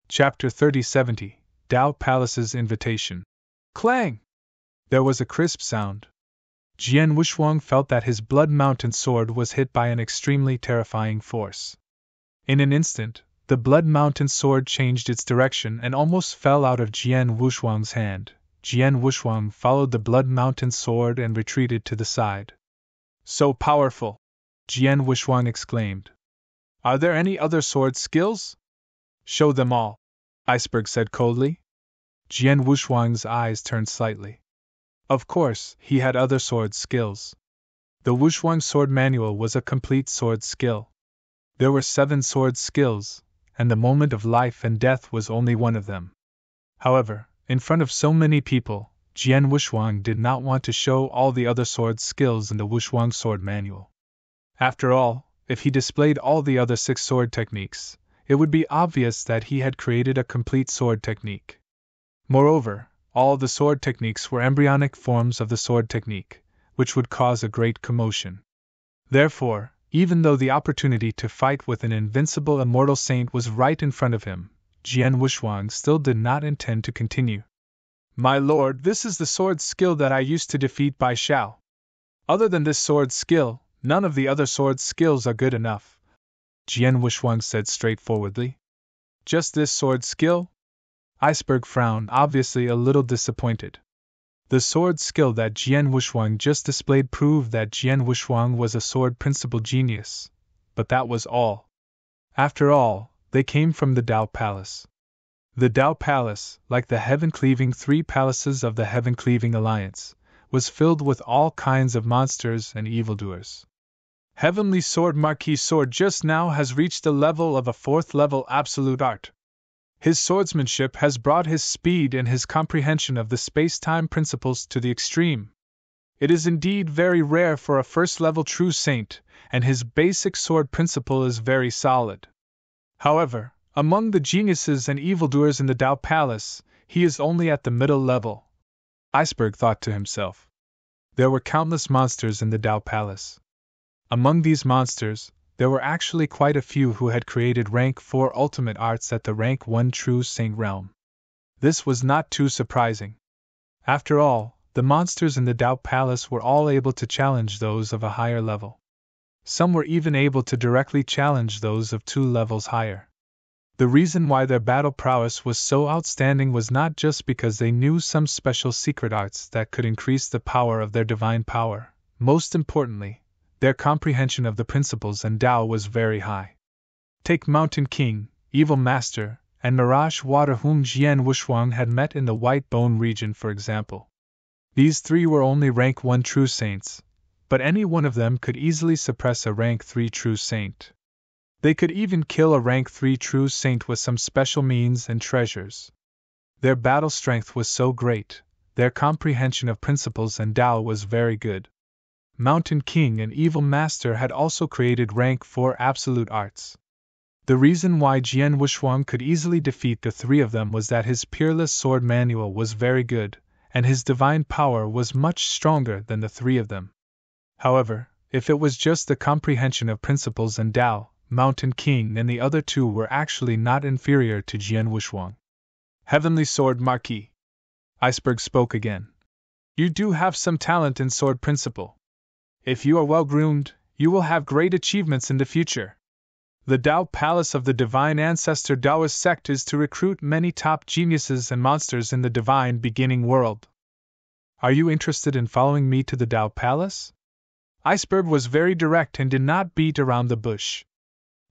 Chapter 3070, Tao Palace's Invitation. Clang! There was a crisp sound. Jian Wushuang felt that his Blood Mountain sword was hit by an extremely terrifying force. In an instant, the Blood Mountain sword changed its direction and almost fell out of Jian Wushuang's hand. Jian Wushuang followed the Blood Mountain sword and retreated to the side. So powerful! Jian Wushuang exclaimed. Are there any other sword skills? Show them all, Iceberg said coldly. Jian Wushuang's eyes turned slightly. Of course, he had other sword skills. The Wushuang sword manual was a complete sword skill. There were 7 sword skills, and the moment of life and death was only one of them. However, in front of so many people, Jian Wushuang did not want to show all the other sword skills in the Wushuang sword manual. After all, if he displayed all the other 6 sword techniques, it would be obvious that he had created a complete sword technique. Moreover, all the sword techniques were embryonic forms of the sword technique, which would cause a great commotion. Therefore, even though the opportunity to fight with an invincible immortal saint was right in front of him, Jian Wushuang still did not intend to continue. My lord, this is the sword skill that I used to defeat Bai Shao. Other than this sword skill, none of the other sword skills are good enough, Jian Wushuang said straightforwardly. Just this sword skill? Iceberg frowned, obviously a little disappointed. The sword skill that Jian Wushuang just displayed proved that Jian Wushuang was a sword principle genius, but that was all. After all, they came from the Tao Palace. The Tao Palace, like the heaven-cleaving 3 palaces of the heaven-cleaving alliance, was filled with all kinds of monsters and evildoers. Heavenly Sword Marquis Sword just now has reached the level of a 4th level absolute art. His swordsmanship has brought his speed and his comprehension of the space-time principles to the extreme. It is indeed very rare for a 1st level true saint, and his basic sword principle is very solid. However, among the geniuses and evildoers in the Tao Palace, he is only at the middle level. Iceberg thought to himself. There were countless monsters in the Tao Palace. Among these monsters, there were actually quite a few who had created rank 4 ultimate arts at the rank 1 true saint realm. This was not too surprising. After all, the monsters in the Tao Palace were all able to challenge those of a higher level. Some were even able to directly challenge those of 2 levels higher. The reason why their battle prowess was so outstanding was not just because they knew some special secret arts that could increase the power of their divine power. Most importantly, their comprehension of the principles and Tao was very high. Take Mountain King, Evil Master, and Mirage Water whom Jian Wushuang had met in the White Bone region for example. These 3 were only rank 1 true saints, but any one of them could easily suppress a rank 3 true saint. They could even kill a rank 3 true saint with some special means and treasures. Their battle strength was so great, their comprehension of principles and Tao was very good. Mountain King and Evil Master had also created rank 4 absolute arts. The reason why Jian Wushuang could easily defeat the 3 of them was that his peerless sword manual was very good, and his divine power was much stronger than the 3 of them. However, if it was just the comprehension of principles and Tao, Mountain King and the other 2 were actually not inferior to Jian Wushuang. Heavenly Sword Marquis. Iceberg spoke again. You do have some talent in sword principle. If you are well groomed, you will have great achievements in the future. The Tao Palace of the Divine Ancestor Taoist sect is to recruit many top geniuses and monsters in the divine beginning world. Are you interested in following me to the Tao Palace? Iceberg was very direct and did not beat around the bush.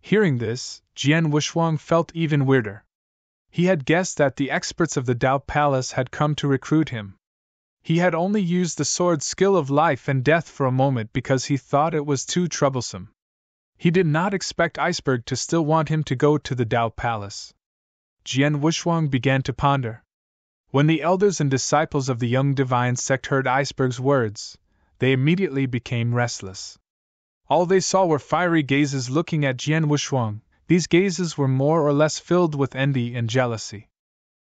Hearing this, Jian Wushuang felt even weirder. He had guessed that the experts of the Tao Palace had come to recruit him. He had only used the sword skill of life and death for a moment because he thought it was too troublesome. He did not expect Iceberg to still want him to go to the Tao Palace. Jian Wushuang began to ponder. When the elders and disciples of the young divine sect heard Iceberg's words, they immediately became restless. All they saw were fiery gazes looking at Jian Wushuang. These gazes were more or less filled with envy and jealousy.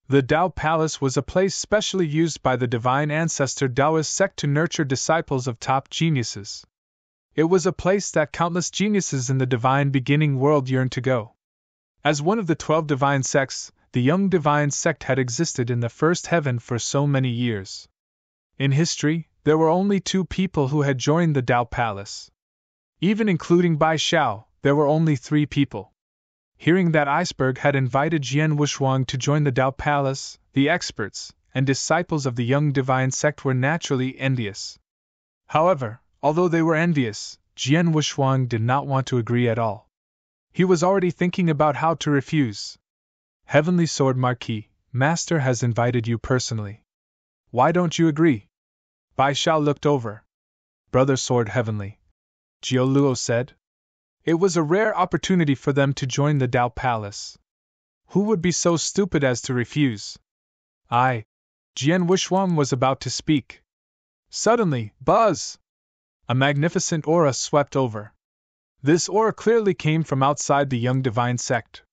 The Tao Palace was a place specially used by the Divine Ancestor Taoist sect to nurture disciples of top geniuses. It was a place that countless geniuses in the divine beginning world yearned to go. As one of the 12 divine sects, the young divine sect had existed in the first heaven for so many years. In history, there were only 2 people who had joined the Tao Palace. Even including Bai Xiao, there were only 3 people. Hearing that Iceberg had invited Jian Wushuang to join the Tao Palace, the experts and disciples of the young divine sect were naturally envious. However, although they were envious, Jian Wushuang did not want to agree at all. He was already thinking about how to refuse. Heavenly Sword Marquis, Master has invited you personally. Why don't you agree? Bai Xiao looked over. Brother Sword Heavenly, Jiao Luo said. It was a rare opportunity for them to join the Tao Palace. Who would be so stupid as to refuse? Jian Wushuang was about to speak. Suddenly, buzz! A magnificent aura swept over. This aura clearly came from outside the young divine sect.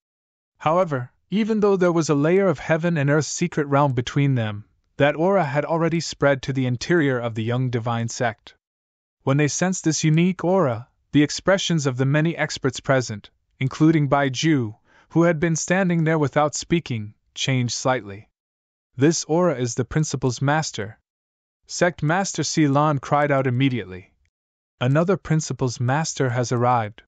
However, even though there was a layer of heaven and earth's secret realm between them, that aura had already spread to the interior of the young divine sect. When they sensed this unique aura, the expressions of the many experts present, including Bai Ju, who had been standing there without speaking, changed slightly. This aura is the Principal's Master. Sect Master Silan cried out immediately. Another Principal's Master has arrived.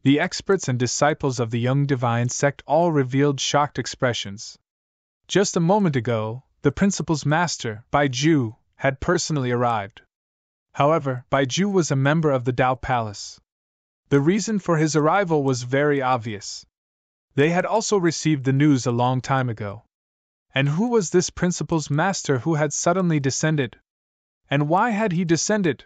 The experts and disciples of the young divine sect all revealed shocked expressions. Just a moment ago, the Principal's Master, Bai Ju, had personally arrived. However, Bai Ju was a member of the Tao Palace. The reason for his arrival was very obvious. They had also received the news a long time ago. And who was this Principal's Master who had suddenly descended? And why had he descended?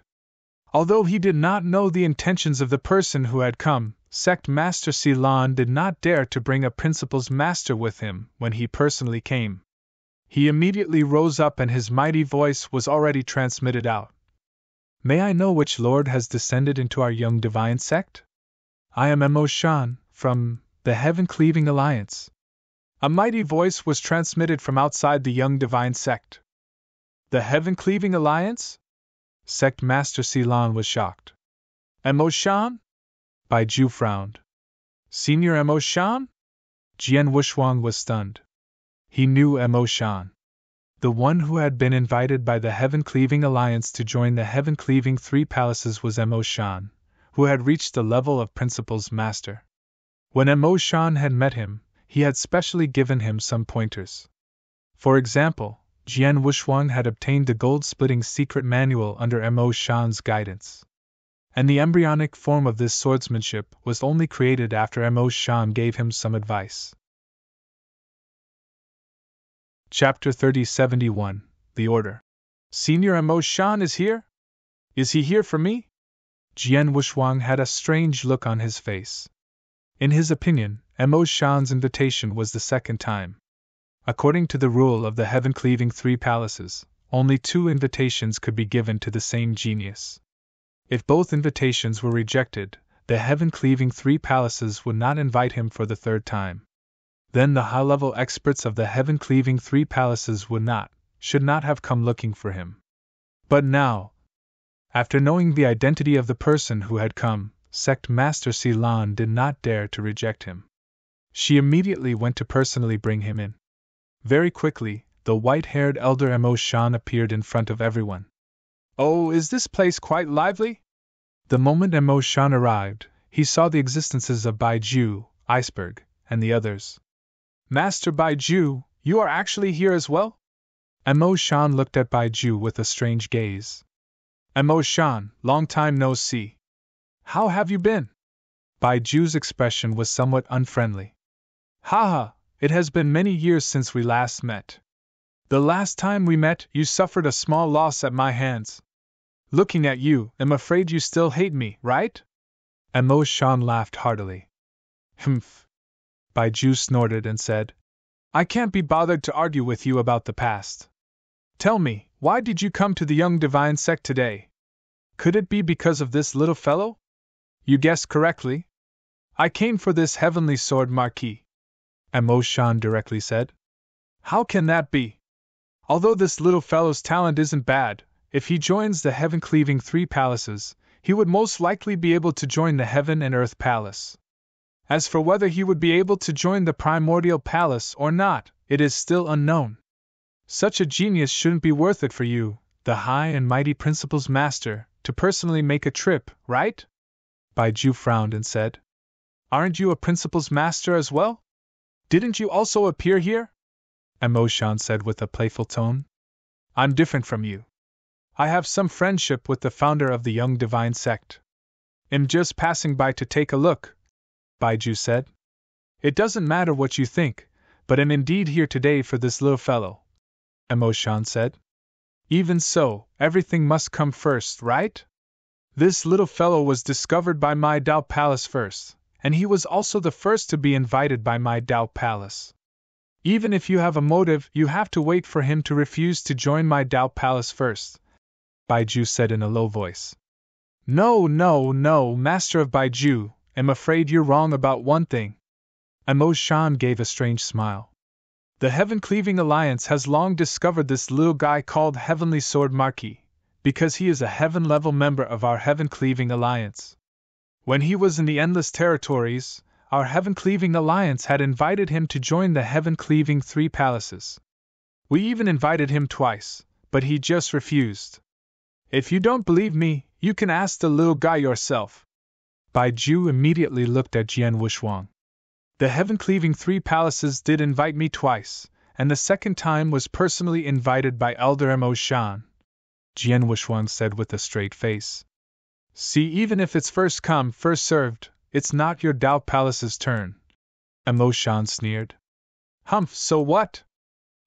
Although he did not know the intentions of the person who had come, Sect Master Silan did not dare to bring a Principal's Master with him when he personally came. He immediately rose up and his mighty voice was already transmitted out. May I know which lord has descended into our young divine sect? I am Mo Shan, from the Heaven-Cleaving Alliance. A mighty voice was transmitted from outside the young divine sect. The Heaven-Cleaving Alliance? Sect Master Silan was shocked. Mo Shan? Bai Ju frowned. Senior Mo Shan? Jian Wushuang was stunned. He knew Mo Shan. The one who had been invited by the Heaven-Cleaving Alliance to join the Heaven-Cleaving 3 Palaces was Mo Shan, who had reached the level of Principal's Master. When Mo Shan had met him, he had specially given him some pointers. For example, Jian Wushuang had obtained the gold-splitting secret manual under Mo Shan's guidance. And the embryonic form of this swordsmanship was only created after Mo Shan gave him some advice. Chapter 3071, The Order. Senior Mo Shan is here? Is he here for me? Jian Wushuang had a strange look on his face. In his opinion, Mo Shan's invitation was the second time. According to the rule of the Heaven-Cleaving 3 Palaces, only 2 invitations could be given to the same genius. If both invitations were rejected, the Heaven-Cleaving 3 Palaces would not invite him for the 3rd time. Then the high-level experts of the Heaven-Cleaving 3 Palaces should not have come looking for him. But now, after knowing the identity of the person who had come, Sect Master Silan did not dare to reject him. She immediately went to personally bring him in. Very quickly, the white-haired elder Mo Shan appeared in front of everyone. Oh, is this place quite lively? The moment Mo Shan arrived, he saw the existences of Bai Ju, Iceberg, and the others. Master Bai Ju, you are actually here as well? Mo Shan looked at Bai Ju with a strange gaze. Mo Shan, long time no see. How have you been? Bai Ju's expression was somewhat unfriendly. Haha, it has been many years since we last met. The last time we met, you suffered a small loss at my hands. Looking at you, I'm afraid you still hate me, right? Mo Shan laughed heartily. Humph. Bai Ju snorted and said, I can't be bothered to argue with you about the past. Tell me, why did you come to the young divine sect today? Could it be because of this little fellow? You guessed correctly. I came for this heavenly sword Marquis. Mo Shan directly said. How can that be? Although this little fellow's talent isn't bad, if he joins the Heaven-Cleaving 3 Palaces, he would most likely be able to join the Heaven and Earth Palace. As for whether he would be able to join the primordial palace or not, it is still unknown. Such a genius shouldn't be worth it for you, the high and mighty Principal's master, to personally make a trip, right? Baiju frowned and said. Aren't you a Principal's master as well? Didn't you also appear here? Emo-shan said with a playful tone. I'm different from you. I have some friendship with the founder of the Young Divine Sect. I'm just passing by to take a look, Baiju said. It doesn't matter what you think, but I'm indeed here today for this little fellow, Emo-shan said. Even so, everything must come first, right? This little fellow was discovered by my Dao Palace first, and he was also the first to be invited by my Dao Palace. Even if you have a motive, you have to wait for him to refuse to join my Dao Palace first, Baiju said in a low voice. No, Master of Baiju, I'm afraid you're wrong about one thing. Emo-shan gave a strange smile. The Heaven-Cleaving Alliance has long discovered this little guy called Heavenly Sword Marquis, because he is a heaven-level member of our Heaven-Cleaving Alliance. When he was in the Endless Territories, our Heaven-Cleaving Alliance had invited him to join the Heaven-Cleaving Three Palaces. We even invited him twice, but he just refused. If you don't believe me, you can ask the little guy yourself. Baiju immediately looked at Jian Wushuang. The Heaven-Cleaving Three Palaces did invite me twice, and the second time was personally invited by Elder Emo-shan, Jian Wushuang said with a straight face. See, even if it's first come, first served, it's not your Dao Palace's turn, Emo-shan sneered. Humph, so what?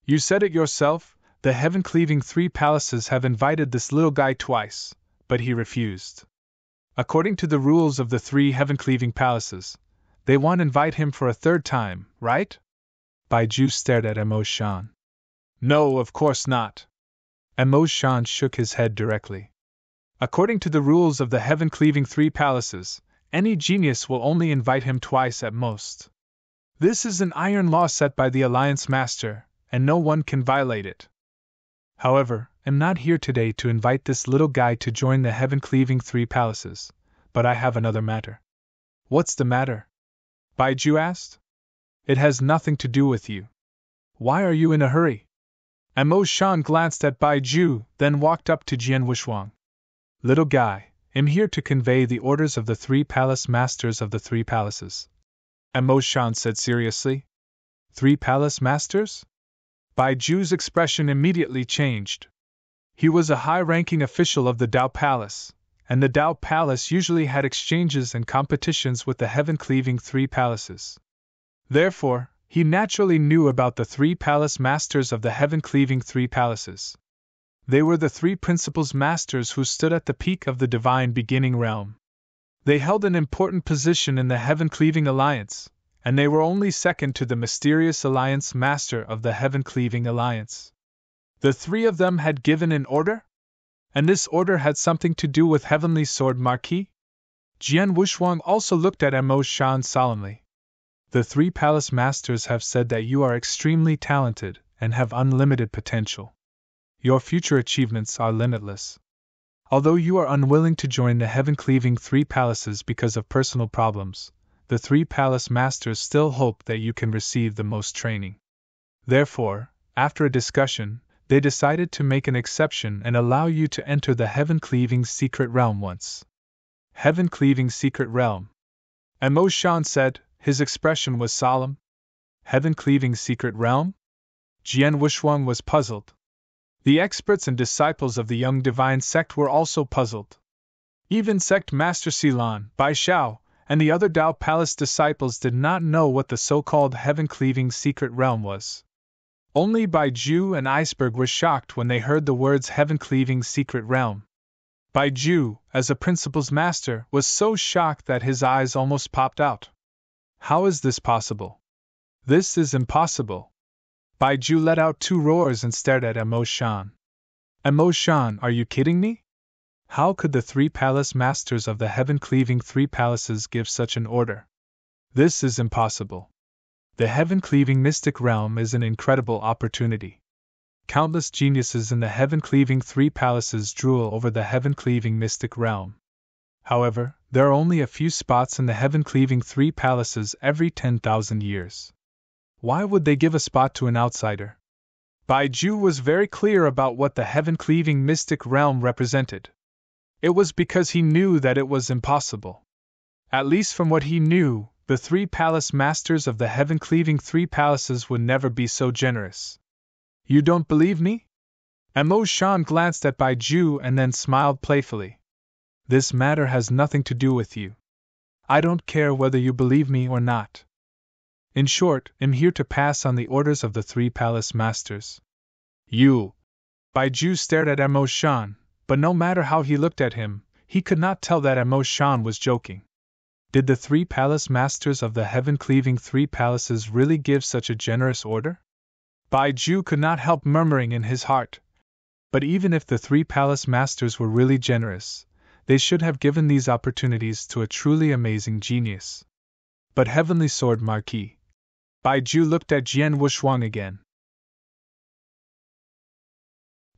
You said it yourself, the Heaven-Cleaving Three Palaces have invited this little guy twice, but he refused. According to the rules of the three Heaven-Cleaving Palaces, they want to invite him for a third time, right? Baiju stared at Emo-shan. No, of course not. Emo-shan shook his head directly. According to the rules of the Heaven-Cleaving Three Palaces, any genius will only invite him twice at most. This is an iron law set by the Alliance Master, and no one can violate it. However, I'm not here today to invite this little guy to join the Heaven-Cleaving Three Palaces, but I have another matter. What's the matter? Baiju asked. It has nothing to do with you. Why are you in a hurry? Emo-shan glanced at Baiju, then walked up to Jian Wushuang. Little guy, I'm here to convey the orders of the Three Palace Masters of the Three Palaces, Emo-shan said seriously. Three Palace Masters? Baiju's expression immediately changed. He was a high-ranking official of the Dao Palace, and the Dao Palace usually had exchanges and competitions with the Heaven-Cleaving Three Palaces. Therefore, he naturally knew about the Three Palace Masters of the Heaven-Cleaving Three Palaces. They were the three Principal's Masters who stood at the peak of the Divine Beginning Realm. They held an important position in the Heaven-Cleaving Alliance, and they were only second to the mysterious Alliance Master of the Heaven-Cleaving Alliance. The three of them had given an order? And this order had something to do with Heavenly Sword Marquis? Jian Wushuang also looked at Emo-shan solemnly. The Three Palace Masters have said that you are extremely talented and have unlimited potential. Your future achievements are limitless. Although you are unwilling to join the Heaven-Cleaving Three Palaces because of personal problems, the Three Palace Masters still hope that you can receive the most training. Therefore, after a discussion, they decided to make an exception and allow you to enter the Heaven-Cleaving Secret Realm once. Heaven-Cleaving Secret Realm. Emo-shan said, his expression was solemn. Heaven-Cleaving Secret Realm? Jian Wushuang was puzzled. The experts and disciples of the Young Divine Sect were also puzzled. Even Sect Master Silan, Bai Shao, and the other Dao Palace disciples did not know what the so-called Heaven-Cleaving Secret Realm was. Only Baiju and Iceberg were shocked when they heard the words Heaven-Cleaving Secret Realm. Baiju, as a Principal's Master, was so shocked that his eyes almost popped out. How is this possible? This is impossible. Baiju let out two roars and stared at Emo-shan. Emo-shan, are you kidding me? How could the Three Palace Masters of the Heaven-Cleaving Three Palaces give such an order? This is impossible. The Heaven-Cleaving Mystic Realm is an incredible opportunity. Countless geniuses in the Heaven-Cleaving Three Palaces drool over the Heaven-Cleaving Mystic Realm. However, there are only a few spots in the heaven-cleaving three palaces every 10,000 years. Why would they give a spot to an outsider? Baiju was very clear about what the heaven-cleaving mystic realm represented. It was because he knew that it was impossible. At least from what he knew, the three palace masters of the heaven-cleaving three palaces would never be so generous. You don't believe me? Emo Shan glanced at Baiju and then smiled playfully. This matter has nothing to do with you. I don't care whether you believe me or not. In short, I'm here to pass on the orders of the three palace masters. You! Baiju stared at Emo Shan, but no matter how he looked at him, he could not tell that Emo Shan was joking. Did the three palace masters of the heaven-cleaving three palaces really give such a generous order? Baiju could not help murmuring in his heart. But even if the three palace masters were really generous, they should have given these opportunities to a truly amazing genius. But Heavenly Sword Marquis. Baiju looked at Jian Wushuang again.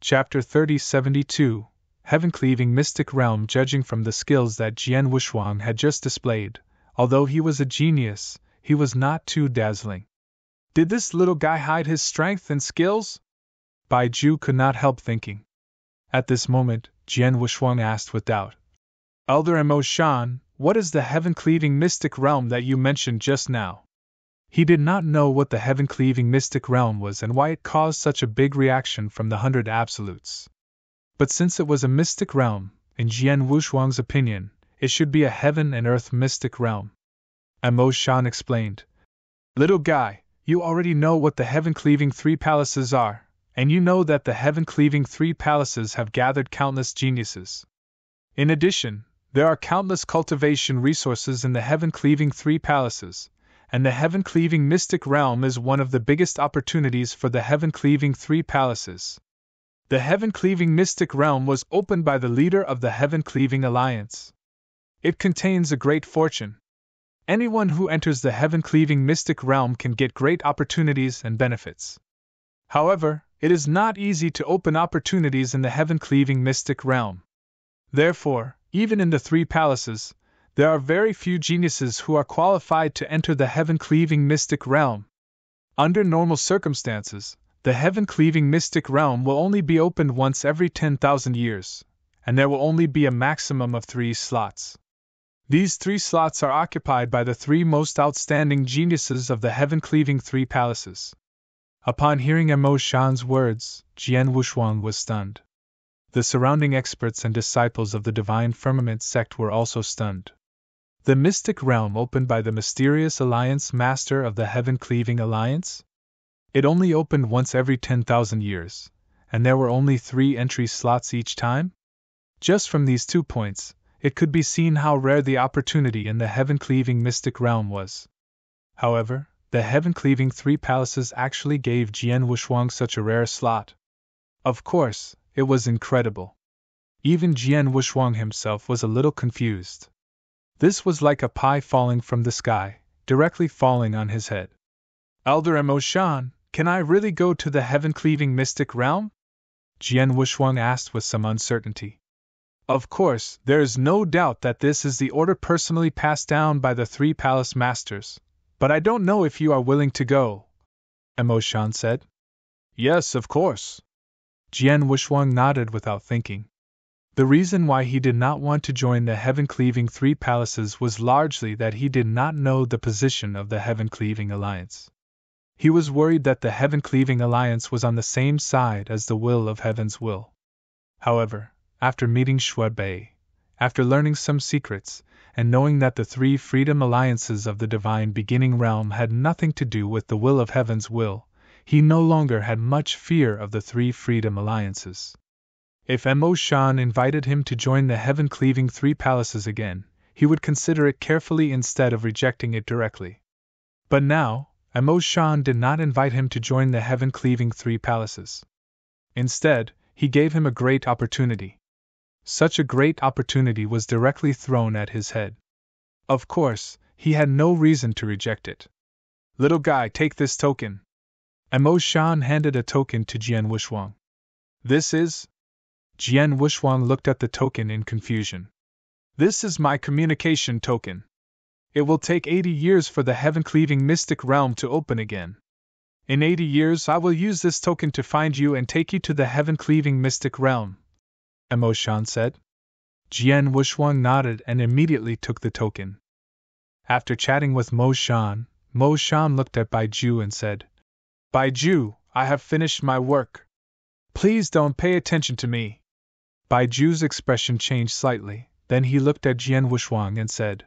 Chapter 3072, Heaven-Cleaving Mystic Realm. Judging from the skills that Jian Wushuang had just displayed, although he was a genius, he was not too dazzling. Did this little guy hide his strength and skills? Baiju could not help thinking. At this moment, Jian Wushuang asked with doubt. Elder Emo Shan, what is the heaven-cleaving mystic realm that you mentioned just now? He did not know what the heaven-cleaving mystic realm was and why it caused such a big reaction from the 100 absolutes. But since it was a mystic realm, in Jian Wushuang's opinion, it should be a heaven and earth mystic realm. Emo Shan explained. Little guy, you already know what the heaven-cleaving three palaces are, and you know that the heaven-cleaving three palaces have gathered countless geniuses. In addition, there are countless cultivation resources in the heaven-cleaving three palaces, and the heaven-cleaving mystic realm is one of the biggest opportunities for the heaven-cleaving three palaces. The heaven-cleaving mystic realm was opened by the leader of the heaven-cleaving alliance. It contains a great fortune. Anyone who enters the heaven-cleaving mystic realm can get great opportunities and benefits. However, it is not easy to open opportunities in the heaven-cleaving mystic realm. Therefore, even in the three palaces, there are very few geniuses who are qualified to enter the heaven-cleaving mystic realm. Under normal circumstances, the heaven-cleaving mystic realm will only be opened once every 10,000 years, and there will only be a maximum of 3 slots. These 3 slots are occupied by the 3 most outstanding geniuses of the heaven-cleaving three palaces. Upon hearing Emo Shan's words, Jian Wushuang was stunned. The surrounding experts and disciples of the Divine Firmament sect were also stunned. The mystic realm opened by the mysterious alliance master of the heaven-cleaving alliance? It only opened once every 10,000 years, and there were only 3 entry slots each time? Just from these 2 points, it could be seen how rare the opportunity in the heaven-cleaving mystic realm was. However, the heaven-cleaving three palaces actually gave Jian Wushuang such a rare slot. Of course, it was incredible. Even Jian Wushuang himself was a little confused. This was like a pie falling from the sky, directly falling on his head. Elder Emo Shan, can I really go to the heaven-cleaving mystic realm? Jian Wushuang asked with some uncertainty. Of course, there is no doubt that this is the order personally passed down by the 3 palace masters, but I don't know if you are willing to go, Emo Shan said. Yes, of course. Jian Wushuang nodded without thinking. The reason why he did not want to join the heaven-cleaving three palaces was largely that he did not know the position of the heaven-cleaving alliance. He was worried that the heaven-cleaving alliance was on the same side as the will of heaven's will. However, after meeting Shui, after learning some secrets, and knowing that the 3 freedom alliances of the divine beginning realm had nothing to do with the will of heaven's will, he no longer had much fear of the 3 freedom alliances. If Emo Shan invited him to join the heaven-cleaving three palaces again, he would consider it carefully instead of rejecting it directly. But now, Emo Shan did not invite him to join the heaven-cleaving three palaces. Instead, he gave him a great opportunity. Such a great opportunity was directly thrown at his head. Of course, he had no reason to reject it. Little guy, take this token. Emo Shan handed a token to Jian Wushuang. This is? Jian Wushuang looked at the token in confusion. This is my communication token. It will take 80 years for the heaven-cleaving mystic realm to open again. In 80 years I will use this token to find you and take you to the heaven-cleaving mystic realm, Mo Shan said. Jian Wushuang nodded and immediately took the token. After chatting with Mo Shan looked at Bai Ju and said, Bai Ju, I have finished my work. Please don't pay attention to me. Bai Ju's expression changed slightly, then he looked at Jian Wushuang and said,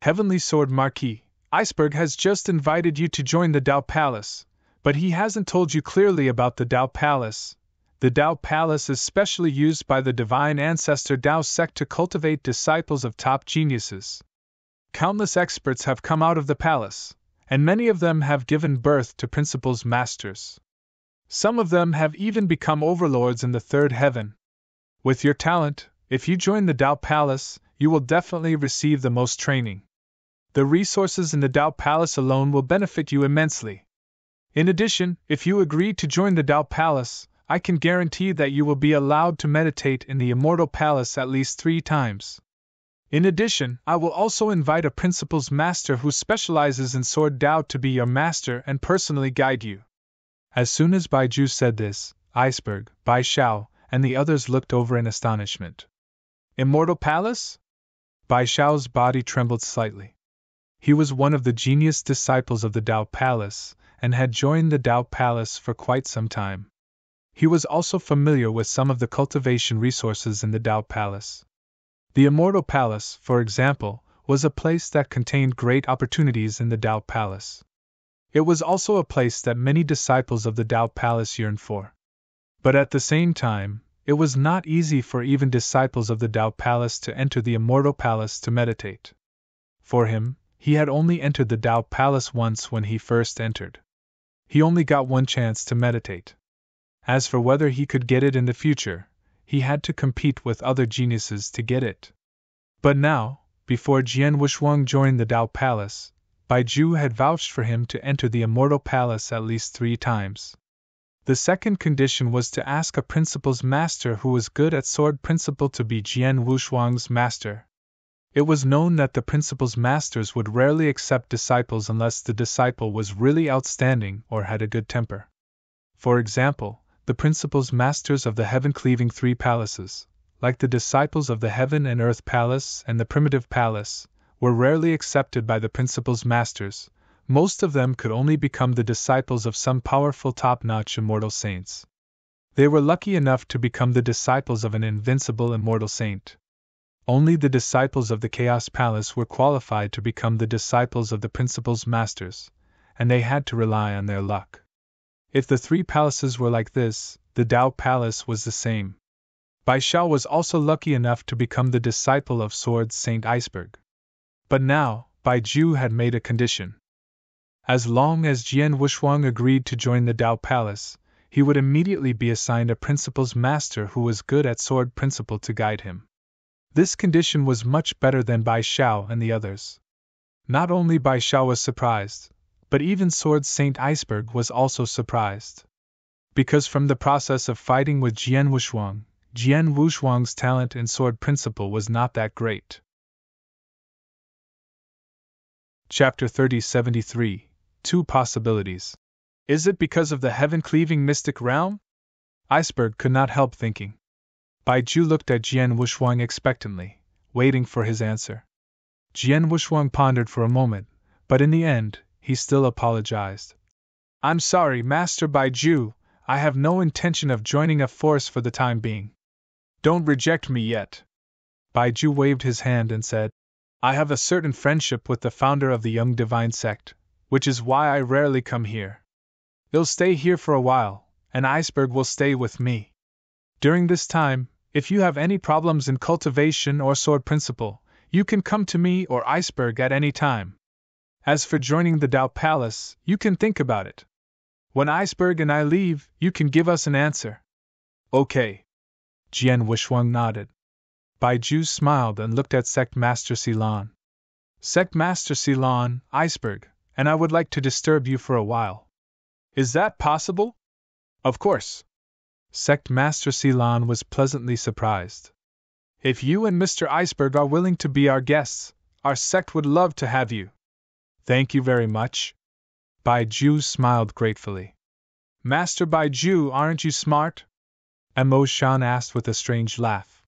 Heavenly Sword Marquis, Iceberg has just invited you to join the Dao Palace, but he hasn't told you clearly about the Dao Palace. The Dao Palace is specially used by the Divine Ancestor Dao sect to cultivate disciples of top geniuses. Countless experts have come out of the palace, and many of them have given birth to principles masters. Some of them have even become overlords in the third heaven. With your talent, if you join the Dao Palace, you will definitely receive the most training. The resources in the Dao Palace alone will benefit you immensely. In addition, if you agree to join the Dao Palace, I can guarantee that you will be allowed to meditate in the Immortal Palace at least 3 times. In addition, I will also invite a Principles Master who specializes in Sword Dao to be your master and personally guide you. As soon as Bai Ju said this, Iceberg, Bai Xiao, and the others looked over in astonishment. Immortal Palace? Bai Xiao's body trembled slightly. He was one of the genius disciples of the Dao Palace, and had joined the Dao Palace for quite some time. He was also familiar with some of the cultivation resources in the Dao Palace. The Immortal Palace, for example, was a place that contained great opportunities in the Dao Palace. It was also a place that many disciples of the Dao Palace yearned for. But at the same time, it was not easy for even disciples of the Dao Palace to enter the Immortal Palace to meditate. For him, he had only entered the Dao Palace once when he first entered. He only got one chance to meditate. As for whether he could get it in the future, he had to compete with other geniuses to get it. But now, before Jian Wushuang joined the Dao Palace, Bai Ju had vouched for him to enter the Immortal Palace at least 3 times. The second condition was to ask a Principles Master who was good at Sword Principle to be Jian Wushuang's master. It was known that the Principles Masters would rarely accept disciples unless the disciple was really outstanding or had a good temper. For example, the Principles Masters of the Heaven-Cleaving 3 Palaces, like the disciples of the Heaven and Earth Palace and the Primitive Palace, were rarely accepted by the Principles Masters. Most of them could only become the disciples of some powerful top-notch immortal saints. They were lucky enough to become the disciples of an invincible immortal saint. Only the disciples of the Chaos Palace were qualified to become the disciples of the Principles Masters, and they had to rely on their luck. If the 3 palaces were like this, the Dao Palace was the same. Bai Xiao was also lucky enough to become the disciple of Sword Saint Iceberg. But now, Bai Ju had made a condition. As long as Jian Wushuang agreed to join the Dao Palace, he would immediately be assigned a Principles Master who was good at Sword Principle to guide him. This condition was much better than Bai Xiao and the others. Not only Bai Xiao was surprised, but even Sword Saint Iceberg was also surprised. Because from the process of fighting with Jian Wushuang's talent in Sword Principle was not that great. Chapter 3073, 2 Possibilities. Is it because of the heaven-cleaving mystic realm? Iceberg could not help thinking. Bai Ju looked at Jian Wushuang expectantly, waiting for his answer. Jian Wushuang pondered for a moment, but in the end, he still apologized. I'm sorry, Master Bai Ju, I have no intention of joining a force for the time being. Don't reject me yet. Bai Ju waved his hand and said, I have a certain friendship with the founder of the Young Divine Sect, which is why I rarely come here. They'll stay here for a while, and Iceberg will stay with me. During this time, if you have any problems in cultivation or Sword Principle, you can come to me or Iceberg at any time. As for joining the Dao Palace, you can think about it. When Iceberg and I leave, you can give us an answer. Okay. Jian Wushuang nodded. Bai Ju smiled and looked at Sect Master Silan. Sect Master Silan, Iceberg, and I would like to disturb you for a while. Is that possible? Of course. Sect Master Silan was pleasantly surprised. If you and Mr. Iceberg are willing to be our guests, our sect would love to have you. Thank you very much. Baiju smiled gratefully. Master Baiju, aren't you smart? Mo Shan asked with a strange laugh.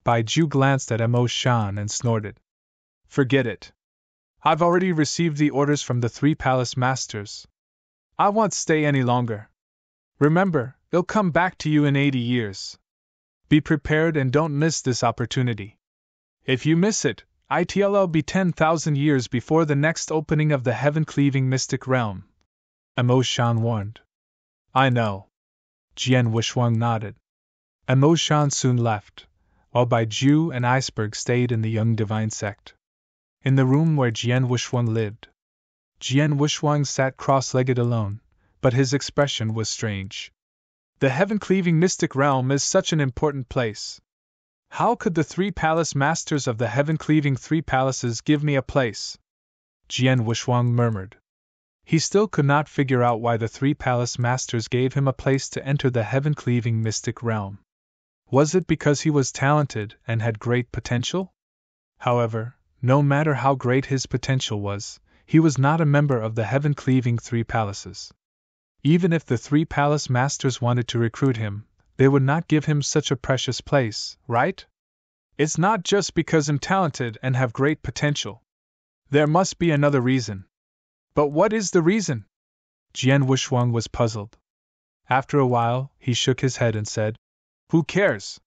Baiju glanced at Mo Shan and snorted. Forget it. I've already received the orders from the 3 palace masters. I won't stay any longer. Remember, it'll come back to you in 80 years. Be prepared and don't miss this opportunity. If you miss it, it'll be 10,000 years before the next opening of the heaven-cleaving mystic realm. Mo Shan warned. I know. Jian Wushuang nodded. Mo Shan soon left, while Baiju and Iceberg stayed in the young divine sect. In the room where Jian Wushuang lived, Jian Wushuang sat cross-legged alone, but his expression was strange. The heaven-cleaving mystic realm is such an important place. How could the 3 palace masters of the heaven-cleaving 3 palaces give me a place? Jian Wushuang murmured. He still could not figure out why the 3 palace masters gave him a place to enter the heaven-cleaving mystic realm. Was it because he was talented and had great potential? However, no matter how great his potential was, he was not a member of the heaven-cleaving 3 palaces. Even if the 3 palace masters wanted to recruit him, they would not give him such a precious place, right? It's not just because I'm talented and have great potential. There must be another reason. But what is the reason? Jian Wushuang was puzzled. After a while, he shook his head and said, Who cares?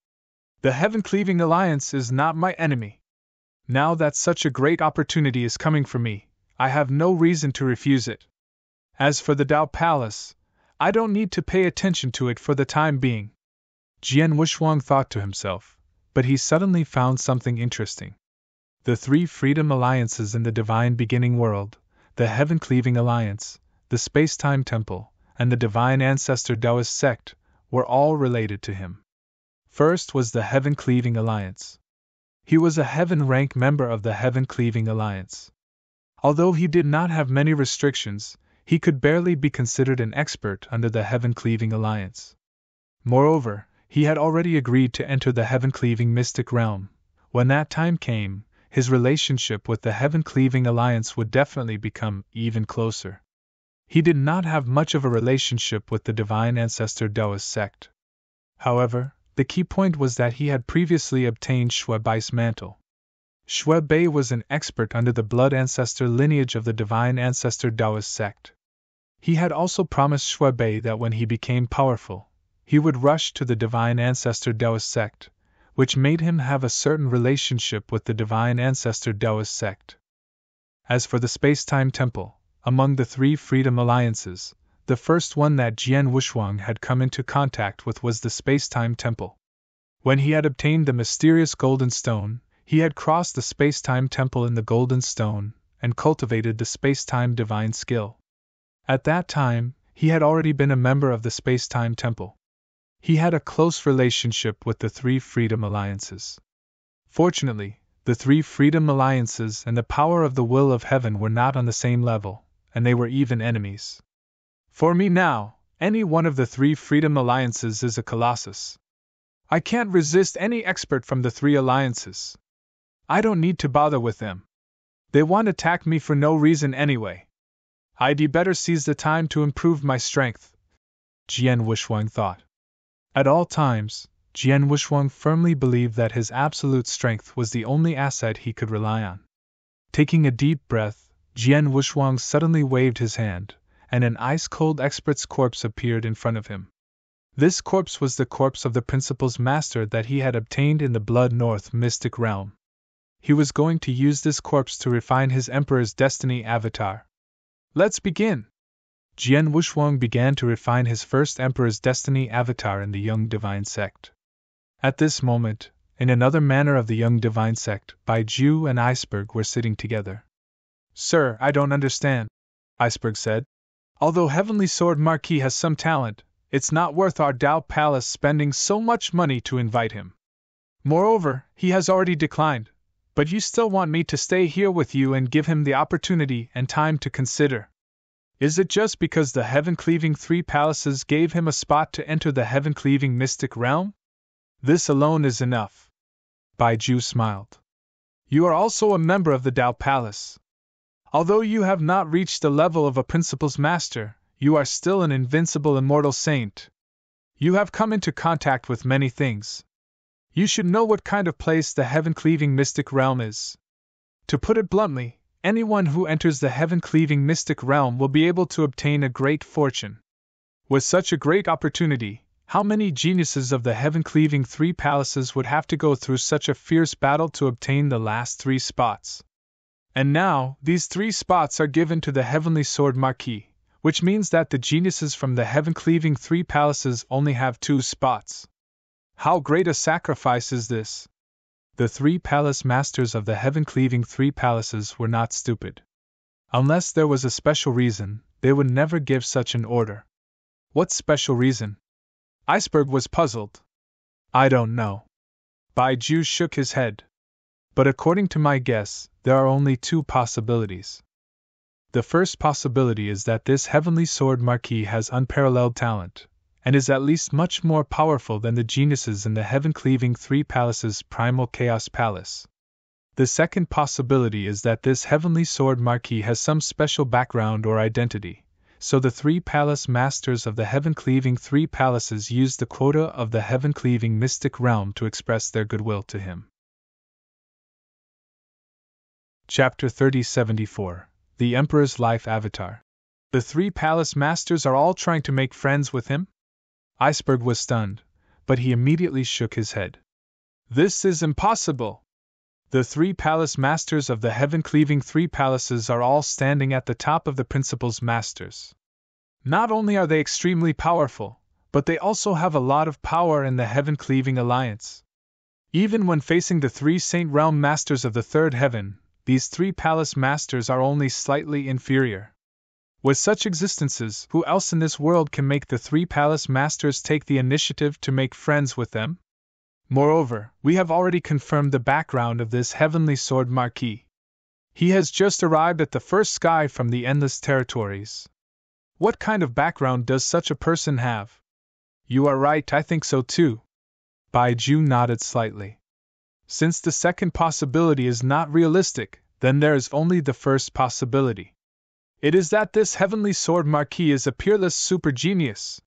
The heaven-cleaving alliance is not my enemy. Now that such a great opportunity is coming for me, I have no reason to refuse it. As for the Dao Palace, I don't need to pay attention to it for the time being. Jian Wushuang thought to himself, but he suddenly found something interesting. The 3 freedom alliances in the divine beginning world, the Heaven-Cleaving Alliance, the Space-Time Temple, and the Divine Ancestor Taoist sect, were all related to him. First was the Heaven-Cleaving Alliance. He was a heaven-rank member of the Heaven-Cleaving Alliance. Although he did not have many restrictions, he could barely be considered an expert under the Heaven-Cleaving Alliance. Moreover, he had already agreed to enter the Heaven-Cleaving Mystic Realm. When that time came, his relationship with the Heaven-Cleaving Alliance would definitely become even closer. He did not have much of a relationship with the Divine Ancestor Taoist sect. However, the key point was that he had previously obtained Shui Bai's mantle. Shui Bai was an expert under the blood ancestor lineage of the Divine Ancestor Taoist sect. He had also promised Shui Bai that when he became powerful, he would rush to the Divine Ancestor Taoist sect, which made him have a certain relationship with the Divine Ancestor Taoist sect. As for the Space-Time Temple, among the 3 Freedom Alliances, the first one that Jian Wushuang had come into contact with was the Space-Time Temple. When he had obtained the mysterious Golden Stone, he had crossed the Space-Time Temple in the Golden Stone and cultivated the Space-Time Divine Skill. At that time, he had already been a member of the Space-Time Temple. He had a close relationship with the 3 Freedom Alliances. Fortunately, the 3 Freedom Alliances and the power of the will of heaven were not on the same level, and they were even enemies. For me now, any one of the 3 Freedom Alliances is a colossus. I can't resist any expert from the 3 alliances. I don't need to bother with them. They won't attack me for no reason anyway. I'd better seize the time to improve my strength, Jian Wushuang thought. At all times, Jian Wushuang firmly believed that his absolute strength was the only asset he could rely on. Taking a deep breath, Jian Wushuang suddenly waved his hand, and an ice-cold expert's corpse appeared in front of him. This corpse was the corpse of the Principal's Master that he had obtained in the Blood North Mystic Realm. He was going to use this corpse to refine his Emperor's Destiny avatar. Let's begin! Jian Wushuang began to refine his first Emperor's Destiny avatar in the Young Divine Sect. At this moment, in another manor of the Young Divine Sect, Baiju and Iceberg were sitting together. Sir, I don't understand, Iceberg said. Although Heavenly Sword Marquis has some talent, it's not worth our Dao Palace spending so much money to invite him. Moreover, he has already declined, but you still want me to stay here with you and give him the opportunity and time to consider. Is it just because the Heaven-Cleaving 3 Palaces gave him a spot to enter the Heaven-Cleaving Mystic Realm? This alone is enough. Bai Ju smiled. You are also a member of the Tao Palace. Although you have not reached the level of a Principal's Master, you are still an invincible immortal saint. You have come into contact with many things. You should know what kind of place the heaven-cleaving mystic realm is. To put it bluntly, anyone who enters the heaven-cleaving mystic realm will be able to obtain a great fortune. With such a great opportunity, how many geniuses of the heaven-cleaving 3 palaces would have to go through such a fierce battle to obtain the last 3 spots? And now, these 3 spots are given to the Heavenly Sword Marquis, which means that the geniuses from the heaven-cleaving 3 palaces only have 2 spots. How great a sacrifice is this! The 3 palace masters of the heaven-cleaving 3 palaces were not stupid. Unless there was a special reason, they would never give such an order. What special reason? Iceberg was puzzled. I don't know. Bai Ju shook his head. But according to my guess, there are only 2 possibilities. The first possibility is that this Heavenly Sword Marquis has unparalleled talent, and is at least much more powerful than the geniuses in the heaven-cleaving 3 palaces' Primal Chaos Palace. The second possibility is that this Heavenly Sword Marquis has some special background or identity, so the 3 palace masters of the heaven-cleaving 3 palaces use the quota of the heaven-cleaving mystic realm to express their goodwill to him. Chapter 3074 The Emperor's Life Avatar. The 3 palace masters are all trying to make friends with him? Iceberg was stunned, but he immediately shook his head. This is impossible! The 3 palace masters of the heaven-cleaving 3 palaces are all standing at the top of the Principal's Masters. Not only are they extremely powerful, but they also have a lot of power in the heaven-cleaving alliance. Even when facing the 3 Saint Realm Masters of the 3rd Heaven, these 3 palace masters are only slightly inferior. With such existences, who else in this world can make the 3 palace masters take the initiative to make friends with them? Moreover, we have already confirmed the background of this Heavenly Sword Marquis. He has just arrived at the first sky from the Endless Territories. What kind of background does such a person have? You are right, I think so too. Bai Ju nodded slightly. Since the second possibility is not realistic, then there is only the first possibility. It is that this Heavenly Sword Marquis is a peerless super genius.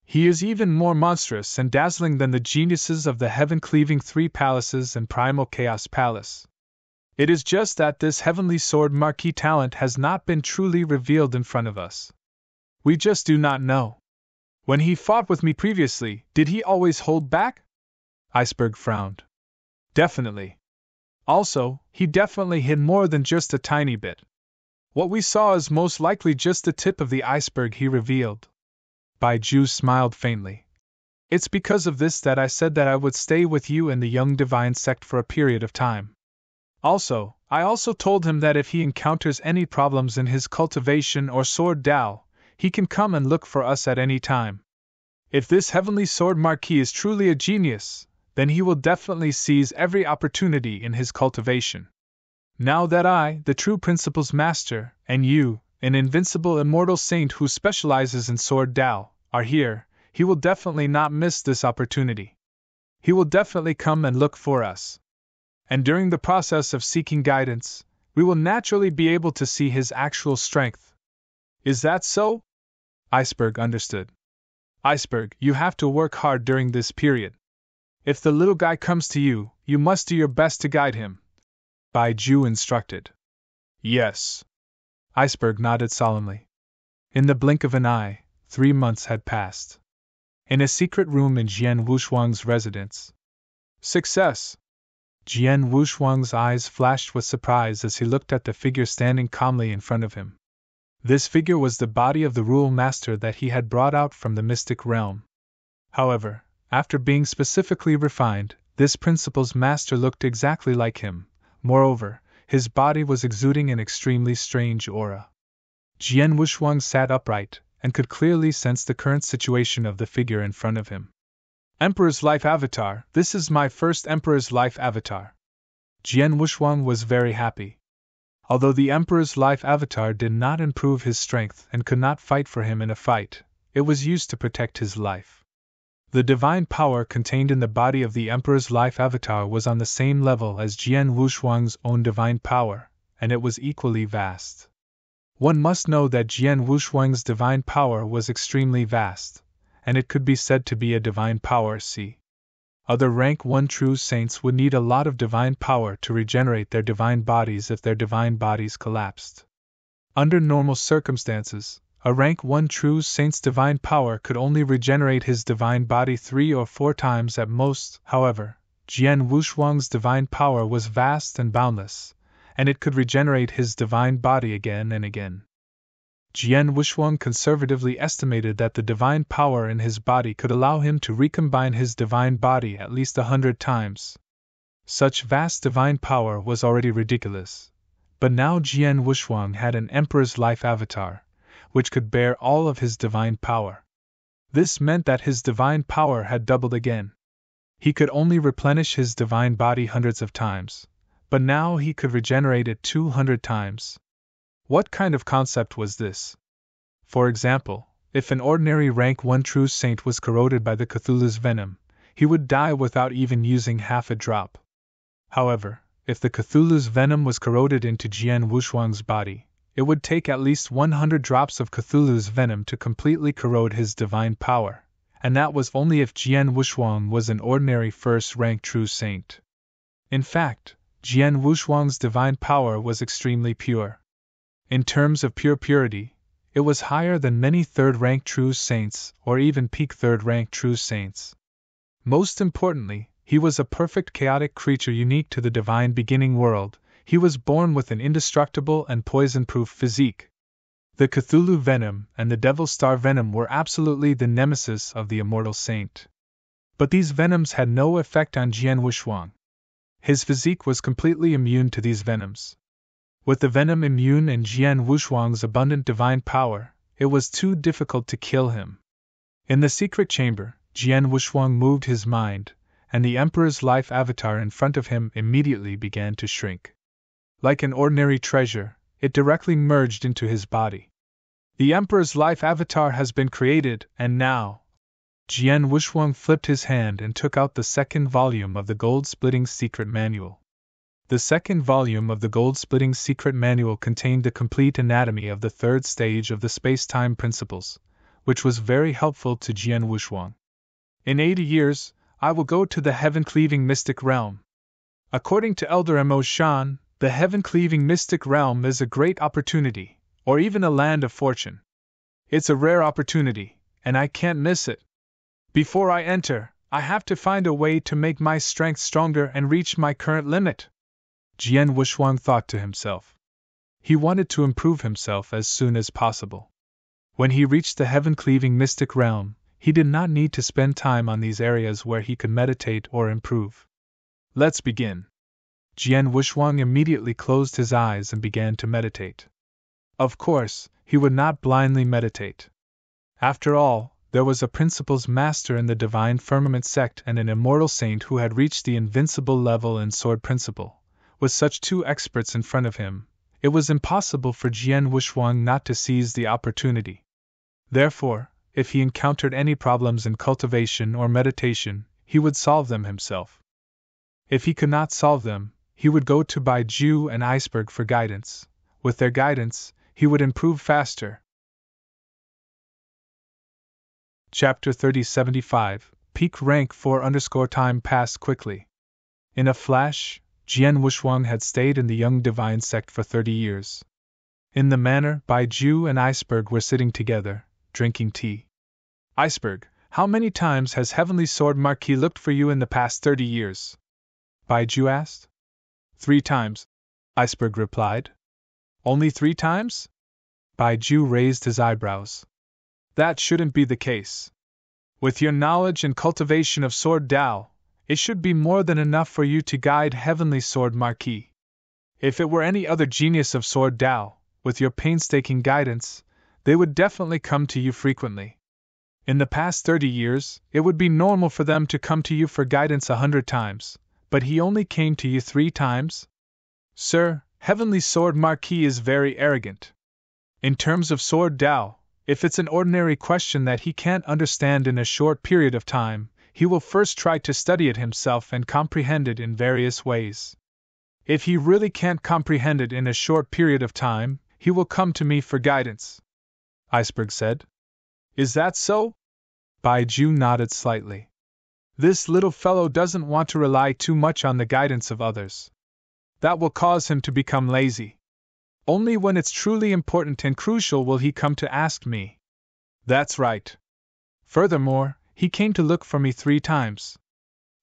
He is even more monstrous and dazzling than the geniuses of the heaven-cleaving 3 palaces and Primal Chaos Palace. It is just that this Heavenly Sword Marquis talent has not been truly revealed in front of us. We just do not know. When he fought with me previously, did he always hold back? Iceberg frowned. Definitely. Also, he definitely hid more than just a tiny bit. What we saw is most likely just the tip of the iceberg he revealed. Bai Ju smiled faintly. It's because of this that I said that I would stay with you in the Young Divine Sect for a period of time. I also told him that if he encounters any problems in his cultivation or sword Dao, he can come and look for us at any time. If this Heavenly Sword Marquis is truly a genius, then he will definitely seize every opportunity in his cultivation. Now that I, the true Principal's Master, and you, an invincible immortal saint who specializes in Sword Dao, are here, he will definitely not miss this opportunity. He will definitely come and look for us. And during the process of seeking guidance, we will naturally be able to see his actual strength. Is that so? Iceberg understood. Iceberg, you have to work hard during this period. If the little guy comes to you, you must do your best to guide him. Bai Ju instructed. Yes. Iceberg nodded solemnly. In the blink of an eye, 3 months had passed. In a secret room in Jian Wushuang's residence. Success! Jian Wushuang's eyes flashed with surprise as he looked at the figure standing calmly in front of him. This figure was the body of the Rule Master that he had brought out from the mystic realm. However, after being specifically refined, this Principal's Master looked exactly like him. Moreover, his body was exuding an extremely strange aura. Jian Wushuang sat upright, and could clearly sense the current situation of the figure in front of him. Emperor's Life Avatar, this is my first Emperor's Life Avatar. Jian Wushuang was very happy. Although the Emperor's Life Avatar did not improve his strength and could not fight for him in a fight, it was used to protect his life. The divine power contained in the body of the Emperor's life avatar was on the same level as Jian Wushuang's own divine power, and it was equally vast. One must know that Jian Wushuang's divine power was extremely vast, and it could be said to be a divine power. See, other rank 1 true saints would need a lot of divine power to regenerate their divine bodies if their divine bodies collapsed. Under normal circumstances, a rank 1 true saint's divine power could only regenerate his divine body 3 or 4 times at most. However, Jian Wushuang's divine power was vast and boundless, and it could regenerate his divine body again and again. Jian Wushuang conservatively estimated that the divine power in his body could allow him to recombine his divine body at least 100 times. Such vast divine power was already ridiculous, but now Jian Wushuang had an Emperor's life avatar, which could bear all of his divine power. This meant that his divine power had doubled again. He could only replenish his divine body hundreds of times, but now he could regenerate it 200 times. What kind of concept was this? For example, if an ordinary rank 1 true saint was corroded by the Cthulhu's venom, he would die without even using half a drop. However, if the Cthulhu's venom was corroded into Jian Wushuang's body, it would take at least 100 drops of Cthulhu's venom to completely corrode his divine power, and that was only if Jian Wushuang was an ordinary first-rank true saint. In fact, Jian Wushuang's divine power was extremely pure. In terms of pure purity, it was higher than many third-rank true saints or even peak third-rank true saints. Most importantly, he was a perfect chaotic creature unique to the divine beginning world. He was born with an indestructible and poison-proof physique. The Cthulhu venom and the Devil's Star venom were absolutely the nemesis of the immortal saint. But these venoms had no effect on Jian Wushuang. His physique was completely immune to these venoms. With the venom immune and Jian Wushuang's abundant divine power, it was too difficult to kill him. In the secret chamber, Jian Wushuang moved his mind, and the Emperor's life avatar in front of him immediately began to shrink. Like an ordinary treasure, it directly merged into his body. The Emperor's life avatar has been created, and now... Jian Wushuang flipped his hand and took out the second volume of the Gold-Splitting Secret Manual. The second volume of the Gold-Splitting Secret Manual contained the complete anatomy of the third stage of the space-time principles, which was very helpful to Jian Wushuang. In 80 years, I will go to the heaven-cleaving mystic realm. According to Elder Mo Shan, the heaven-cleaving mystic realm is a great opportunity, or even a land of fortune. It's a rare opportunity, and I can't miss it. Before I enter, I have to find a way to make my strength stronger and reach my current limit. Jian Wushuang thought to himself. He wanted to improve himself as soon as possible. When he reached the heaven-cleaving mystic realm, he did not need to spend time on these areas where he could meditate or improve. Let's begin. Jian Wushuang immediately closed his eyes and began to meditate. Of course, he would not blindly meditate. After all, there was a principles master in the Divine Firmament sect and an immortal saint who had reached the invincible level in sword principle. With such two experts in front of him, it was impossible for Jian Wushuang not to seize the opportunity. Therefore, if he encountered any problems in cultivation or meditation, he would solve them himself. If he could not solve them, he would go to Bai Ju and Iceberg for guidance. With their guidance, he would improve faster. Chapter 3075, Peak Rank 4 _ Time passed quickly. In a flash, Jian Wushuang had stayed in the Young Divine sect for 30 years. In the manor, Bai Ju and Iceberg were sitting together, drinking tea. Iceberg, how many times has Heavenly Sword Marquis looked for you in the past 30 years? Bai Ju asked. 3 times, Iceberg replied. Only 3 times? Bai Ju raised his eyebrows. That shouldn't be the case. With your knowledge and cultivation of Sword Tao, it should be more than enough for you to guide Heavenly Sword Marquis. If it were any other genius of Sword Tao, with your painstaking guidance, they would definitely come to you frequently. In the past 30 years, it would be normal for them to come to you for guidance 100 times, but he only came to you 3 times? Sir, Heavenly Sword Marquis is very arrogant. In terms of Sword Tao, If it's an ordinary question that he can't understand in a short period of time, he will first try to study it himself and comprehend it in various ways. If he really can't comprehend it in a short period of time, he will come to me for guidance," Iceberg said. "Is that so?" Baiju nodded slightly. "This little fellow doesn't want to rely too much on the guidance of others. That will cause him to become lazy. Only when it's truly important and crucial will he come to ask me." "That's right. Furthermore, he came to look for me 3 times.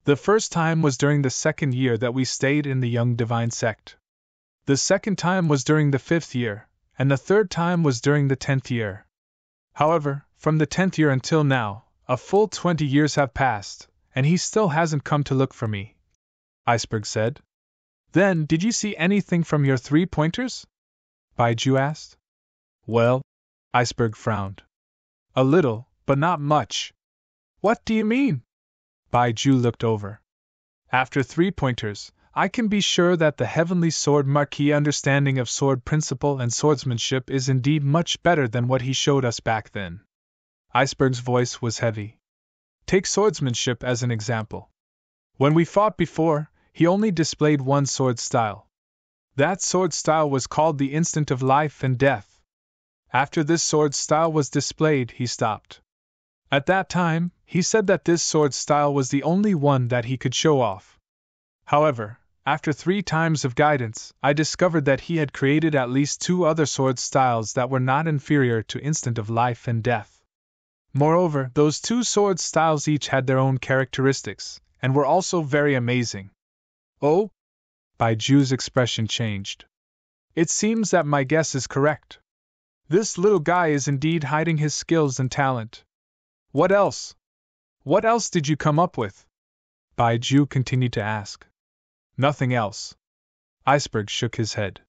The first time was during the 2nd year that we stayed in the Young Divine Sect. The second time was during the 5th year, and the third time was during the 10th year. However, from the 10th year until now, a full 20 years have passed, and he still hasn't come to look for me," Iceberg said. "Then, did you see anything from your 3 pointers?" Baiju asked. "Well," Iceberg frowned. "A little, but not much." "What do you mean?" Baiju looked over. "After 3 pointers, I can be sure that the Heavenly Sword Marquis understanding of sword principle and swordsmanship is indeed much better than what he showed us back then." Iceberg's voice was heavy. "Take swordsmanship as an example. When we fought before, he only displayed one sword style. That sword style was called the instant of life and death. After this sword style was displayed, he stopped. At that time, he said that this sword style was the only one that he could show off. However, after 3 times of guidance, I discovered that he had created at least 2 other sword styles that were not inferior to instant of life and death. Moreover, those 2 sword styles each had their own characteristics, and were also very amazing." "Oh?" Baiju's expression changed. "It seems that my guess is correct. This little guy is indeed hiding his skills and talent. What else? What else did you come up with?" Baiju continued to ask. "Nothing else." Iceberg shook his head.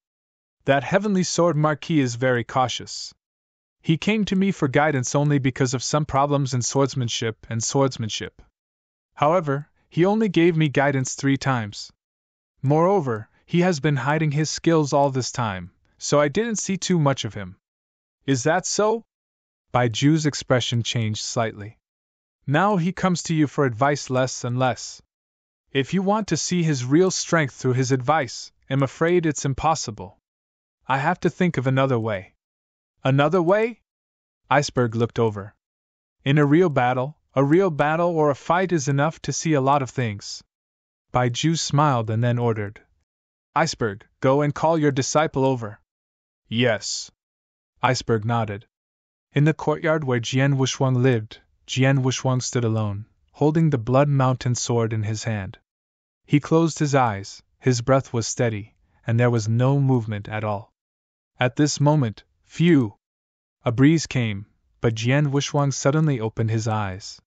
"That Heavenly Sword Marquis is very cautious. He came to me for guidance only because of some problems in swordsmanship and swordsmanship. However, he only gave me guidance 3 times. Moreover, he has been hiding his skills all this time, so I didn't see too much of him." "Is that so?" Baiju's expression changed slightly. "Now he comes to you for advice less and less. If you want to see his real strength through his advice, I'm afraid it's impossible. I have to think of another way." "Another way?" Iceberg looked over. "In a real battle or a fight is enough to see a lot of things." Baiju smiled and then ordered. "Iceberg, go and call your disciple over." "Yes." Iceberg nodded. In the courtyard where Jian Wushuang lived, Jian Wushuang stood alone, holding the Blood Mountain sword in his hand. He closed his eyes, his breath was steady, and there was no movement at all. At this moment, phew! A breeze came, but Jian Wushuang suddenly opened his eyes.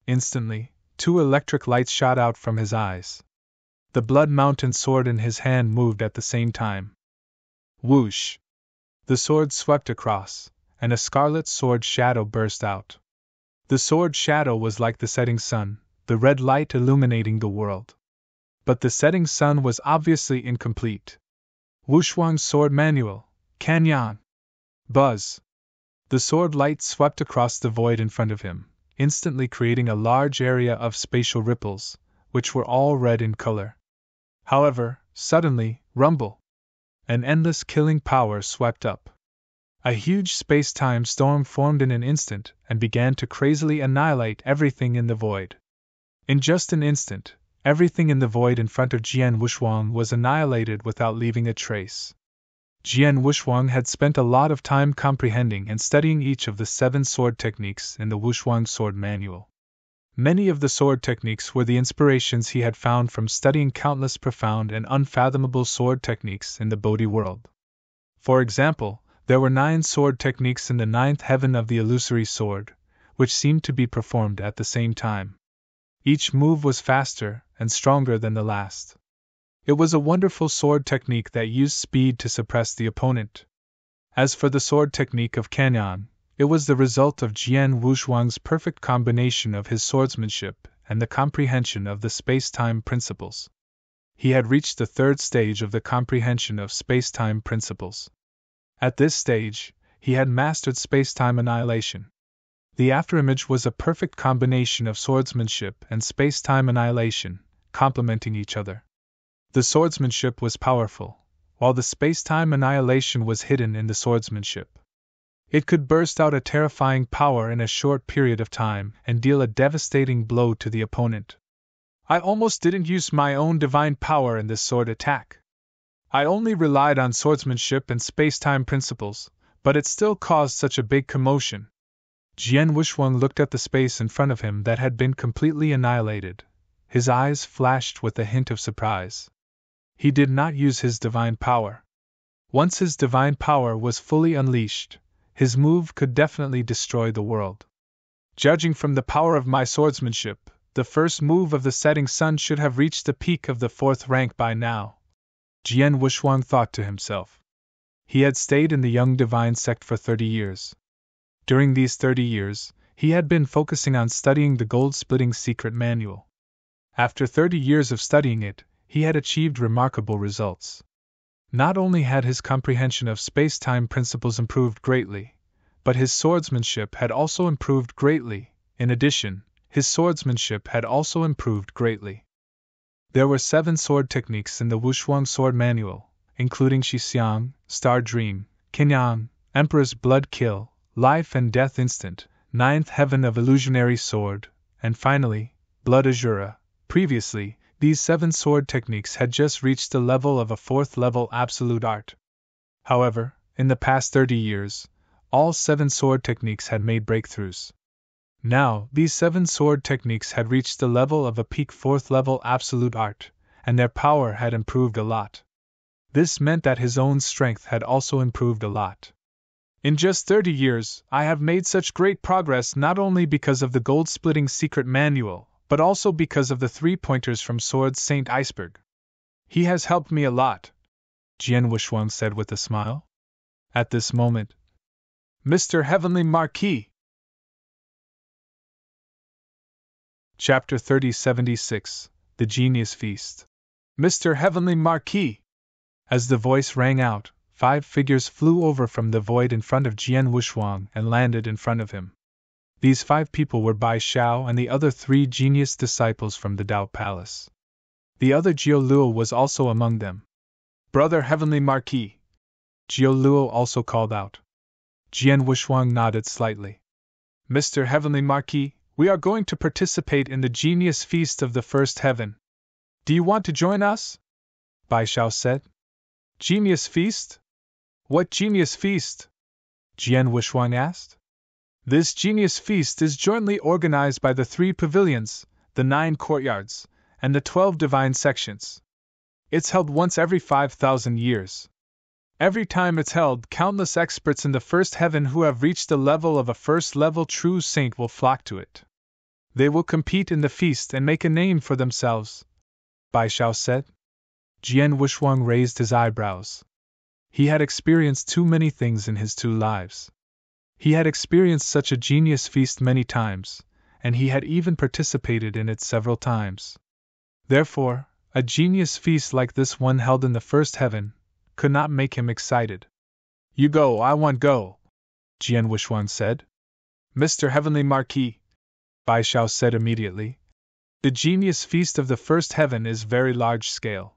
Instantly, 2 electric lights shot out from his eyes. The Blood Mountain sword in his hand moved at the same time. Whoosh! The sword swept across, and a scarlet sword shadow burst out. The sword shadow was like the setting sun, the red light illuminating the world. But the setting sun was obviously incomplete. Wushuang's sword manual, Kanyan. Buzz! The sword light swept across the void in front of him, instantly creating a large area of spatial ripples, which were all red in color. However, suddenly, rumble! An endless killing power swept up. A huge space-time storm formed in an instant and began to crazily annihilate everything in the void. In just an instant, everything in the void in front of Jian Wushuang was annihilated without leaving a trace. Jian Wushuang had spent a lot of time comprehending and studying each of the 7 sword techniques in the Wushuang sword manual. Many of the sword techniques were the inspirations he had found from studying countless profound and unfathomable sword techniques in the Bodhi world. For example, there were 9 sword techniques in the 9th heaven of the illusory sword, which seemed to be performed at the same time. Each move was faster and stronger than the last. It was a wonderful sword technique that used speed to suppress the opponent. As for the sword technique of Kanyan, it was the result of Jian Wushuang's perfect combination of his swordsmanship and the comprehension of the space-time principles. He had reached the 3rd stage of the comprehension of space-time principles. At this stage, he had mastered space-time annihilation. The afterimage was a perfect combination of swordsmanship and space-time annihilation, complementing each other. The swordsmanship was powerful, while the space-time annihilation was hidden in the swordsmanship. It could burst out a terrifying power in a short period of time and deal a devastating blow to the opponent. I almost didn't use my own divine power in this sword attack. I only relied on swordsmanship and space-time principles, but it still caused such a big commotion. Jian Wuxuang looked at the space in front of him that had been completely annihilated. His eyes flashed with a hint of surprise. He did not use his divine power. Once his divine power was fully unleashed, his move could definitely destroy the world. Judging from the power of my swordsmanship, the first move of the setting sun should have reached the peak of the 4th rank by now, Jian Wuxuang thought to himself. He had stayed in the Young Divine sect for 30 years. During these 30 years, he had been focusing on studying the gold-splitting secret manual. After 30 years of studying it, he had achieved remarkable results. Not only had his comprehension of space-time principles improved greatly, but his swordsmanship had also improved greatly. In addition, his swordsmanship had also improved greatly. There were 7 sword techniques in the Wuxuang sword manual, including Shixiang, Star Dream, Qinyang, Emperor's Blood Kill, Life and Death Instant, 9th Heaven of Illusionary Sword, and finally, Blood Azura. Previously, these 7 sword techniques had just reached the level of a 4th level absolute art. However, in the past 30 years, all 7 sword techniques had made breakthroughs. Now, these 7 sword techniques had reached the level of a peak 4th level absolute art, and their power had improved a lot. This meant that his own strength had also improved a lot. In just 30 years, I have made such great progress not only because of the gold-splitting secret manual, but also because of the 3 pointers from Sword Saint Iceberg. He has helped me a lot, Jian Wuxuang said with a smile. At this moment, Mr. Heavenly Marquis! Chapter 3076, The Genius Feast. Mr. Heavenly Marquis! As the voice rang out, 5 figures flew over from the void in front of Jian Wuxuang and landed in front of him. These 5 people were Bai Xiao and the other 3 genius disciples from the Dao Palace. The other Jiu Luo was also among them. Brother Heavenly Marquis! Jiu Luo also called out. Jian Wuxuang nodded slightly. Mr. Heavenly Marquis, we are going to participate in the Genius Feast of the First Heaven. Do you want to join us? Bai Xiao said. Genius Feast? What Genius Feast? Jian Wuxuang asked. This Genius Feast is jointly organized by the 3 pavilions, the 9 courtyards, and the 12 divine sections. It's held once every 5,000 years. Every time it's held, countless experts in the first heaven who have reached the level of a first-level true saint will flock to it. They will compete in the feast and make a name for themselves, Bai Xiao said. Jian Wuxuang raised his eyebrows. He had experienced too many things in his 2 lives. He had experienced such a genius feast many times, and he had even participated in it several times. Therefore, a genius feast like this one held in the first heaven could not make him excited. You go, I want go, Jian Wuxuang said. Mr. Heavenly Marquis, Bai Xiao said immediately. The genius feast of the first heaven is very large scale.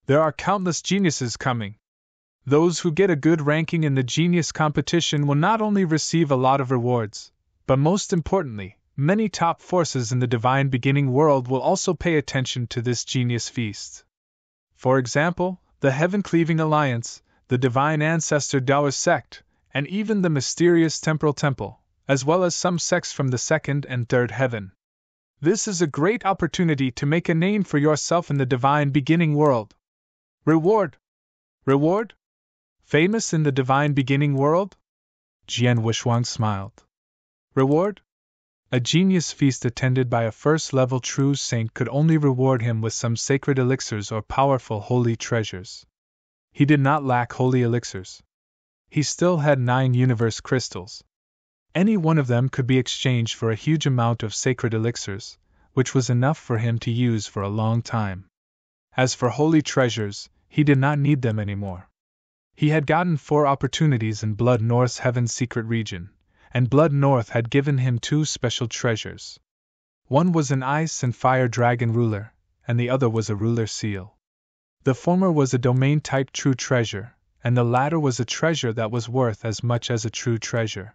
There are countless geniuses coming. Those who get a good ranking in the genius competition will not only receive a lot of rewards, but most importantly, many top forces in the divine beginning world will also pay attention to this genius feast. For example, the Heaven-Cleaving Alliance, the Divine Ancestor Taoist sect, and even the mysterious Temporal Temple, as well as some sects from the 2nd and 3rd heaven. This is a great opportunity to make a name for yourself in the divine beginning world. Reward! Reward? Famous in the divine beginning world? Jian Wuxuang smiled. Reward? A genius feast attended by a first-level true saint could only reward him with some sacred elixirs or powerful holy treasures. He did not lack holy elixirs. He still had 9 universe crystals. Any one of them could be exchanged for a huge amount of sacred elixirs, which was enough for him to use for a long time. As for holy treasures, he did not need them anymore. He had gotten 4 opportunities in Blood North's Heaven's secret region, and Blood North had given him 2 special treasures. One was an ice and fire dragon ruler, and the other was a ruler seal. The former was a domain-type true treasure, and the latter was a treasure that was worth as much as a true treasure.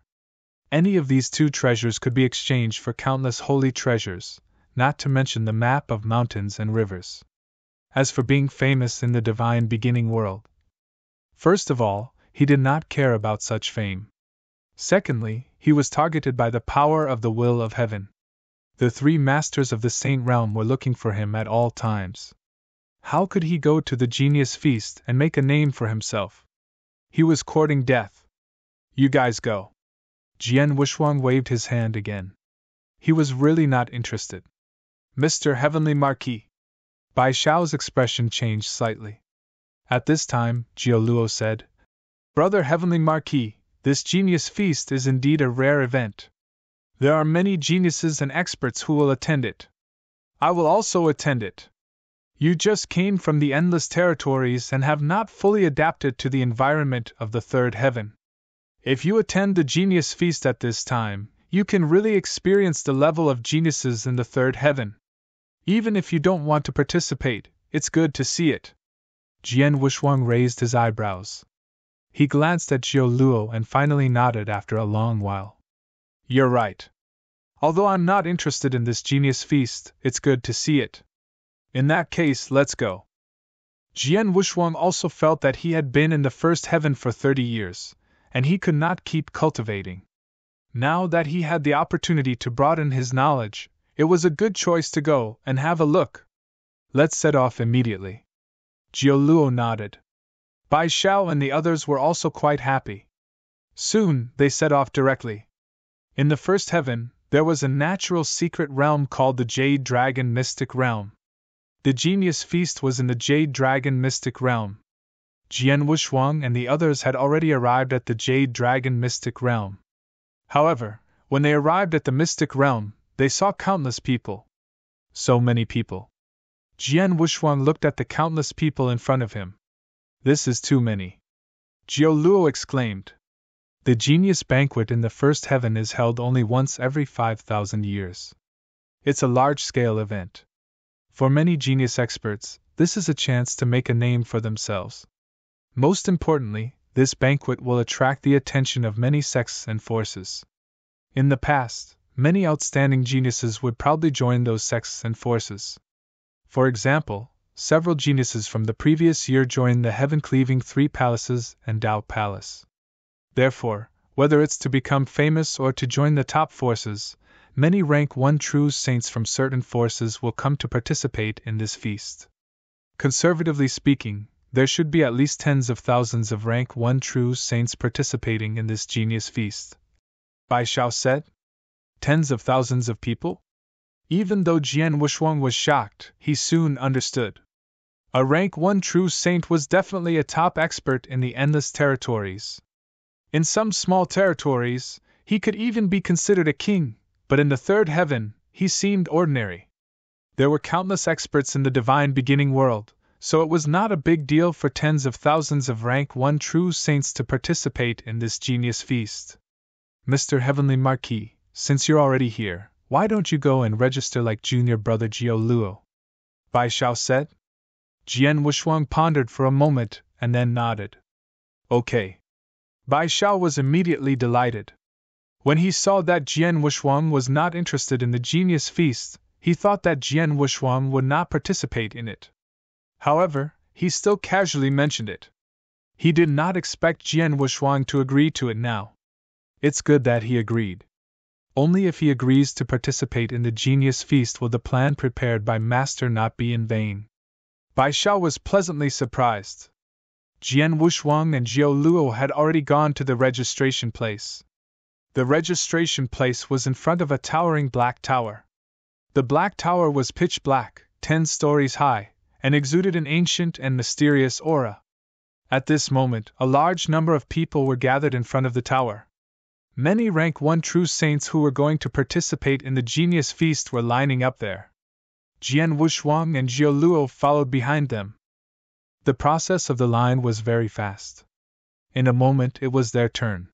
Any of these 2 treasures could be exchanged for countless holy treasures, not to mention the map of mountains and rivers. As for being famous in the divine beginning world, first of all, he did not care about such fame. Secondly, he was targeted by the power of the will of heaven. The 3 masters of the saint realm were looking for him at all times. How could he go to the genius feast and make a name for himself? He was courting death. You guys go. Jian Wushuang waved his hand again. He was really not interested. Mr. Heavenly Marquis. Bai Xiao's expression changed slightly. At this time, Jiao Luo said, Brother Heavenly Marquis, this genius feast is indeed a rare event. There are many geniuses and experts who will attend it. I will also attend it. You just came from the endless territories and have not fully adapted to the environment of the third heaven. If you attend the genius feast at this time, you can really experience the level of geniuses in the third heaven. Even if you don't want to participate, it's good to see it. Jian Wushuang raised his eyebrows. He glanced at Jiao Luo and finally nodded after a long while. You're right. Although I'm not interested in this genius feast, it's good to see it. In that case, let's go. Jian Wushuang also felt that he had been in the first heaven for 30 years, and he could not keep cultivating. Now that he had the opportunity to broaden his knowledge, it was a good choice to go and have a look. Let's set off immediately. Jiao Luo nodded. Bai Xiao and the others were also quite happy. Soon, they set off directly. In the first heaven, there was a natural secret realm called the Jade Dragon Mystic Realm. The genius feast was in the Jade Dragon Mystic Realm. Jian Wushuang and the others had already arrived at the Jade Dragon Mystic Realm. However, when they arrived at the Mystic Realm, they saw countless people. So many people. Jian Wushuang looked at the countless people in front of him. This is too many. Jiao Luo exclaimed. The genius banquet in the first heaven is held only once every 5,000 years. It's a large-scale event. For many genius experts, this is a chance to make a name for themselves. Most importantly, this banquet will attract the attention of many sects and forces. In the past, many outstanding geniuses would proudly join those sects and forces. For example, several geniuses from the previous year joined the heaven-cleaving 3 palaces and Tao Palace. Therefore, whether it's to become famous or to join the top forces, many rank 1 true saints from certain forces will come to participate in this feast. Conservatively speaking, there should be at least tens of thousands of rank 1 true saints participating in this genius feast. Bai Xiao said. Tens of thousands of people? Even though Jian Wushuang was shocked, he soon understood. A rank 1 true saint was definitely a top expert in the endless territories. In some small territories, he could even be considered a king, but in the third heaven, he seemed ordinary. There were countless experts in the divine beginning world, so it was not a big deal for tens of thousands of rank 1 true saints to participate in this genius feast. Mr. Heavenly Marquis, since you're already here, why don't you go and register like junior brother Jiao Luo? Bai Xiao said. Jian Wushuang pondered for a moment and then nodded. Okay. Bai Xiao was immediately delighted. When he saw that Jian Wushuang was not interested in the genius feast, he thought that Jian Wushuang would not participate in it. However, he still casually mentioned it. He did not expect Jian Wushuang to agree to it now. It's good that he agreed. Only if he agrees to participate in the genius feast will the plan prepared by Master not be in vain. Bai Xiao was pleasantly surprised. Jian Wushuang and Jiao Luo had already gone to the registration place. The registration place was in front of a towering black tower. The black tower was pitch black, 10 stories high, and exuded an ancient and mysterious aura. At this moment, a large number of people were gathered in front of the tower. Many rank 1 true saints who were going to participate in the genius feast were lining up there. Jian Wushuang and Jiao Luo followed behind them. The process of the line was very fast. In a moment it was their turn.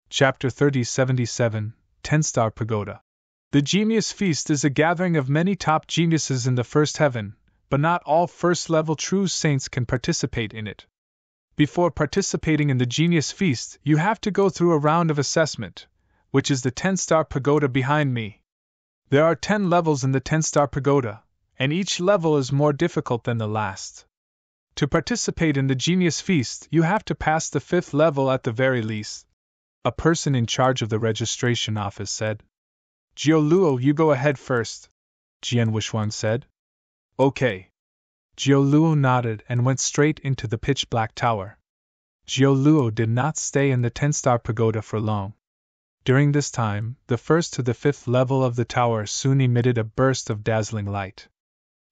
Chapter 3077, 10-Star Pagoda. The Genius Feast is a gathering of many top geniuses in the first heaven, but not all first-level true saints can participate in it. Before participating in the Genius Feast, you have to go through a round of assessment, which is the 10-Star Pagoda behind me. There are 10 levels in the 10-Star Pagoda, and each level is more difficult than the last. To participate in the Genius Feast, you have to pass the 5th level at the very least. A person in charge of the registration office said. Jioluo, you go ahead first, Jian Wushuang said. Okay. Jioluo nodded and went straight into the pitch-black tower. Jioluo did not stay in the 10-Star Pagoda for long. During this time, the 1st to the 5th level of the tower soon emitted a burst of dazzling light.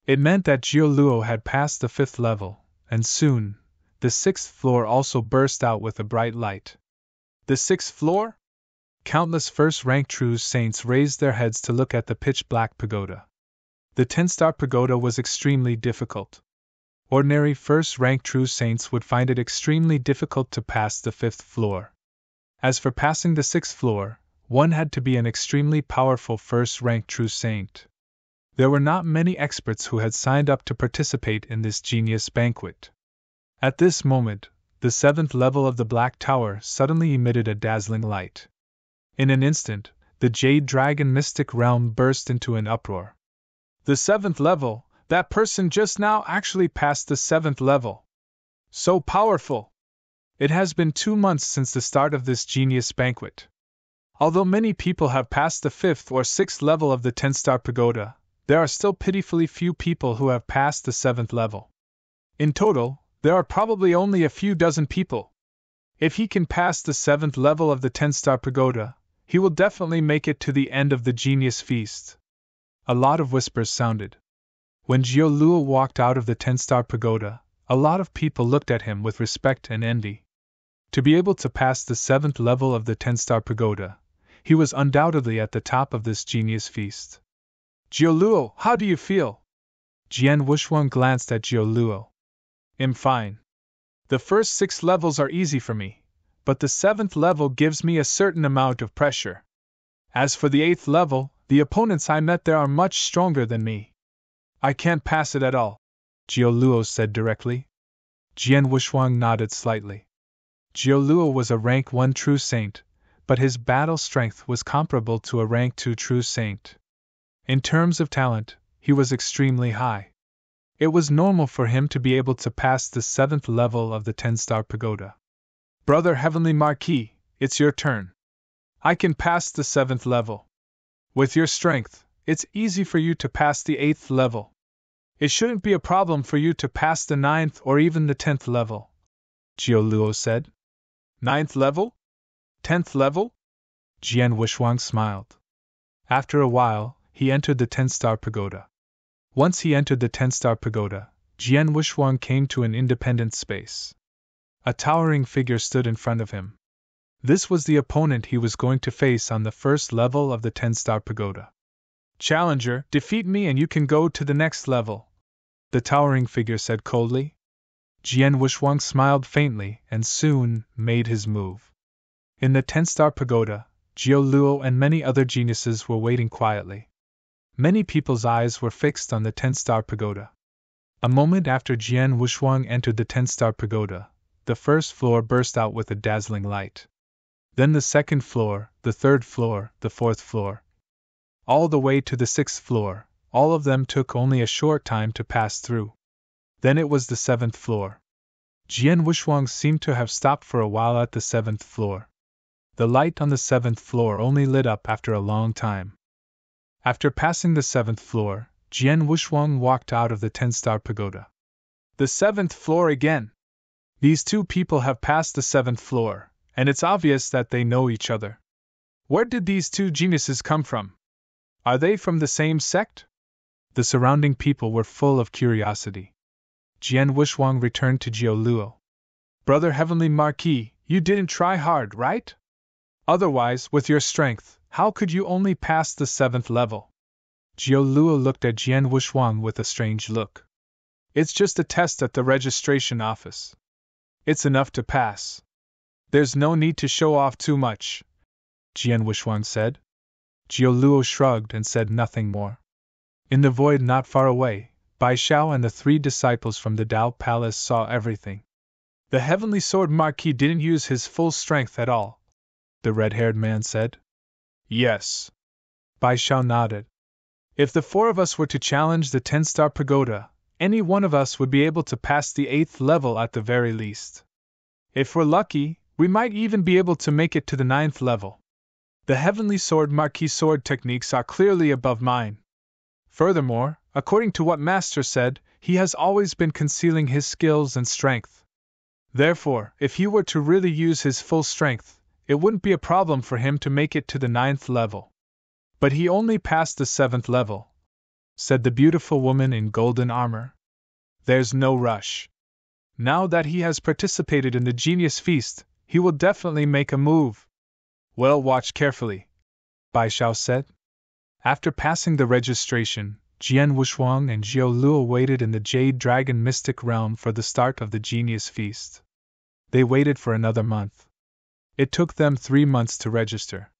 It meant that Jioluo had passed the 5th level, and soon, the 6th floor also burst out with a bright light. The 6th floor? Countless first-rank true saints raised their heads to look at the pitch-black pagoda. The 10-Star Pagoda was extremely difficult. Ordinary first-rank true saints would find it extremely difficult to pass the 5th floor. As for passing the 6th floor, one had to be an extremely powerful first-rank true saint. There were not many experts who had signed up to participate in this genius banquet. At this moment, the 7th level of the Black Tower suddenly emitted a dazzling light. In an instant, the Jade Dragon Mystic Realm burst into an uproar. The 7th level, that person just now actually passed the 7th level. So powerful! It has been 2 months since the start of this genius banquet. Although many people have passed the 5th or 6th level of the 10-Star Pagoda, there are still pitifully few people who have passed the 7th level. In total, there are probably only a few dozen people. If he can pass the 7th level of the 10-Star Pagoda, he will definitely make it to the end of the Genius Feast. A lot of whispers sounded. When Jioluo walked out of the 10-Star Pagoda, a lot of people looked at him with respect and envy. To be able to pass the 7th level of the 10-Star Pagoda, he was undoubtedly at the top of this Genius Feast. Jioluo, how do you feel? Jian Wushuang glanced at Jioluo. I'm fine. The first 6 levels are easy for me, but the 7th level gives me a certain amount of pressure. As for the 8th level, the opponents I met there are much stronger than me. I can't pass it at all, Jioluo said directly. Jian Wushuang nodded slightly. Jioluo was a rank 1 true saint, but his battle strength was comparable to a rank 2 true saint. In terms of talent, he was extremely high. It was normal for him to be able to pass the 7th level of the 10-Star Pagoda. Brother Heavenly Marquis, it's your turn. I can pass the 7th level. With your strength, it's easy for you to pass the 8th level. It shouldn't be a problem for you to pass the 9th or even the 10th level, Jioluo said. 9th level? 10th level? Jian Wushuang smiled. After a while, he entered the 10-Star Pagoda. Once he entered the 10-Star Pagoda, Jian Wushuang came to an independent space. A towering figure stood in front of him. This was the opponent he was going to face on the 1st level of the 10-Star Pagoda. Challenger, defeat me and you can go to the next level, the towering figure said coldly. Jian Wushuang smiled faintly and soon made his move. In the 10-Star Pagoda, Jioluo and many other geniuses were waiting quietly. Many people's eyes were fixed on the 10-Star Pagoda. A moment after Jian Wushuang entered the 10-Star Pagoda, the 1st floor burst out with a dazzling light. Then the 2nd floor, the 3rd floor, the 4th floor. All the way to the 6th floor, all of them took only a short time to pass through. Then it was the 7th floor. Jian Wushuang seemed to have stopped for a while at the 7th floor. The light on the 7th floor only lit up after a long time. After passing the 7th floor, Jian Wushuang walked out of the 10-Star Pagoda. The 7th floor again! These two people have passed the 7th floor, and it's obvious that they know each other. Where did these two geniuses come from? Are they from the same sect? The surrounding people were full of curiosity. Jian Wushuang returned to Jioluo. Brother Heavenly Marquis, you didn't try hard, right? Otherwise, with your strength, how could you only pass the 7th level? Jioluo looked at Jian Wushuang with a strange look. It's just a test at the registration office. It's enough to pass. There's no need to show off too much, Jian Wuxuang said. Jiu Luo shrugged and said nothing more. In the void not far away, Bai Xiao and the 3 disciples from the Dao Palace saw everything. The Heavenly Sword Marquis didn't use his full strength at all, the red-haired man said. Yes. Bai Xiao nodded. If the 4 of us were to challenge the 10-star pagoda, any one of us would be able to pass the 8th level at the very least. If we're lucky, we might even be able to make it to the 9th level. The Heavenly Sword Marquis sword techniques are clearly above mine. Furthermore, according to what Master said, he has always been concealing his skills and strength. Therefore, if he were to really use his full strength, it wouldn't be a problem for him to make it to the 9th level. But he only passed the 7th level, said the beautiful woman in golden armor. There's no rush. Now that he has participated in the Genius Feast, he will definitely make a move. Well, watch carefully, Bai Xiao said. After passing the registration, Jian Wuxuang and Jiu Luo waited in the Jade Dragon Mystic Realm for the start of the Genius Feast. They waited for another month. It took them 3 months to register.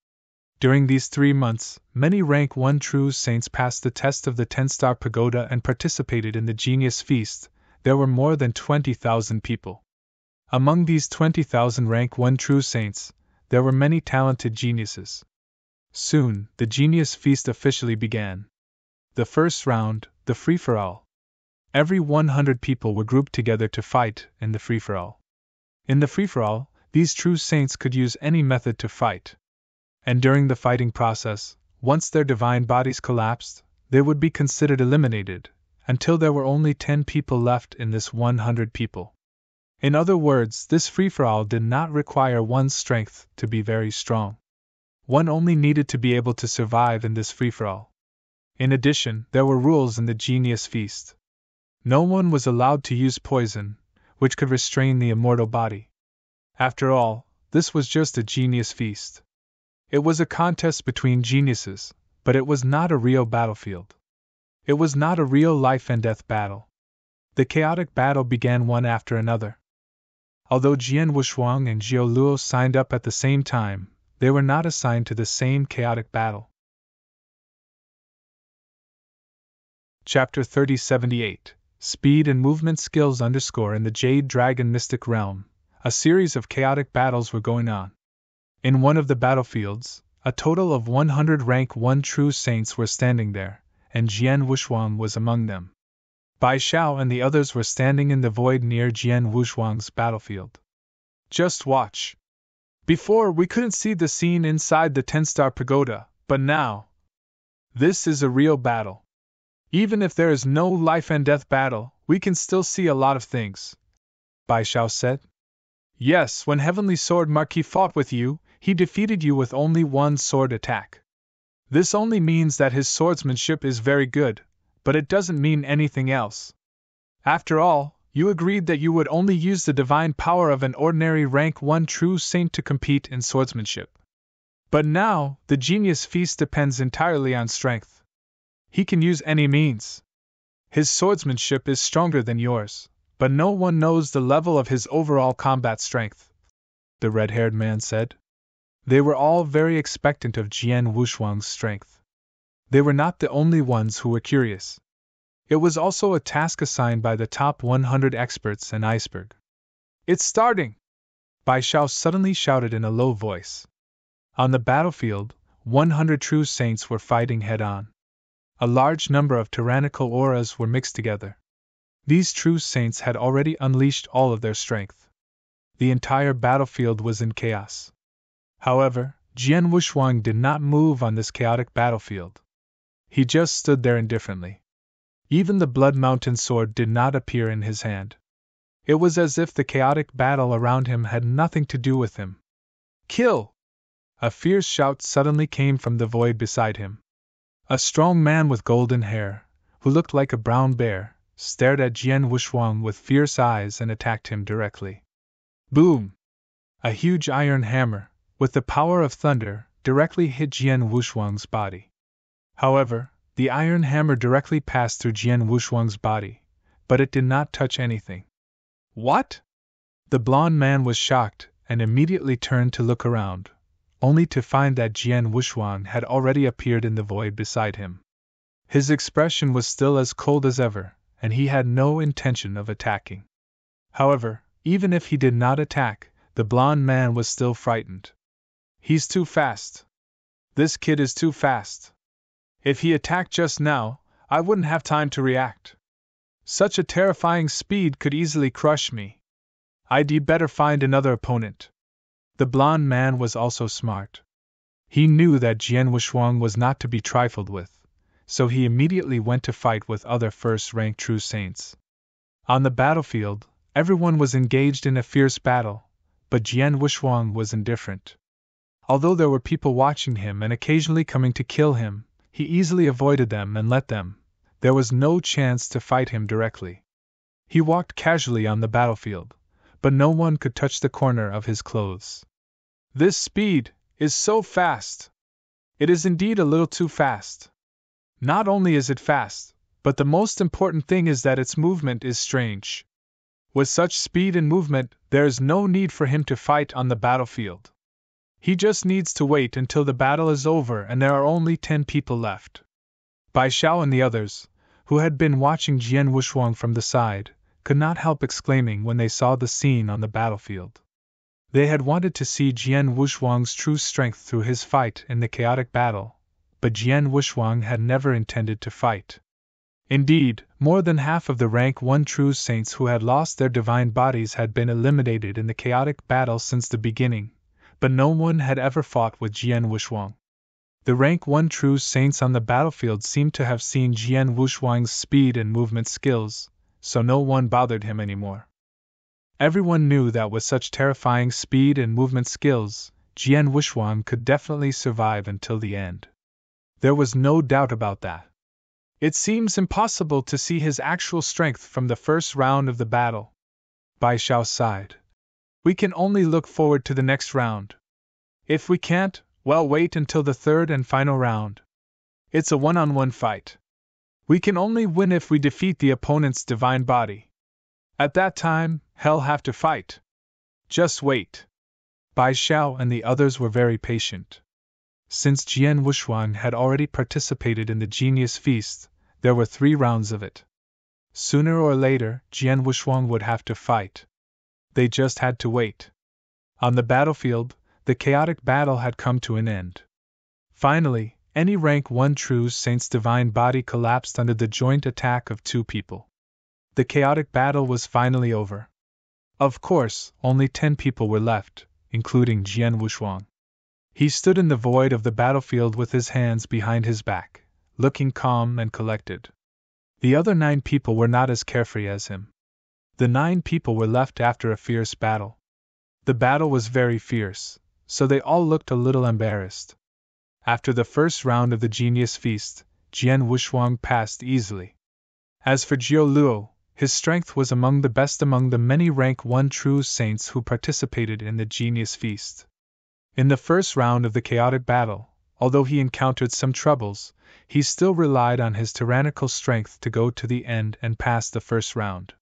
During these 3 months, many rank 1 true saints passed the test of the 10-star pagoda and participated in the Genius Feast. There were more than 20,000 people. Among these 20,000 rank 1 true saints, there were many talented geniuses. Soon, the Genius Feast officially began. The first round, the free-for-all. Every 100 people were grouped together to fight in the free-for-all. In the free-for-all, these true saints could use any method to fight. And during the fighting process, once their divine bodies collapsed, they would be considered eliminated, until there were only 10 people left in this 100 people. In other words, this free-for-all did not require one's strength to be very strong. One only needed to be able to survive in this free-for-all. In addition, there were rules in the Genius Feast. No one was allowed to use poison, which could restrain the immortal body. After all, this was just a Genius Feast. It was a contest between geniuses, but it was not a real battlefield. It was not a real life and death battle. The chaotic battle began one after another. Although Jian Wuxuang and Jiu Luo signed up at the same time, they were not assigned to the same chaotic battle. Chapter 3078 Speed and Movement Skills In the Jade Dragon Mystic Realm, a series of chaotic battles were going on. In one of the battlefields, a total of 100 rank 1 true saints were standing there, and Jian Wuxuang was among them. Bai Xiao and the others were standing in the void near Jian Wuxuang's battlefield. Just watch. Before, we couldn't see the scene inside the 10-star pagoda, but now, this is a real battle. Even if there is no life and death battle, we can still see a lot of things, Bai Xiao said. Yes, when Heavenly Sword Marquis fought with you, he defeated you with only 1 sword attack. This only means that his swordsmanship is very good, but it doesn't mean anything else. After all, you agreed that you would only use the divine power of an ordinary rank 1 true saint to compete in swordsmanship. But now, the Genius Feast depends entirely on strength. He can use any means. His swordsmanship is stronger than yours, but no one knows the level of his overall combat strength, the red-haired man said. They were all very expectant of Jian Wuxuang's strength. They were not the only ones who were curious. It was also a task assigned by the top 100 experts and Iceberg. It's starting! Bai Xiao suddenly shouted in a low voice. On the battlefield, 100 true saints were fighting head-on. A large number of tyrannical auras were mixed together. These true saints had already unleashed all of their strength. The entire battlefield was in chaos. However, Jian Wuxuang did not move on this chaotic battlefield. He just stood there indifferently. Even the Blood Mountain sword did not appear in his hand. It was as if the chaotic battle around him had nothing to do with him. Kill! A fierce shout suddenly came from the void beside him. A strong man with golden hair, who looked like a brown bear, stared at Jian Wuxuang with fierce eyes and attacked him directly. Boom! A huge iron hammer, with the power of thunder, directly hit Jian Wuxuang's body. However, the iron hammer directly passed through Jian Wuxuang's body, but it did not touch anything. What? The blond man was shocked and immediately turned to look around, only to find that Jian Wuxuang had already appeared in the void beside him. His expression was still as cold as ever, and he had no intention of attacking. However, even if he did not attack, the blond man was still frightened. He's too fast. This kid is too fast. If he attacked just now, I wouldn't have time to react. Such a terrifying speed could easily crush me. I'd better find another opponent. The blond man was also smart. He knew that Jian Wuxuang was not to be trifled with, so he immediately went to fight with other first-rank true saints. On the battlefield, everyone was engaged in a fierce battle, but Jian Wuxuang was indifferent. Although there were people watching him and occasionally coming to kill him, he easily avoided them and let them. There was no chance to fight him directly. He walked casually on the battlefield, but no one could touch the corner of his clothes. This speed is so fast. It is indeed a little too fast. Not only is it fast, but the most important thing is that its movement is strange. With such speed and movement, there is no need for him to fight on the battlefield. He just needs to wait until the battle is over and there are only 10 people left. Bai Xiao and the others, who had been watching Jian Wuxuang from the side, could not help exclaiming when they saw the scene on the battlefield. They had wanted to see Jian Wuxuang's true strength through his fight in the chaotic battle, but Jian Wuxuang had never intended to fight. Indeed, more than half of the rank 1 true saints who had lost their divine bodies had been eliminated in the chaotic battle since the beginning, but no one had ever fought with Jian Wuxuang. The rank 1 true saints on the battlefield seemed to have seen Jian Wuxuang's speed and movement skills, so no one bothered him anymore. Everyone knew that with such terrifying speed and movement skills, Jian Wuxuang could definitely survive until the end. There was no doubt about that. It seems impossible to see his actual strength from the first round of the battle. Bai Xiao sighed. We can only look forward to the next round. If we can't, well, wait until the third and final round. It's a one-on-one fight. We can only win if we defeat the opponent's divine body. At that time, hell have to fight. Just wait. Bai Xiao and the others were very patient. Since Jian Wuxuang had already participated in the Genius Feast, there were 3 rounds of it. Sooner or later, Jian Wuxuang would have to fight. They just had to wait. On the battlefield, the chaotic battle had come to an end. Finally, any rank 1 true saint's divine body collapsed under the joint attack of 2 people. The chaotic battle was finally over. Of course, only 10 people were left, including Jian Wuxuang. He stood in the void of the battlefield with his hands behind his back, looking calm and collected. The other 9 people were not as carefree as him. The 9 people were left after a fierce battle. The battle was very fierce, so they all looked a little embarrassed. After the first round of the Genius Feast, Jian Wuxuang passed easily. As for Jiu Luo, his strength was among the best among the many rank 1 true saints who participated in the Genius Feast. In the first round of the chaotic battle, although he encountered some troubles, he still relied on his tyrannical strength to go to the end and pass the first round.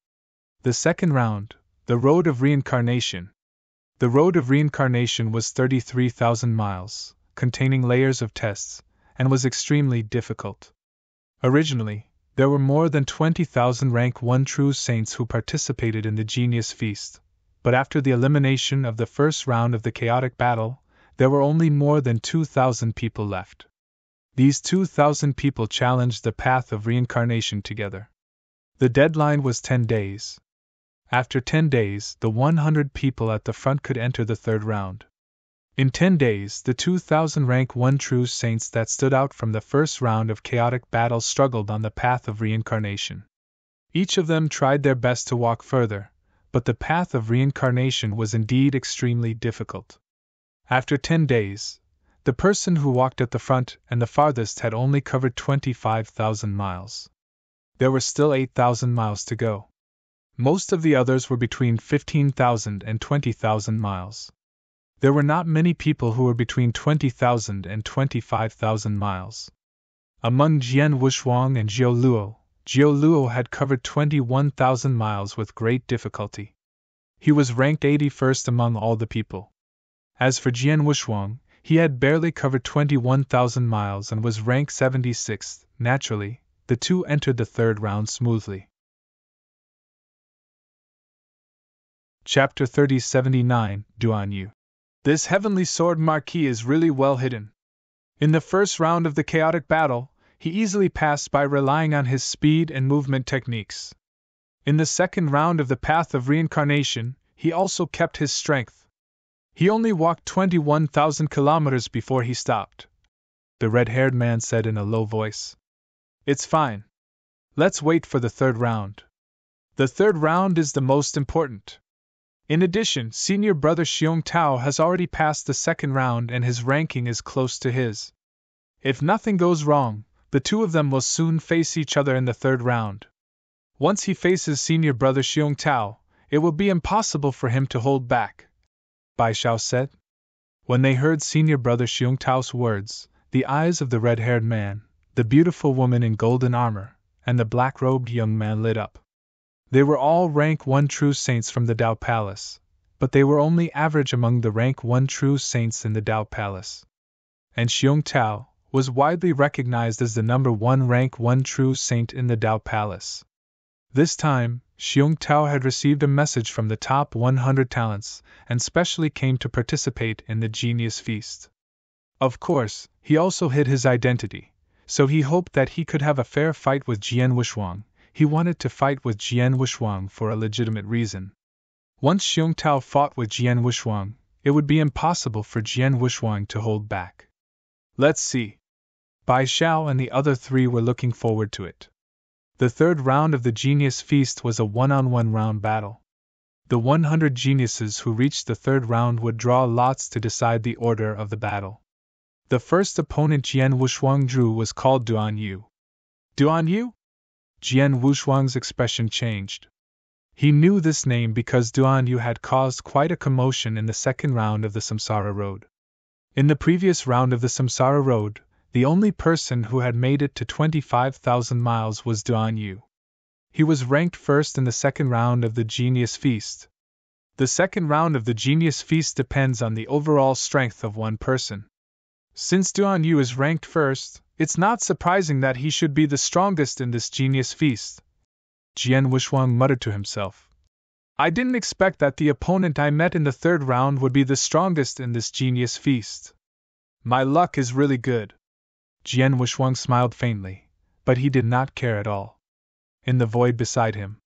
The second round, the Road of Reincarnation. The Road of Reincarnation was 33,000 miles, containing layers of tests, and was extremely difficult. Originally, there were more than 20,000 rank 1 true saints who participated in the Genius Feast, but after the elimination of the first round of the chaotic battle, there were only more than 2,000 people left. These 2,000 people challenged the path of reincarnation together. The deadline was 10 days. After 10 days, the 100 people at the front could enter the third round. In 10 days, the 2,000 rank 1 true saints that stood out from the first round of chaotic battle struggled on the path of reincarnation. Each of them tried their best to walk further, but the path of reincarnation was indeed extremely difficult. After 10 days, the person who walked at the front and the farthest had only covered 25,000 miles. There were still 8,000 miles to go. Most of the others were between 15,000 and 20,000 miles. There were not many people who were between 20,000 and 25,000 miles. Among Jian Wuxuang and Jiu Luo, Jiao Luo had covered 21,000 miles with great difficulty. He was ranked 81st among all the people. As for Jian Wushuang, he had barely covered 21,000 miles and was ranked 76th. Naturally, the two entered the third round smoothly. Chapter 3079, Duan Yu. This heavenly sword marquis is really well hidden. In the first round of the chaotic battle, he easily passed by relying on his speed and movement techniques. In the second round of the Path of Reincarnation, he also kept his strength. He only walked 21,000 kilometers before he stopped. The red-haired man said in a low voice. It's fine. Let's wait for the third round. The third round is the most important. In addition, senior brother Xiong Tao has already passed the second round and his ranking is close to his. If nothing goes wrong, the two of them will soon face each other in the third round. Once he faces senior brother Xiong Tao, it will be impossible for him to hold back, Bai Xiao said. When they heard senior brother Xiong Tao's words, the eyes of the red-haired man, the beautiful woman in golden armor, and the black-robed young man lit up. They were all rank 1 true saints from the Dao Palace, but they were only average among the rank 1 true saints in the Dao Palace. And Xiong Tao was widely recognized as the number 1 rank 1 true saint in the Dao Palace. This time, Xiong Tao had received a message from the top 100 talents, and specially came to participate in the Genius Feast. Of course, he also hid his identity, so he hoped that he could have a fair fight with Jian Wushuang. He wanted to fight with Jian Wushuang for a legitimate reason. Once Xiong Tao fought with Jian Wushuang, it would be impossible for Jian Wushuang to hold back. Let's see. Bai Xiao and the other three were looking forward to it. The third round of the Genius Feast was a one-on-one round battle. The 100 geniuses who reached the third round would draw lots to decide the order of the battle. The first opponent Jian Wushuang drew was called Duan Yu. Duan Yu? Jian Wushuang's expression changed. He knew this name because Duan Yu had caused quite a commotion in the second round of the Samsara Road. In the previous round of the Samsara Road, the only person who had made it to 25,000 miles was Duan Yu. He was ranked first in the second round of the Genius Feast. The second round of the Genius Feast depends on the overall strength of one person. Since Duan Yu is ranked first, it's not surprising that he should be the strongest in this Genius Feast. Jian Wushuang muttered to himself. I didn't expect that the opponent I met in the third round would be the strongest in this Genius Feast. My luck is really good. Jian Wushuang smiled faintly, but he did not care at all. In the void beside him.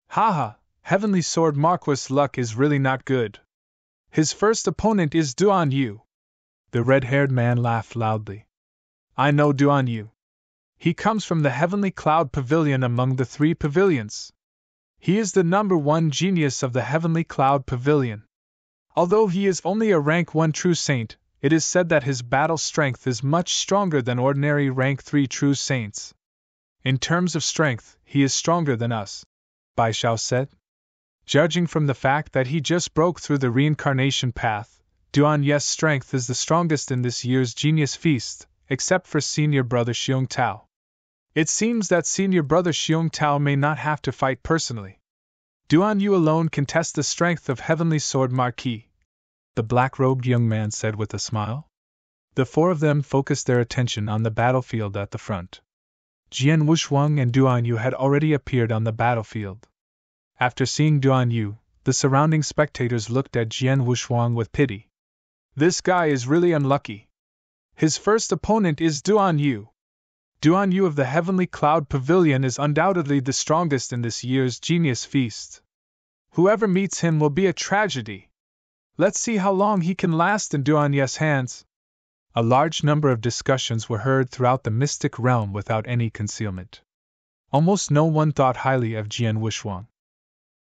Haha, Heavenly Sword Marquis' luck is really not good. His first opponent is Duan Yu. The red-haired man laughed loudly. I know Duan Yu. He comes from the Heavenly Cloud Pavilion among the 3 pavilions. He is the number 1 genius of the Heavenly Cloud Pavilion. Although he is only a rank 1 true saint, it is said that his battle strength is much stronger than ordinary rank 3 true saints. In terms of strength, he is stronger than us, Bai Xiao said. Judging from the fact that he just broke through the reincarnation path, Duan Yu's strength is the strongest in this year's Genius Feast, except for senior brother Xiong Tao. It seems that senior brother Xiong Tao may not have to fight personally. Duan Yu alone can test the strength of Heavenly Sword Marquis, the black-robed young man said with a smile. The 4 of them focused their attention on the battlefield at the front. Jian Wushuang and Duan Yu had already appeared on the battlefield. After seeing Duan Yu, the surrounding spectators looked at Jian Wushuang with pity. This guy is really unlucky. His first opponent is Duan Yu. Duan Yu of the Heavenly Cloud Pavilion is undoubtedly the strongest in this year's Genius Feast. Whoever meets him will be a tragedy. Let's see how long he can last in Duan Yu's hands. A large number of discussions were heard throughout the mystic realm without any concealment. Almost no one thought highly of Jian Wushuang.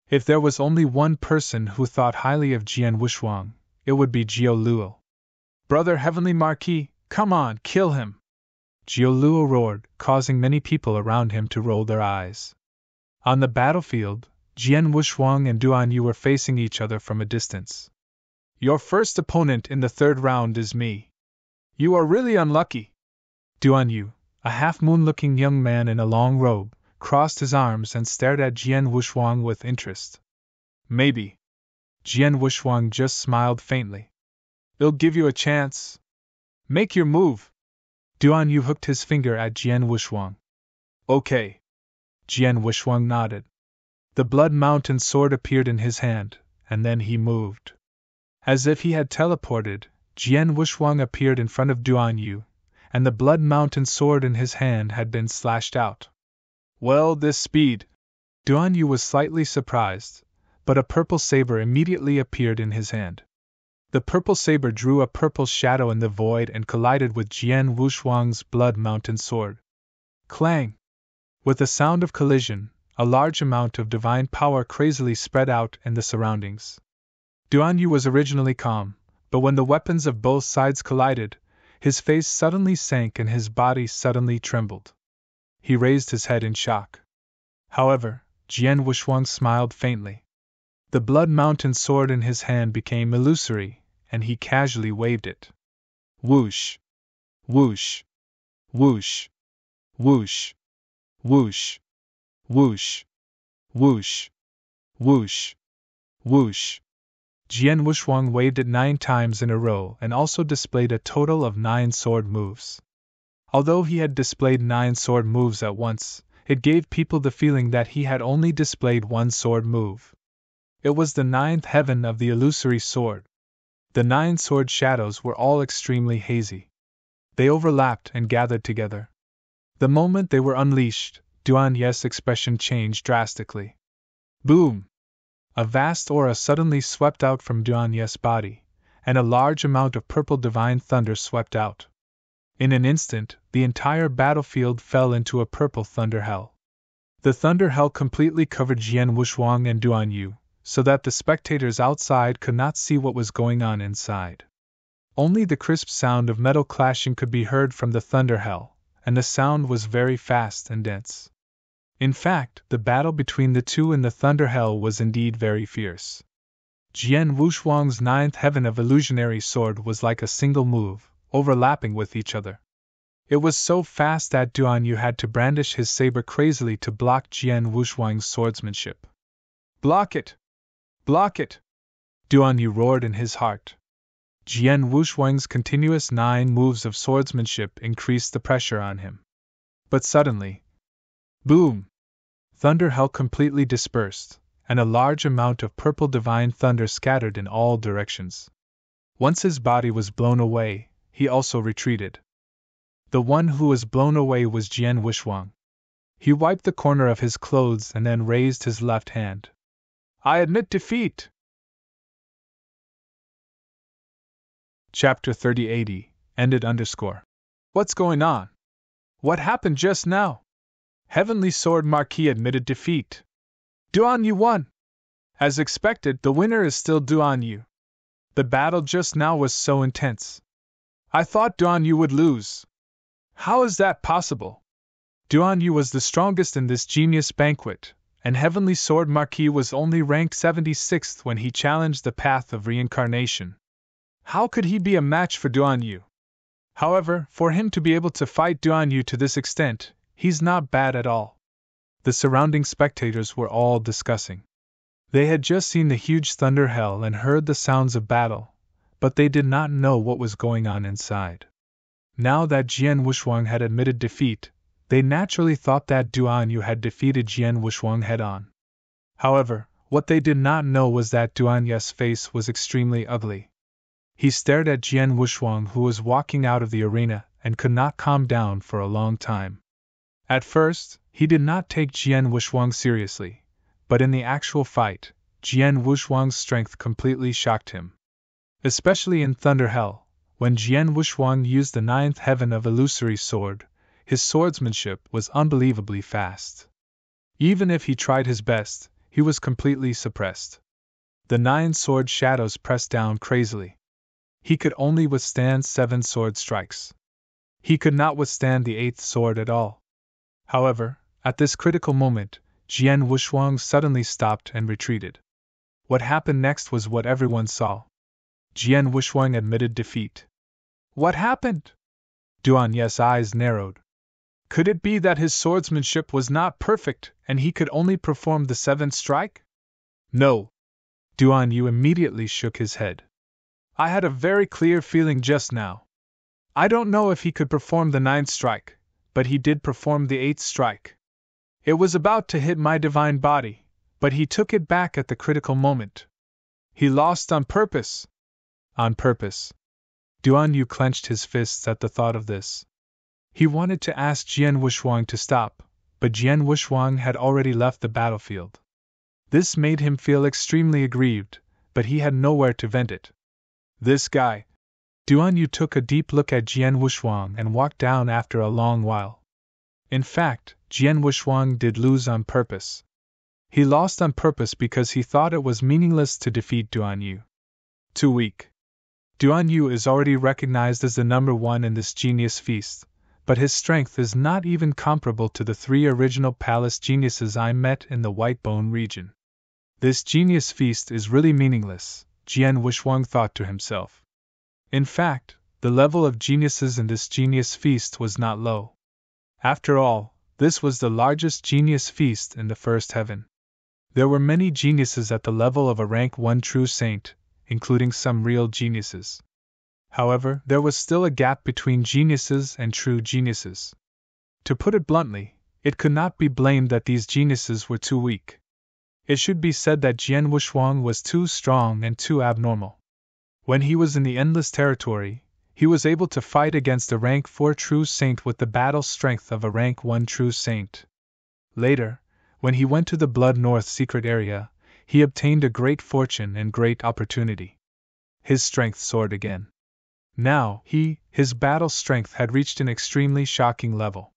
If there was only one person who thought highly of Jian Wushuang, it would be Jiao Luo. Brother Heavenly Marquis, come on, kill him! Jiao Luo roared, causing many people around him to roll their eyes. On the battlefield, Jian Wushuang and Duan Yu were facing each other from a distance. Your first opponent in the third round is me. You are really unlucky. Duan Yu, a half-moon-looking young man in a long robe, crossed his arms and stared at Jian Wuxuang with interest. Maybe. Jian Wuxuang just smiled faintly. It'll give you a chance. Make your move. Duan Yu hooked his finger at Jian Wuxuang. Okay. Jian Wuxuang nodded. The Blood Mountain sword appeared in his hand, and then he moved. As if he had teleported, Jian Wuxuang appeared in front of Duan Yu, and the Blood Mountain sword in his hand had been slashed out. Well, this speed! Duan Yu was slightly surprised, but a purple saber immediately appeared in his hand. The purple saber drew a purple shadow in the void and collided with Jian Wuxuang's Blood Mountain sword. Clang! With the sound of collision, a large amount of divine power crazily spread out in the surroundings. Duan Yu was originally calm, but when the weapons of both sides collided, his face suddenly sank and his body suddenly trembled. He raised his head in shock. However, Jian Wuxuang smiled faintly. The Blood Mountain sword in his hand became illusory, and he casually waved it. Whoosh! Whoosh! Whoosh! Whoosh! Whoosh! Whoosh! Whoosh! Whoosh! Whoosh! Jian Wuxuang waved it 9 times in a row and also displayed a total of 9 sword moves. Although he had displayed 9 sword moves at once, it gave people the feeling that he had only displayed 1 sword move. It was the 9th heaven of the illusory sword. The 9 sword shadows were all extremely hazy. They overlapped and gathered together. The moment they were unleashed, Duan Yu's expression changed drastically. Boom! A vast aura suddenly swept out from Duan Yu's body, and a large amount of purple divine thunder swept out. In an instant, the entire battlefield fell into a purple thunder hell. The thunder hell completely covered Jian Wuxuang and Duan Yu, so that the spectators outside could not see what was going on inside. Only the crisp sound of metal clashing could be heard from the thunder hell, and the sound was very fast and dense. In fact, the battle between the two in the thunder hell was indeed very fierce. Jian Wuxuang's 9th heaven of illusionary sword was like a single move, overlapping with each other. It was so fast that Duan Yu had to brandish his saber crazily to block Jian Wuxuang's swordsmanship. Block it! Block it! Duan Yu roared in his heart. Jian Wuxuang's continuous 9 moves of swordsmanship increased the pressure on him. But suddenly, boom! Thunder hell completely dispersed, and a large amount of purple divine thunder scattered in all directions. Once his body was blown away, he also retreated. The one who was blown away was Jian Wuxuang. He wiped the corner of his clothes and then raised his left hand. I admit defeat! Chapter 3080, ended _. What's going on? What happened just now? Heavenly Sword Marquis admitted defeat. Duan Yu won! As expected, the winner is still Duan Yu. The battle just now was so intense. I thought Duan Yu would lose. How is that possible? Duan Yu was the strongest in this genius banquet, and Heavenly Sword Marquis was only ranked 76th when he challenged the path of reincarnation. How could he be a match for Duan Yu? However, for him to be able to fight Duan Yu to this extent, he's not bad at all. The surrounding spectators were all discussing. They had just seen the huge thunder hell and heard the sounds of battle, but they did not know what was going on inside. Now that Jian Wuxuang had admitted defeat, they naturally thought that Duan Yu had defeated Jian Wuxuang head-on. However, what they did not know was that Duan Yu's face was extremely ugly. He stared at Jian Wuxuang, who was walking out of the arena, and could not calm down for a long time. At first, he did not take Jian Wuxuang seriously, but in the actual fight, Jian Wuxuang's strength completely shocked him. Especially in Thunder Hell, when Jian Wuxuang used the 9th heaven of illusory sword, his swordsmanship was unbelievably fast. Even if he tried his best, he was completely suppressed. The 9 sword shadows pressed down crazily. He could only withstand 7 sword strikes. He could not withstand the 8th sword at all. However, at this critical moment, Jian Wuxuang suddenly stopped and retreated. What happened next was what everyone saw. Jian Wuxuang admitted defeat. What happened? Duan Yu's eyes narrowed. Could it be that his swordsmanship was not perfect and he could only perform the seventh strike? No. Duan Yu immediately shook his head. I had a very clear feeling just now. I don't know if he could perform the ninth strike, but he did perform the eighth strike. It was about to hit my divine body, but he took it back at the critical moment. He lost on purpose. On purpose. Duan Yu clenched his fists at the thought of this. He wanted to ask Jian Wushuang to stop, but Jian Wushuang had already left the battlefield. This made him feel extremely aggrieved, but he had nowhere to vent it. This guy. Duan Yu took a deep look at Jian Wushuang and walked down after a long while. In fact, Jian Wushuang did lose on purpose. He lost on purpose because he thought it was meaningless to defeat Duan Yu. Too weak. Duan Yu is already recognized as the number one in this genius feast, but his strength is not even comparable to the 3 original palace geniuses I met in the Whitebone region. This genius feast is really meaningless, Jian Wushuang thought to himself. In fact, the level of geniuses in this genius feast was not low. After all, this was the largest genius feast in the first heaven. There were many geniuses at the level of a rank 1 true saint, including some real geniuses. However, there was still a gap between geniuses and true geniuses. To put it bluntly, it could not be blamed that these geniuses were too weak. It should be said that Jian Wushuang was too strong and too abnormal. When he was in the Endless Territory, he was able to fight against a rank 4 true saint with the battle strength of a rank 1 true saint. Later, when he went to the Blood North secret area, he obtained a great fortune and great opportunity. His strength soared again. Now, his battle strength had reached an extremely shocking level.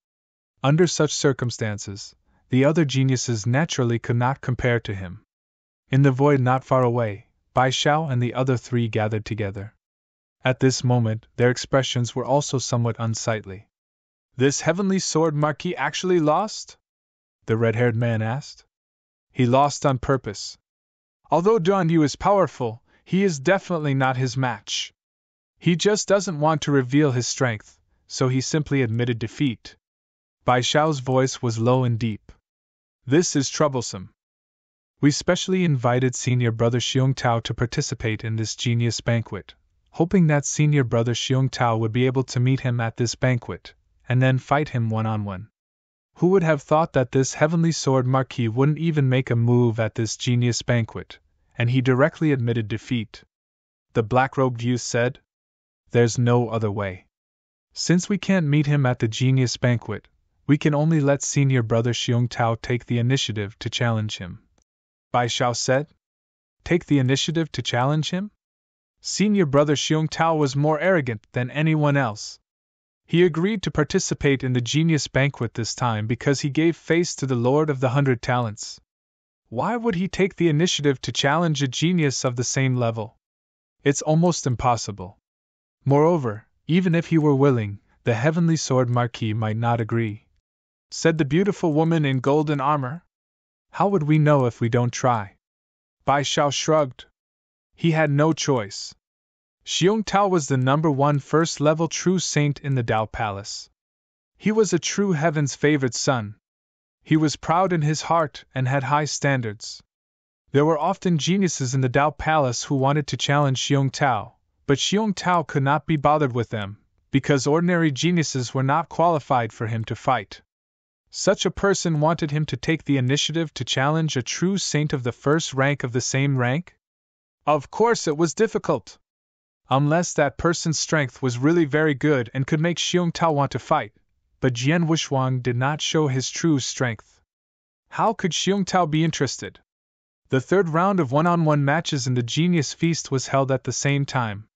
Under such circumstances, the other geniuses naturally could not compare to him. In the void not far away, Bai Xiao and the other 3 gathered together. At this moment, their expressions were also somewhat unsightly. This heavenly sword marquis actually lost? The red-haired man asked. He lost on purpose. Although Duan Yu is powerful, he is definitely not his match. He just doesn't want to reveal his strength, so he simply admitted defeat. Bai Xiao's voice was low and deep. This is troublesome. We specially invited Senior Brother Xiong Tao to participate in this genius banquet, hoping that Senior Brother Xiong Tao would be able to meet him at this banquet, and then fight him one-on-one. Who would have thought that this heavenly sword marquis wouldn't even make a move at this genius banquet, and he directly admitted defeat? The black-robed youth said. There's no other way. Since we can't meet him at the genius banquet, we can only let Senior Brother Xiong Tao take the initiative to challenge him. Bai Xiao said. Take the initiative to challenge him? Senior Brother Xiong Tao was more arrogant than anyone else. He agreed to participate in the genius banquet this time because he gave face to the Lord of the 100 Talents. Why would he take the initiative to challenge a genius of the same level? It's almost impossible. Moreover, even if he were willing, the heavenly sword marquis might not agree. Said the beautiful woman in golden armor. How would we know if we don't try? Bai Xiao shrugged. He had no choice. Xiong Tao was the number 1 first-level true saint in the Dao Palace. He was a true heaven's favored son. He was proud in his heart and had high standards. There were often geniuses in the Dao Palace who wanted to challenge Xiong Tao, but Xiong Tao could not be bothered with them, because ordinary geniuses were not qualified for him to fight. Such a person wanted him to take the initiative to challenge a true saint of the first rank of the same rank? Of course it was difficult. Unless that person's strength was really very good and could make Xiong Tao want to fight, but Jian Wushuang did not show his true strength. How could Xiong Tao be interested? The third round of one-on-one matches in the Genius Feast was held at the same time.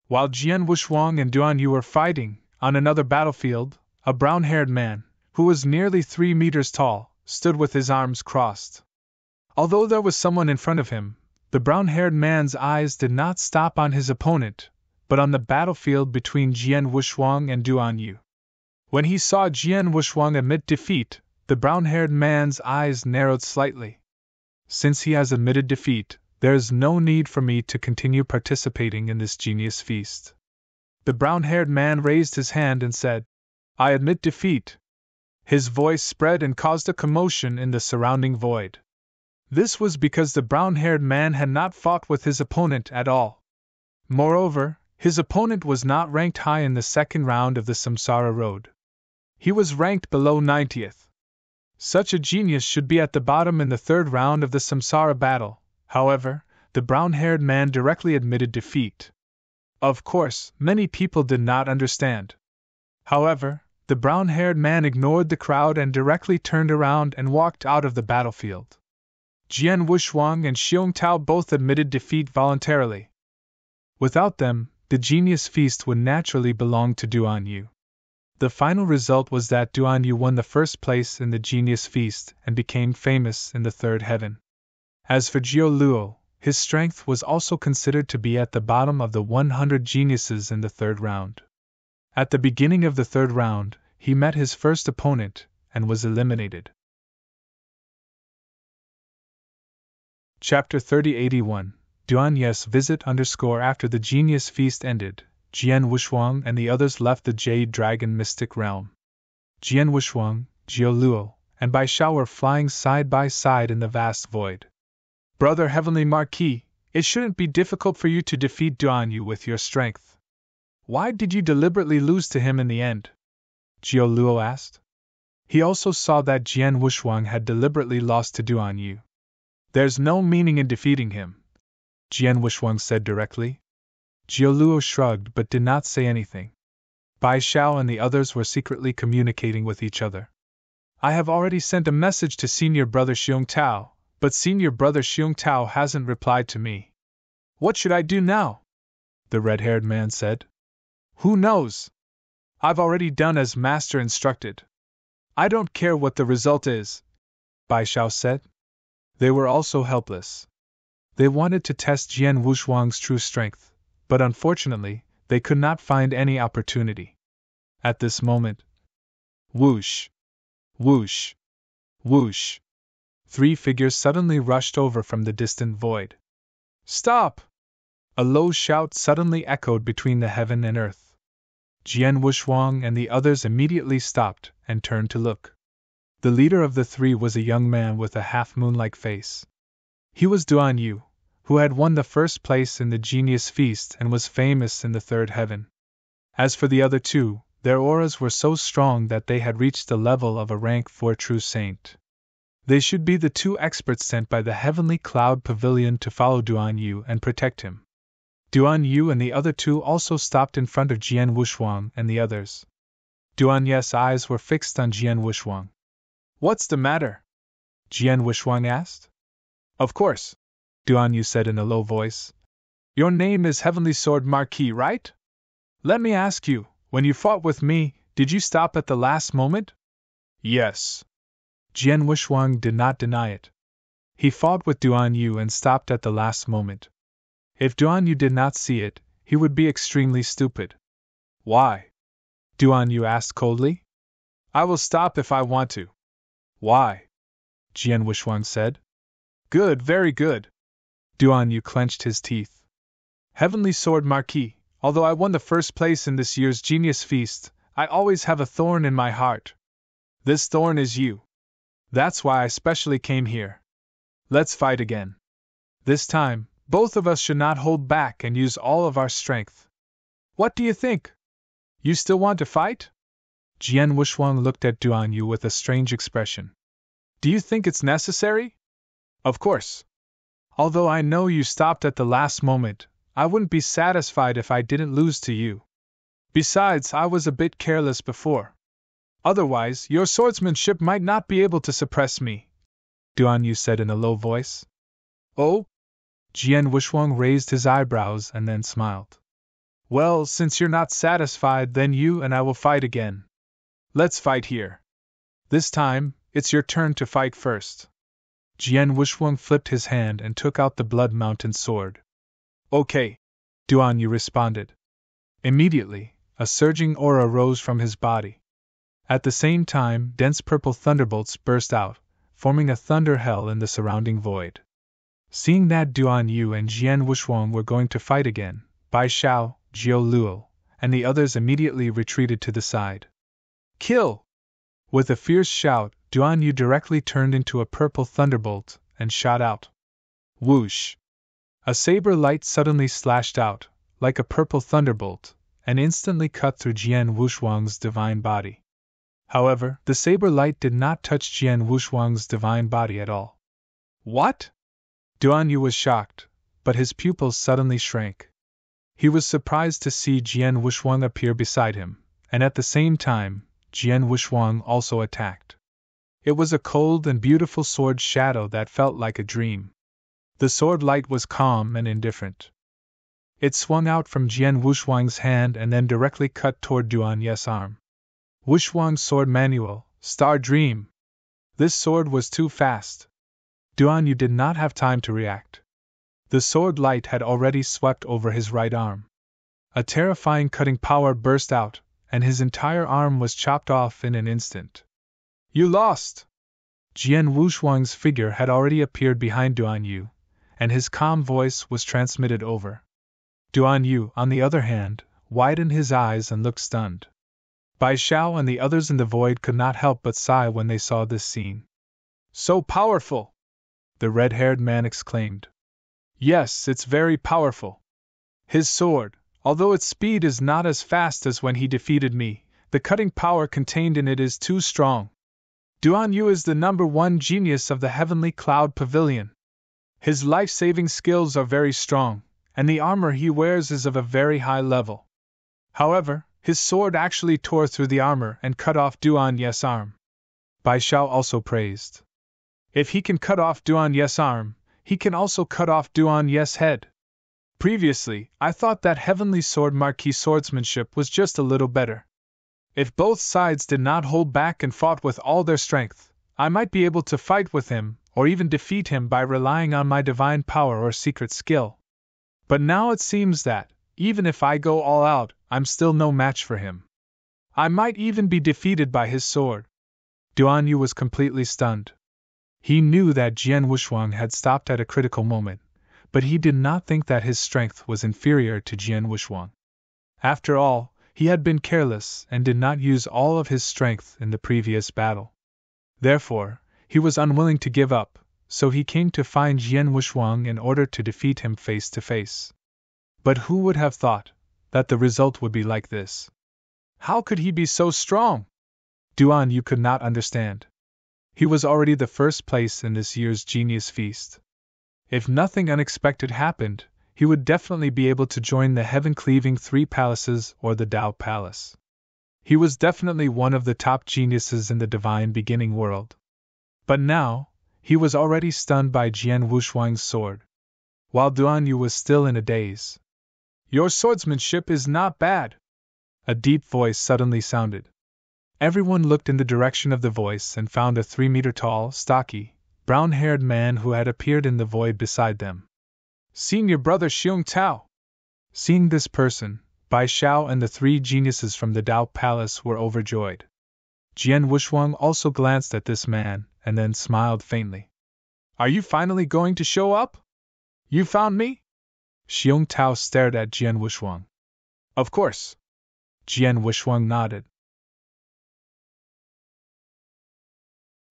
While Jian Wushuang and Duan Yu were fighting, on another battlefield, a brown-haired man, who was nearly 3 meters tall, stood with his arms crossed. Although there was someone in front of him, the brown-haired man's eyes did not stop on his opponent, but on the battlefield between Jian Wushuang and Duan Yu. When he saw Jian Wushuang admit defeat, the brown-haired man's eyes narrowed slightly. Since he has admitted defeat, there is no need for me to continue participating in this Genius Feast. The brown-haired man raised his hand and said, I admit defeat. His voice spread and caused a commotion in the surrounding void. This was because the brown-haired man had not fought with his opponent at all. Moreover, his opponent was not ranked high in the second round of the Samsara Road. He was ranked below 90th. Such a genius should be at the bottom in the third round of the Samsara battle. However, the brown-haired man directly admitted defeat. Of course, many people did not understand. However, the brown-haired man ignored the crowd and directly turned around and walked out of the battlefield. Jian Wushuang and Xiong Tao both admitted defeat voluntarily. Without them, the genius feast would naturally belong to Duan Yu. The final result was that Duan Yu won the first place in the genius feast and became famous in the third heaven. As for Jiu Luo, his strength was also considered to be at the bottom of the 100 geniuses in the third round. At the beginning of the third round, he met his first opponent and was eliminated. Chapter 3081 Duan Yu's visit After the genius feast ended, Jian Wushuang and the others left the Jade Dragon mystic realm. Jian Wushuang, Jiu Luo, and Bai Shao were flying side by side in the vast void. Brother Heavenly Marquis, it shouldn't be difficult for you to defeat Duan Yu with your strength. Why did you deliberately lose to him in the end? Jiu Luo asked. He also saw that Jian Wushuang had deliberately lost to Duan Yu. There's no meaning in defeating him, Jian Wushuang said directly. Jiu Luo shrugged but did not say anything. Bai Shao and the others were secretly communicating with each other. I have already sent a message to Senior Brother Xiong Tao, but Senior Brother Xiong Tao hasn't replied to me. What should I do now? The red-haired man said. Who knows? I've already done as Master instructed. I don't care what the result is, Bai Shao said. They were also helpless. They wanted to test Jian Wushuang's true strength, but unfortunately, they could not find any opportunity. At this moment, whoosh, whoosh, whoosh, 3 figures suddenly rushed over from the distant void. Stop! A low shout suddenly echoed between the heaven and earth. Jian Wushuang and the others immediately stopped and turned to look. The leader of the 3 was a young man with a half-moon-like face. He was Duan Yu, who had won the first place in the Genius Feast and was famous in the third heaven. As for the other 2, their auras were so strong that they had reached the level of a rank 4 true saint. They should be the 2 experts sent by the Heavenly Cloud Pavilion to follow Duan Yu and protect him. Duan Yu and the other 2 also stopped in front of Jian Wushuang and the others. Duan Yu's eyes were fixed on Jian Wushuang. What's the matter? Jian Wushuang asked. Of course, Duan Yu said in a low voice. Your name is Heavenly Sword Marquis, right? Let me ask you, when you fought with me, did you stop at the last moment? Yes. Jian Wushuang did not deny it. He fought with Duan Yu and stopped at the last moment. If Duan Yu did not see it, he would be extremely stupid. Why? Duan Yu asked coldly. I will stop if I want to. Why? Jian Wushuang said. Good, very good. Duan Yu clenched his teeth. Heavenly Sword Marquis, although I won the first place in this year's Genius Feast, I always have a thorn in my heart. This thorn is you. That's why I specially came here. Let's fight again. This time, both of us should not hold back and use all of our strength. What do you think? You still want to fight? Jian Wushuang looked at Duan Yu with a strange expression. Do you think it's necessary? Of course. Although I know you stopped at the last moment, I wouldn't be satisfied if I didn't lose to you. Besides, I was a bit careless before. Otherwise, your swordsmanship might not be able to suppress me, Duan Yu said in a low voice. Oh? Jian Wushuang raised his eyebrows and then smiled. Well, since you're not satisfied, then you and I will fight again. Let's fight here. This time, it's your turn to fight first. Jian Wushuang flipped his hand and took out the Blood Mountain sword. Okay, Duan Yu responded. Immediately, a surging aura rose from his body. At the same time, dense purple thunderbolts burst out, forming a thunder hell in the surrounding void. Seeing that Duan Yu and Jian Wushuang were going to fight again, Bai Shao, Jiu Luo, and the others immediately retreated to the side. Kill! With a fierce shout, Duan Yu directly turned into a purple thunderbolt and shot out. Whoosh! A saber light suddenly slashed out, like a purple thunderbolt, and instantly cut through Jian Wuxuang's divine body. However, the saber light did not touch Jian Wuxuang's divine body at all. What? Duan Yu was shocked, but his pupils suddenly shrank. He was surprised to see Jian Wuxuang appear beside him, and at the same time, Jian Wuxuang also attacked. It was a cold and beautiful sword shadow that felt like a dream. The sword light was calm and indifferent. It swung out from Jian Wuxuang's hand and then directly cut toward Duan Yu's arm. Wuxuang's sword manual, Star Dream. This sword was too fast. Duan Yu did not have time to react. The sword light had already swept over his right arm. A terrifying cutting power burst out, and his entire arm was chopped off in an instant. You lost! Jian Wuxuang's figure had already appeared behind Duan Yu, and his calm voice was transmitted over. Duan Yu, on the other hand, widened his eyes and looked stunned. Bai Xiao and the others in the void could not help but sigh when they saw this scene. So powerful! The red-haired man exclaimed. Yes, it's very powerful. His sword, although its speed is not as fast as when he defeated me, the cutting power contained in it is too strong. Duan Yu is the #1 genius of the Heavenly Cloud Pavilion. His life-saving skills are very strong, and the armor he wears is of a very high level. However, his sword actually tore through the armor and cut off Duan Yu's arm. Bai Xiao also praised. If he can cut off Duan Yu's arm, he can also cut off Duan Yu's head. Previously, I thought that Heavenly Sword Marquis swordsmanship was just a little better. If both sides did not hold back and fought with all their strength, I might be able to fight with him, or even defeat him by relying on my divine power or secret skill. But now it seems that, even if I go all out, I'm still no match for him. I might even be defeated by his sword. Duan Yu was completely stunned. He knew that Jian Wuxuang had stopped at a critical moment, but he did not think that his strength was inferior to Jian Wuxuang. After all, he had been careless and did not use all of his strength in the previous battle. Therefore, he was unwilling to give up, so he came to find Jian Wuxuang in order to defeat him face to face. But who would have thought that the result would be like this? How could he be so strong? Duan Yu could not understand. He was already the first place in this year's Genius Feast. If nothing unexpected happened, he would definitely be able to join the heaven-cleaving 3 palaces or the Tao Palace. He was definitely one of the top geniuses in the divine beginning world. But now, he was already stunned by Jian Wuxuang's sword. While Duan Yu was still in a daze. Your swordsmanship is not bad. A deep voice suddenly sounded. Everyone looked in the direction of the voice and found a 3-meter-tall, stocky, brown-haired man who had appeared in the void beside them. Senior brother Xiong Tao. Seeing this person, Bai Xiao and the 3 geniuses from the Tao Palace were overjoyed. Jian Wuxuang also glanced at this man, and then smiled faintly. Are you finally going to show up? You found me? Xiong Tao stared at Jian Wuxuang. Of course. Jian Wuxuang nodded.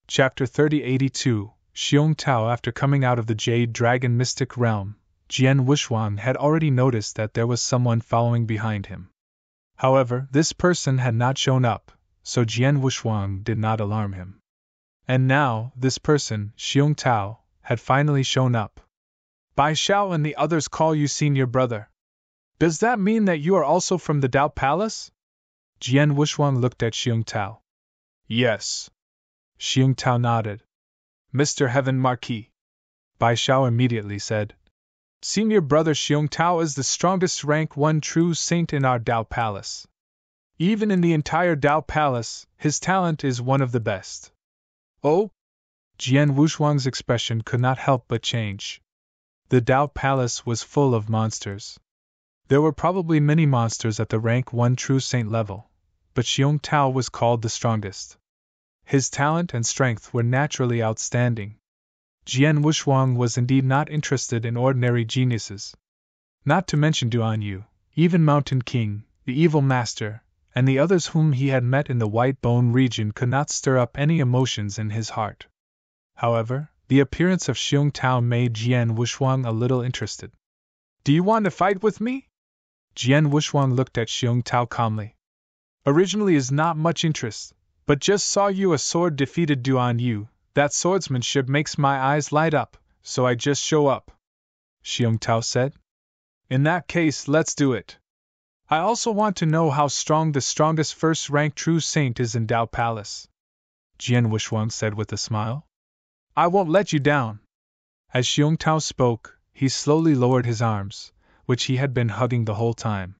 Chapter 3082, Xiong Tao. After coming out of the Jade Dragon Mystic Realm, Jian Wuxuang had already noticed that there was someone following behind him. However, this person had not shown up, so Jian Wuxuang did not alarm him. And now, this person, Xiong Tao, had finally shown up. Bai Xiao and the others call you senior brother. Does that mean that you are also from the Tao Palace? Jian Wuxuang looked at Xiong Tao. Yes. Xiong Tao nodded. Mr. Heaven Marquis. Bai Xiao immediately said. Senior brother Xiong Tao is the strongest rank 1 true saint in our Tao Palace. Even in the entire Tao Palace, his talent is one of the best. Oh? Jian Wuxuang's expression could not help but change. The Tao Palace was full of monsters. There were probably many monsters at the rank 1 true saint level, but Xiong Tao was called the strongest. His talent and strength were naturally outstanding. Jian Wuxuang was indeed not interested in ordinary geniuses. Not to mention Duan Yu, even Mountain King, the evil master, and the others whom he had met in the White Bone region could not stir up any emotions in his heart. However, the appearance of Xiong Tao made Jian Wushuang a little interested. "Do you want to fight with me?" Jian Wushuang looked at Xiong Tao calmly. "Originally is not much interest, but just saw you a sword defeated Duan Yu. That swordsmanship makes my eyes light up, so I just show up," Xiong Tao said. "In that case, let's do it. I also want to know how strong the strongest first-rank true saint is in Dao Palace," Jian Wushuang said with a smile. "I won't let you down." As Xiong Tao spoke, he slowly lowered his arms, which he had been hugging the whole time.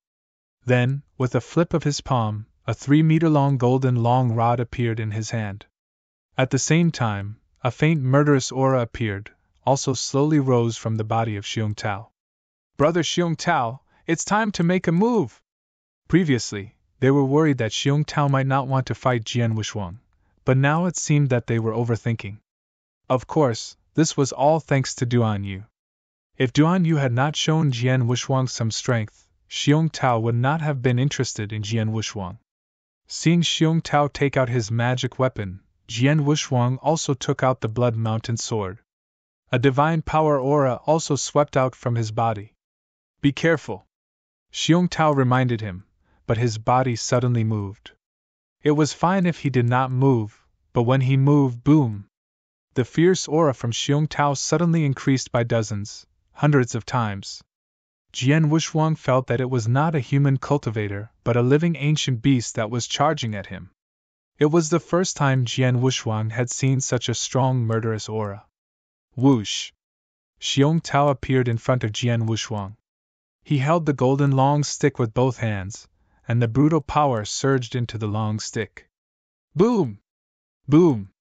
Then, with a flip of his palm, a 3-meter-long golden long rod appeared in his hand. At the same time, a faint murderous aura appeared, also slowly rose from the body of Xiong Tao. "Brother Xiong Tao, it's time to make a move!" Previously, they were worried that Xiong Tao might not want to fight Jian Wushuang, but now it seemed that they were overthinking. Of course, this was all thanks to Duan Yu. If Duan Yu had not shown Jian Wushuang some strength, Xiong Tao would not have been interested in Jian Wushuang. Seeing Xiong Tao take out his magic weapon, Jian Wushuang also took out the Blood Mountain sword. A divine power aura also swept out from his body. "Be careful," Xiong Tao reminded him, but his body suddenly moved. It was fine if he did not move, but when he moved, boom! The fierce aura from Xiong Tao suddenly increased by dozens, hundreds of times. Jian Wushuang felt that it was not a human cultivator, but a living ancient beast that was charging at him. It was the first time Jian Wushuang had seen such a strong murderous aura. Whoosh! Xiong Tao appeared in front of Jian Wushuang. He held the golden long stick with both hands, and the brutal power surged into the long stick. Boom! Boom!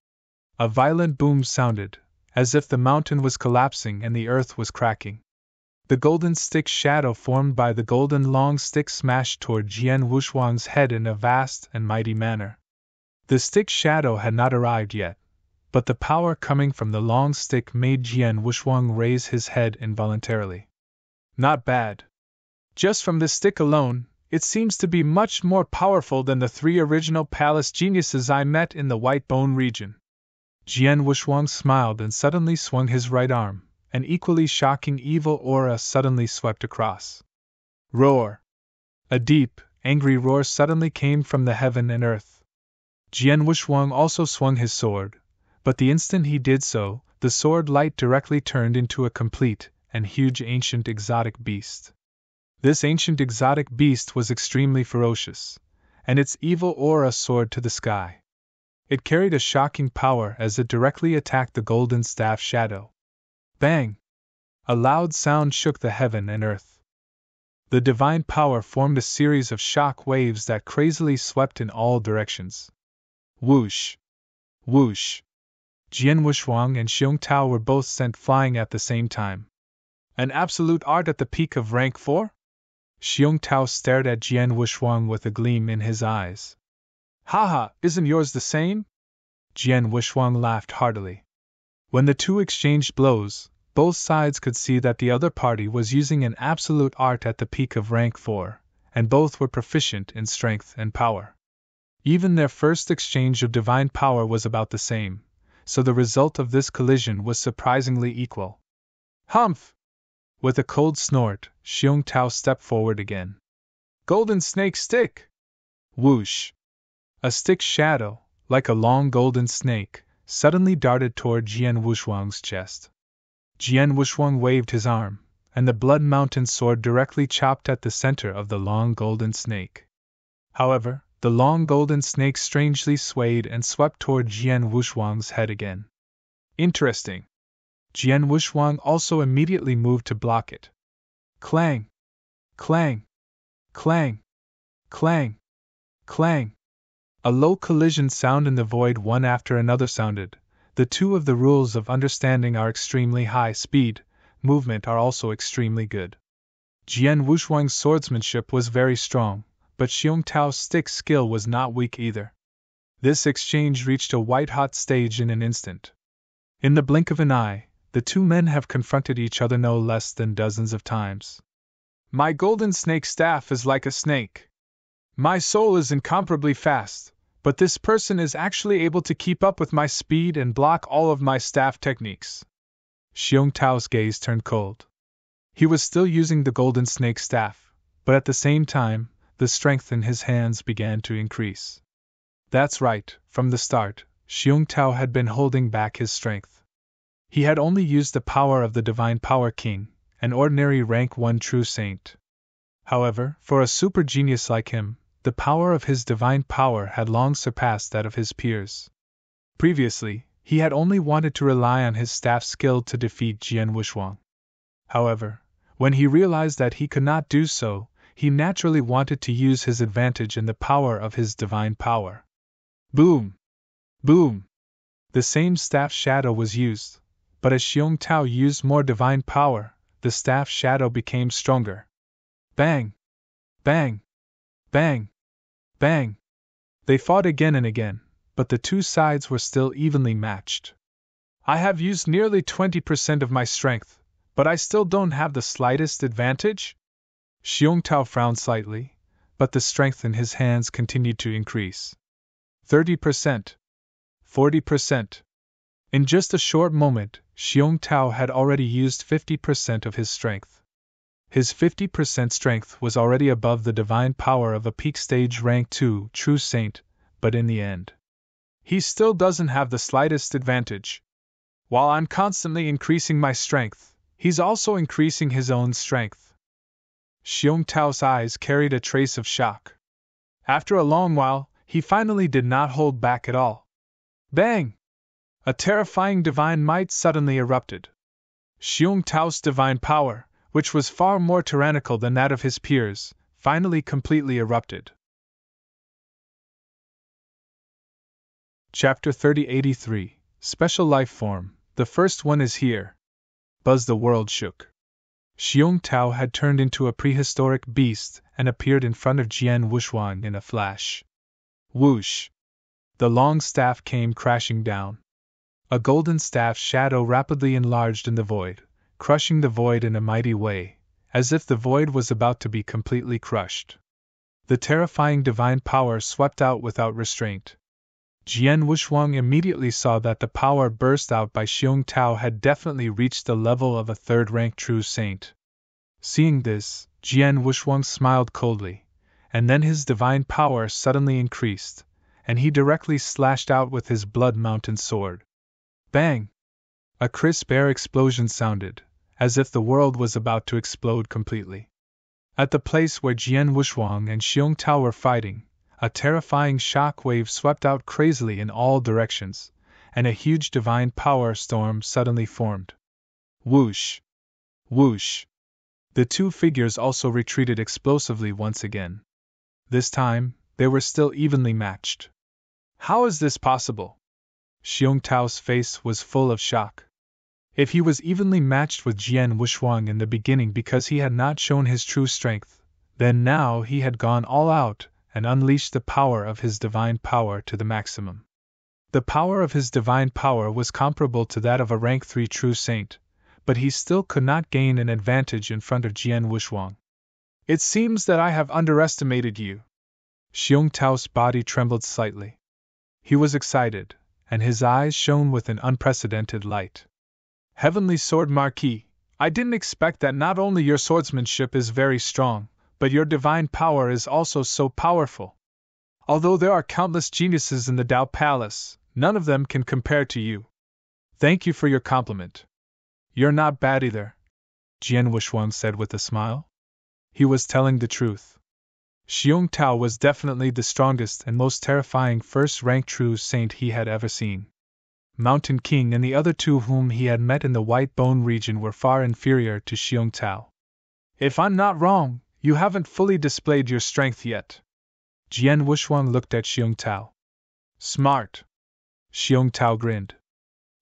A violent boom sounded, as if the mountain was collapsing and the earth was cracking. The golden stick's shadow formed by the golden long stick smashed toward Jian Wushuang's head in a vast and mighty manner. The stick's shadow had not arrived yet, but the power coming from the long stick made Jian Wushuang raise his head involuntarily. "Not bad. Just from this stick alone, it seems to be much more powerful than the 3 original palace geniuses I met in the White Bone region." Jian Wushuang smiled and suddenly swung his right arm. An equally shocking evil aura suddenly swept across. Roar! A deep, angry roar suddenly came from the heaven and earth. Jian Wushuang also swung his sword, but the instant he did so, the sword light directly turned into a complete and huge ancient exotic beast. This ancient exotic beast was extremely ferocious, and its evil aura soared to the sky. It carried a shocking power as it directly attacked the golden staff shadow. Bang! A loud sound shook the heaven and earth. The divine power formed a series of shock waves that crazily swept in all directions. Whoosh! Whoosh! Jian Wushuang and Xiong Tao were both sent flying at the same time. "An absolute art at the peak of rank 4? Xiong Tao stared at Jian Wushuang with a gleam in his eyes. "Haha, isn't yours the same?" Jian Wushuang laughed heartily. When the two exchanged blows, both sides could see that the other party was using an absolute art at the peak of rank 4, and both were proficient in strength and power. Even their first exchange of divine power was about the same, so the result of this collision was surprisingly equal. Humph! With a cold snort, Xiong Tao stepped forward again. "Golden snake stick!" Whoosh! A stick shadow, like a long golden snake, suddenly darted toward Jian Wushuang's chest. Jian Wushuang waved his arm, and the Blood Mountain sword directly chopped at the center of the long golden snake. However, the long golden snake strangely swayed and swept toward Jian Wushuang's head again. Interesting. Jian Wushuang also immediately moved to block it. Clang! Clang! Clang! Clang! Clang! A low collision sound in the void one after another sounded. The two of the rules of understanding are extremely high speed, movement are also extremely good. Jian Wushuang's swordsmanship was very strong, but Xiong Tao's stick skill was not weak either. This exchange reached a white-hot stage in an instant. In the blink of an eye, the two men have confronted each other no less than dozens of times. "My golden snake staff is like a snake. My soul is incomparably fast, but this person is actually able to keep up with my speed and block all of my staff techniques. Xiong Tao's gaze turned cold. He was still using the golden snake staff, but at the same time, the strength in his hands began to increase. That's right, from the start, Xiong Tao had been holding back his strength. He had only used the power of the Divine Power King, an ordinary rank 1 true saint. However, for a super genius like him, the power of his divine power had long surpassed that of his peers. Previously, he had only wanted to rely on his staff skill to defeat Jian Wushuang. However, when he realized that he could not do so, he naturally wanted to use his advantage in the power of his divine power. Boom! Boom! The same staff shadow was used, but as Xiong Tao used more divine power, the staff shadow became stronger. Bang! Bang! Bang! Bang! They fought again and again, but the two sides were still evenly matched. I have used nearly 20% of my strength, but I still don't have the slightest advantage? Xiong Tao frowned slightly, but the strength in his hands continued to increase. 30%. 40%. In just a short moment, Xiong Tao had already used 50% of his strength. His 50% strength was already above the divine power of a peak stage rank 2 true saint, but in the end, he still doesn't have the slightest advantage. While I'm constantly increasing my strength, he's also increasing his own strength. Xiong Tao's eyes carried a trace of shock. After a long while, he finally did not hold back at all. Bang! A terrifying divine might suddenly erupted. Xiong Tao's divine power, which was far more tyrannical than that of his peers, finally completely erupted. Chapter 3083, Special Life Form, the first one is here. Buzz the world shook. Xiong Tao had turned into a prehistoric beast and appeared in front of Jian Wushuang in a flash. Whoosh! The long staff came crashing down. A golden staff shadow rapidly enlarged in the void, crushing the void in a mighty way, as if the void was about to be completely crushed. The terrifying divine power swept out without restraint. Jian Wushuang immediately saw that the power burst out by Xiong Tao had definitely reached the level of a third-rank true saint. Seeing this, Jian Wushuang smiled coldly, and then his divine power suddenly increased, and he directly slashed out with his blood mountain sword. Bang! A crisp air explosion sounded, as if the world was about to explode completely. At the place where Jian Wushuang and Xiong Tao were fighting, a terrifying shock wave swept out crazily in all directions, and a huge divine power storm suddenly formed. Whoosh! Whoosh! The two figures also retreated explosively once again. This time, they were still evenly matched. How is this possible? Xiong Tao's face was full of shock. If he was evenly matched with Jian Wushuang in the beginning because he had not shown his true strength, then now he had gone all out and unleashed the power of his divine power to the maximum. The power of his divine power was comparable to that of a rank 3 true saint, but he still could not gain an advantage in front of Jian Wushuang. It seems that I have underestimated you. Xiong Tao's body trembled slightly. He was excited, and his eyes shone with an unprecedented light. Heavenly Sword Marquis, I didn't expect that not only your swordsmanship is very strong, but your divine power is also so powerful. Although there are countless geniuses in the Tao Palace, none of them can compare to you. Thank you for your compliment. You're not bad either, Jian Wushuang said with a smile. He was telling the truth. Xiong Tao was definitely the strongest and most terrifying first-rank true saint he had ever seen. Mountain King and the other two whom he had met in the White Bone region were far inferior to Xiong Tao. If I'm not wrong, you haven't fully displayed your strength yet. Jian Wushuang looked at Xiong Tao. Smart. Xiong Tao grinned.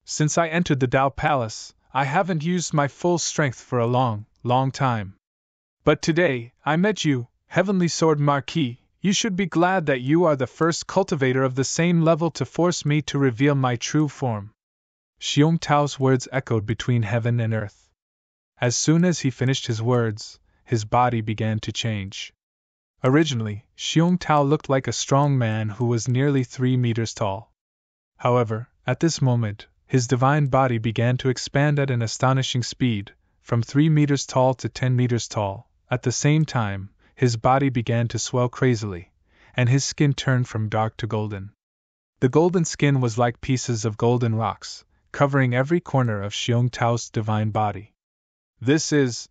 Since I entered the Tao Palace, I haven't used my full strength for a long, long time. But today, I met you, Heavenly Sword Marquis. You should be glad that you are the first cultivator of the same level to force me to reveal my true form. Xiong Tao's words echoed between heaven and earth. As soon as he finished his words, his body began to change. Originally, Xiong Tao looked like a strong man who was nearly 3 meters tall. However, at this moment, his divine body began to expand at an astonishing speed, from 3 meters tall to 10 meters tall. At the same time, his body began to swell crazily, and his skin turned from dark to golden. The golden skin was like pieces of golden rocks, covering every corner of Xiong Tao's divine body. This is...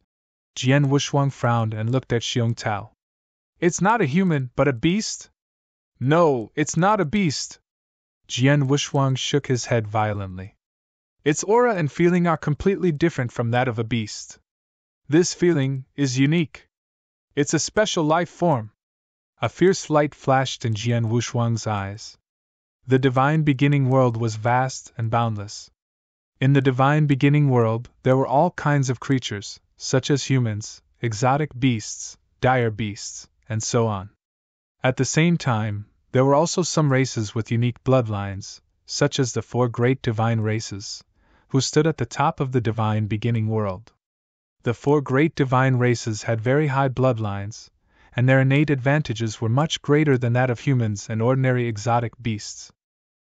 Jian Wushuang frowned and looked at Xiong Tao. It's not a human, but a beast? No, it's not a beast. Jian Wushuang shook his head violently. Its aura and feeling are completely different from that of a beast. This feeling is unique. It's a special life form. A fierce light flashed in Jian Wushuang's eyes. The divine beginning world was vast and boundless. In the divine beginning world, there were all kinds of creatures, such as humans, exotic beasts, dire beasts, and so on. At the same time, there were also some races with unique bloodlines, such as the 4 great divine races, who stood at the top of the divine beginning world. The 4 great divine races had very high bloodlines, and their innate advantages were much greater than that of humans and ordinary exotic beasts.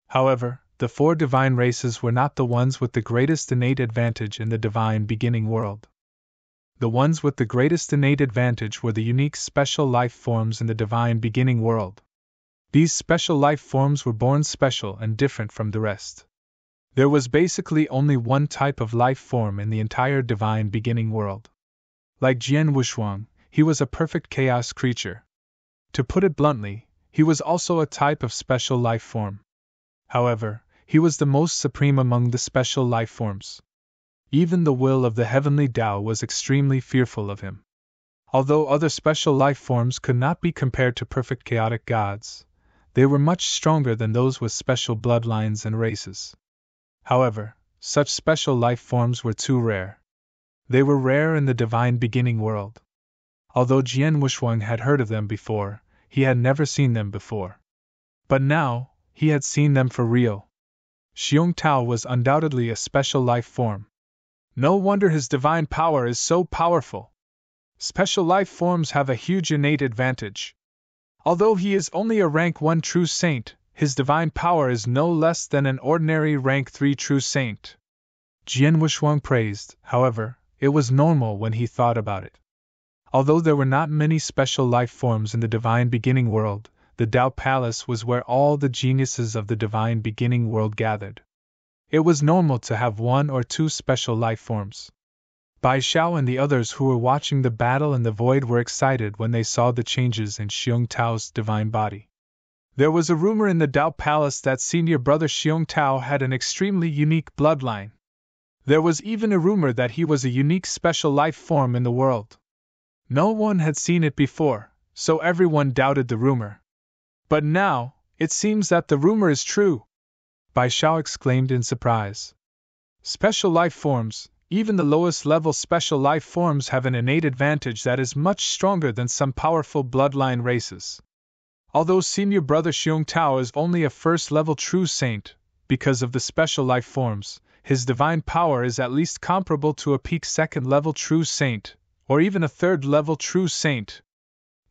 However, the 4 divine races were not the ones with the greatest innate advantage in the divine beginning world. The ones with the greatest innate advantage were the unique special life forms in the divine beginning world. These special life forms were born special and different from the rest. There was basically only one type of life form in the entire divine beginning world. Like Jian Wushuang, he was a perfect chaos creature. To put it bluntly, he was also a type of special life form. However, he was the most supreme among the special life forms. Even the will of the heavenly Tao was extremely fearful of him. Although other special life forms could not be compared to perfect chaotic gods, they were much stronger than those with special bloodlines and races. However, such special life forms were too rare. They were rare in the divine beginning world. Although Jian Wushuang had heard of them before, he had never seen them before. But now, he had seen them for real. Xiong Tao was undoubtedly a special life form. No wonder his divine power is so powerful. Special life forms have a huge innate advantage. Although he is only a rank 1 true saint, his divine power is no less than an ordinary rank 3 true saint. Jian Wushuang praised, however, it was normal when he thought about it. Although there were not many special life forms in the divine beginning world, the Tao Palace was where all the geniuses of the divine beginning world gathered. It was normal to have 1 or 2 special life forms. Bai Xiao and the others who were watching the battle in the void were excited when they saw the changes in Xiong Tao's divine body. There was a rumor in the Tao Palace that senior brother Xiong Tao had an extremely unique bloodline. There was even a rumor that he was a unique special life form in the world. No one had seen it before, so everyone doubted the rumor. But now, it seems that the rumor is true. Bai Xiao exclaimed in surprise. Special life forms, even the lowest level special life forms, have an innate advantage that is much stronger than some powerful bloodline races. Although senior brother Xiong Tao is only a first level true saint, because of the special life forms, his divine power is at least comparable to a peak second level true saint, or even a third level true saint.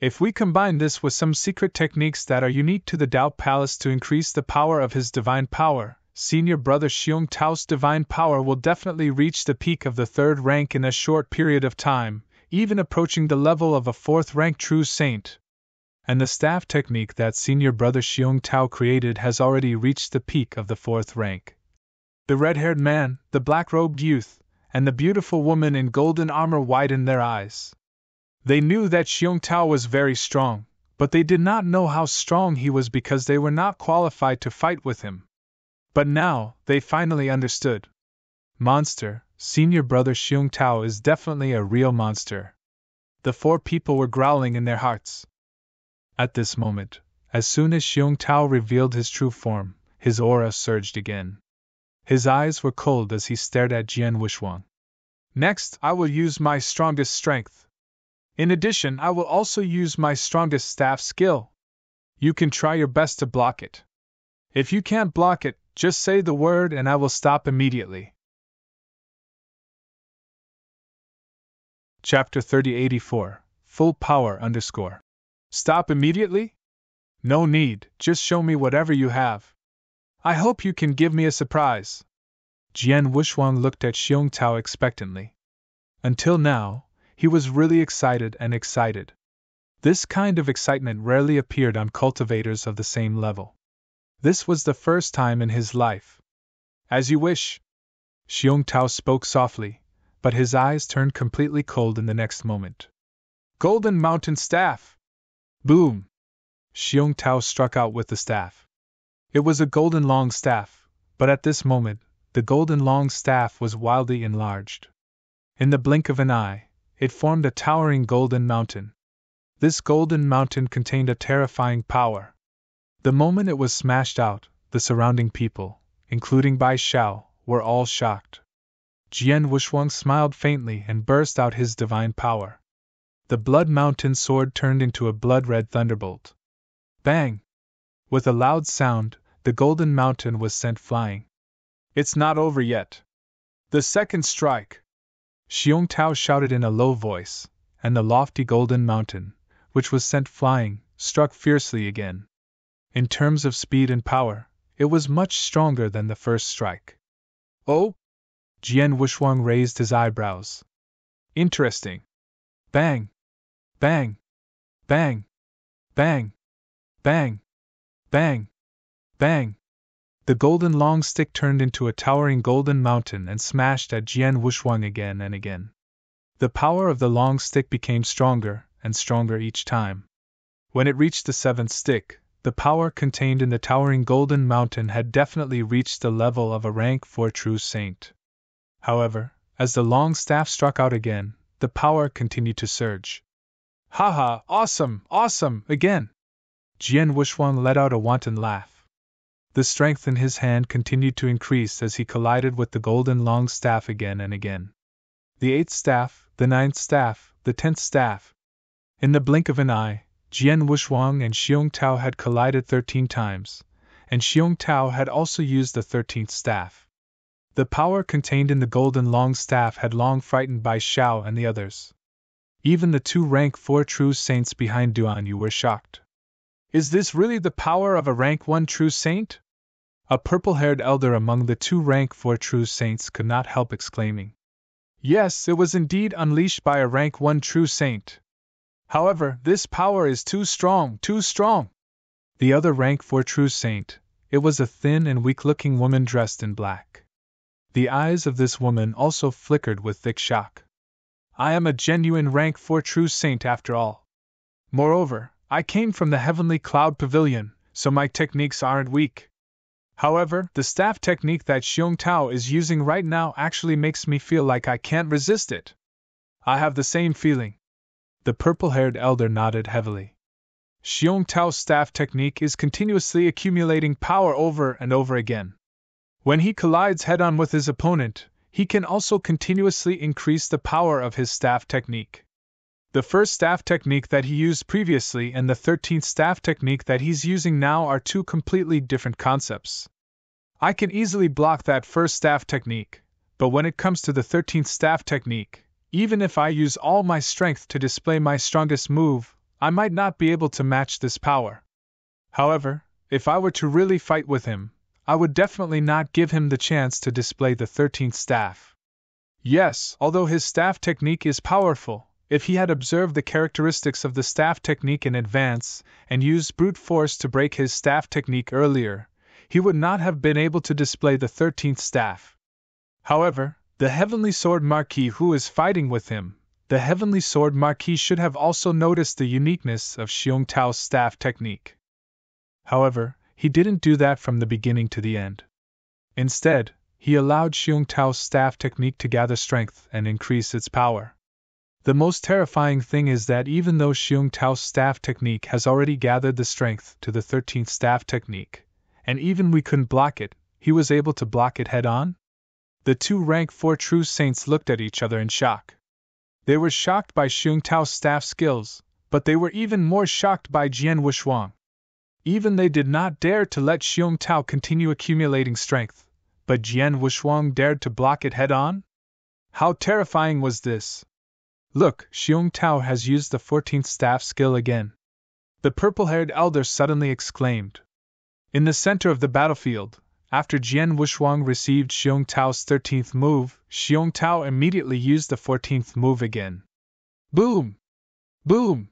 If we combine this with some secret techniques that are unique to the Tao Palace to increase the power of his divine power, senior brother Xiong Tao's divine power will definitely reach the peak of the 3rd rank in a short period of time, even approaching the level of a 4th rank true saint. And the staff technique that senior brother Xiong Tao created has already reached the peak of the 4th rank. The red-haired man, the black-robed youth, and the beautiful woman in golden armor widened their eyes. They knew that Xiong Tao was very strong, but they did not know how strong he was because they were not qualified to fight with him. But now, they finally understood. Monster, senior brother Xiong Tao is definitely a real monster. The 4 people were growling in their hearts. At this moment, as soon as Xiong Tao revealed his true form, his aura surged again. His eyes were cold as he stared at Jian Wushuang. Next, I will use my strongest strength. In addition, I will also use my strongest staff skill. You can try your best to block it. If you can't block it, just say the word and I will stop immediately. Chapter 3084, Full Power _. Stop immediately? No need, just show me whatever you have. I hope you can give me a surprise. Jian Wuxuang looked at Xiong Tao expectantly. Until now, he was really excited and excited. This kind of excitement rarely appeared on cultivators of the same level. This was the first time in his life. As you wish. Xiong Tao spoke softly, but his eyes turned completely cold in the next moment. Golden Mountain Staff! Boom! Xiong Tao struck out with the staff. It was a golden long staff, but at this moment, the golden long staff was wildly enlarged. In the blink of an eye, it formed a towering golden mountain. This golden mountain contained a terrifying power. The moment it was smashed out, the surrounding people, including Bai Xiao, were all shocked. Jian Wuxuang smiled faintly and burst out his divine power. The Blood Mountain sword turned into a blood-red thunderbolt. Bang! With a loud sound, the golden mountain was sent flying. It's not over yet. The second strike! Xiong Tao shouted in a low voice, and the lofty golden mountain, which was sent flying, struck fiercely again. In terms of speed and power, it was much stronger than the first strike. Oh? Jian Wuxuang raised his eyebrows. Interesting. Bang! Bang! Bang! Bang! Bang! Bang! Bang! The golden long stick turned into a towering golden mountain and smashed at Jian Wuxuang again and again. The power of the long stick became stronger and stronger each time. When it reached the seventh stick, the power contained in the towering golden mountain had definitely reached the level of a rank 4 true saint. However, as the long staff struck out again, the power continued to surge. Haha, awesome, awesome, again! Jian Wuxuang let out a wanton laugh. The strength in his hand continued to increase as he collided with the golden long staff again and again. The 8th staff, the 9th staff, the 10th staff. In the blink of an eye, Jian Wuxuang and Xiong Tao had collided 13 times, and Xiong Tao had also used the 13th staff. The power contained in the golden long staff had long frightened Bai Xiao and the others. Even the 2 rank 4 true saints behind Duan Yu were shocked. Is this really the power of a rank 1 true saint? A purple-haired elder among the 2 rank 4 true saints could not help exclaiming. Yes, it was indeed unleashed by a rank 1 true saint. However, this power is too strong, too strong! The other rank 4 true saint, it was a thin and weak-looking woman dressed in black. The eyes of this woman also flickered with thick shock. I am a genuine rank 4 true saint after all. Moreover, I came from the Heavenly Cloud Pavilion, so my techniques aren't weak. However, the staff technique that Xiong Tao is using right now actually makes me feel like I can't resist it. I have the same feeling. The purple-haired elder nodded heavily. Xiong Tao's staff technique is continuously accumulating power over and over again. When he collides head-on with his opponent, he can also continuously increase the power of his staff technique. The first staff technique that he used previously and the 13th staff technique that he's using now are 2 completely different concepts. I can easily block that first staff technique, but when it comes to the 13th staff technique, even if I use all my strength to display my strongest move, I might not be able to match this power. However, if I were to really fight with him, I would definitely not give him the chance to display the 13th staff. Yes, although his staff technique is powerful, if he had observed the characteristics of the staff technique in advance and used brute force to break his staff technique earlier, he would not have been able to display the 13th staff. However, the Heavenly Sword Marquis who is fighting with him, the Heavenly Sword Marquis should have also noticed the uniqueness of Xiong Tao's staff technique. However, he didn't do that from the beginning to the end. Instead, he allowed Xiong Tao's staff technique to gather strength and increase its power. The most terrifying thing is that even though Xiong Tao's staff technique has already gathered the strength to the 13th staff technique, and even we couldn't block it, he was able to block it head-on? The 2 rank 4 true saints looked at each other in shock. They were shocked by Xiong Tao's staff skills, but they were even more shocked by Jian Wuxuang. Even they did not dare to let Xiong Tao continue accumulating strength, but Jian Wuxuang dared to block it head-on? How terrifying was this? Look, Xiong Tao has used the 14th staff skill again. the purple-haired elder suddenly exclaimed. In the center of the battlefield, after Jian Wushuang received Xiong Tao's 13th move, Xiong Tao immediately used the 14th move again. Boom! Boom!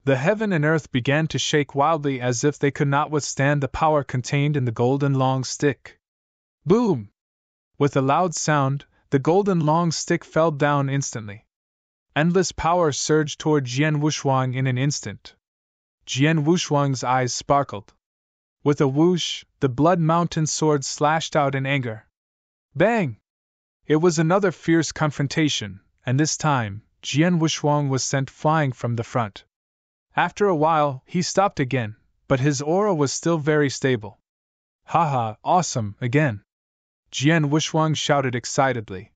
The heaven and earth began to shake wildly as if they could not withstand the power contained in the golden long stick. Boom! With a loud sound, the golden long stick fell down instantly. Endless power surged toward Jian Wushuang in an instant. Jian Wushuang's eyes sparkled. With a whoosh, the Blood Mountain sword slashed out in anger. Bang! It was another fierce confrontation, and this time, Jian Wushuang was sent flying from the front. After a while, he stopped again, but his aura was still very stable. Haha, awesome, again! Jian Wushuang shouted excitedly.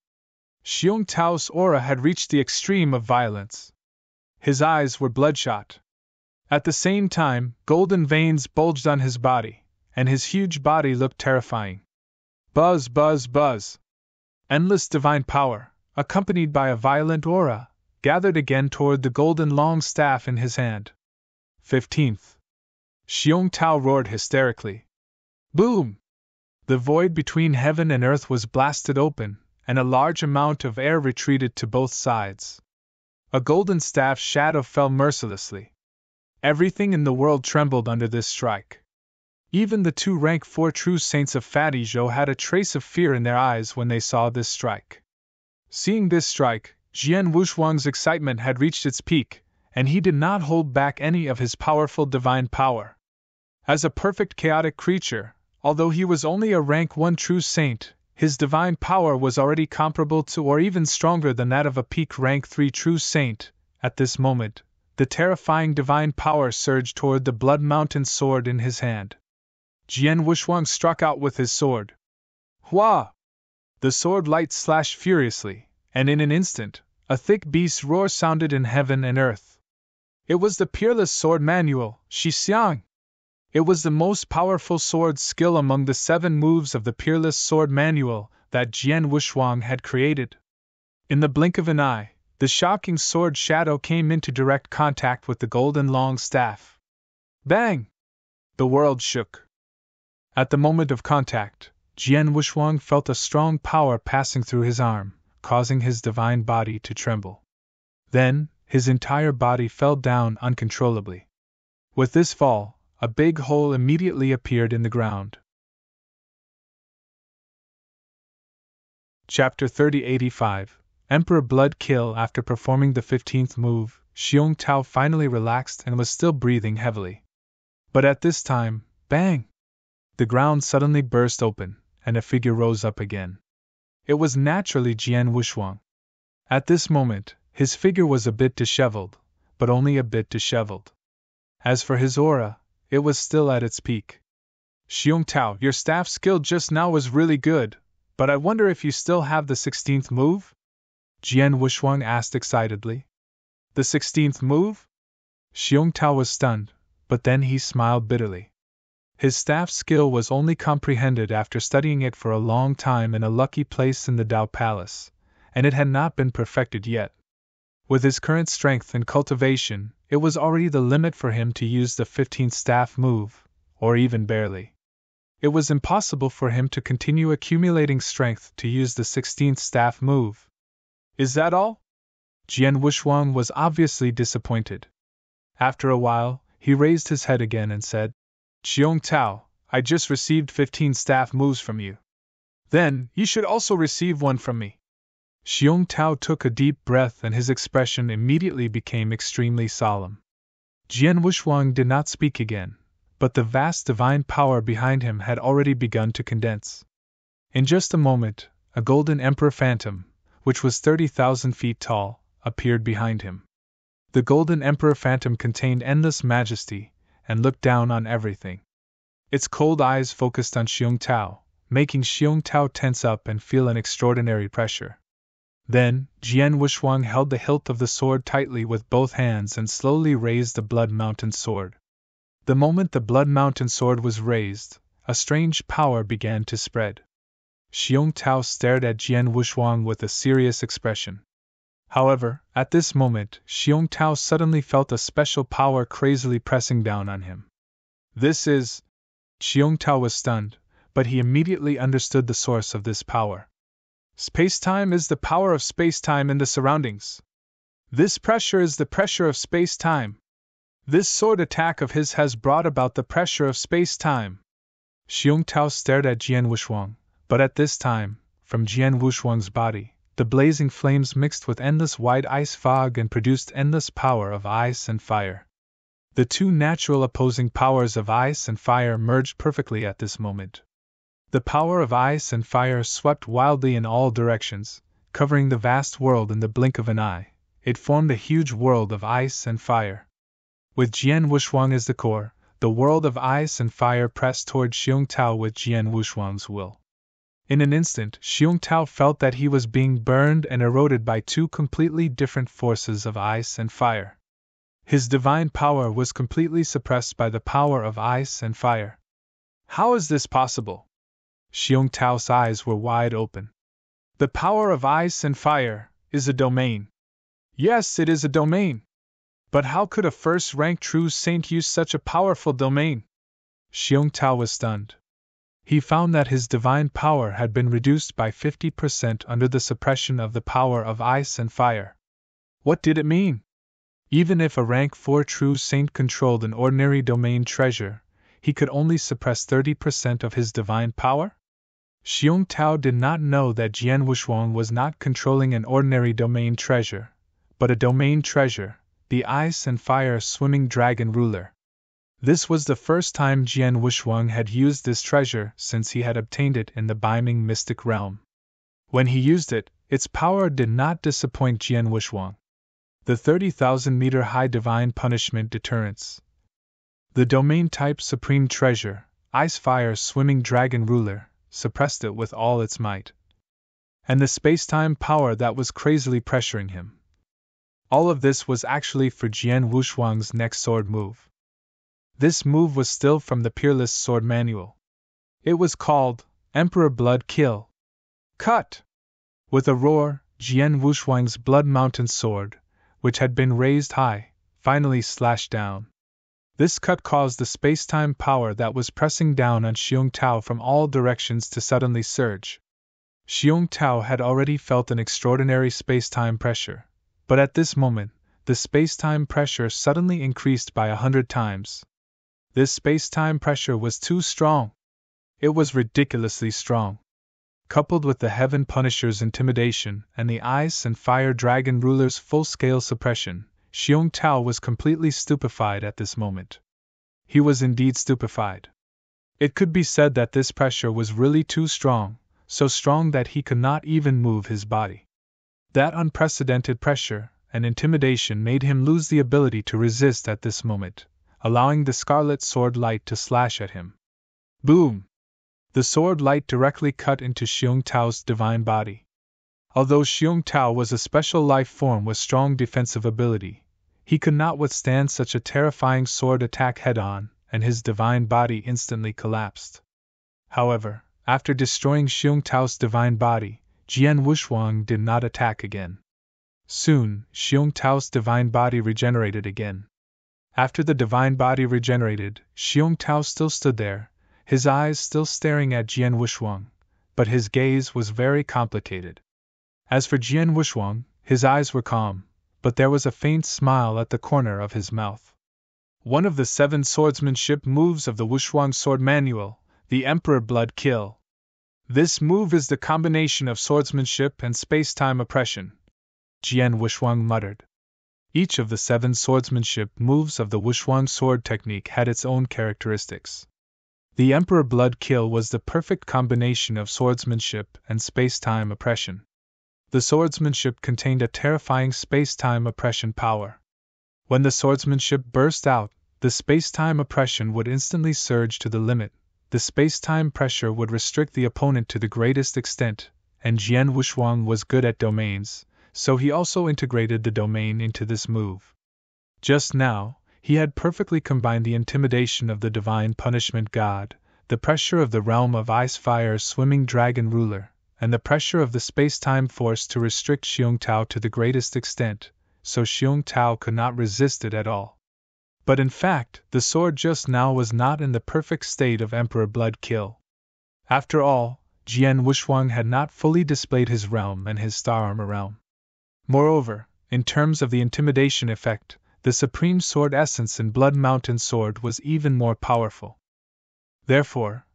Xiong Tao's aura had reached the extreme of violence. His eyes were bloodshot. At the same time, golden veins bulged on his body, and his huge body looked terrifying. Buzz, buzz, buzz! Endless divine power, accompanied by a violent aura, gathered again toward the golden long staff in his hand. 15th. Xiong Tao roared hysterically. Boom! The void between heaven and earth was blasted open, and a large amount of air retreated to both sides. A golden staff shadow fell mercilessly. Everything in the world trembled under this strike. Even the 2 rank 4 true saints of Fatty Zhou had a trace of fear in their eyes when they saw this strike. Seeing this strike, Jian Wushuang's excitement had reached its peak, and he did not hold back any of his powerful divine power. As a perfect chaotic creature, although he was only a rank 1 true saint, his divine power was already comparable to or even stronger than that of a peak rank 3 true saint. At this moment, the terrifying divine power surged toward the Blood Mountain sword in his hand. Jian Wushuang struck out with his sword. Hua! The sword light slashed furiously, and in an instant, a thick beast's roar sounded in heaven and earth. It was the peerless sword manual, Shi Xiang. It was the most powerful sword skill among the 7 moves of the peerless sword manual that Jian Wushuang had created. In the blink of an eye, the shocking sword shadow came into direct contact with the golden long staff. Bang! The world shook. At the moment of contact, Jian Wushuang felt a strong power passing through his arm, causing his divine body to tremble. Then, his entire body fell down uncontrollably. With this fall, a big hole immediately appeared in the ground. Chapter 3085 Emperor Blood Kill. After performing the 15th move, Xiong Tao finally relaxed and was still breathing heavily. But at this time, bang! The ground suddenly burst open, and a figure rose up again. It was naturally Jian Wushuang. At this moment, his figure was a bit disheveled, but only a bit disheveled. As for his aura, it was still at its peak. Xiong Tao, your staff skill just now was really good, but I wonder if you still have the 16th move? Jian Wushuang asked excitedly. The 16th move? Xiong Tao was stunned, but then he smiled bitterly. His staff skill was only comprehended after studying it for a long time in a lucky place in the Dao Palace, and it had not been perfected yet. With his current strength and cultivation, it was already the limit for him to use the 15th staff move, or even barely. It was impossible for him to continue accumulating strength to use the 16th staff move. Is that all? Jian Wushuang was obviously disappointed. After a while, he raised his head again and said, Xiong Tao, I just received 15 staff moves from you. Then, you should also receive one from me. Xiong Tao took a deep breath and his expression immediately became extremely solemn. Jian Wushuang did not speak again, but the vast divine power behind him had already begun to condense. In just a moment, a golden emperor phantom, which was 30,000 feet tall, appeared behind him. The golden emperor phantom contained endless majesty, and looked down on everything. Its cold eyes focused on Xiong Tao, making Xiong Tao tense up and feel an extraordinary pressure. Then, Jian Wushuang held the hilt of the sword tightly with both hands and slowly raised the Blood Mountain sword. The moment the Blood Mountain sword was raised, a strange power began to spread. Xiong Tao stared at Jian Wushuang with a serious expression. However, at this moment, Xiong Tao suddenly felt a special power crazily pressing down on him. This is. Xiong Tao was stunned, but he immediately understood the source of this power. Space-time is the power of space-time in the surroundings. This pressure is the pressure of space-time. This sword attack of his has brought about the pressure of space-time. Xiong Tao stared at Jian Wushuang, but at this time, from Jian Wushuang's body, the blazing flames mixed with endless white ice fog and produced endless power of ice and fire. The two natural opposing powers of ice and fire merged perfectly at this moment. The power of ice and fire swept wildly in all directions, covering the vast world in the blink of an eye. It formed a huge world of ice and fire. With Jian Wushuang as the core, the world of ice and fire pressed toward Xiong Tao with Jian Wushuang's will. In an instant, Xiong Tao felt that he was being burned and eroded by two completely different forces of ice and fire. His divine power was completely suppressed by the power of ice and fire. How is this possible? Xiong Tao's eyes were wide open. The power of ice and fire is a domain. Yes, it is a domain. But how could a first-rank true saint use such a powerful domain? Xiong Tao was stunned. He found that his divine power had been reduced by 50% under the suppression of the power of ice and fire. What did it mean? Even if a rank 4 true saint controlled an ordinary domain treasure, he could only suppress 30% of his divine power? Xiong Tao did not know that Jian Wushuang was not controlling an ordinary domain treasure, but a domain treasure, the ice and fire swimming dragon ruler. This was the first time Jian Wushuang had used this treasure since he had obtained it in the Beiming mystic realm. When he used it, its power did not disappoint Jian Wushuang. The 30,000-meter high divine punishment deterrence. The domain-type supreme treasure, ice-fire swimming dragon ruler, suppressed it with all its might. And the space-time power that was crazily pressuring him. All of this was actually for Jian Wushuang's next sword move. This move was still from the Peerless Sword Manual. It was called Emperor Blood Kill. Cut! With a roar, Jian Wushuang's Blood Mountain sword, which had been raised high, finally slashed down. This cut caused the space-time power that was pressing down on Xiong Tao from all directions to suddenly surge. Xiong Tao had already felt an extraordinary space-time pressure, but at this moment, the space-time pressure suddenly increased by 100 times. This space-time pressure was too strong. It was ridiculously strong. Coupled with the Heaven Punisher's intimidation and the Ice and Fire Dragon Ruler's full-scale suppression, Xiong Tao was completely stupefied at this moment. He was indeed stupefied. It could be said that this pressure was really too strong, so strong that he could not even move his body. That unprecedented pressure and intimidation made him lose the ability to resist at this moment, allowing the scarlet sword light to slash at him. Boom! The sword light directly cut into Xiong Tao's divine body. Although Xiong Tao was a special life form with strong defensive ability, he could not withstand such a terrifying sword attack head-on, and his divine body instantly collapsed. However, after destroying Xiong Tao's divine body, Jian Wushuang did not attack again. Soon, Xiong Tao's divine body regenerated again. After the divine body regenerated, Xiong Tao still stood there, his eyes still staring at Jian Wushuang, but his gaze was very complicated. As for Jian Wushuang, his eyes were calm, but there was a faint smile at the corner of his mouth. One of the 7 swordsmanship moves of the Wushuang Sword Manual, the Emperor Blood Kill. This move is the combination of swordsmanship and space-time oppression, Jian Wushuang muttered. Each of the 7 swordsmanship moves of the Wushuang sword technique had its own characteristics. The Emperor Blood Kill was the perfect combination of swordsmanship and space-time oppression. The swordsmanship contained a terrifying space-time oppression power. When the swordsmanship burst out, the space-time oppression would instantly surge to the limit. The space-time pressure would restrict the opponent to the greatest extent, and Jian Wushuang was good at domains, so he also integrated the domain into this move. Just now, he had perfectly combined the intimidation of the divine punishment god, the pressure of the realm of ice-fire swimming dragon ruler, and the pressure of the space-time force to restrict Xiong Tao to the greatest extent, so Xiong Tao could not resist it at all. But in fact, the sword just now was not in the perfect state of Emperor Blood Kill. After all, Jian Wushuang had not fully displayed his realm and his star armor realm. Moreover, in terms of the intimidation effect, the supreme sword essence in Blood Mountain Sword was even more powerful. Therefore,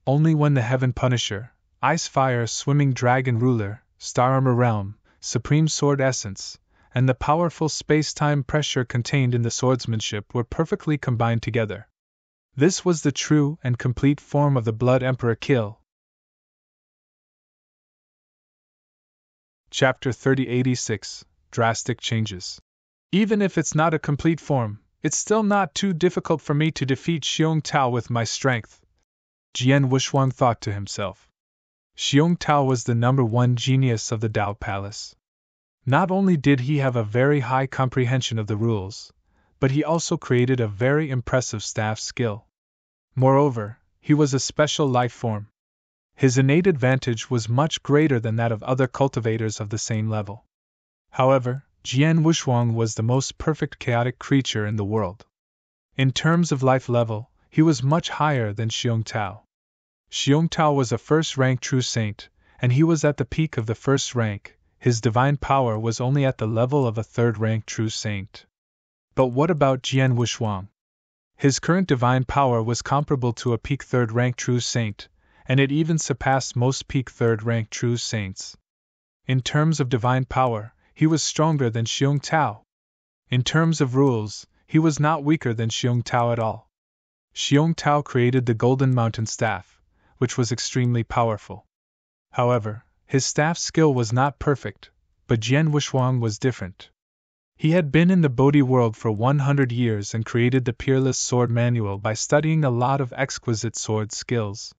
only when the Heaven Punisher, Ice Fire Swimming Dragon Ruler, Star Armor Realm, Supreme Sword Essence, and the powerful space-time pressure contained in the swordsmanship were perfectly combined together. This was the true and complete form of the Blood Emperor Kill. Chapter 3086 Drastic Changes. Even if it's not a complete form, it's still not too difficult for me to defeat Xiong Tao with my strength, Jian Wushuang thought to himself. Xiong Tao was the number one genius of the Dao Palace. Not only did he have a very high comprehension of the rules, but he also created a very impressive staff skill. Moreover, he was a special life form. His innate advantage was much greater than that of other cultivators of the same level. However, Jian Wushuang was the most perfect chaotic creature in the world. In terms of life level, he was much higher than Xiong Tao. Xiong Tao was a first-rank true saint, and he was at the peak of the first rank. His divine power was only at the level of a third-rank true saint. But what about Jian Wushuang? His current divine power was comparable to a peak third-rank true saint, and it even surpassed most peak third-rank true saints. In terms of divine power, he was stronger than Xiong Tao. In terms of rules, he was not weaker than Xiong Tao at all. Xiong Tao created the Golden Mountain Staff, which was extremely powerful. However, his staff skill was not perfect, but Jian Wushuang was different. He had been in the Bodhi world for 100 years and created the Peerless Sword Manual by studying a lot of exquisite sword skills.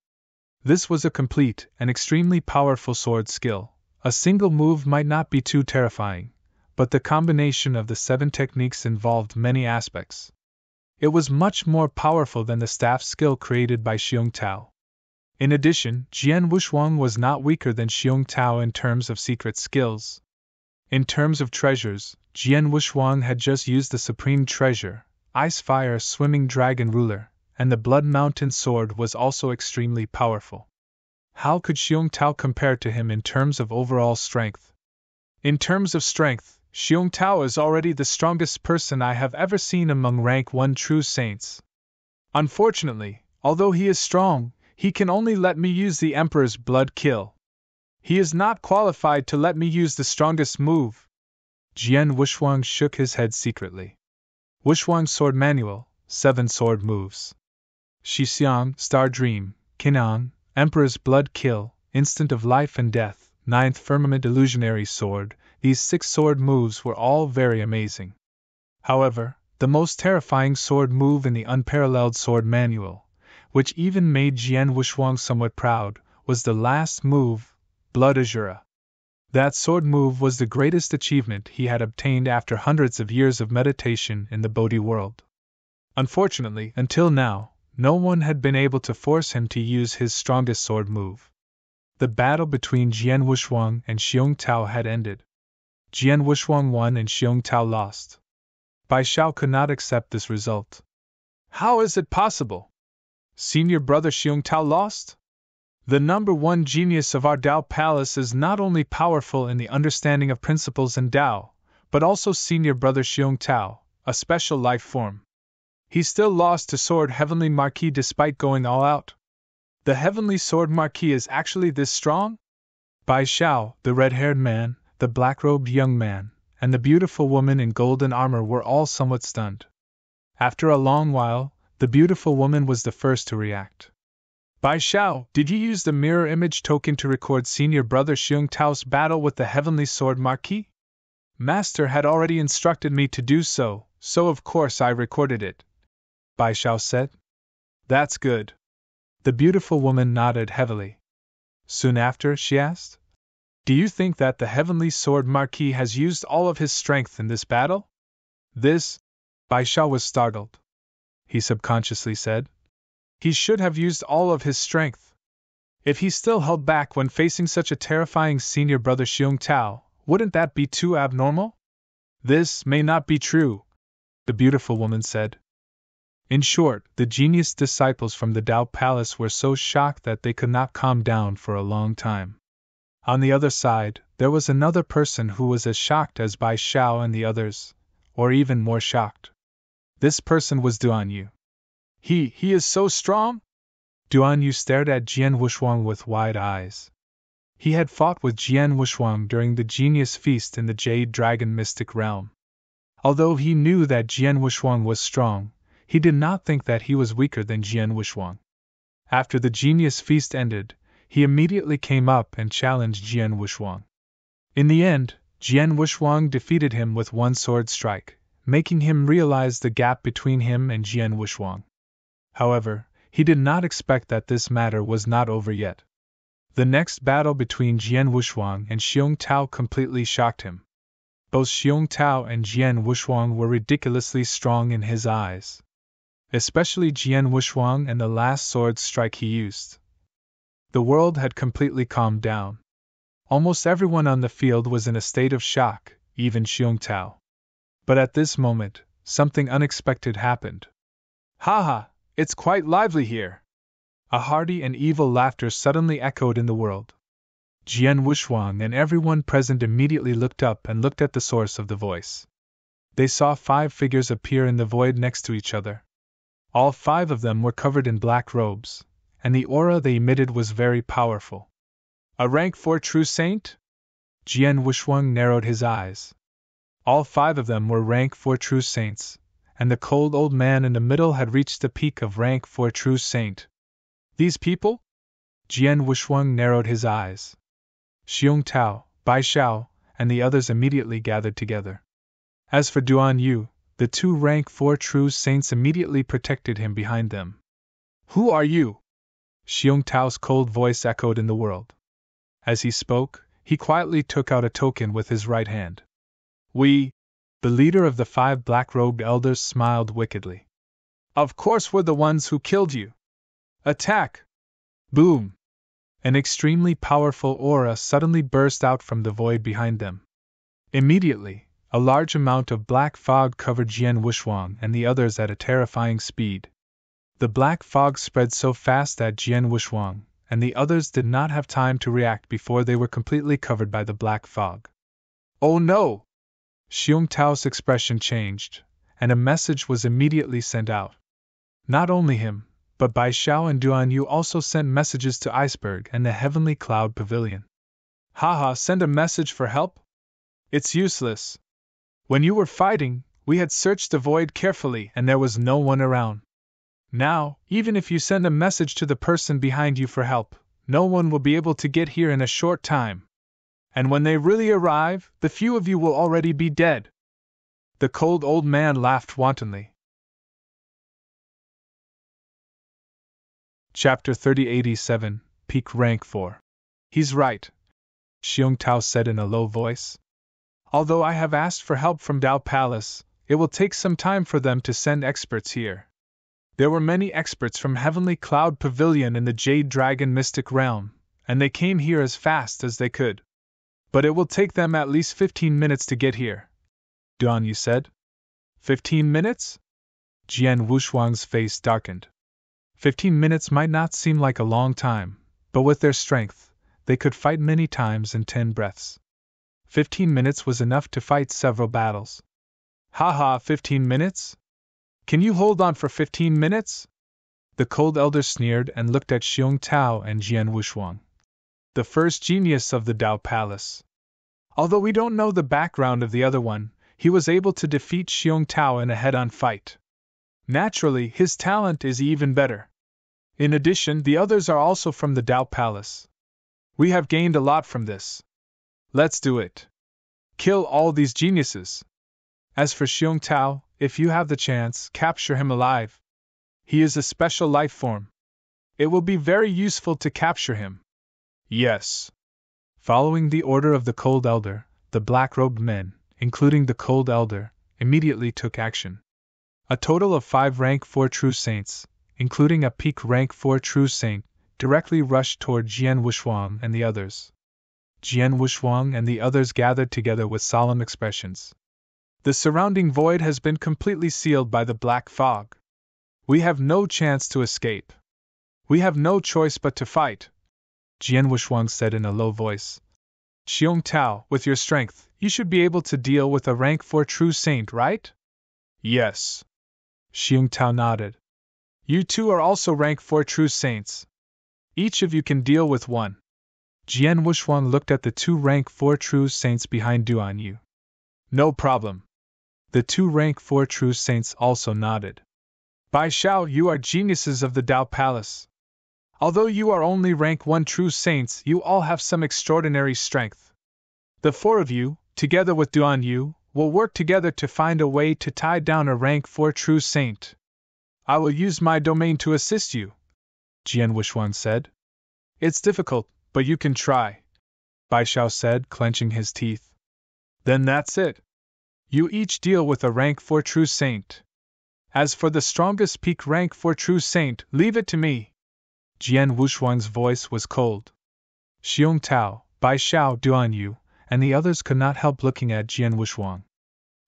This was a complete and extremely powerful sword skill. A single move might not be too terrifying, but the combination of the 7 techniques involved many aspects. It was much more powerful than the staff skill created by Xiong Tao. In addition, Jian Wushuang was not weaker than Xiong Tao in terms of secret skills. In terms of treasures, Jian Wushuang had just used the Supreme Treasure, Ice Fire Swimming Dragon Ruler, and the Blood Mountain Sword was also extremely powerful. How could Xiong Tao compare to him in terms of overall strength? In terms of strength, Xiong Tao is already the strongest person I have ever seen among rank 1 true saints. Unfortunately, although he is strong, he can only let me use the Emperor's Blood Kill. He is not qualified to let me use the strongest move. Jian Wushuang shook his head secretly. Wushuang Sword Manual, 7 sword moves. Shixiang, Star Dream, Kinang, Emperor's Blood Kill, Instant of Life and Death, 9th Firmament Illusionary Sword. These 6 sword moves were all very amazing. However, the most terrifying sword move in the Unparalleled Sword Manual, which even made Jian Wushuang somewhat proud, was the last move, Blood Azura. That sword move was the greatest achievement he had obtained after hundreds of years of meditation in the Bodhi world. Unfortunately, until now, no one had been able to force him to use his strongest sword move. The battle between Jian Wushuang and Xiong Tao had ended. Jian Wushuang won and Xiong Tao lost. Bai Xiao could not accept this result. How is it possible? Senior brother Xiong Tao lost? The number one genius of our Dao Palace is not only powerful in the understanding of principles and Dao, but also senior brother Xiong Tao, a special life form. He still lost to Sword Heavenly Marquis despite going all out. The Heavenly Sword Marquis is actually this strong? Bai Xiao, the red-haired man, the black-robed young man, and the beautiful woman in golden armor were all somewhat stunned. After a long while, the beautiful woman was the first to react. Bai Xiao, did you use the mirror image token to record senior brother Xiong Tao's battle with the Heavenly Sword Marquis? Master had already instructed me to do so, so of course I recorded it, Bai Xiao said. That's good. The beautiful woman nodded heavily. Soon after, she asked, do you think that the Heavenly Sword Marquis has used all of his strength in this battle? This? Bai Xiao was startled. He subconsciously said. He should have used all of his strength. If he still held back when facing such a terrifying senior brother Xiong Tao, wouldn't that be too abnormal? This may not be true, the beautiful woman said. In short, the genius disciples from the Tao Palace were so shocked that they could not calm down for a long time. On the other side, there was another person who was as shocked as Bai Xiao and the others, or even more shocked. This person was Duan Yu. He is so strong? Duan Yu stared at Jian Wushuang with wide eyes. He had fought with Jian Wushuang during the Genius Feast in the Jade Dragon Mystic Realm. Although he knew that Jian Wushuang was strong, he did not think that he was weaker than Jian Wushuang. After the Genius Feast ended, he immediately came up and challenged Jian Wushuang. In the end, Jian Wushuang defeated him with one sword strike, making him realize the gap between him and Jian Wushuang. However, he did not expect that this matter was not over yet. The next battle between Jian Wushuang and Xiong Tao completely shocked him. Both Xiong Tao and Jian Wushuang were ridiculously strong in his eyes. Especially Jian Wushuang and the last sword strike he used. The world had completely calmed down. Almost everyone on the field was in a state of shock, even Xiong Tao. But at this moment, something unexpected happened. Ha ha! It's quite lively here! A hearty and evil laughter suddenly echoed in the world. Jian Wushuang and everyone present immediately looked up and looked at the source of the voice. They saw 5 figures appear in the void next to each other. All 5 of them were covered in black robes, and the aura they emitted was very powerful. A rank 4 true saint? Jian Wushuang narrowed his eyes. All 5 of them were rank 4 true saints, and the cold old man in the middle had reached the peak of rank 4 true saint. These people? Jian Wushuang narrowed his eyes. Xiong Tao, Bai Xiao, and the others immediately gathered together. As for Duan Yu, the 2 rank 4 true saints immediately protected him behind them. Who are you? Xiong Tao's cold voice echoed in the world. As he spoke, he quietly took out a token with his right hand. We, the leader of the 5 black-robed elders, smiled wickedly. Of course we're the ones who killed you. Attack! Boom! An extremely powerful aura suddenly burst out from the void behind them. Immediately, a large amount of black fog covered Jian Wushuang and the others at a terrifying speed. The black fog spread so fast that Jian Wushuang and the others did not have time to react before they were completely covered by the black fog. Oh no! Xiong Tao's expression changed, and a message was immediately sent out. Not only him, but Bai Xiao and Duan Yu also sent messages to Iceberg and the Heavenly Cloud Pavilion. Haha, send a message for help? It's useless. When you were fighting, we had searched the void carefully and there was no one around. Now, even if you send a message to the person behind you for help, no one will be able to get here in a short time. And when they really arrive, the few of you will already be dead. The cold old man laughed wantonly. Chapter 3087, Peak Rank 4. He's right, Xiong Tao said in a low voice. Although I have asked for help from Tao Palace, it will take some time for them to send experts here. There were many experts from Heavenly Cloud Pavilion in the Jade Dragon Mystic Realm, and they came here as fast as they could. But it will take them at least 15 minutes to get here, Duan Yu said. 15 minutes? Jian Wushuang's face darkened. 15 minutes might not seem like a long time, but with their strength, they could fight many times in 10 breaths. 15 minutes was enough to fight several battles. Haha, 15 minutes? Can you hold on for 15 minutes? The cold elder sneered and looked at Xiong Tao and Jian Wushuang, the first genius of the Tao Palace. Although we don't know the background of the other one, he was able to defeat Xiong Tao in a head-on fight. Naturally, his talent is even better. In addition, the others are also from the Tao Palace. We have gained a lot from this. Let's do it. Kill all these geniuses. As for Xiong Tao, if you have the chance, capture him alive. He is a special life form. It will be very useful to capture him. Yes. Following the order of the Cold Elder, the black-robed men, including the Cold Elder, immediately took action. A total of 5 rank 4 true saints, including a peak rank 4 true saint, directly rushed toward Jian Wushuang and the others. Jian Wushuang and the others gathered together with solemn expressions. The surrounding void has been completely sealed by the black fog. We have no chance to escape. We have no choice but to fight, Jian Wushuang said in a low voice. Xiong Tao, with your strength, you should be able to deal with a rank 4 true saint, right? Yes. Xiong Tao nodded. You two are also rank 4 true saints. Each of you can deal with one. Jian Wushuang looked at the two rank 4 true saints behind Duan Yu. No problem. The two rank 4 true saints also nodded. Bai Xiao, you are geniuses of the Dao Palace. Although you are only rank 1 true saints, you all have some extraordinary strength. The four of you, together with Duan Yu, will work together to find a way to tie down a rank 4 true saint. I will use my domain to assist you, Jian Wushuang said. It's difficult, but you can try, Bai Xiao said, clenching his teeth. Then that's it. You each deal with a rank 4 true saint. As for the strongest peak rank 4 true saint, leave it to me. Jian Wushuang's voice was cold. Xiong Tao, Bai Xiao, Duan Yu, and the others could not help looking at Jian Wushuang.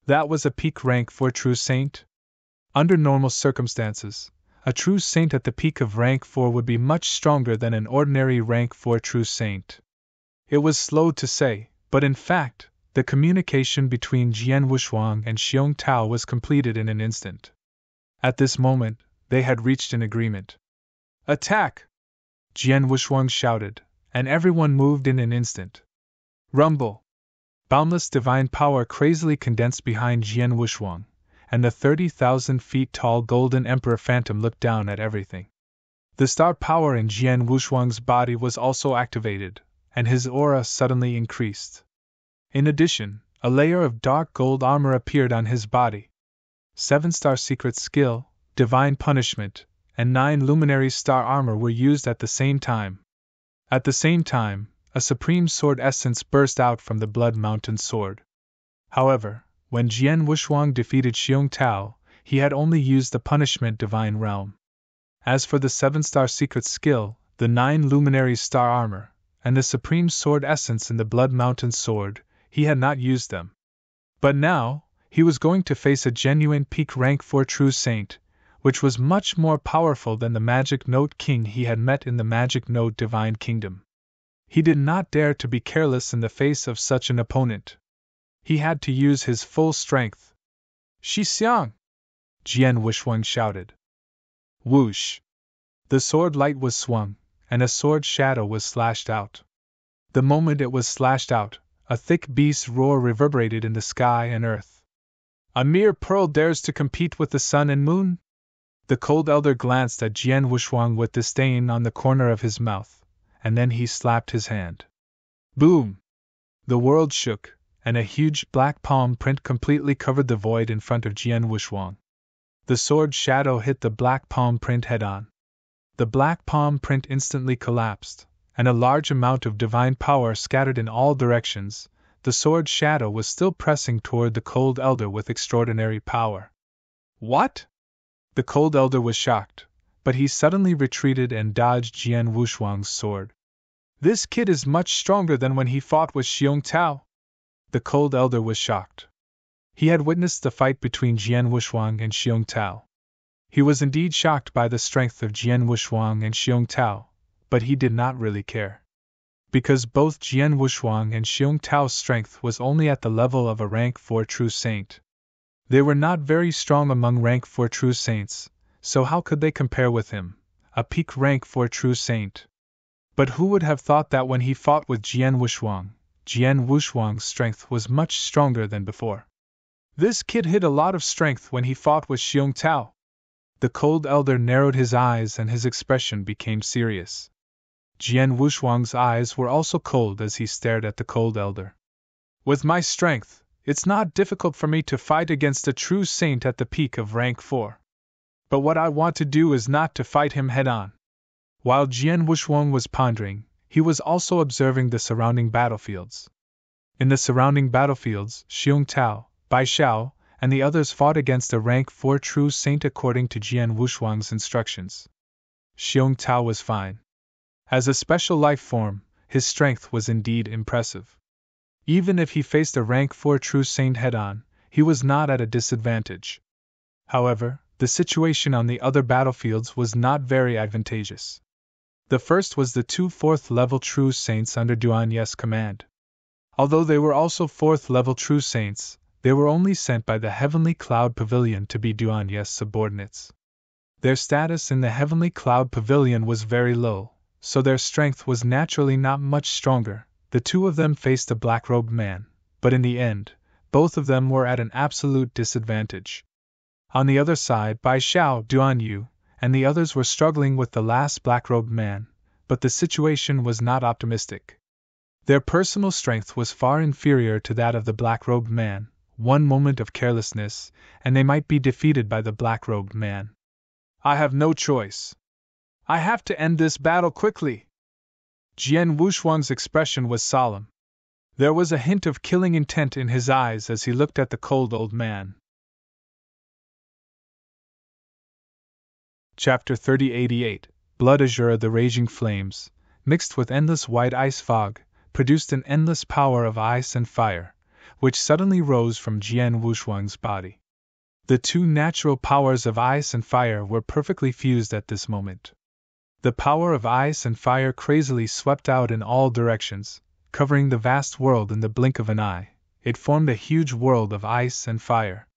That was a peak rank 4 true saint? Under normal circumstances, a true saint at the peak of rank 4 would be much stronger than an ordinary rank 4 true saint. It was slow to say, but in fact, the communication between Jian Wushuang and Xiong Tao was completed in an instant. At this moment, they had reached an agreement. Attack! Jian Wushuang shouted, and everyone moved in an instant. Rumble! Boundless divine power crazily condensed behind Jian Wushuang, and the 30,000 feet tall Golden Emperor Phantom looked down at everything. The star power in Jian Wushuang's body was also activated, and his aura suddenly increased. In addition, a layer of dark gold armor appeared on his body. 7-star secret skill, divine punishment, and 9 luminary star armor were used at the same time. At the same time, a supreme sword essence burst out from the Blood Mountain sword. However, when Jian Wushuang defeated Xiong Tao, he had only used the punishment divine realm. As for the 7-star secret skill, the 9 luminary star armor, and the supreme sword essence in the Blood Mountain sword, he had not used them. But now, he was going to face a genuine peak rank 4 true saint, which was much more powerful than the Magic Note King he had met in the Magic Note Divine Kingdom. He did not dare to be careless in the face of such an opponent. He had to use his full strength. Shi Xiang! Jian Wushuang shouted. Whoosh! The sword light was swung, and a sword shadow was slashed out. The moment it was slashed out, a thick beast roar reverberated in the sky and earth. A mere pearl dares to compete with the sun and moon? The cold elder glanced at Jian Wushuang with disdain on the corner of his mouth, and then he slapped his hand. Boom! The world shook, and a huge black palm print completely covered the void in front of Jian Wushuang. The sword shadow hit the black palm print head-on. The black palm print instantly collapsed, and a large amount of divine power scattered in all directions. The sword shadow was still pressing toward the cold elder with extraordinary power. What? The cold elder was shocked, but he suddenly retreated and dodged Jian Wushuang's sword. This kid is much stronger than when he fought with Xiong Tao. The cold elder was shocked. He had witnessed the fight between Jian Wushuang and Xiong Tao. He was indeed shocked by the strength of Jian Wushuang and Xiong Tao, but he did not really care. Because both Jian Wushuang and Xiong Tao's strength was only at the level of a rank 4 true saint. They were not very strong among rank 4 true saints, so how could they compare with him, a peak rank 4 true saint? But who would have thought that when he fought with Jian Wushuang's strength was much stronger than before? This kid hid a lot of strength when he fought with Xiong Tao. The cold elder narrowed his eyes and his expression became serious. Jian Wushuang's eyes were also cold as he stared at the cold elder. With my strength, it's not difficult for me to fight against a true saint at the peak of rank 4. But what I want to do is not to fight him head-on. While Jian Wushuang was pondering, he was also observing the surrounding battlefields. In the surrounding battlefields, Xiong Tao, Bai Xiao, and the others fought against a rank 4 true saint according to Jian Wushuang's instructions. Xiong Tao was fine. As a special life form, his strength was indeed impressive. Even if he faced a rank 4 true saint head-on, he was not at a disadvantage. However, the situation on the other battlefields was not very advantageous. The first was the two 4th level true saints under Duanyes' command. Although they were also 4th level true saints, they were only sent by the Heavenly Cloud Pavilion to be Duanyes' subordinates. Their status in the Heavenly Cloud Pavilion was very low, so their strength was naturally not much stronger. The two of them faced a black-robed man, but in the end, both of them were at an absolute disadvantage. On the other side, Bai Xiao, Duanyu, and the others were struggling with the last black-robed man, but the situation was not optimistic. Their personal strength was far inferior to that of the black-robed man. One moment of carelessness, and they might be defeated by the black-robed man. I have no choice. I have to end this battle quickly. Jian Wushuang's expression was solemn. There was a hint of killing intent in his eyes as he looked at the cold old man. Chapter 3088 Blood Azure. The raging flames, mixed with endless white ice fog, produced an endless power of ice and fire, which suddenly rose from Jian Wushuang's body. The two natural powers of ice and fire were perfectly fused at this moment. The power of ice and fire crazily swept out in all directions, covering the vast world in the blink of an eye. It formed a huge world of ice and fire.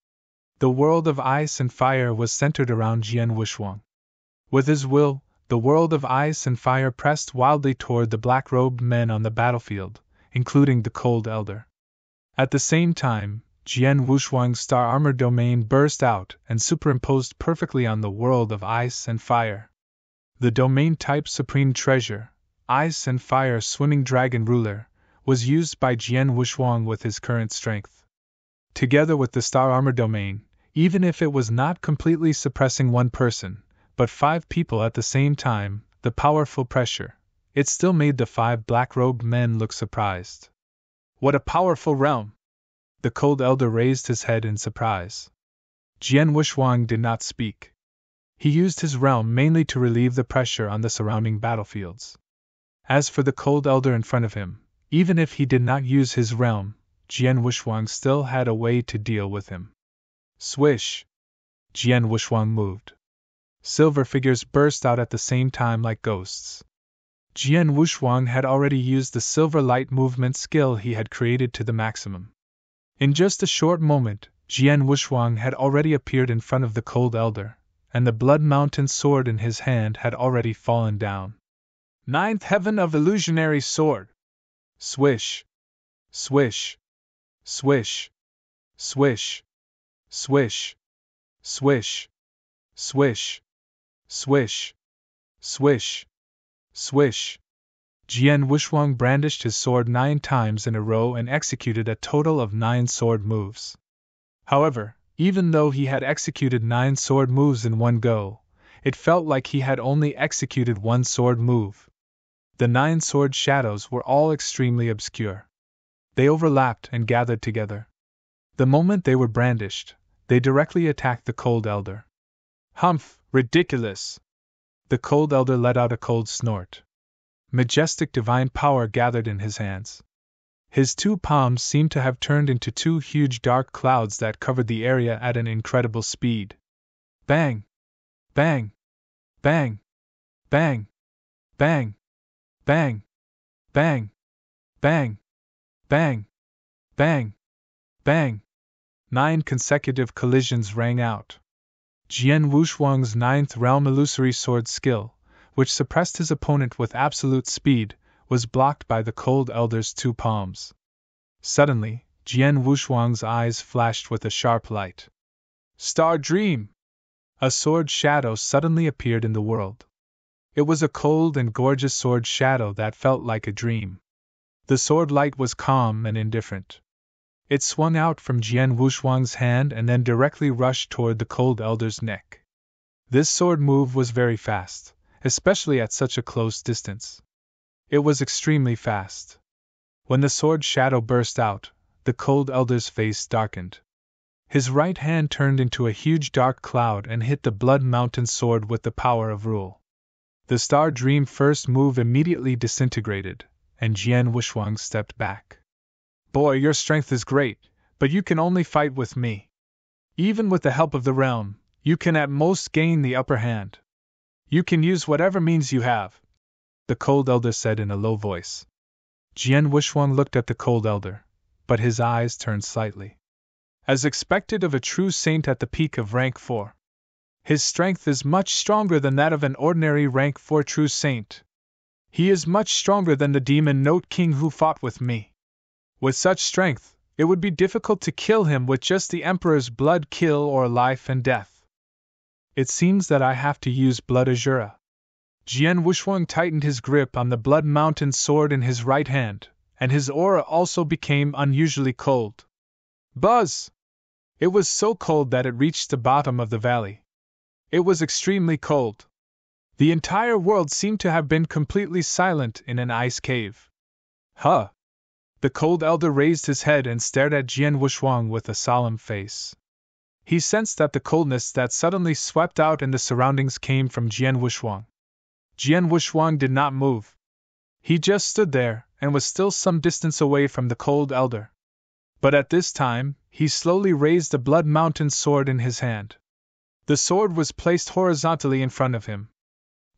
The world of ice and fire was centered around Jian Wushuang. With his will, the world of ice and fire pressed wildly toward the black-robed men on the battlefield, including the Cold Elder. At the same time, Jian Wushuang's star armor domain burst out and superimposed perfectly on the world of ice and fire. The domain type Supreme Treasure, Ice and Fire Swimming Dragon Ruler, was used by Jian Wushuang with his current strength. Together with the star armor domain, even if it was not completely suppressing one person, but 5 people at the same time, the powerful pressure, it still made the 5 black-robed men look surprised. What a powerful realm! The Cold Elder raised his head in surprise. Jian Wushuang did not speak. He used his realm mainly to relieve the pressure on the surrounding battlefields. As for the Cold Elder in front of him, even if he did not use his realm, Jian Wushuang still had a way to deal with him. Swish! Jian Wushuang moved. Silver figures burst out at the same time like ghosts. Jian Wushuang had already used the silver light movement skill he had created to the maximum. In just a short moment, Jian Wushuang had already appeared in front of the Cold Elder, and the Blood Mountain sword in his hand had already fallen down. 9th Heaven of Illusionary Sword! Swish! Swish! Swish! Swish! Swish! Swish! Swish! Swish! Swish! Swish! Jian Wushuang brandished his sword 9 times in a row and executed a total of 9 sword moves. However, even though he had executed 9 sword moves in one go, it felt like he had only executed 1 sword move. The 9 sword shadows were all extremely obscure. They overlapped and gathered together. The moment they were brandished, they directly attacked the Cold Elder. Humph! Ridiculous! The Cold Elder let out a cold snort. Majestic divine power gathered in his hands. His 2 palms seemed to have turned into 2 huge dark clouds that covered the area at an incredible speed. Bang! Bang! Bang! Bang! Bang! Bang! Bang! Bang! Bang! Bang! Bang! 9 consecutive collisions rang out. Jian Wushuang's 9th realm illusory sword skill, which suppressed his opponent with absolute speed, was blocked by the Cold Elder's 2 palms. Suddenly, Jian Wushuang's eyes flashed with a sharp light. Star Dream! A sword shadow suddenly appeared in the world. It was a cold and gorgeous sword shadow that felt like a dream. The sword light was calm and indifferent. It swung out from Jian Wushuang's hand and then directly rushed toward the Cold Elder's neck. This sword move was very fast, especially at such a close distance. It was extremely fast. When the sword shadow burst out, the Cold Elder's face darkened. His right hand turned into a huge dark cloud and hit the Blood Mountain sword with the power of rule. The Star Dream first move immediately disintegrated, and Jian Wuxuang stepped back. Boy, your strength is great, but you can only fight with me. Even with the help of the realm, you can at most gain the upper hand. You can use whatever means you have, the Cold Elder said in a low voice. Jian Wuxuang looked at the Cold Elder, but his eyes turned slightly. As expected of a true saint at the peak of rank 4. His strength is much stronger than that of an ordinary rank 4 true saint. He is much stronger than the demon Note King who fought with me. With such strength, it would be difficult to kill him with just the Emperor's blood kill or life and death. It seems that I have to use Blood Azura. Jian Wuxuang tightened his grip on the Blood Mountain sword in his right hand, and his aura also became unusually cold. Buzz! It was so cold that it reached the bottom of the valley. It was extremely cold. The entire world seemed to have been completely silent in an ice cave. Huh! The Cold Elder raised his head and stared at Jian Wuxuang with a solemn face. He sensed that the coldness that suddenly swept out in the surroundings came from Jian Wuxuang. Jian Wuxuang did not move. He just stood there and was still some distance away from the Cold Elder. But at this time, he slowly raised the Blood Mountain sword in his hand. The sword was placed horizontally in front of him.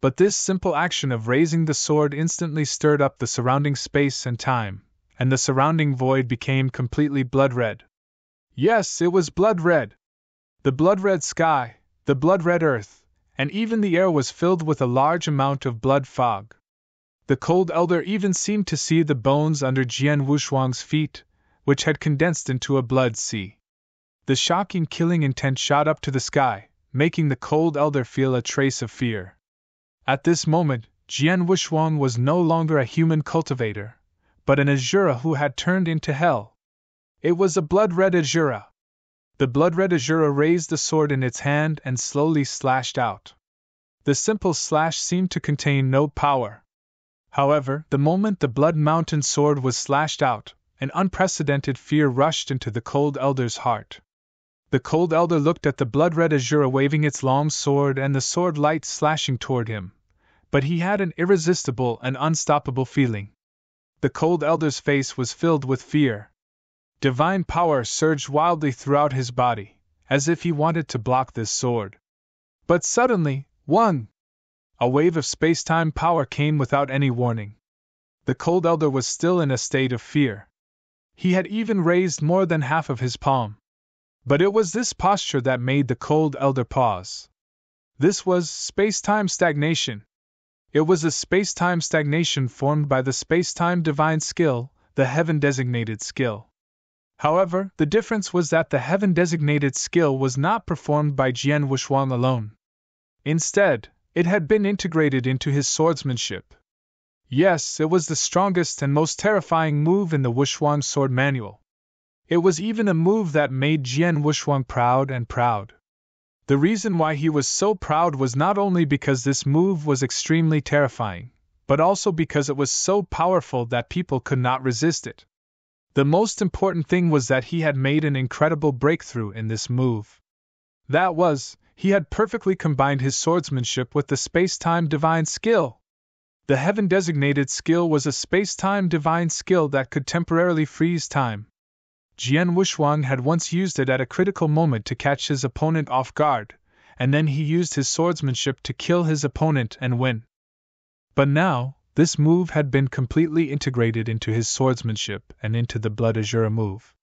But this simple action of raising the sword instantly stirred up the surrounding space and time, and the surrounding void became completely blood-red. Yes, it was blood-red. The blood-red sky, the blood-red earth, and even the air was filled with a large amount of blood fog. The Cold Elder even seemed to see the bones under Jian Wuxuang's feet, which had condensed into a blood sea. The shocking killing intent shot up to the sky, making the Cold Elder feel a trace of fear. At this moment, Jian Wuxuang was no longer a human cultivator, but an Azura who had turned into hell. It was a blood-red Azura. The blood-red Azura raised the sword in its hand and slowly slashed out. The simple slash seemed to contain no power. However, the moment the Blood Mountain sword was slashed out, an unprecedented fear rushed into the Cold Elder's heart. The Cold Elder looked at the blood-red Azura waving its long sword and the sword light slashing toward him, but he had an irresistible and unstoppable feeling. The Cold Elder's face was filled with fear. Divine power surged wildly throughout his body, as if he wanted to block this sword. But suddenly, a wave of space-time power came without any warning. The Cold Elder was still in a state of fear. He had even raised more than half of his palm. But it was this posture that made the Cold Elder pause. This was space-time stagnation. It was a space-time stagnation formed by the space-time divine skill, the heaven-designated skill. However, the difference was that the heaven-designated skill was not performed by Jian Wuxuang alone. Instead, it had been integrated into his swordsmanship. Yes, it was the strongest and most terrifying move in the Wuxuang sword manual. It was even a move that made Jian Wuxuang proud. The reason why he was so proud was not only because this move was extremely terrifying, but also because it was so powerful that people could not resist it. The most important thing was that he had made an incredible breakthrough in this move. That was, he had perfectly combined his swordsmanship with the space-time divine skill. The heaven-designated skill was a space-time divine skill that could temporarily freeze time. Jian Wuxuang had once used it at a critical moment to catch his opponent off guard, and then he used his swordsmanship to kill his opponent and win. But now, this move had been completely integrated into his swordsmanship and into the Blood Azura move.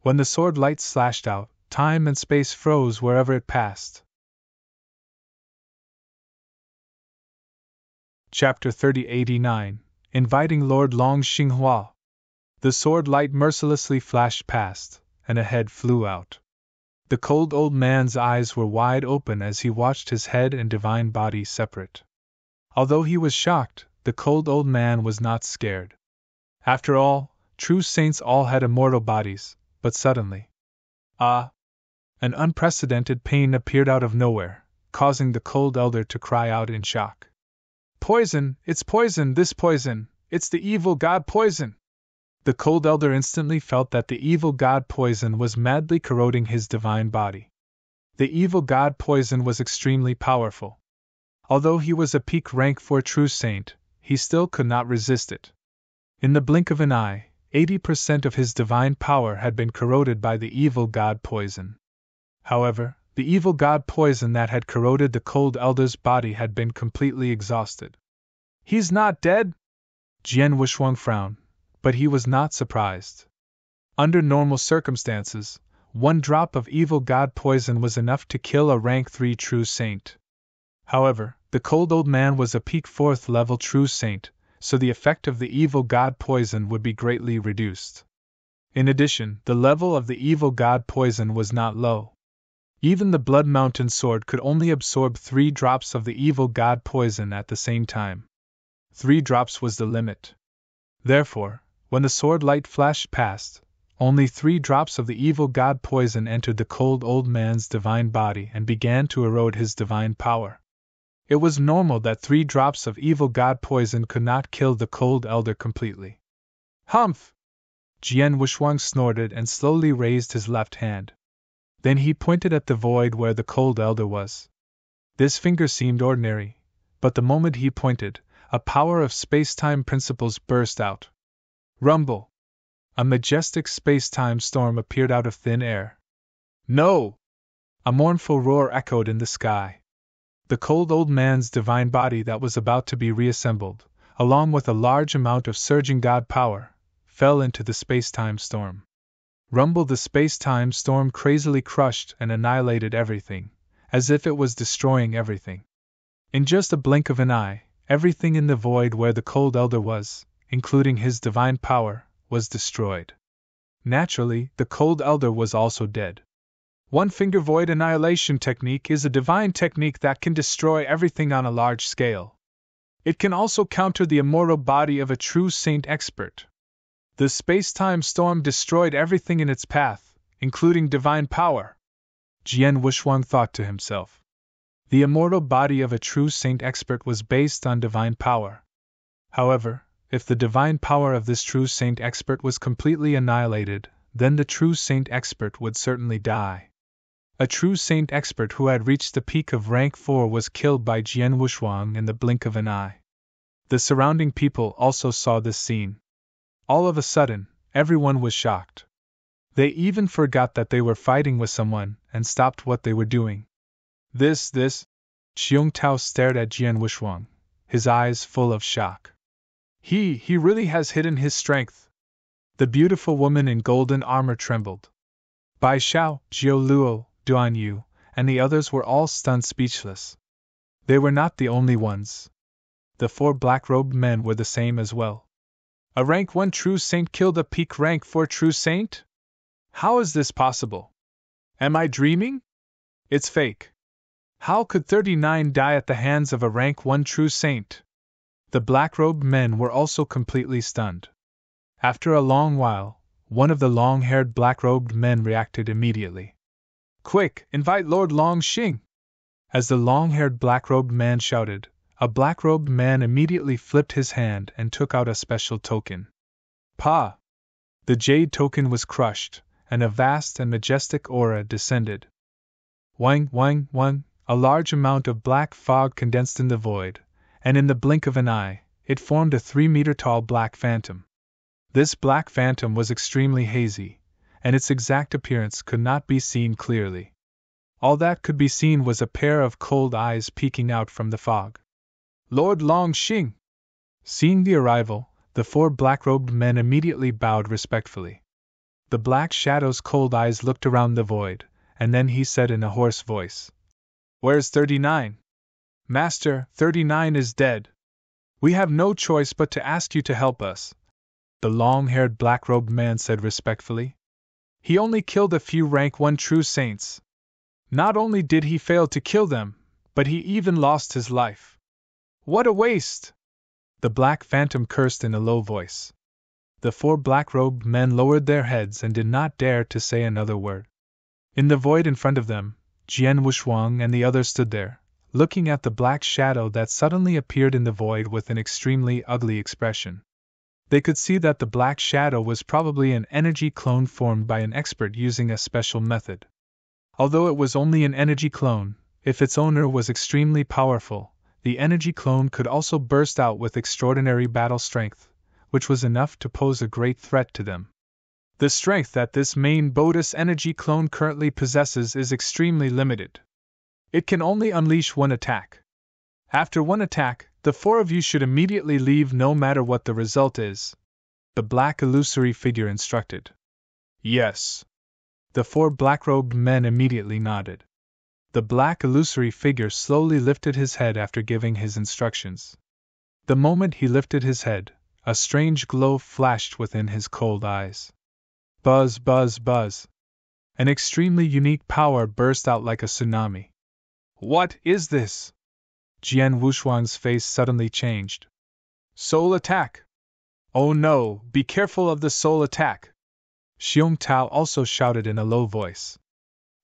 When the sword light slashed out, time and space froze wherever it passed. Chapter 3089, Inviting Lord Long Xinghua. The sword light mercilessly flashed past, and a head flew out. The cold old man's eyes were wide open as he watched his head and divine body separate. Although he was shocked, the cold old man was not scared. After all, true saints all had immortal bodies, but suddenly, an unprecedented pain appeared out of nowhere, causing the Cold Elder to cry out in shock. Poison! It's poison! This poison! It's the evil god poison! The Cold Elder instantly felt that the evil god poison was madly corroding his divine body. The evil god poison was extremely powerful. Although he was a peak rank 4 true saint, he still could not resist it. In the blink of an eye, 80% of his divine power had been corroded by the evil god poison. However, the evil god poison that had corroded the cold elder's body had been completely exhausted. "He's not dead?" Jian Wuxuang frowned, but he was not surprised. Under normal circumstances, 1 drop of evil god poison was enough to kill a rank 3 true saint. However, the cold old man was a peak 4th level true saint, so the effect of the evil god poison would be greatly reduced. In addition, the level of the evil god poison was not low. Even the Blood Mountain sword could only absorb 3 drops of the evil god poison at the same time. 3 drops was the limit. Therefore, when the sword light flashed past, only 3 drops of the evil god poison entered the cold old man's divine body and began to erode his divine power. It was normal that 3 drops of evil god poison could not kill the cold elder completely. "Humph!" Jian Wuxuang snorted and slowly raised his left hand. Then he pointed at the void where the cold elder was. This finger seemed ordinary, but the moment he pointed, a power of space-time principles burst out. Rumble! A majestic space-time storm appeared out of thin air. "No!" A mournful roar echoed in the sky. The cold old man's divine body that was about to be reassembled, along with a large amount of surging god power, fell into the space-time storm. Rumble! The space-time storm crazily crushed and annihilated everything, as if it was destroying everything. In just a blink of an eye, everything in the void where the cold elder was, including his divine power, was destroyed. Naturally, the cold elder was also dead. One-finger void annihilation technique is a divine technique that can destroy everything on a large scale. It can also counter the immortal body of a true saint expert. The space-time storm destroyed everything in its path, including divine power. Jian Wuxuang thought to himself. The immortal body of a true saint expert was based on divine power. However, if the divine power of this true saint expert was completely annihilated, then the true saint expert would certainly die. A true saint expert who had reached the peak of rank 4 was killed by Jian Wuxuang in the blink of an eye. The surrounding people also saw this scene. All of a sudden, everyone was shocked. They even forgot that they were fighting with someone and stopped what they were doing. This. Xiong Tao stared at Jian Wuxuang, his eyes full of shock. He really has hidden his strength. The beautiful woman in golden armor trembled. Bai Xiao, Jiu Luo, Duan Yu, and the others were all stunned speechless. They were not the only ones. The 4 black-robed men were the same as well. A rank 1 true saint killed a peak rank 4 true saint? How is this possible? Am I dreaming? It's fake. How could 39 die at the hands of a rank 1 true saint? The black-robed men were also completely stunned. After a long while, one of the long-haired black-robed men reacted immediately. "Quick, invite Lord Longxing!" As the long-haired black-robed man shouted, a black-robed man immediately flipped his hand and took out a special token. Pa! The jade token was crushed, and a vast and majestic aura descended. Wang, wang, wang! A large amount of black fog condensed in the void, and in the blink of an eye, it formed a 3-meter-tall black phantom. This black phantom was extremely hazy, and its exact appearance could not be seen clearly. All that could be seen was a pair of cold eyes peeking out from the fog. Lord Longxing! Seeing the arrival, the 4 black-robed men immediately bowed respectfully. The black shadow's cold eyes looked around the void, and then he said in a hoarse voice, "Where's 39? Master, 39 is dead. We have no choice but to ask you to help us," the long-haired black-robed man said respectfully. "He only killed a few rank 1 true saints. Not only did he fail to kill them, but he even lost his life. What a waste!" The black phantom cursed in a low voice. The 4 black-robed men lowered their heads and did not dare to say another word. In the void in front of them, Jian Wuxuang and the others stood there, looking at the black shadow that suddenly appeared in the void with an extremely ugly expression. They could see that the black shadow was probably an energy clone formed by an expert using a special method. Although it was only an energy clone, if its owner was extremely powerful, the energy clone could also burst out with extraordinary battle strength, which was enough to pose a great threat to them. The strength that this main Bodis energy clone currently possesses is extremely limited. It can only unleash one attack. After one attack, the four of you should immediately leave no matter what the result is, the black illusory figure instructed. Yes. The four black-robed men immediately nodded. The black illusory figure slowly lifted his head after giving his instructions. The moment he lifted his head, a strange glow flashed within his cold eyes. Buzz, buzz, buzz. An extremely unique power burst out like a tsunami. What is this? Jian Wushuang's face suddenly changed. Soul attack! Oh no, be careful of the soul attack! Xiong Tao also shouted in a low voice.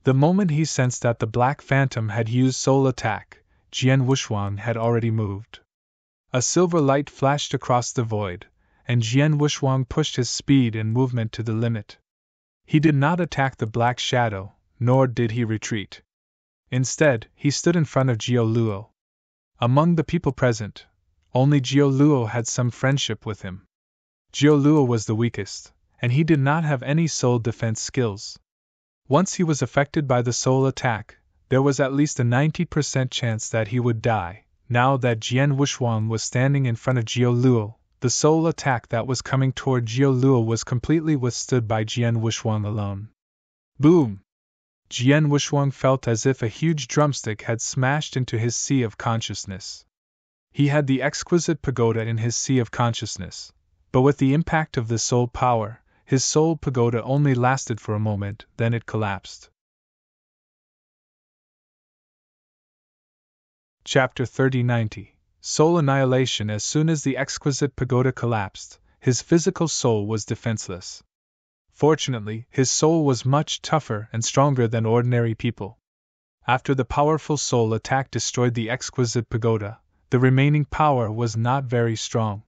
The moment he sensed that the Black Phantom had used soul attack, Jian Wushuang had already moved. A silver light flashed across the void, and Jian Wushuang pushed his speed and movement to the limit. He did not attack the Black Shadow, nor did he retreat. Instead, he stood in front of Jiao Luo. Among the people present, only Jiao Luo had some friendship with him. Jiao Luo was the weakest, and he did not have any soul defense skills. Once he was affected by the soul attack, there was at least a 90% chance that he would die. Now that Jian Wushuang was standing in front of Jiao Luo, the soul attack that was coming toward Jiao Luo was completely withstood by Jian Wushuang alone. Boom! Jian Wushuang felt as if a huge drumstick had smashed into his sea of consciousness. He had the exquisite pagoda in his sea of consciousness, but with the impact of the soul power, his soul pagoda only lasted for a moment, then it collapsed. Chapter 3090 Soul Annihilation. As soon as the exquisite pagoda collapsed, his physical soul was defenseless. Fortunately, his soul was much tougher and stronger than ordinary people. After the powerful soul attack destroyed the exquisite pagoda, the remaining power was not very strong.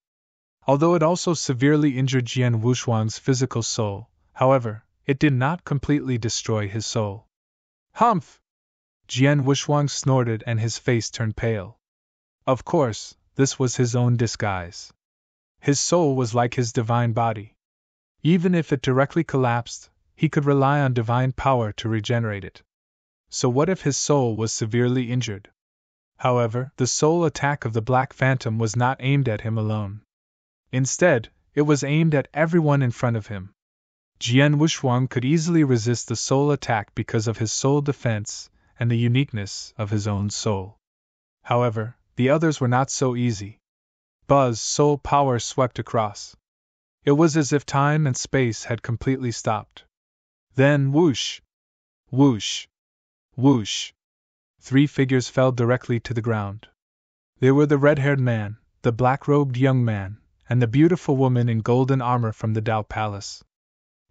Although it also severely injured Jian Wushuang's physical soul, however, it did not completely destroy his soul. Humph! Jian Wushuang snorted and his face turned pale. Of course, this was his own disguise. His soul was like his divine body. Even if it directly collapsed, he could rely on divine power to regenerate it. So what if his soul was severely injured? However, the soul attack of the Black Phantom was not aimed at him alone. Instead, it was aimed at everyone in front of him. Jian Wushuang could easily resist the soul attack because of his soul defense and the uniqueness of his own soul. However, the others were not so easy. Buzz soul power swept across. It was as if time and space had completely stopped. Then whoosh! Whoosh! Whoosh! 3 figures fell directly to the ground. They were the red-haired man, the black-robed young man, and the beautiful woman in golden armor from the Dao Palace.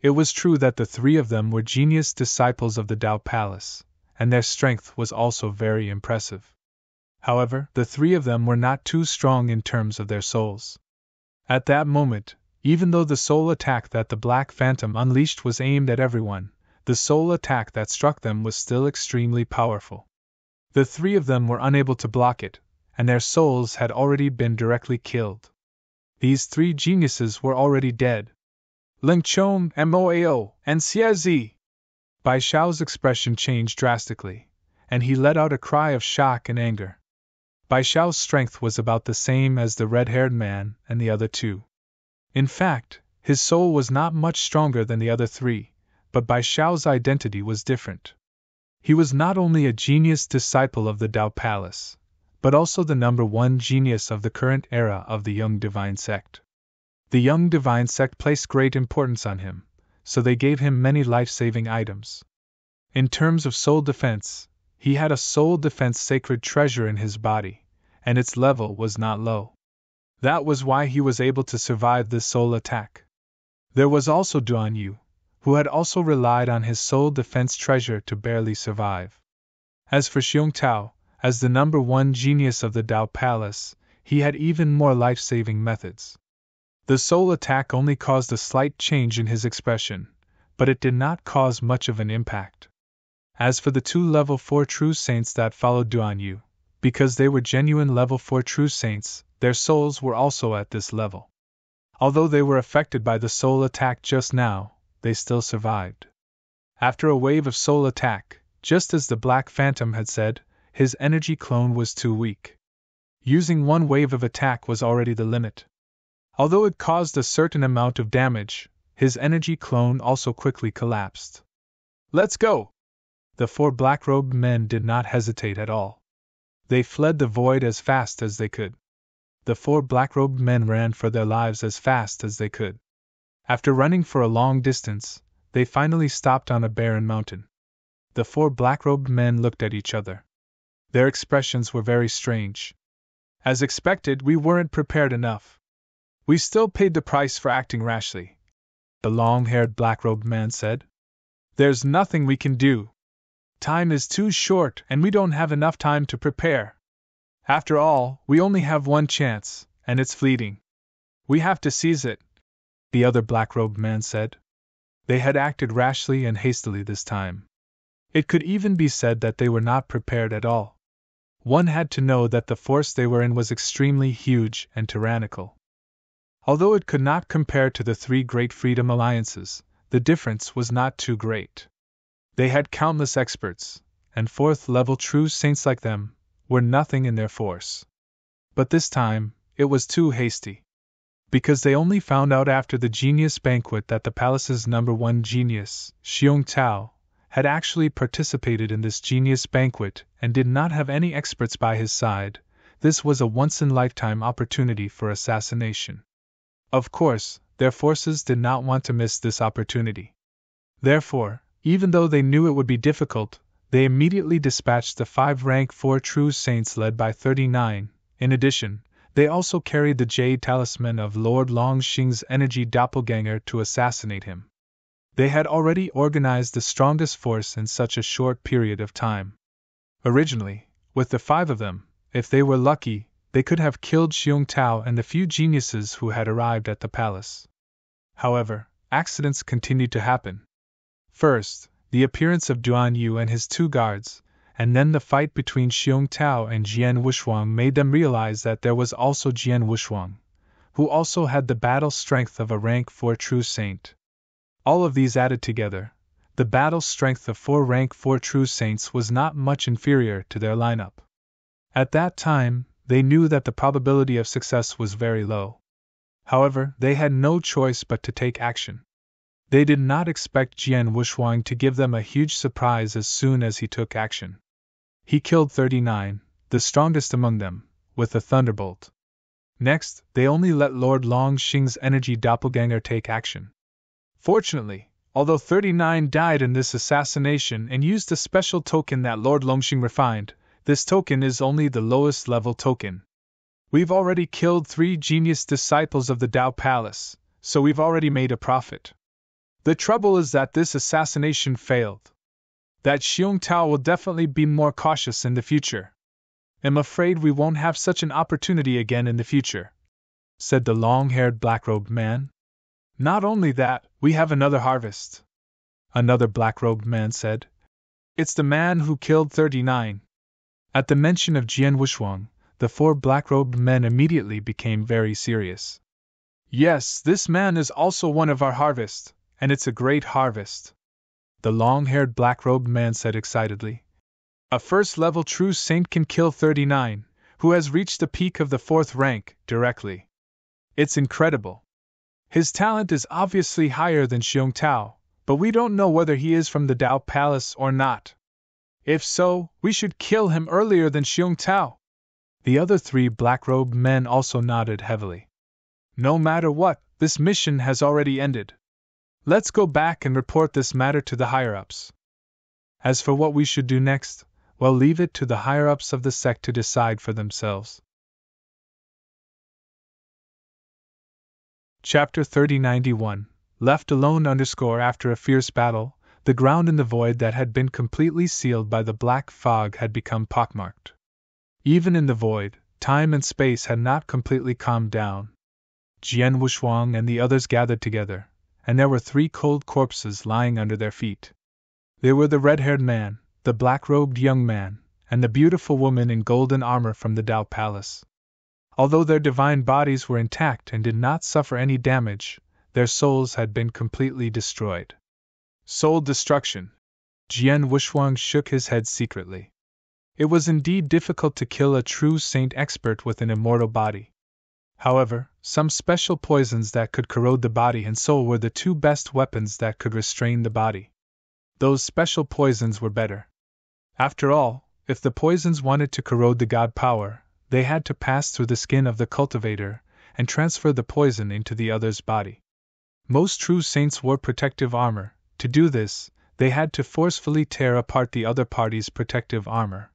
It was true that the 3 of them were genius disciples of the Dao Palace, and their strength was also very impressive. However, the 3 of them were not too strong in terms of their souls. At that moment, even though the soul attack that the Black Phantom unleashed was aimed at everyone, the soul attack that struck them was still extremely powerful. The 3 of them were unable to block it, and their souls had already been directly killed. These 3 geniuses were already dead. Ling Chong, Moao, and Xie Zi. Bai Xiao's expression changed drastically, and he let out a cry of shock and anger. Bai Xiao's strength was about the same as the red-haired man and the other 2. In fact, his soul was not much stronger than the other 3, but Bai Xiao's identity was different. He was not only a genius disciple of the Dao Palace, but also the number 1 genius of the current era of the Young Divine Sect. The Young Divine Sect placed great importance on him, so they gave him many life-saving items. In terms of soul defense, he had a soul defense sacred treasure in his body, and its level was not low. That was why he was able to survive this soul attack. There was also Duan Yu, who had also relied on his soul defense treasure to barely survive. As for Xiong Tao, as the number 1 genius of the Dao Palace, he had even more life-saving methods. The soul attack only caused a slight change in his expression, but it did not cause much of an impact. As for the 2 level 4 true saints that followed Duan Yu, Because they were genuine level 4 true saints, their souls were also at this level. Although they were affected by the soul attack just now, they still survived. After a wave of soul attack, just as the Black Phantom had said, his energy clone was too weak. Using one wave of attack was already the limit. Although it caused a certain amount of damage, his energy clone also quickly collapsed. Let's go! The 4 black-robed men did not hesitate at all. They fled the void as fast as they could. The 4 black-robed men ran for their lives as fast as they could. After running for a long distance, they finally stopped on a barren mountain. The 4 black-robed men looked at each other. Their expressions were very strange. As expected, we weren't prepared enough. We still paid the price for acting rashly, the long-haired black-robed man said. There's nothing we can do. Time is too short and we don't have enough time to prepare. After all, we only have one chance, and it's fleeting. We have to seize it, the other black-robed man said. They had acted rashly and hastily this time. It could even be said that they were not prepared at all. One had to know that the force they were in was extremely huge and tyrannical. Although it could not compare to the 3 great freedom alliances, the difference was not too great. They had countless experts, and 4th-level true saints like them were nothing in their force. But this time, it was too hasty. Because they only found out after the genius banquet that the palace's #1 genius, Xiong Tao, had actually participated in this genius banquet and did not have any experts by his side. This was a once-in-lifetime opportunity for assassination. Of course, their forces did not want to miss this opportunity. Therefore, even though they knew it would be difficult, they immediately dispatched the 5 rank 4 true saints led by 39. In addition, they also carried the jade talisman of Lord Longxing's energy doppelganger to assassinate him. They had already organized the strongest force in such a short period of time. Originally, with the 5 of them, if they were lucky, they could have killed Xiong Tao and the few geniuses who had arrived at the palace. However, accidents continued to happen. First, the appearance of Duan Yu and his 2 guards, and then the fight between Xiong Tao and Jian Wushuang made them realize that there was also Jian Wushuang, who also had the battle strength of a rank 4 true saint. All of these added together, the battle strength of 4 rank 4 true saints was not much inferior to their lineup. At that time, they knew that the probability of success was very low. However, they had no choice but to take action. They did not expect Jian Wushuang to give them a huge surprise as soon as he took action. He killed 39, the strongest among them, with a thunderbolt. Next, they only let Lord Longxing's energy doppelganger take action. Fortunately, although 39 died in this assassination and used a special token that Lord Longxing refined, this token is only the lowest level token. We've already killed 3 genius disciples of the Dao Palace, so we've already made a profit. The trouble is that this assassination failed. That Xiong Tao will definitely be more cautious in the future. I'm afraid we won't have such an opportunity again in the future, said the long-haired black-robed man. Not only that, we have another harvest, another black-robed man said. It's the man who killed 39. At the mention of Jian Wushuang, the 4 black-robed men immediately became very serious. Yes, this man is also one of our harvest, and it's a great harvest, the long-haired black-robed man said excitedly. A first-level true saint can kill 39, who has reached the peak of the 4th rank, directly. It's incredible. His talent is obviously higher than Xiong Tao, but we don't know whether he is from the Dao Palace or not. If so, we should kill him earlier than Xiong Tao. The other 3 black-robed men also nodded heavily. No matter what, this mission has already ended. Let's go back and report this matter to the higher-ups. As for what we should do next, well, leave it to the higher-ups of the sect to decide for themselves. Chapter 3091 Left alone After a fierce battle, the ground in the void that had been completely sealed by the black fog had become pockmarked. Even in the void, time and space had not completely calmed down. Jian Wushuang and the others gathered together, and there were 3 cold corpses lying under their feet. They were the red-haired man, the black-robed young man, and the beautiful woman in golden armor from the Tao Palace. Although their divine bodies were intact and did not suffer any damage, their souls had been completely destroyed. Soul destruction. Jian Wushuang shook his head secretly. It was indeed difficult to kill a true saint expert with an immortal body. However, some special poisons that could corrode the body and soul were the two best weapons that could restrain the body. Those special poisons were better. After all, if the poisons wanted to corrode the god power, they had to pass through the skin of the cultivator and transfer the poison into the other's body. Most true saints wore protective armor. To do this, they had to forcefully tear apart the other party's protective armor.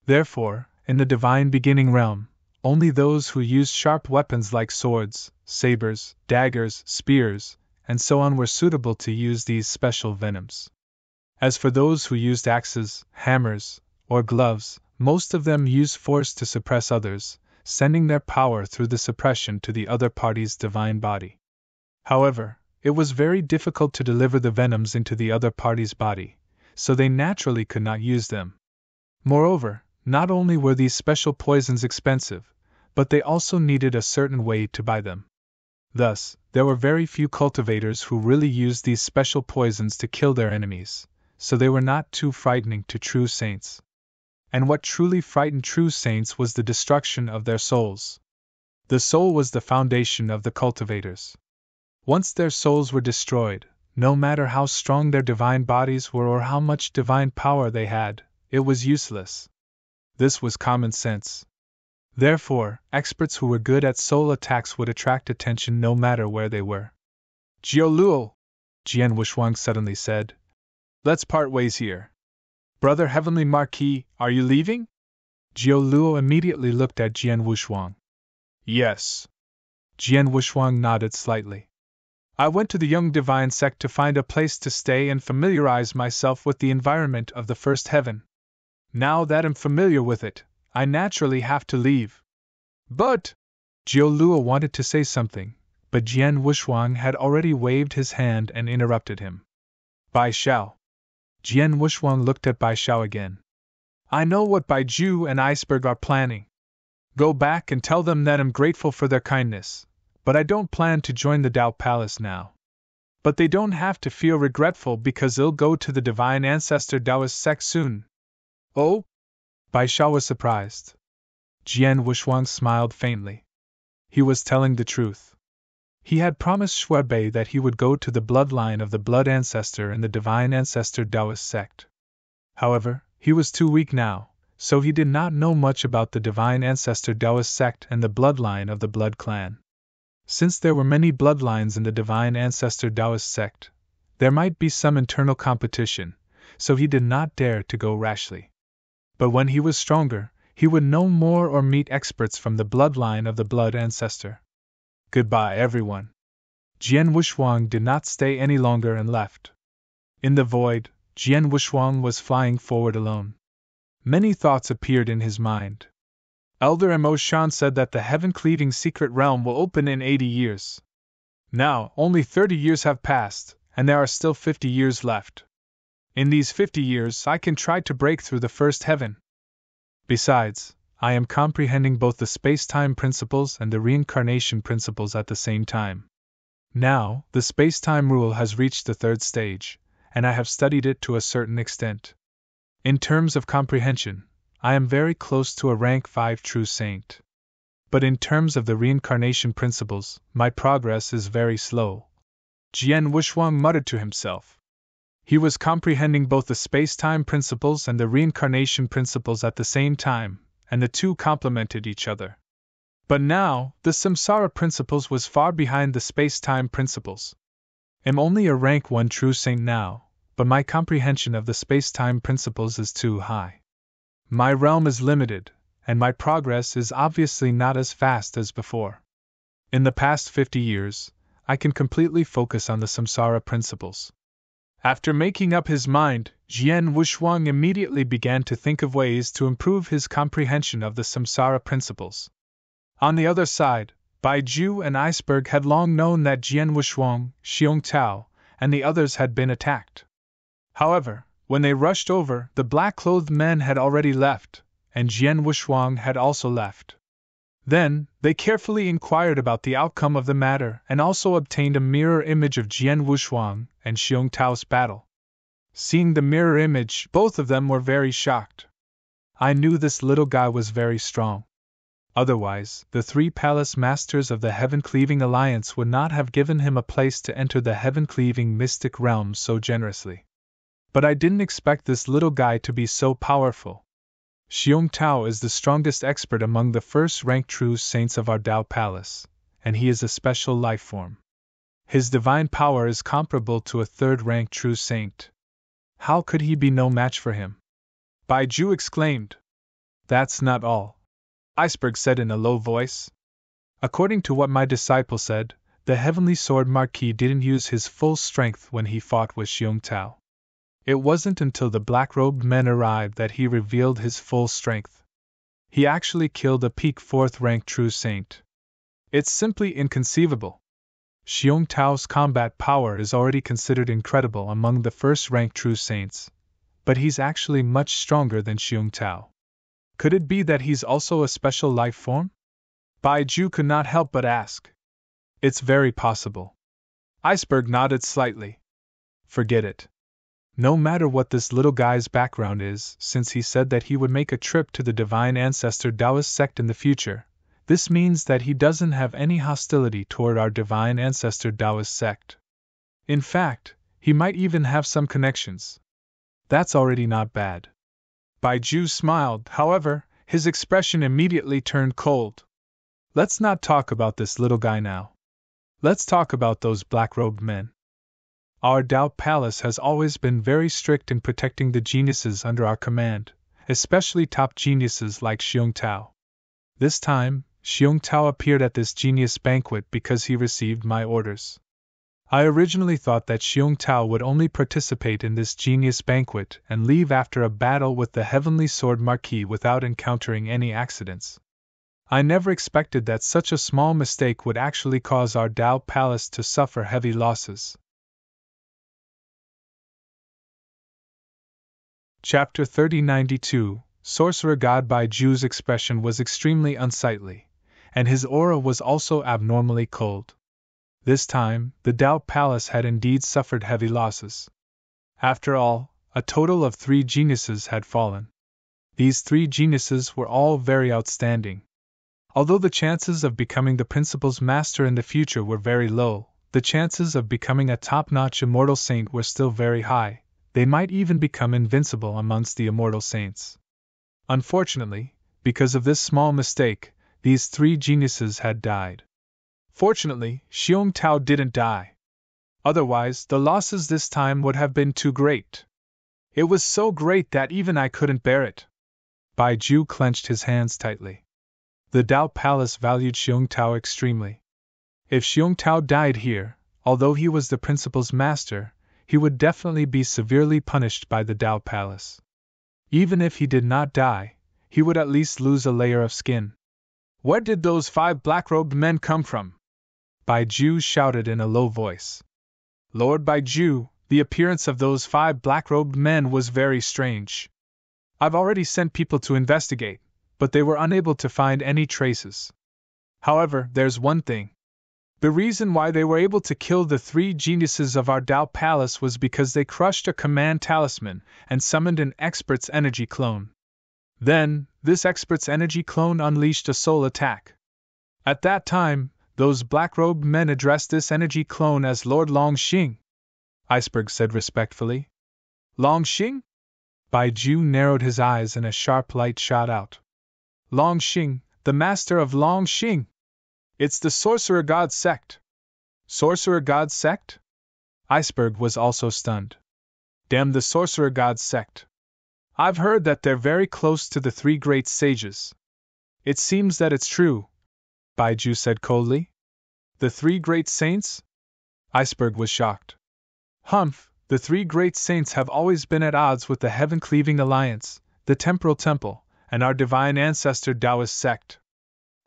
Therefore, in the divine beginning realm, only those who used sharp weapons like swords, sabers, daggers, spears, and so on were suitable to use these special venoms. As for those who used axes, hammers, or gloves, most of them used force to suppress others, sending their power through the suppression to the other party's divine body. However, it was very difficult to deliver the venoms into the other party's body, so they naturally could not use them. Moreover, not only were these special poisons expensive, but they also needed a certain way to buy them. Thus, there were very few cultivators who really used these special poisons to kill their enemies, so they were not too frightening to true saints. And what truly frightened true saints was the destruction of their souls. The soul was the foundation of the cultivators. Once their souls were destroyed, no matter how strong their divine bodies were or how much divine power they had, it was useless. This was common sense. Therefore, experts who were good at soul attacks would attract attention no matter where they were. "Jiao Luo," Jian Wushuang suddenly said, "let's part ways here. Brother Heavenly Marquis, are you leaving?" Jiao Luo immediately looked at Jian Wushuang. "Yes." Jian Wushuang nodded slightly. "I went to the Young Divine Sect to find a place to stay and familiarize myself with the environment of the First Heaven. Now that I'm familiar with it, I naturally have to leave." "But," Jiao Luo wanted to say something, but Jian Wushuang had already waved his hand and interrupted him. "Bai Xiao." Jian Wushuang looked at Bai Xiao again. "I know what Bai Ju and Iceberg are planning. Go back and tell them that I'm grateful for their kindness, but I don't plan to join the Tao Palace now. But they don't have to feel regretful because they'll go to the Divine Ancestor Taoist sect soon." "Oh?" Bai Xiao was surprised. Jian Wushuang smiled faintly. He was telling the truth. He had promised Shuebei that he would go to the bloodline of the Blood Ancestor in the Divine Ancestor Taoist sect. However, he was too weak now, so he did not know much about the Divine Ancestor Taoist sect and the bloodline of the Blood Clan. Since there were many bloodlines in the Divine Ancestor Taoist sect, there might be some internal competition, so he did not dare to go rashly. But when he was stronger, he would know more or meet experts from the bloodline of the Blood Ancestor. "Goodbye, everyone." Jian Wushuang did not stay any longer and left. In the void, Jian Wushuang was flying forward alone. Many thoughts appeared in his mind. Elder Mo Shan said that the heaven-cleaving secret realm will open in 80 years. Now, only 30 years have passed, and there are still 50 years left. In these 50 years, I can try to break through the first heaven. Besides, I am comprehending both the space-time principles and the reincarnation principles at the same time. Now, the space-time rule has reached the third stage, and I have studied it to a certain extent. In terms of comprehension, I am very close to a rank 5 true saint. But in terms of the reincarnation principles, my progress is very slow." Jian Wushuang muttered to himself. He was comprehending both the space-time principles and the reincarnation principles at the same time, and the two complemented each other. But now, the samsara principles was far behind the space-time principles. I'm only a rank 1 true saint now, but my comprehension of the space-time principles is too high. My realm is limited, and my progress is obviously not as fast as before. In the past 50 years, I can completely focus on the samsara principles. After making up his mind, Jian Wushuang immediately began to think of ways to improve his comprehension of the samsara principles. On the other side, Bai Ju and Iceberg had long known that Jian Wushuang, Xiong Tao, and the others had been attacked. However, When they rushed over, the black-clothed men had already left, and Jian Wushuang had also left. Then, they carefully inquired about the outcome of the matter and also obtained a mirror image of Jian Wushuang and Xiong Tao's battle. Seeing the mirror image, both of them were very shocked. I knew this little guy was very strong. Otherwise, the three palace masters of the Heaven-Cleaving Alliance would not have given him a place to enter the Heaven-Cleaving mystic realm so generously. But I didn't expect this little guy to be so powerful. Xiong Tao is the strongest expert among the first-rank true saints of our Dao Palace, and he is a special life form. His divine power is comparable to a third-rank true saint. How could he be no match for him? Bai Ju exclaimed. That's not all, Iceberg said in a low voice. According to what my disciple said, the Heavenly Sword Marquis didn't use his full strength when he fought with Xiong Tao. It wasn't until the black-robed men arrived that he revealed his full strength. He actually killed a peak fourth-rank true saint. It's simply inconceivable. Xiong Tao's combat power is already considered incredible among the first-rank true saints, but he's actually much stronger than Xiong Tao. Could it be that he's also a special life form? Bai Ju could not help but ask. It's very possible. Iceberg nodded slightly. Forget it. No matter what this little guy's background is, since he said that he would make a trip to the Divine Ancestor Taoist sect in the future, this means that he doesn't have any hostility toward our Divine Ancestor Taoist sect. In fact, he might even have some connections. That's already not bad. Bai Ju smiled, however, his expression immediately turned cold. Let's not talk about this little guy now. Let's talk about those black-robed men. Our Dao Palace has always been very strict in protecting the geniuses under our command, especially top geniuses like Xiong Tao. This time, Xiong Tao appeared at this genius banquet because he received my orders. I originally thought that Xiong Tao would only participate in this genius banquet and leave after a battle with the Heavenly Sword Marquis without encountering any accidents. I never expected that such a small mistake would actually cause our Dao Palace to suffer heavy losses. Chapter 3092, Sorcerer God Bai Ju's expression was extremely unsightly, and his aura was also abnormally cold. This time, the Dao Palace had indeed suffered heavy losses. After all, a total of 3 geniuses had fallen. These 3 geniuses were all very outstanding. Although the chances of becoming the Principal's Master in the future were very low, the chances of becoming a top-notch immortal saint were still very high. They might even become invincible amongst the immortal saints. Unfortunately, because of this small mistake, these 3 geniuses had died. Fortunately, Xiong Tao didn't die. Otherwise, the losses this time would have been too great. It was so great that even I couldn't bear it. Bai Ju clenched his hands tightly. The Dao Palace valued Xiong Tao extremely. If Xiong Tao died here, although he was the Principal's Master, he would definitely be severely punished by the Dao Palace. Even if he did not die, he would at least lose a layer of skin. Where did those 5 black-robed men come from? Bai Ju shouted in a low voice. Lord Bai Ju, the appearance of those 5 black-robed men was very strange. I've already sent people to investigate, but they were unable to find any traces. However, there's one thing. The reason why they were able to kill the 3 geniuses of our Dao Palace was because they crushed a command talisman and summoned an expert's energy clone. Then, this expert's energy clone unleashed a soul attack. At that time, those black-robed men addressed this energy clone as Lord Longxing. Iceberg said respectfully. Longxing? Bai Ju narrowed his eyes and a sharp light shot out. Longxing, the master of Longxing! It's the Sorcerer God sect. Sorcerer God sect? Iceberg was also stunned. Damn the Sorcerer God sect. I've heard that they're very close to the 3 great sages. It seems that it's true, Bai Ju said coldly. The 3 great saints? Iceberg was shocked. Humph, the 3 great saints have always been at odds with the Heaven-Cleaving Alliance, the Temporal Temple, and our Divine Ancestor Taoist sect.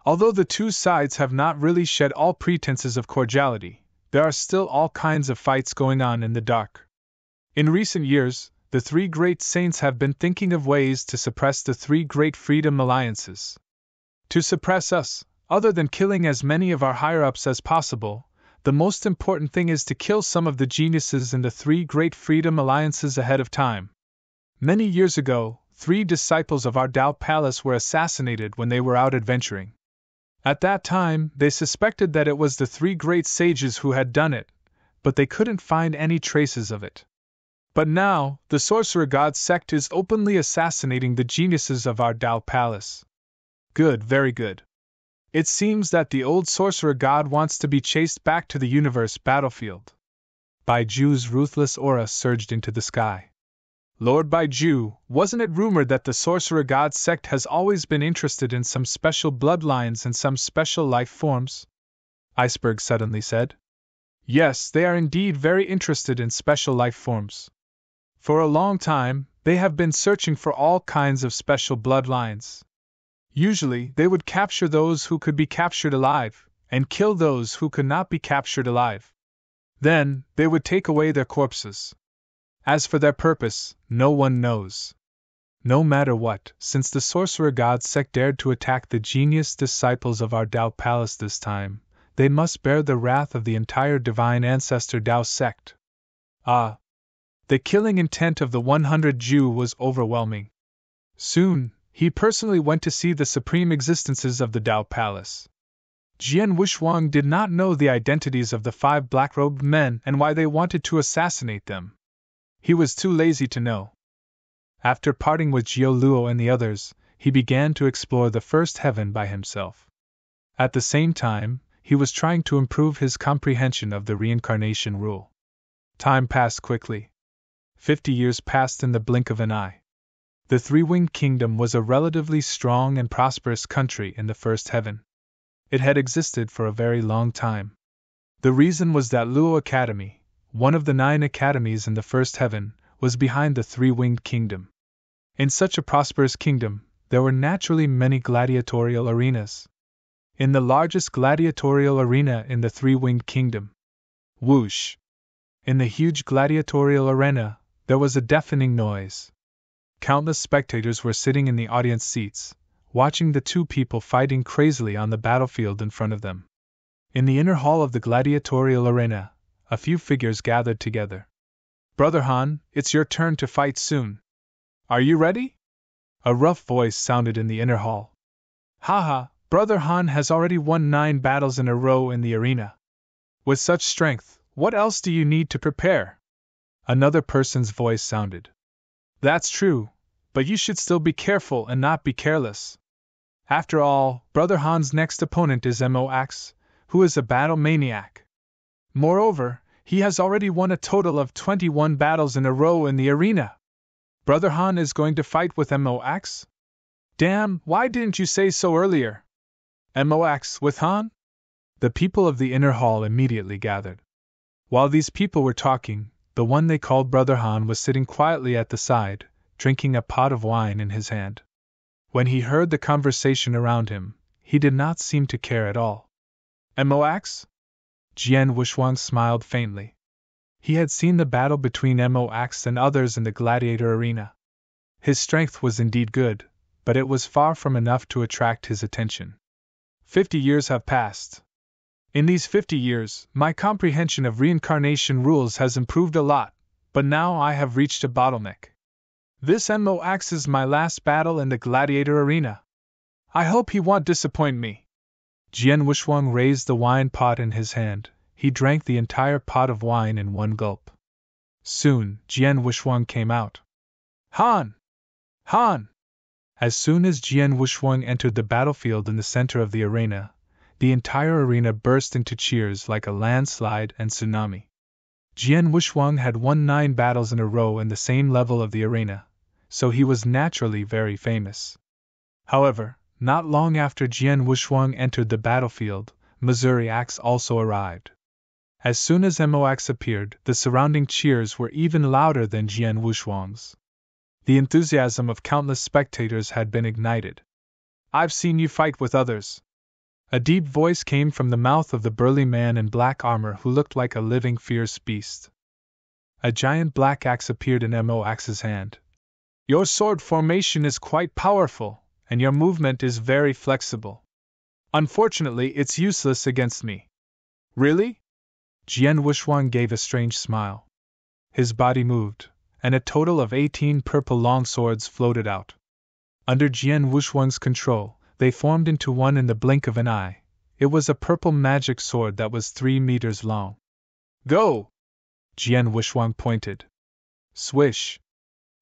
Although the 2 sides have not really shed all pretenses of cordiality, there are still all kinds of fights going on in the dark. In recent years, the three great saints have been thinking of ways to suppress the three great freedom alliances. To suppress us, other than killing as many of our higher-ups as possible, the most important thing is to kill some of the geniuses in the three great freedom alliances ahead of time. Many years ago, 3 disciples of our Tao Palace were assassinated when they were out adventuring. At that time, they suspected that it was the 3 great sages who had done it, but they couldn't find any traces of it. But now, the Sorcerer God sect is openly assassinating the geniuses of our Tao Palace. Good, very good. It seems that the old Sorcerer God wants to be chased back to the universe battlefield. Baiju's ruthless aura surged into the sky. Lord Baiju, wasn't it rumored that the Sorcerer God sect has always been interested in some special bloodlines and some special life forms? Iceberg suddenly said. Yes, they are indeed very interested in special life forms. For a long time, they have been searching for all kinds of special bloodlines. Usually, they would capture those who could be captured alive, and kill those who could not be captured alive. Then, they would take away their corpses. As for their purpose, no one knows. No matter what, since the Sorcerer God sect dared to attack the genius disciples of our Tao Palace this time, they must bear the wrath of the entire Divine Ancestor Tao sect. Ah! The killing intent of the 100 Jew was overwhelming. Soon, he personally went to see the supreme existences of the Tao Palace. Jian Wushuang did not know the identities of the 5 black-robed men and why they wanted to assassinate them. He was too lazy to know. After parting with Jiao Luo and the others, he began to explore the first heaven by himself. At the same time, he was trying to improve his comprehension of the reincarnation rule. Time passed quickly. 50 years passed in the blink of an eye. The Three-Winged Kingdom was a relatively strong and prosperous country in the first heaven. It had existed for a very long time. The reason was that Luo Academy, one of the 9 academies in the first heaven, was behind the Three-Winged Kingdom. In such a prosperous kingdom, there were naturally many gladiatorial arenas. In the largest gladiatorial arena in the Three-Winged Kingdom, whoosh! In the huge gladiatorial arena, there was a deafening noise. Countless spectators were sitting in the audience seats, watching the 2 people fighting crazily on the battlefield in front of them. In the inner hall of the gladiatorial arena, a few figures gathered together. Brother Han, it's your turn to fight soon. Are you ready? A rough voice sounded in the inner hall. Haha, Brother Han has already won 9 battles in a row in the arena. With such strength, what else do you need to prepare? Another person's voice sounded. That's true, but you should still be careful and not be careless. After all, Brother Han's next opponent is Mox, who is a battle maniac. Moreover, he has already won a total of 21 battles in a row in the arena. Brother Han is going to fight with Mox? Damn, why didn't you say so earlier? Mox with Han? The people of the inner hall immediately gathered. While these people were talking, the one they called Brother Han was sitting quietly at the side, drinking a pot of wine in his hand. When he heard the conversation around him, he did not seem to care at all. Mox? Jian Wushuang smiled faintly. He had seen the battle between Mox and others in the gladiator arena. His strength was indeed good, but it was far from enough to attract his attention. 50 years have passed. In these 50 years, my comprehension of reincarnation rules has improved a lot, but now I have reached a bottleneck. This Mox is my last battle in the gladiator arena. I hope he won't disappoint me. Jian Wushuang raised the wine pot in his hand. He drank the entire pot of wine in one gulp. Soon, Jian Wushuang came out. Han! Han! As soon as Jian Wushuang entered the battlefield in the center of the arena, the entire arena burst into cheers like a landslide and tsunami. Jian Wushuang had won 9 battles in a row in the same level of the arena, so he was naturally very famous. However, not long after Jian Wushuang entered the battlefield, Missouri Axe also arrived. As soon as Mox appeared, the surrounding cheers were even louder than Jian Wushuang's. The enthusiasm of countless spectators had been ignited. I've seen you fight with others. A deep voice came from the mouth of the burly man in black armor who looked like a living fierce beast. A giant black axe appeared in Mo Axe's hand. Your sword formation is quite powerful, and your movement is very flexible. Unfortunately, it's useless against me. Really? Jian Wuxuang gave a strange smile. His body moved, and a total of 18 purple long swords floated out. Under Jian Wuxuang's control, they formed into one in the blink of an eye. It was a purple magic sword that was 3 meters long. Go! Jian Wuxuang pointed. Swish!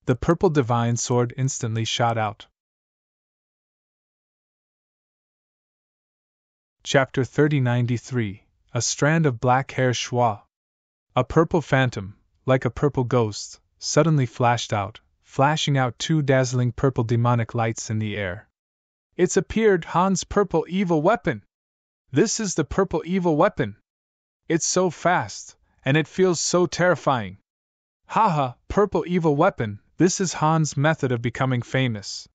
The purple divine sword instantly shot out. Chapter 3093. A strand of black hair schwa. A purple phantom, like a purple ghost, suddenly flashed out, flashing out 2 dazzling purple demonic lights in the air. It's appeared, Han's purple evil weapon! This is the purple evil weapon! It's so fast, and it feels so terrifying. Haha, purple evil weapon, this is Han's method of becoming famous.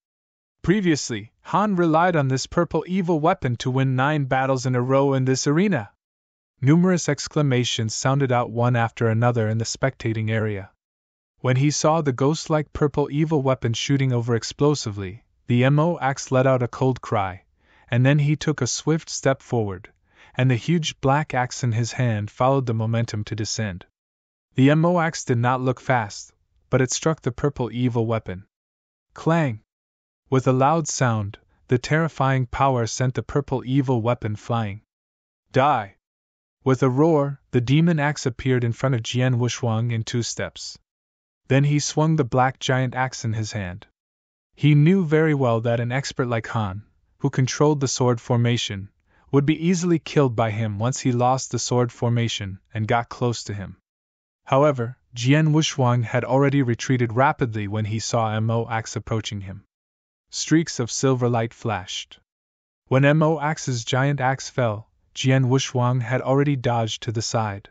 Previously, Han relied on this purple evil weapon to win 9 battles in a row in this arena. Numerous exclamations sounded out one after another in the spectating area. When he saw the ghost-like purple evil weapon shooting over explosively, the Mo axe let out a cold cry, and then he took a swift step forward, and the huge black axe in his hand followed the momentum to descend. The Mo axe did not look fast, but it struck the purple evil weapon. Clang! With a loud sound, the terrifying power sent the purple evil weapon flying. Die! With a roar, the demon axe appeared in front of Jian Wuxuang in 2 steps. Then he swung the black giant axe in his hand. He knew very well that an expert like Han, who controlled the sword formation, would be easily killed by him once he lost the sword formation and got close to him. However, Jian Wuxuang had already retreated rapidly when he saw Mo axe approaching him. Streaks of silver light flashed. When Mo axe's giant axe fell, Jian Wuxuang had already dodged to the side.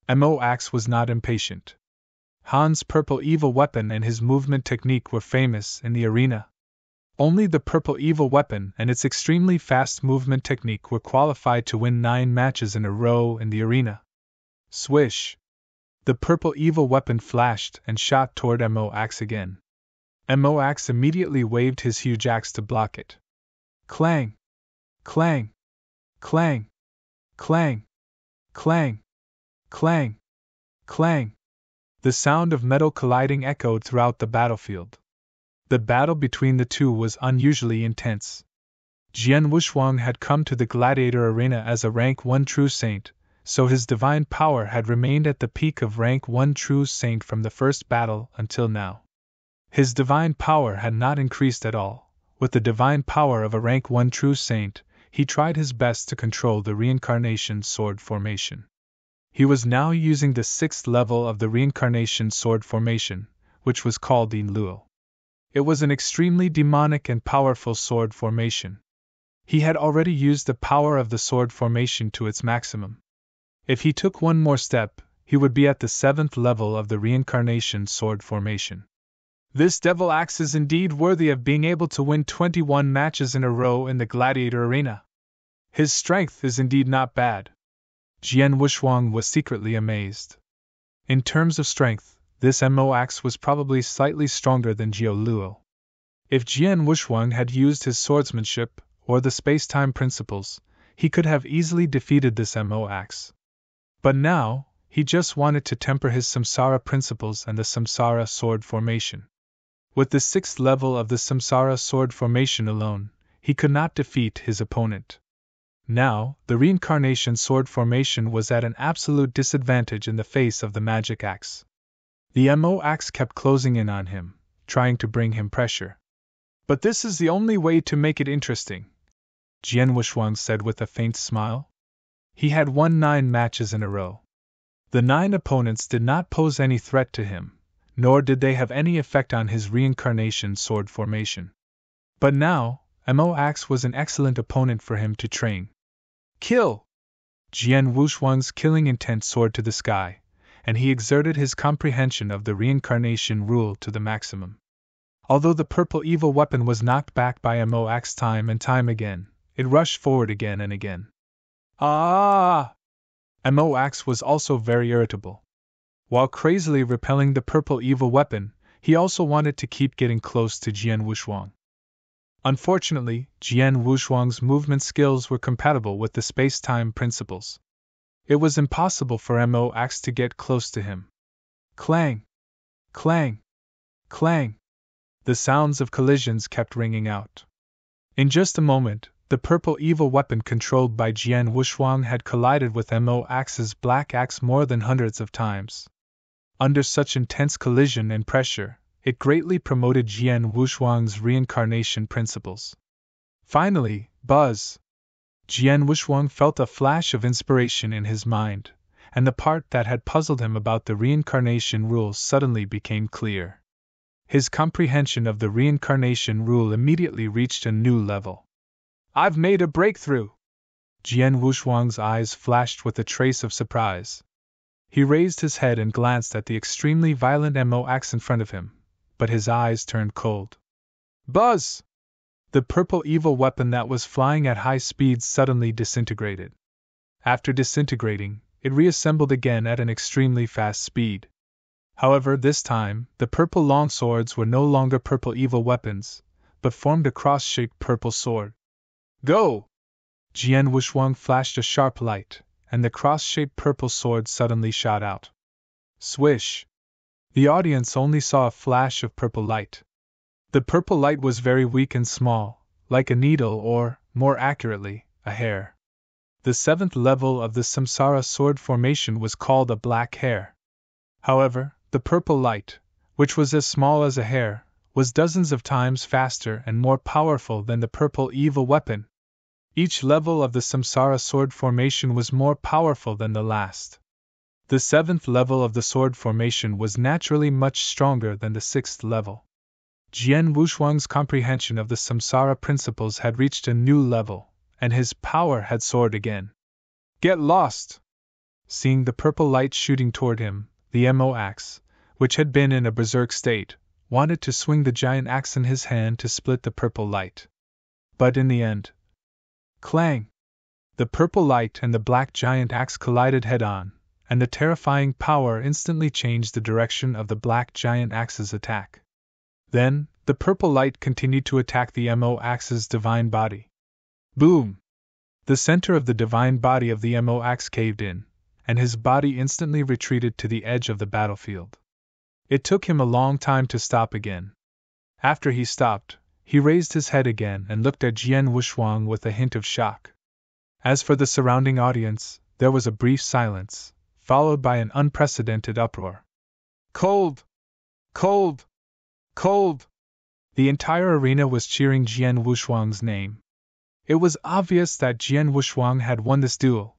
Mo axe was not impatient. Han's purple evil weapon and his movement technique were famous in the arena. Only the purple evil weapon and its extremely fast movement technique were qualified to win 9 matches in a row in the arena. Swish! The purple evil weapon flashed and shot toward Mo axe again. Mo axe immediately waved his huge axe to block it. Clang! Clang! Clang! Clang! Clang! Clang! Clang! The sound of metal colliding echoed throughout the battlefield. The battle between the two was unusually intense. Jian Wuxuang had come to the gladiator arena as a rank 1 true saint, so his divine power had remained at the peak of rank 1 true saint from the first battle until now. His divine power had not increased at all. With the divine power of a rank 1 true saint, he tried his best to control the reincarnation sword formation. He was now using the 6th level of the reincarnation sword formation, which was called the Luo. It was an extremely demonic and powerful sword formation. He had already used the power of the sword formation to its maximum. If he took one more step, he would be at the 7th level of the reincarnation sword formation. This devil axe is indeed worthy of being able to win 21 matches in a row in the gladiator arena. His strength is indeed not bad. Jian Wuxuang was secretly amazed. In terms of strength, this Mo axe was probably slightly stronger than Jiu Luo. If Jian Wuxuang had used his swordsmanship, or the space-time principles, he could have easily defeated this Mo axe. But now, he just wanted to temper his samsara principles and the samsara sword formation. With the 6th level of the samsara sword formation alone, he could not defeat his opponent. Now, the reincarnation sword formation was at an absolute disadvantage in the face of the magic axe. The Mo axe kept closing in on him, trying to bring him pressure. But this is the only way to make it interesting, Jian Wuxuang said with a faint smile. He had won 9 matches in a row. The 9 opponents did not pose any threat to him, nor did they have any effect on his reincarnation sword formation. But now, Mo axe was an excellent opponent for him to train. Kill! Jian Wuxuang's killing intent soared to the sky, and he exerted his comprehension of the reincarnation rule to the maximum. Although the purple evil weapon was knocked back by Mo axe time and time again, it rushed forward again and again. Ah! Mo axe was also very irritable. While crazily repelling the purple evil weapon, he also wanted to keep getting close to Jian Wushuang. Unfortunately, Jian Wushuang's movement skills were compatible with the space-time principles. It was impossible for Mo Axe to get close to him. Clang! Clang! Clang! The sounds of collisions kept ringing out. In just a moment, the purple evil weapon controlled by Jian Wushuang had collided with Mo Axe's black axe more than hundreds of times. Under such intense collision and pressure, it greatly promoted Jian Wushuang's reincarnation principles. Finally, buzz! Jian Wushuang felt a flash of inspiration in his mind, and the part that had puzzled him about the reincarnation rules suddenly became clear. His comprehension of the reincarnation rule immediately reached a new level. I've made a breakthrough! Jian Wushuang's eyes flashed with a trace of surprise. He raised his head and glanced at the extremely violent Mo Axe in front of him, but his eyes turned cold. Buzz! The purple evil weapon that was flying at high speeds suddenly disintegrated. After disintegrating, it reassembled again at an extremely fast speed. However, this time, the purple long swords were no longer purple evil weapons, but formed a cross-shaped purple sword. Go! Jian Wushuang flashed a sharp light, and the cross-shaped purple sword suddenly shot out. Swish! The audience only saw a flash of purple light. The purple light was very weak and small, like a needle or, more accurately, a hair. The 7th level of the Samsara sword formation was called a black hair. However, the purple light, which was as small as a hair, was dozens of times faster and more powerful than the purple evil weapon. Each level of the Samsara sword formation was more powerful than the last. The 7th level of the sword formation was naturally much stronger than the 6th level. Jian Wushuang's comprehension of the Samsara principles had reached a new level, and his power had soared again. Get lost! Seeing the purple light shooting toward him, the Mo Axe, which had been in a berserk state, wanted to swing the giant axe in his hand to split the purple light. But in the end, clang! The purple light and the black giant axe collided head-on, and the terrifying power instantly changed the direction of the black giant axe's attack. Then, the purple light continued to attack the Mo Axe's divine body. Boom! The center of the divine body of the Mo Axe caved in, and his body instantly retreated to the edge of the battlefield. It took him a long time to stop again. After he stopped, he raised his head again and looked at Jian Wushuang with a hint of shock. As for the surrounding audience, there was a brief silence, followed by an unprecedented uproar. Cold! Cold! Cold! The entire arena was cheering Jian Wushuang's name. It was obvious that Jian Wushuang had won this duel.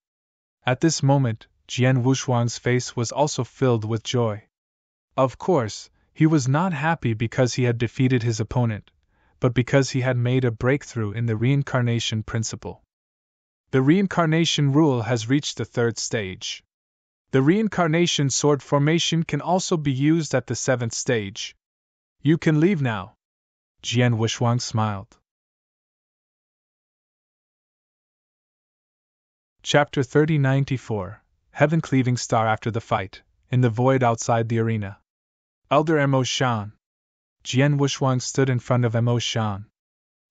At this moment, Jian Wushuang's face was also filled with joy. Of course, he was not happy because he had defeated his opponent, but because he had made a breakthrough in the reincarnation principle. The reincarnation rule has reached the 3rd stage. The reincarnation sword formation can also be used at the 7th stage. You can leave now. Jian Wushuang smiled. Chapter 3094, Heaven-Cleaving Star. After the fight, in the void outside the arena. Elder Mo Shan. Jian Wushuang stood in front of Mo Shan.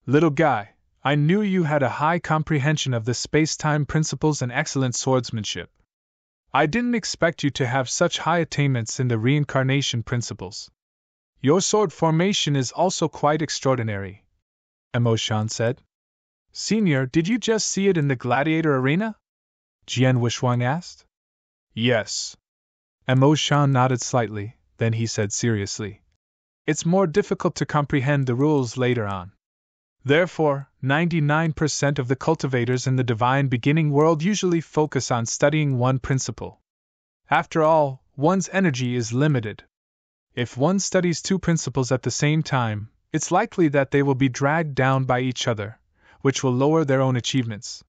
Little guy, I knew you had a high comprehension of the space-time principles and excellent swordsmanship. I didn't expect you to have such high attainments in the reincarnation principles. Your sword formation is also quite extraordinary, Mo Shan said. Senior, did you just see it in the gladiator arena? Jian Wushuang asked. Yes. Mo Shan nodded slightly, then he said seriously. It's more difficult to comprehend the rules later on. Therefore, 99% of the cultivators in the divine beginning world usually focus on studying one principle. After all, one's energy is limited. If one studies 2 principles at the same time, it's likely that they will be dragged down by each other, which will lower their own achievements.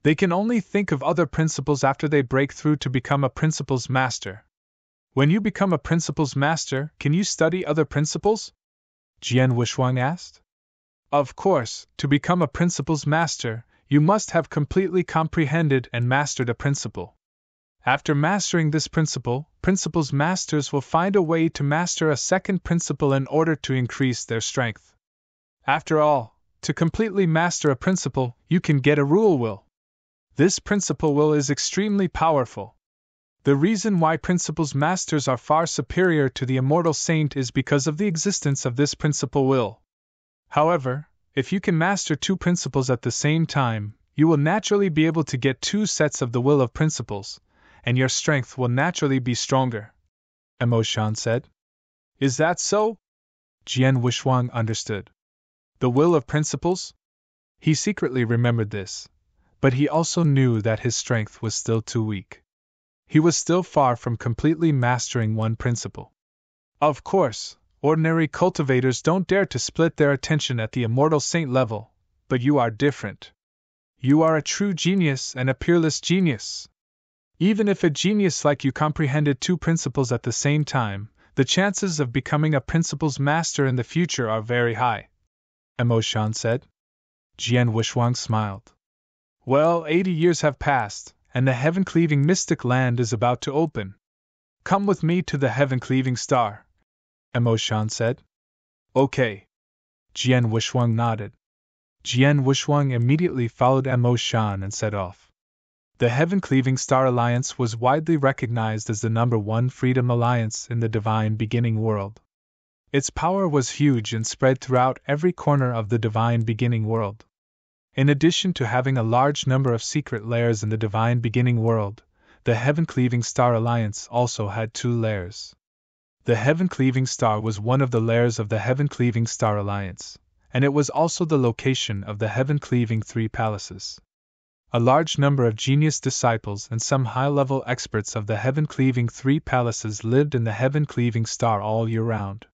They can only think of other principles after they break through to become a principles master. When you become a principles master, can you study other principles? Jian Wushuang asked. Of course, to become a principles master, you must have completely comprehended and mastered a principle. After mastering this principle's masters will find a way to master a second principle in order to increase their strength. After all, to completely master a principle, you can get a rule will. This principle will is extremely powerful. The reason why principle's masters are far superior to the immortal saint is because of the existence of this principle will. However, if you can master two principles at the same time, you will naturally be able to get two sets of the will of principles, and your strength will naturally be stronger, Emo-shan said. Is that so? Jian Wushuang understood. The will of principles? He secretly remembered this, but he also knew that his strength was still too weak. He was still far from completely mastering one principle. Of course, ordinary cultivators don't dare to split their attention at the immortal saint level, but you are different. You are a true genius and a peerless genius. Even if a genius like you comprehended two principles at the same time, the chances of becoming a principle's master in the future are very high, Emo-shan said. Jian Wushuang smiled. Well, 80 years have passed, and the heaven-cleaving mystic land is about to open. Come with me to the heaven-cleaving star, Emo-shan said. Okay. Jian Wushuang nodded. Jian Wushuang immediately followed Emo-shan and set off. The Heaven-Cleaving Star Alliance was widely recognized as the #1 freedom alliance in the divine beginning world. Its power was huge and spread throughout every corner of the divine beginning world. In addition to having a large number of secret lairs in the divine beginning world, the Heaven-Cleaving Star Alliance also had 2 lairs. The Heaven-Cleaving Star was one of the lairs of the Heaven-Cleaving Star Alliance, and it was also the location of the Heaven-Cleaving 3 palaces. A large number of genius disciples and some high-level experts of the Heaven-Cleaving 3 palaces lived in the Heaven-Cleaving Star all year round.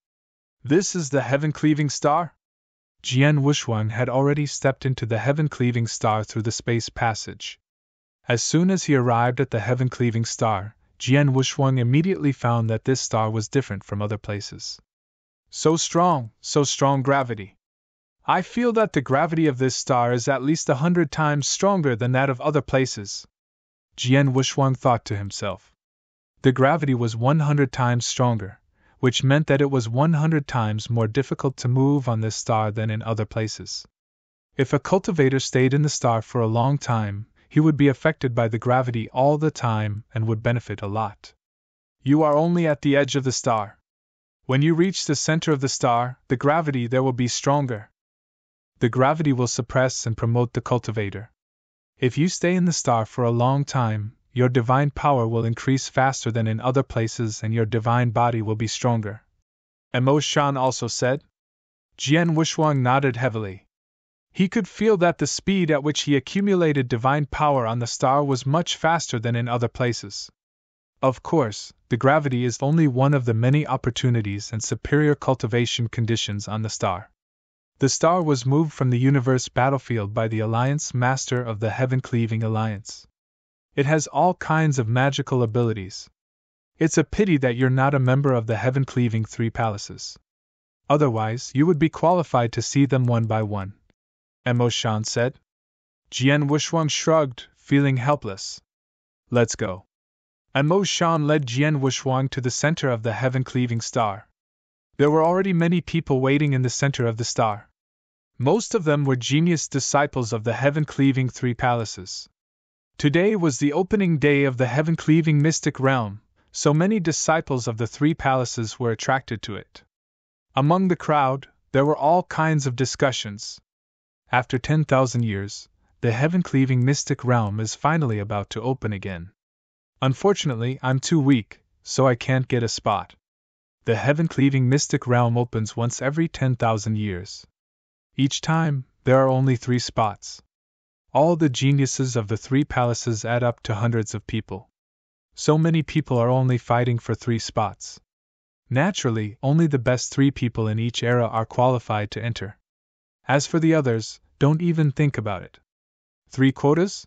This is the Heaven-Cleaving Star? Jian Wushuang had already stepped into the Heaven-Cleaving Star through the space passage. As soon as he arrived at the Heaven-Cleaving Star, Jian Wushuang immediately found that this star was different from other places. So strong gravity. I feel that the gravity of this star is at least 100 times stronger than that of other places, Jian Wushuang thought to himself. The gravity was 100 times stronger, which meant that it was 100 times more difficult to move on this star than in other places. If a cultivator stayed in the star for a long time, he would be affected by the gravity all the time and would benefit a lot. You are only at the edge of the star. When you reach the center of the star, the gravity there will be stronger. The gravity will suppress and promote the cultivator. If you stay in the star for a long time, your divine power will increase faster than in other places and your divine body will be stronger, Emo-shan also said. Jian Wushuang nodded heavily. He could feel that the speed at which he accumulated divine power on the star was much faster than in other places. Of course, the gravity is only one of the many opportunities and superior cultivation conditions on the star. The star was moved from the universe battlefield by the Alliance Master of the Heaven-Cleaving Alliance. It has all kinds of magical abilities. It's a pity that you're not a member of the Heaven-Cleaving 3 palaces. Otherwise, you would be qualified to see them one by one, Emo-shan said. Jian Wushuang shrugged, feeling helpless. Let's go. Emo-shan led Jian Wushuang to the center of the Heaven-Cleaving Star. There were already many people waiting in the center of the star. Most of them were genius disciples of the Heaven-Cleaving 3 palaces. Today was the opening day of the Heaven-Cleaving Mystic Realm, so many disciples of the 3 palaces were attracted to it. Among the crowd, there were all kinds of discussions. After 10,000 years, the Heaven-Cleaving Mystic Realm is finally about to open again. Unfortunately, I'm too weak, so I can't get a spot. The Heaven-Cleaving Mystic Realm opens once every 10,000 years. Each time, there are only 3 spots. All the geniuses of the 3 palaces add up to hundreds of people. So many people are only fighting for 3 spots. Naturally, only the best 3 people in each era are qualified to enter. As for the others, don't even think about it. 3 quotas?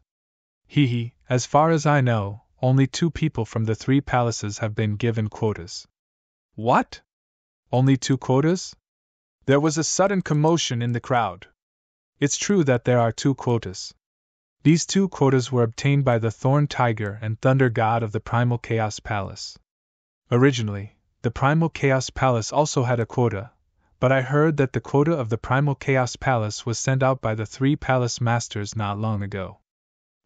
Hee, as far as I know, only 2 people from the 3 palaces have been given quotas. What? Only 2 quotas? There was a sudden commotion in the crowd. It's true that there are 2 quotas. These two quotas were obtained by the Thorn Tiger and Thunder God of the Primal Chaos Palace. Originally, the Primal Chaos Palace also had a quota, but I heard that the quota of the Primal Chaos Palace was sent out by the three palace masters not long ago.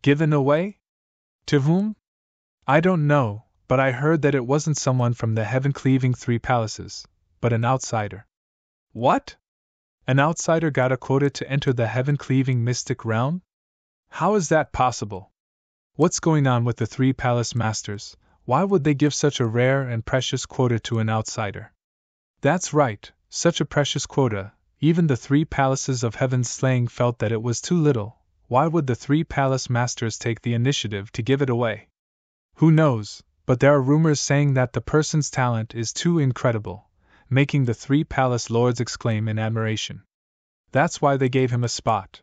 Given away? To whom? I don't know, but I heard that it wasn't someone from the heaven-cleaving three palaces, but an outsider. What? An outsider got a quota to enter the heaven-cleaving mystic realm? How is that possible? What's going on with the three palace masters? Why would they give such a rare and precious quota to an outsider? That's right, such a precious quota. Even the three palaces of heaven's slaying felt that it was too little. Why would the three palace masters take the initiative to give it away? Who knows, but there are rumors saying that the person's talent is too incredible, making the three palace lords exclaim in admiration. That's why they gave him a spot.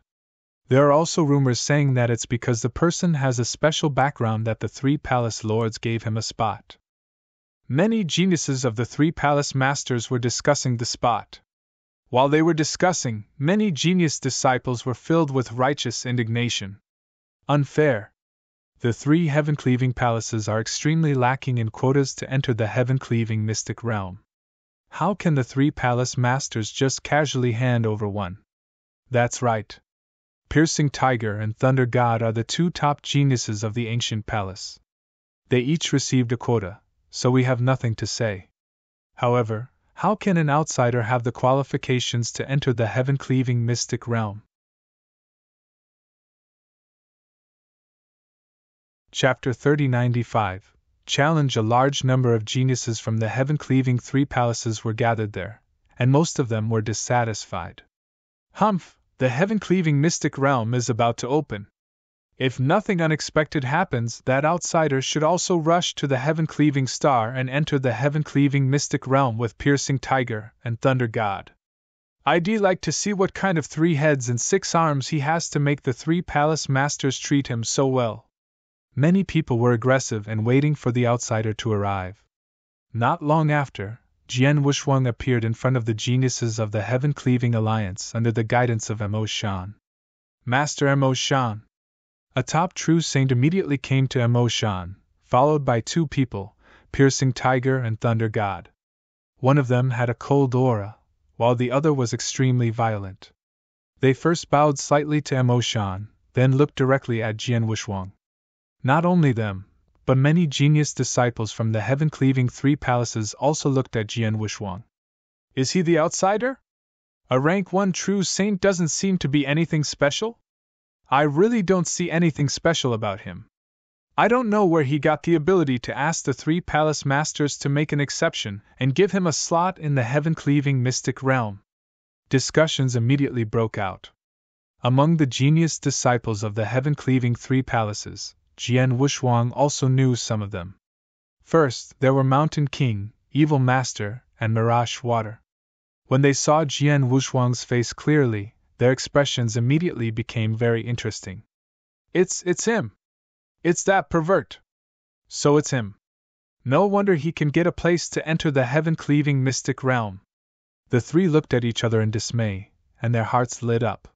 There are also rumors saying that it's because the person has a special background that the three palace lords gave him a spot. Many geniuses of the three palace masters were discussing the spot. While they were discussing, many genius disciples were filled with righteous indignation. Unfair. The three heaven-cleaving palaces are extremely lacking in quotas to enter the heaven-cleaving mystic realm. How can the three palace masters just casually hand over one? That's right. Piercing Tiger and Thunder God are the two top geniuses of the ancient palace. They each received a quota, so we have nothing to say. However, how can an outsider have the qualifications to enter the heaven-cleaving mystic realm? Chapter 3095 Challenge. A large number of geniuses from the heaven-cleaving three palaces were gathered there, and most of them were dissatisfied. Humph! The heaven-cleaving mystic realm is about to open. If nothing unexpected happens, that outsider should also rush to the heaven-cleaving star and enter the heaven-cleaving mystic realm with Piercing Tiger and Thunder God. I'd like to see what kind of 3 heads and 6 arms he has to make the three palace masters treat him so well. Many people were aggressive and waiting for the outsider to arrive. Not long after, Jian Wushuang appeared in front of the geniuses of the Heaven-Cleaving Alliance under the guidance of Mo Shan. Master Mo Shan. A top true saint immediately came to Mo Shan, followed by 2 people, Piercing Tiger and Thunder God. One of them had a cold aura, while the other was extremely violent. They first bowed slightly to Mo Shan, then looked directly at Jian Wushuang. Not only them, but many genius disciples from the heaven-cleaving three palaces also looked at Jian Wushuang. Is he the outsider? A rank 1 true saint doesn't seem to be anything special? I really don't see anything special about him. I don't know where he got the ability to ask the three palace masters to make an exception and give him a slot in the heaven-cleaving mystic realm. Discussions immediately broke out. Among the genius disciples of the heaven-cleaving three palaces, Jian Wushuang also knew some of them. First, there were Mountain King, Evil Master, and Mirage Water. When they saw Jian Wushuang's face clearly, their expressions immediately became very interesting. It's him. It's that pervert. So it's him. No wonder he can get a place to enter the heaven-cleaving mystic realm. The 3 looked at each other in dismay, and their hearts lit up.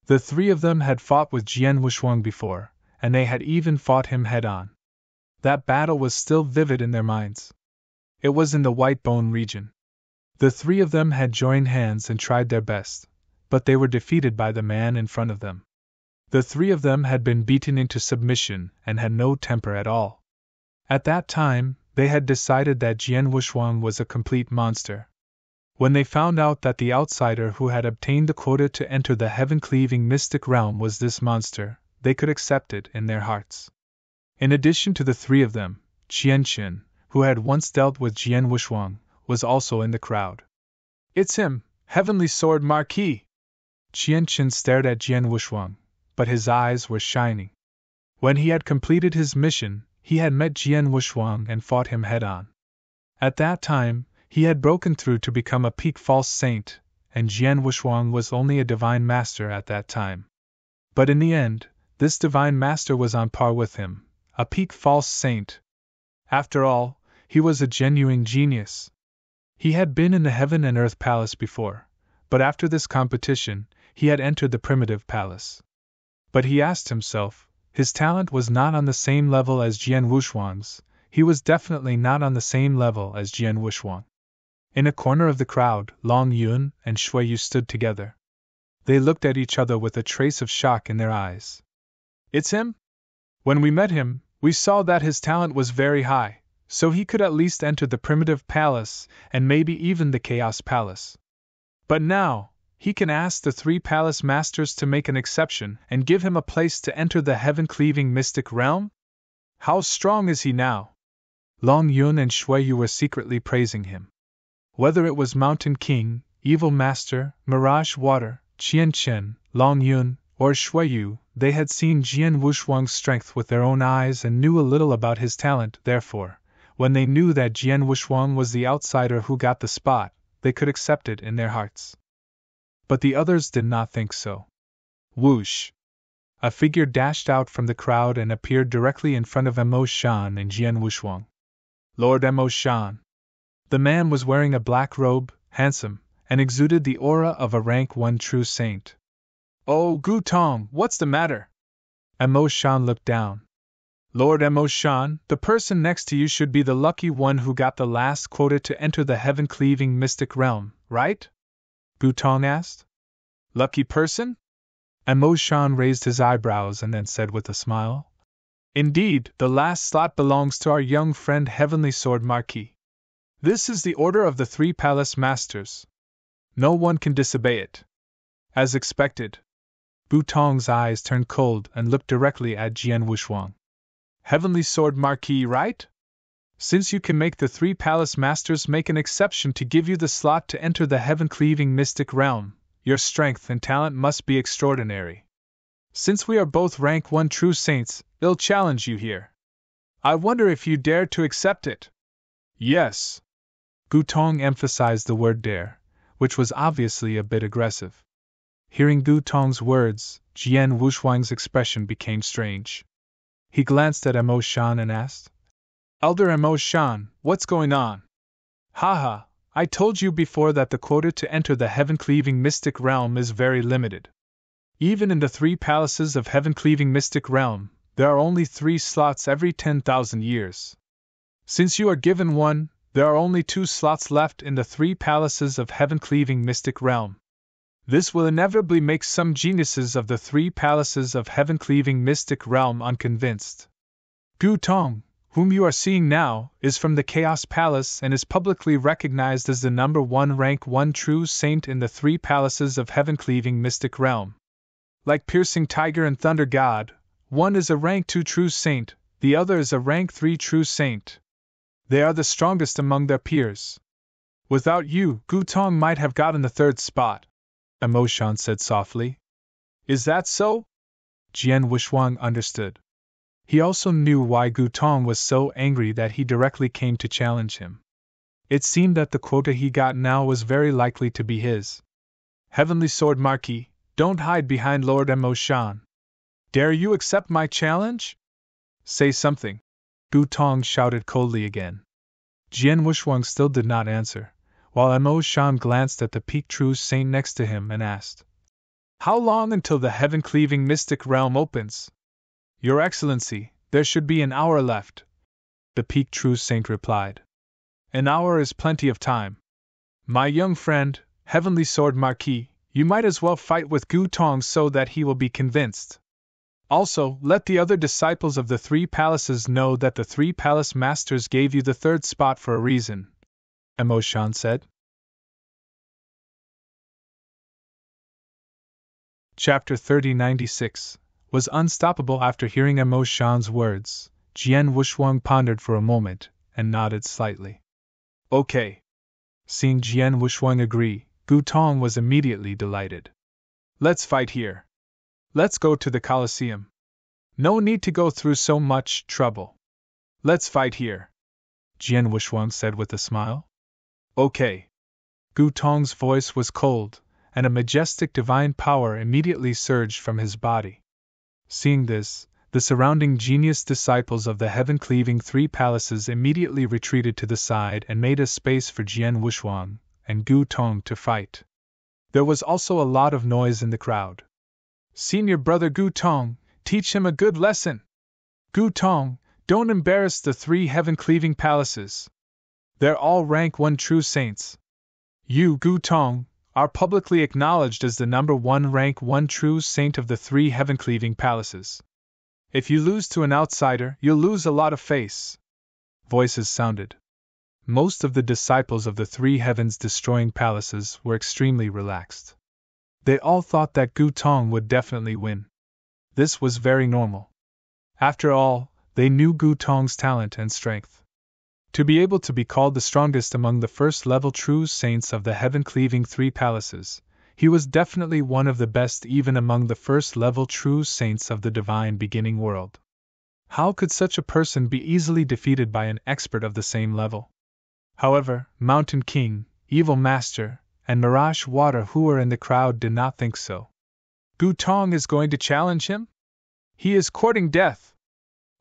The 3 of them had fought with Jian Wushuang before, and they had even fought him head-on. That battle was still vivid in their minds. It was in the White Bone region. The 3 of them had joined hands and tried their best, but they were defeated by the man in front of them. The 3 of them had been beaten into submission and had no temper at all. At that time, they had decided that Jian Wushuang was a complete monster. When they found out that the outsider who had obtained the quota to enter the heaven-cleaving mystic realm was this monster, they could accept it in their hearts. In addition to the 3 of them, Qianqin, who had once dealt with Jian Wushuang, was also in the crowd. It's him, Heavenly Sword Marquis! Qianqin stared at Jian Wushuang, but his eyes were shining. When he had completed his mission, he had met Jian Wushuang and fought him head-on. At that time, he had broken through to become a peak false saint, and Jian Wushuang was only a divine master at that time. But in the end, this divine master was on par with him, a peak false saint. After all, he was a genuine genius. He had been in the Heaven and Earth Palace before, but after this competition, he had entered the Primitive Palace. But he asked himself, his talent was not on the same level as Jian Wuxuang's, he was definitely not on the same level as Jian Wuxuang. In a corner of the crowd, Long Yun and Shui Yu stood together. They looked at each other with a trace of shock in their eyes. It's him? When we met him, we saw that his talent was very high, so he could at least enter the primitive palace and maybe even the Chaos Palace. But now, he can ask the three palace masters to make an exception and give him a place to enter the heaven-cleaving mystic realm? How strong is he now? Long Yun and Shui Yu were secretly praising him. Whether it was Mountain King, Evil Master, Mirage Water, Qian Chen, Long Yun, or Shui Yu, they had seen Jian Wuxuang's strength with their own eyes and knew a little about his talent. Therefore, when they knew that Jian Wuxuang was the outsider who got the spot, they could accept it in their hearts. But the others did not think so. Whoosh! A figure dashed out from the crowd and appeared directly in front of Mo Shan and Jian Wuxuang. Lord Mo Shan. The man was wearing a black robe, handsome, and exuded the aura of a rank 1 true saint. Oh, Gu Tong, what's the matter? Mo Shan looked down. Lord Mo Shan, the person next to you should be the lucky one who got the last quota to enter the heaven-cleaving mystic realm, right? Gu Tong asked. Lucky person? Mo Shan raised his eyebrows and then said with a smile. Indeed, the last slot belongs to our young friend Heavenly Sword Marquis. This is the order of the three palace masters. No one can disobey it. As expected. Gu Tong's eyes turned cold and looked directly at Jian Wuxuang. Heavenly Sword Marquis, right? Since you can make the three palace masters make an exception to give you the slot to enter the heaven-cleaving mystic realm, your strength and talent must be extraordinary. Since we are both rank 1 true saints, I'll challenge you here. I wonder if you dare to accept it? Yes. Gu Tong emphasized the word dare, which was obviously a bit aggressive. Hearing Gu Tong's words, Jian Wuxuang's expression became strange. He glanced at Mo Shan and asked, Elder Mo Shan, what's going on? Haha, I told you before that the quota to enter the heaven-cleaving mystic realm is very limited. Even in the three palaces of heaven-cleaving mystic realm, there are only 3 slots every 10,000 years. Since you are given one, there are only 2 slots left in the 3 palaces of heaven-cleaving mystic realm. This will inevitably make some geniuses of the 3 palaces of heaven-cleaving mystic realm unconvinced. Gu Tong, whom you are seeing now, is from the Chaos Palace and is publicly recognized as the number 1 rank 1 true saint in the 3 palaces of heaven-cleaving mystic realm. Like Piercing Tiger and Thunder God, one is a rank 2 true saint, the other is a rank 3 true saint. They are the strongest among their peers. Without you, Gu Tong might have gotten the 3rd spot, Mo Shan said softly. Is that so? Jian Wuxuang understood. He also knew why Gu Tong was so angry that he directly came to challenge him. It seemed that the quota he got now was very likely to be his. Heavenly Sword Marquis, don't hide behind Lord Mo Shan. Dare you accept my challenge? Say something. Gu Tong shouted coldly again. Jian Wuxuang still did not answer, while Mo Shan glanced at the peaked true saint next to him and asked, How long until the heaven-cleaving mystic realm opens? Your Excellency, there should be an hour left, the peaked true saint replied. An hour is plenty of time. My young friend, Heavenly Sword Marquis, you might as well fight with Gu Tong so that he will be convinced. Also, let the other disciples of the 3 palaces know that the 3 palace masters gave you the 3rd spot for a reason, Mo Shan said. Chapter 3096 was unstoppable. After hearing Mo Shan's words, Jian Wuxuang pondered for a moment and nodded slightly. Okay. Seeing Jian Wuxuang agree, Gu Tong was immediately delighted. Let's fight here. Let's go to the Colosseum. No need to go through so much trouble. Let's fight here, Jian Wuxuang said with a smile. Okay. Gu Tong's voice was cold, and a majestic divine power immediately surged from his body. Seeing this, the surrounding genius disciples of the heaven-cleaving 3 palaces immediately retreated to the side and made a space for Jian Wuxuang and Gu Tong to fight. There was also a lot of noise in the crowd. Senior brother Gu Tong, teach him a good lesson. Gu Tong, don't embarrass the 3 heaven-cleaving palaces. They're all rank 1 true saints. You, Gu Tong, are publicly acknowledged as the number 1 rank 1 true saint of the 3 heaven-cleaving palaces. If you lose to an outsider, you'll lose a lot of face. Voices sounded. Most of the disciples of the 3 heavens-destroying palaces were extremely relaxed. They all thought that Gu Tong would definitely win. This was very normal. After all, they knew Gu Tong's talent and strength. To be able to be called the strongest among the first-level true saints of the heaven-cleaving 3 palaces, he was definitely one of the best even among the first-level true saints of the divine beginning world. How could such a person be easily defeated by an expert of the same level? However, Mountain King, Evil Master, and Mirage Water, who were in the crowd, did not think so. Gu Tong is going to challenge him? He is courting death.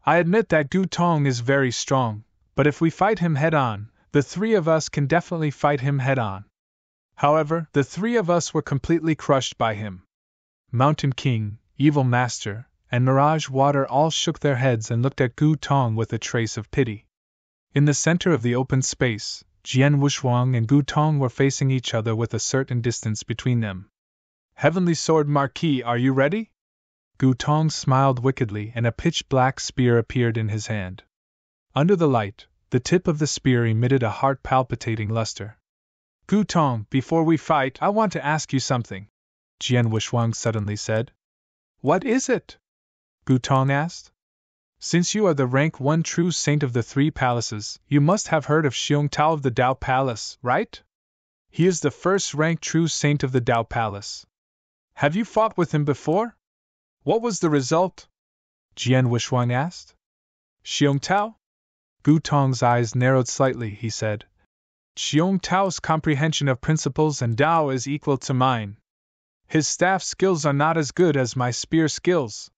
I admit that Gu Tong is very strong, but if we fight him head-on, the 3 of us can definitely fight him head-on. However, the 3 of us were completely crushed by him. Mountain King, Evil Master, and Mirage Water all shook their heads and looked at Gu Tong with a trace of pity. In the center of the open space, Jian Wushuang and Gu Tong were facing each other with a certain distance between them. Heavenly Sword Marquis, are you ready? Gu Tong smiled wickedly and a pitch-black spear appeared in his hand. Under the light, the tip of the spear emitted a heart-palpitating luster. Gu Tong, before we fight, I want to ask you something, Jian Wushuang suddenly said. What is it? Gu Tong asked. Since you are the rank 1 true saint of the 3 palaces, you must have heard of Xiong Tao of the Dao Palace, right? He is the first rank true saint of the Dao Palace. Have you fought with him before? What was the result? Jian Wushuang asked. Xiong Tao? Gu Tong's eyes narrowed slightly. He said, Xiong Tao's comprehension of principles and Dao is equal to mine. His staff skills are not as good as my spear skills.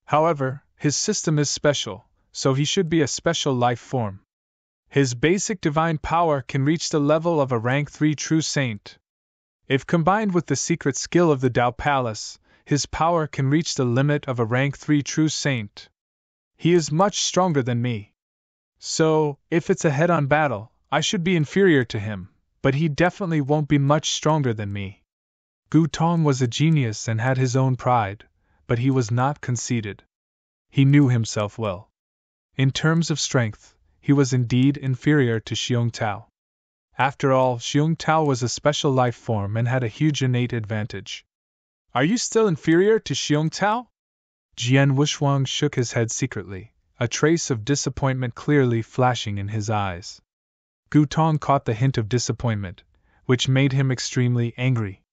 However, his system is special, so he should be a special life form. His basic divine power can reach the level of a rank 3 true saint. If combined with the secret skill of the Dao Palace, his power can reach the limit of a rank 3 true saint. He is much stronger than me. So, if it's a head-on battle, I should be inferior to him, but he definitely won't be much stronger than me. Gu Tong was a genius and had his own pride, but he was not conceited. He knew himself well. In terms of strength, he was indeed inferior to Xiong Tao. After all, Xiong Tao was a special life form and had a huge innate advantage. Are you still inferior to Xiong Tao? Jian Wushuang shook his head secretly, a trace of disappointment clearly flashing in his eyes. Gu Tong caught the hint of disappointment, which made him extremely angry.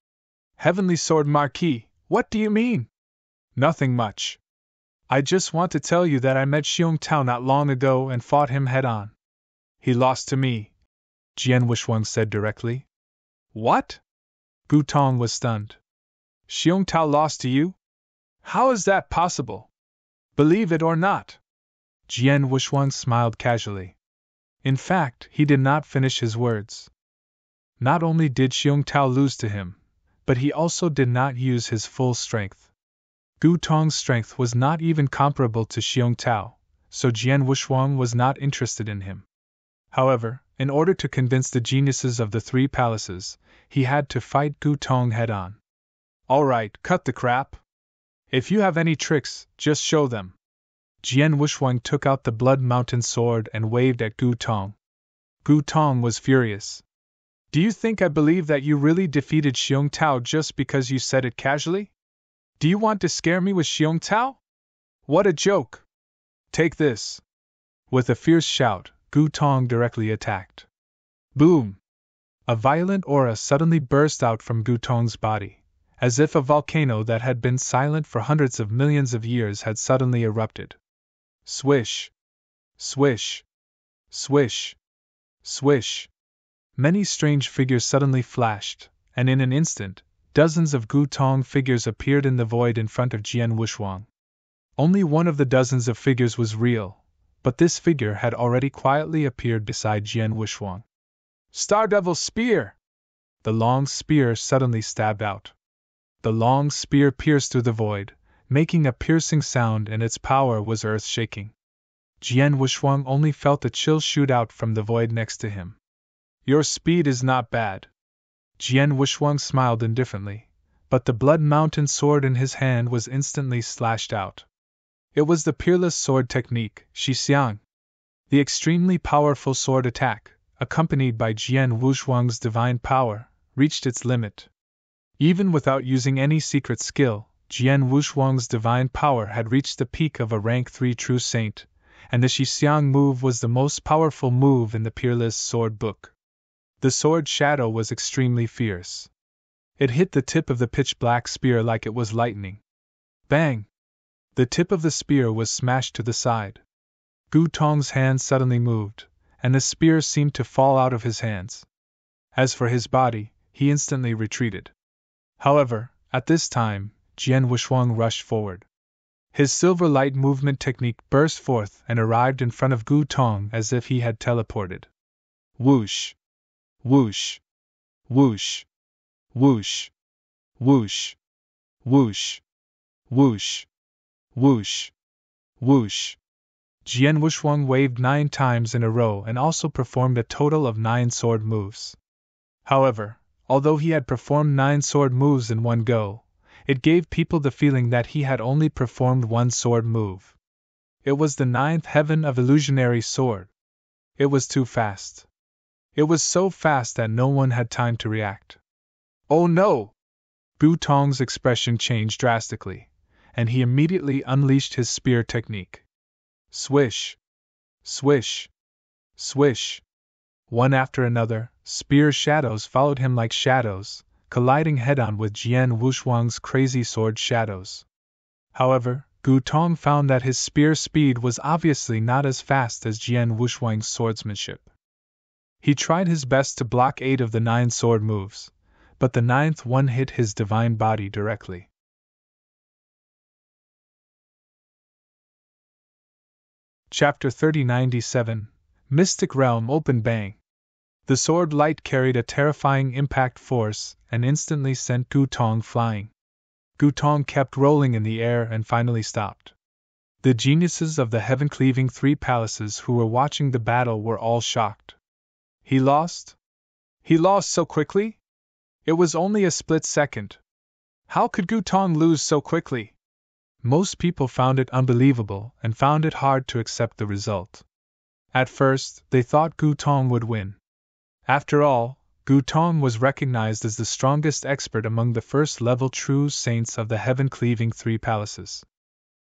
Heavenly Sword Marquis, what do you mean? Nothing much. I just want to tell you that I met Xiong Tao not long ago and fought him head-on. He lost to me, Jian Wushuang said directly. What? Gu Tong was stunned. Xiong Tao lost to you? How is that possible? Believe it or not. Jian Wushuang smiled casually. In fact, he did not finish his words. Not only did Xiong Tao lose to him, but he also did not use his full strength. Gu Tong's strength was not even comparable to Xiong Tao, so Jian Wushuang was not interested in him. However, in order to convince the geniuses of the 3 palaces, he had to fight Gu Tong head-on. Alright, cut the crap. If you have any tricks, just show them. Jian Wushuang took out the Blood Mountain sword and waved at Gu Tong. Gu Tong was furious. Do you think I believe that you really defeated Xiong Tao just because you said it casually? Do you want to scare me with Xiong Tao? What a joke! Take this. With a fierce shout, Gu Tong directly attacked. Boom! A violent aura suddenly burst out from Gu Tong's body, as if a volcano that had been silent for hundreds of millions of years had suddenly erupted. Swish! Swish! Swish! Swish! Many strange figures suddenly flashed, and in an instant, dozens of Gu Tong figures appeared in the void in front of Jian Wushuang. Only one of the dozens of figures was real, but this figure had already quietly appeared beside Jian Wushuang. Star Devil's Spear! The long spear suddenly stabbed out. The long spear pierced through the void, making a piercing sound, and its power was earth-shaking. Jian Wushuang only felt a chill shoot out from the void next to him. Your speed is not bad. Jian Wushuang smiled indifferently, but the blood mountain sword in his hand was instantly slashed out. It was the peerless sword technique, Shixiang. The extremely powerful sword attack, accompanied by Jian Wushuang's divine power, reached its limit. Even without using any secret skill, Jian Wushuang's divine power had reached the peak of a rank 3 true saint, and the Shixiang move was the most powerful move in the peerless sword book. The sword shadow was extremely fierce. It hit the tip of the pitch-black spear like it was lightning. Bang! The tip of the spear was smashed to the side. Gu Tong's hand suddenly moved, and the spear seemed to fall out of his hands. As for his body, he instantly retreated. However, at this time, Jian Wushuang rushed forward. His silver light movement technique burst forth and arrived in front of Gu Tong as if he had teleported. Whoosh! Whoosh! Whoosh! Whoosh! Whoosh! Whoosh! Whoosh! Whoosh! Whoosh! Jian Wushuang waved 9 times in a row and also performed a total of 9 sword moves. However, although he had performed 9 sword moves in one go, it gave people the feeling that he had only performed 1 sword move. It was the 9th heaven of illusionary sword. It was too fast. It was so fast that no one had time to react. Oh no! Gu Tong's expression changed drastically, and he immediately unleashed his spear technique. Swish! Swish! Swish! One after another, spear shadows followed him like shadows, colliding head-on with Jian Wushuang's crazy sword shadows. However, Gu Tong found that his spear speed was obviously not as fast as Jian Wushuang's swordsmanship. He tried his best to block 8 of the 9 sword moves, but the 9th one hit his divine body directly. Chapter 3097, Mystic Realm Open Bang. The sword light carried a terrifying impact force and instantly sent Gu Tong flying. Gu Tong kept rolling in the air and finally stopped. The geniuses of the heaven-cleaving 3 palaces who were watching the battle were all shocked. He lost? He lost so quickly? It was only a split second. How could Gu Tong lose so quickly? Most people found it unbelievable and found it hard to accept the result. At first, they thought Gu Tong would win. After all, Gu Tong was recognized as the strongest expert among the first-level true saints of the heaven-cleaving 3 palaces.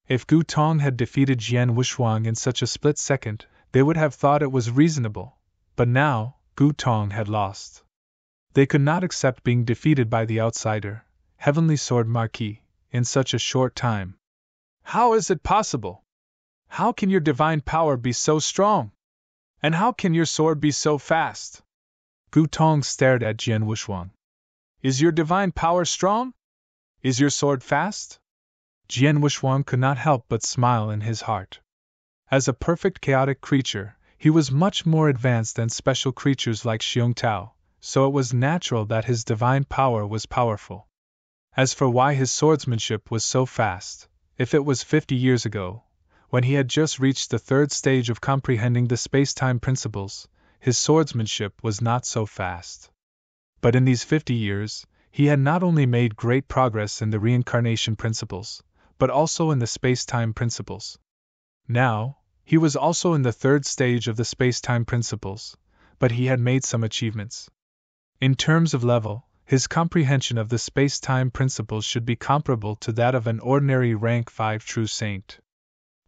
If Gu Tong had defeated Jian Wushuang in such a split second, they would have thought it was reasonable, but now, Gu Tong had lost. They could not accept being defeated by the outsider, Heavenly Sword Marquis, in such a short time. How is it possible? How can your divine power be so strong? And how can your sword be so fast? Gu Tong stared at Jian Wushuang. Is your divine power strong? Is your sword fast? Jian Wushuang could not help but smile in his heart. As a perfect chaotic creature, he was much more advanced than special creatures like Xiong Tao, so it was natural that his divine power was powerful. As for why his swordsmanship was so fast, if it was 50 years ago, when he had just reached the 3rd stage of comprehending the space-time principles, his swordsmanship was not so fast. But in these 50 years, he had not only made great progress in the reincarnation principles, but also in the space-time principles. Now, he was also in the 3rd stage of the space-time principles, but he had made some achievements. In terms of level, his comprehension of the space-time principles should be comparable to that of an ordinary rank 5 true saint.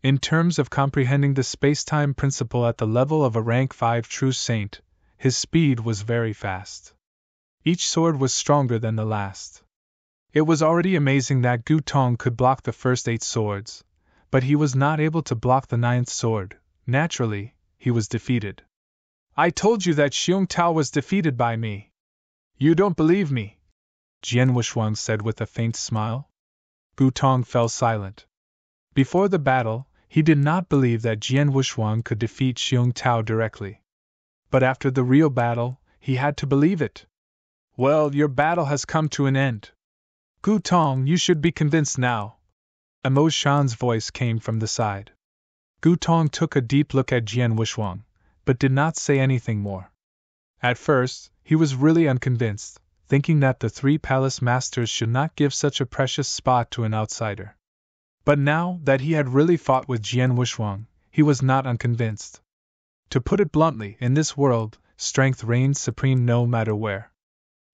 In terms of comprehending the space-time principle at the level of a rank 5 true saint, his speed was very fast. Each sword was stronger than the last. It was already amazing that Gu Tong could block the first 8 swords, but he was not able to block the 9th sword. Naturally, he was defeated. I told you that Xiong Tao was defeated by me. You don't believe me, Jian Wushuang said with a faint smile. Gu Tong fell silent. Before the battle, he did not believe that Jian Wushuang could defeat Xiong Tao directly. But after the real battle, he had to believe it. Well, your battle has come to an end. Gu Tong, you should be convinced now. Emo Shan's voice came from the side. Gu Tong took a deep look at Jian Wushuang, but did not say anything more. At first, he was really unconvinced, thinking that the three palace masters should not give such a precious spot to an outsider. But now that he had really fought with Jian Wushuang, he was not unconvinced. To put it bluntly, in this world, strength reigns supreme no matter where.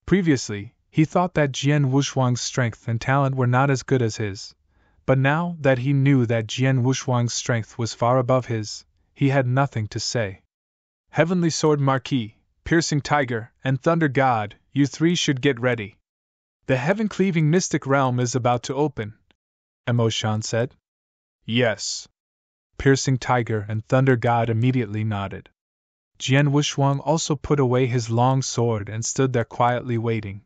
Previously, he thought that Jian Wushuang's strength and talent were not as good as his, but now that he knew that Jian Wushuang's strength was far above his, he had nothing to say. Heavenly Sword Marquis, Piercing Tiger, and Thunder God, you three should get ready. The heaven-cleaving mystic realm is about to open, Emo Shan said. Yes. Piercing Tiger and Thunder God immediately nodded. Jian Wushuang also put away his long sword and stood there quietly waiting.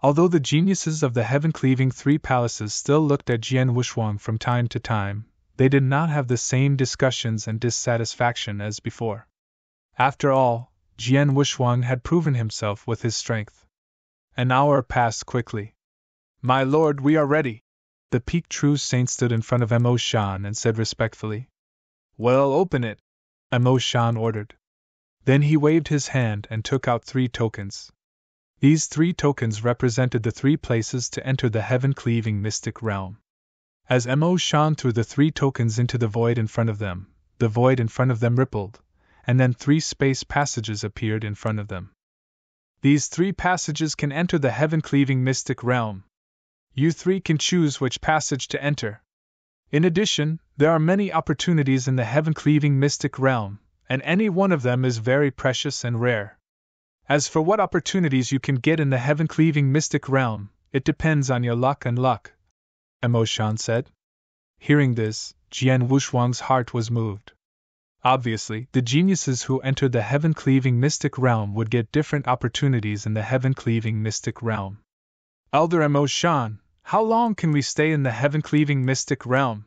Although the geniuses of the heaven-cleaving three palaces still looked at Jian Wushuang from time to time, they did not have the same discussions and dissatisfaction as before. After all, Jian Wushuang had proven himself with his strength. An hour passed quickly. My lord, we are ready. The Peak True Saint stood in front of Emo Shan and said respectfully. Well, open it, Emo Shan ordered. Then he waved his hand and took out 3 tokens. These 3 tokens represented the 3 places to enter the heaven-cleaving mystic realm. As Emo Shan threw the 3 tokens into the void in front of them, the void in front of them rippled, and then 3 space passages appeared in front of them. These 3 passages can enter the heaven-cleaving mystic realm. You 3 can choose which passage to enter. In addition, there are many opportunities in the heaven-cleaving mystic realm, and any one of them is very precious and rare. As for what opportunities you can get in the heaven-cleaving mystic realm, it depends on your luck and luck, Emo Shan said. Hearing this, Jian Wushuang's heart was moved. Obviously, the geniuses who entered the heaven-cleaving mystic realm would get different opportunities in the heaven-cleaving mystic realm. Elder Emo Shan, how long can we stay in the heaven-cleaving mystic realm?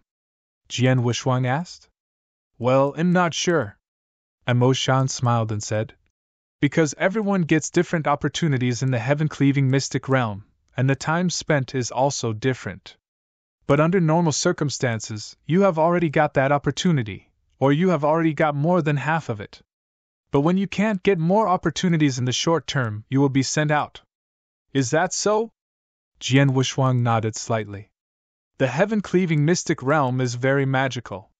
Jian Wushuang asked. Well, I'm not sure. Emo Shan smiled and said. Because everyone gets different opportunities in the heaven-cleaving mystic realm, and the time spent is also different. But under normal circumstances, you have already got that opportunity, or you have already got more than half of it. But when you can't get more opportunities in the short term, you will be sent out. Is that so? Jian Wushuang nodded slightly. The heaven-cleaving mystic realm is very magical.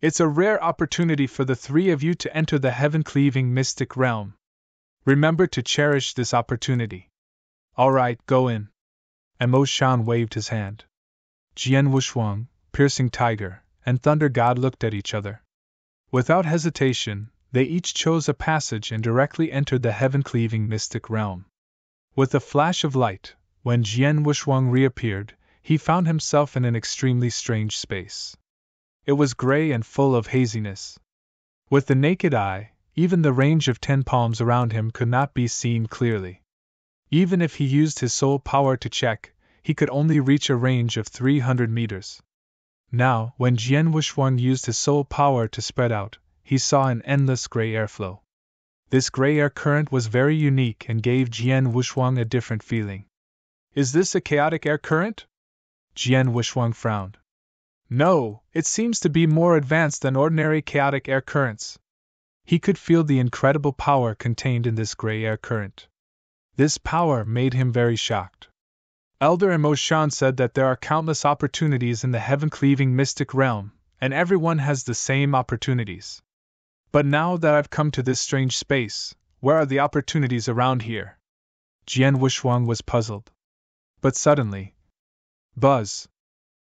It's a rare opportunity for the 3 of you to enter the heaven-cleaving mystic realm. Remember to cherish this opportunity. All right, go in. Emo Shan waved his hand. Jian Wushuang, Piercing Tiger, and Thunder God looked at each other. Without hesitation, they each chose a passage and directly entered the heaven-cleaving mystic realm. With a flash of light, when Jian Wushuang reappeared, he found himself in an extremely strange space. It was gray and full of haziness. With the naked eye, even the range of 10 palms around him could not be seen clearly. Even if he used his soul power to check, he could only reach a range of 300 meters. Now, when Jian Wushuang used his soul power to spread out, he saw an endless gray airflow. This gray air current was very unique and gave Jian Wushuang a different feeling. Is this a chaotic air current? Jian Wushuang frowned. No, it seems to be more advanced than ordinary chaotic air currents. He could feel the incredible power contained in this gray air current. This power made him very shocked. Elder Emo Shan said that there are countless opportunities in the heaven-cleaving mystic realm, and everyone has the same opportunities. But now that I've come to this strange space, where are the opportunities around here? Jian Wushuang was puzzled. But suddenly, buzz!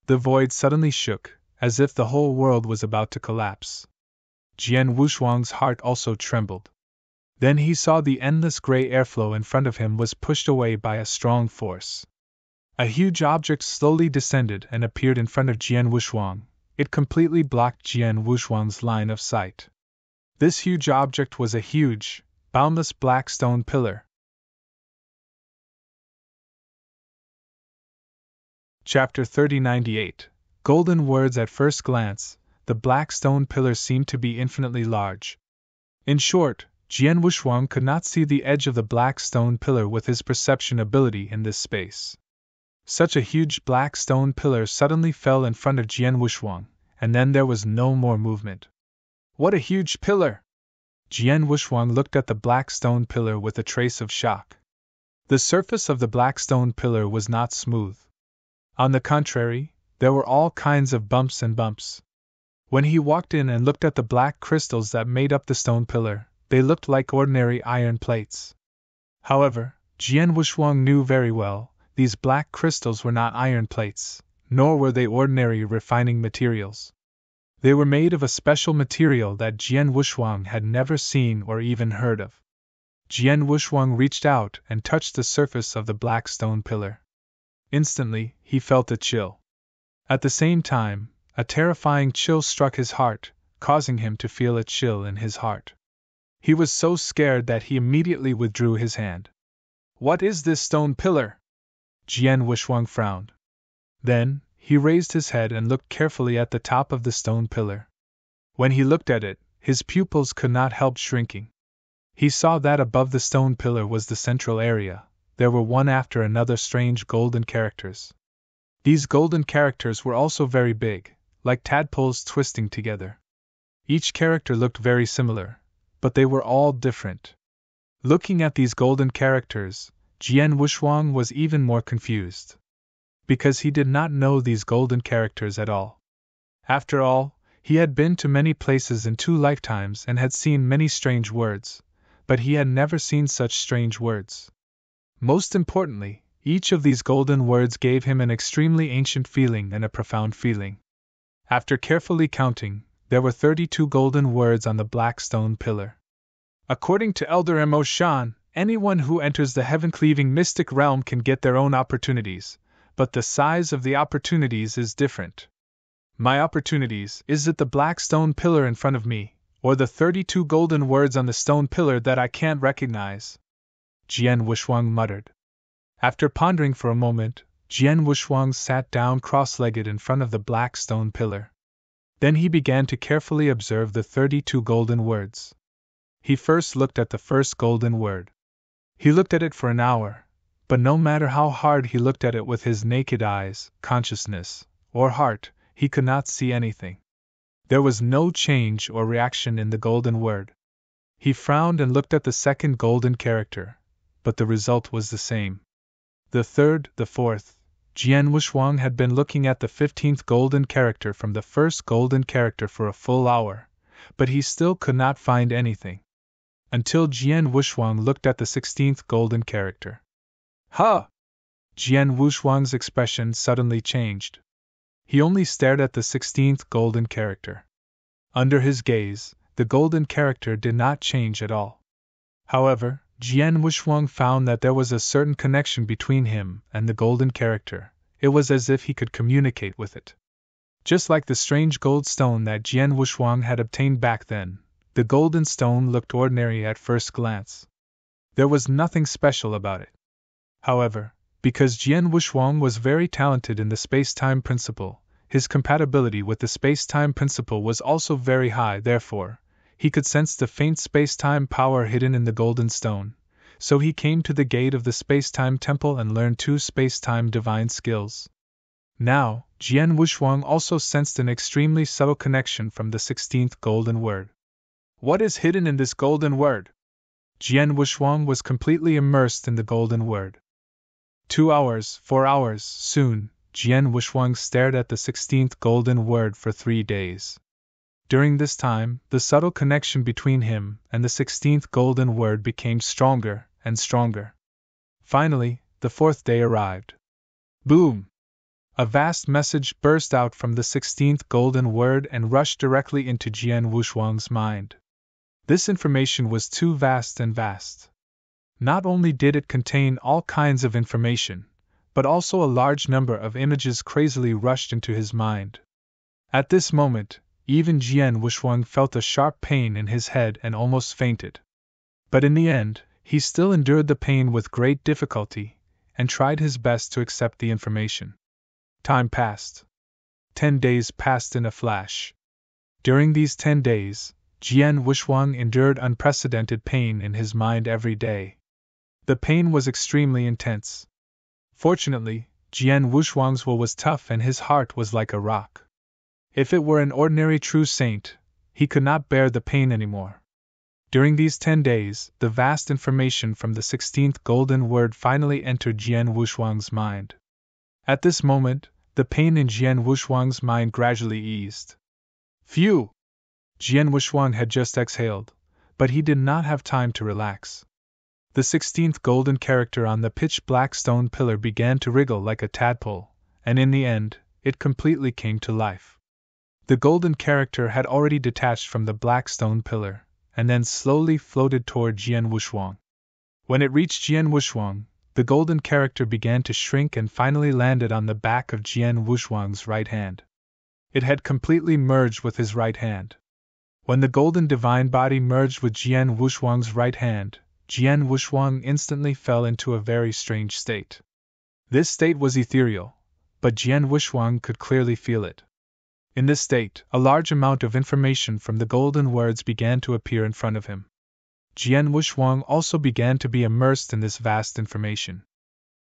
The void suddenly shook, as if the whole world was about to collapse. Jian Wushuang's heart also trembled. Then he saw the endless gray airflow in front of him was pushed away by a strong force. A huge object slowly descended and appeared in front of Jian Wushuang. It completely blocked Jian Wushuang's line of sight. This huge object was a huge, boundless black stone pillar. Chapter 3098. Golden Words. At first glance, the black stone pillar seemed to be infinitely large. In short, Jian Wushuang could not see the edge of the black stone pillar with his perception ability in this space. Such a huge black stone pillar suddenly fell in front of Jian Wuxuang, and then there was no more movement. What a huge pillar! Jian Wuxuang looked at the black stone pillar with a trace of shock. The surface of the black stone pillar was not smooth. On the contrary, there were all kinds of bumps and bumps. When he walked in and looked at the black crystals that made up the stone pillar, they looked like ordinary iron plates. However, Jian Wuxuang knew very well, these black crystals were not iron plates, nor were they ordinary refining materials. They were made of a special material that Jian Wuxuang had never seen or even heard of. Jian Wuxuang reached out and touched the surface of the black stone pillar. Instantly, he felt a chill. At the same time, a terrifying chill struck his heart, causing him to feel a chill in his heart. He was so scared that he immediately withdrew his hand. What is this stone pillar? Jian Wuxuang frowned. Then, he raised his head and looked carefully at the top of the stone pillar. When he looked at it, his pupils could not help shrinking. He saw that above the stone pillar was the central area. There were one after another strange golden characters. These golden characters were also very big, like tadpoles twisting together. Each character looked very similar, but they were all different. Looking at these golden characters, Jian Wuxuang was even more confused. Because he did not know these golden characters at all. After all, he had been to many places in 2 lifetimes and had seen many strange words, but he had never seen such strange words. Most importantly, each of these golden words gave him an extremely ancient feeling and a profound feeling. After carefully counting, there were 32 golden words on the black stone pillar. According to Elder Mo Shan, anyone who enters the heaven-cleaving mystic realm can get their own opportunities, but the size of the opportunities is different. My opportunities, is it the black stone pillar in front of me, or the 32 golden words on the stone pillar that I can't recognize? Jian Wuxuang muttered. After pondering for a moment, Jian Wuxuang sat down cross-legged in front of the black stone pillar. Then he began to carefully observe the 32 golden words. He first looked at the first golden word. He looked at it for an hour, but no matter how hard he looked at it with his naked eyes, consciousness, or heart, he could not see anything. There was no change or reaction in the golden word. He frowned and looked at the second golden character, but the result was the same. The third, the fourth. Jian Wuxuang had been looking at the 15th golden character from the first golden character for a full hour, but he still could not find anything. Until Jian Wuxuang looked at the 16th golden character. Huh! Jian Wuxuang's expression suddenly changed. He only stared at the 16th golden character. Under his gaze, the golden character did not change at all. However, Jian Wuxuang found that there was a certain connection between him and the golden character. It was as if he could communicate with it. Just like the strange gold stone that Jian Wuxuang had obtained back then, the golden stone looked ordinary at first glance. There was nothing special about it. However, because Jian Wuxuang was very talented in the space-time principle, his compatibility with the space-time principle was also very high. Therefore, he could sense the faint space-time power hidden in the golden stone, so he came to the gate of the space-time temple and learned 2 space-time divine skills. Now, Jian Wuxuang also sensed an extremely subtle connection from the 16th golden word. What is hidden in this golden word? Jian Wuxuang was completely immersed in the golden word. 2 hours, 4 hours, soon, Jian Wuxuang stared at the 16th golden word for 3 days. During this time, the subtle connection between him and the 16th golden word became stronger and stronger. Finally, the 4th day arrived. Boom! A vast message burst out from the 16th golden word and rushed directly into Jian Wuxuang's mind. This information was too vast and vast. Not only did it contain all kinds of information, but also a large number of images crazily rushed into his mind. At this moment, even Jian Wuxuang felt a sharp pain in his head and almost fainted. But in the end, he still endured the pain with great difficulty, and tried his best to accept the information. Time passed. 10 days passed in a flash. During these 10 days, Jian Wuxuang endured unprecedented pain in his mind every day. The pain was extremely intense. Fortunately, Jian Wushuang's will was tough and his heart was like a rock. If it were an ordinary true saint, he could not bear the pain anymore. During these 10 days, the vast information from the 16th golden word finally entered Jian Wushuang's mind. At this moment, the pain in Jian Wushuang's mind gradually eased. Phew! Jian Wushuang had just exhaled, but he did not have time to relax. The 16th golden character on the pitch-black stone pillar began to wriggle like a tadpole, and in the end, it completely came to life. The golden character had already detached from the black stone pillar, and then slowly floated toward Jian Wushuang. When it reached Jian Wushuang, the golden character began to shrink and finally landed on the back of Jian Wushuang's right hand. It had completely merged with his right hand. When the golden divine body merged with Jian Wushuang's right hand, Jian Wushuang instantly fell into a very strange state. This state was ethereal, but Jian Wushuang could clearly feel it. In this state, a large amount of information from the golden words began to appear in front of him. Jian Wushuang also began to be immersed in this vast information.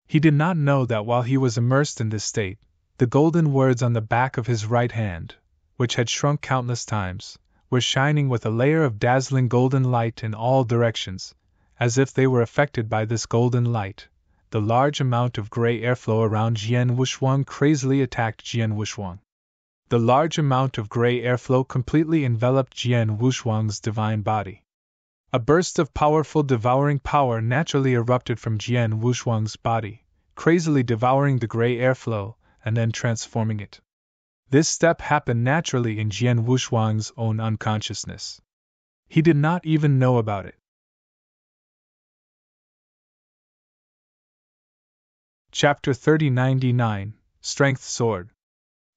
He did not know that while he was immersed in this state, the golden words on the back of his right hand, which had shrunk countless times, were shining with a layer of dazzling golden light in all directions. As if they were affected by this golden light, the large amount of gray airflow around Jian Wushuang crazily attacked Jian Wushuang. The large amount of gray airflow completely enveloped Jian Wushuang's divine body. A burst of powerful devouring power naturally erupted from Jian Wushuang's body, crazily devouring the gray airflow and then transforming it. This step happened naturally in Jian Wushuang's own unconsciousness. He did not even know about it. Chapter 3099, Strength Sword.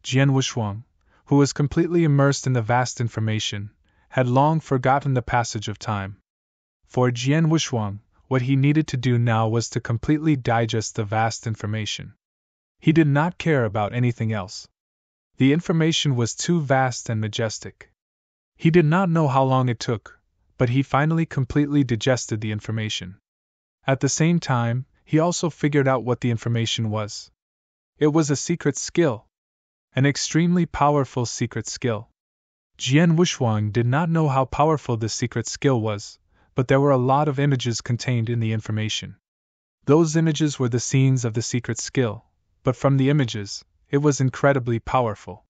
Jian Wushuang, who was completely immersed in the vast information, had long forgotten the passage of time. For Jian Wushuang, what he needed to do now was to completely digest the vast information. He did not care about anything else. The information was too vast and majestic. He did not know how long it took, but he finally completely digested the information. At the same time, he also figured out what the information was. It was a secret skill. An extremely powerful secret skill. Jian Wushuang did not know how powerful this secret skill was, but there were a lot of images contained in the information. Those images were the scenes of the secret skill, but from the images, it was incredibly powerful.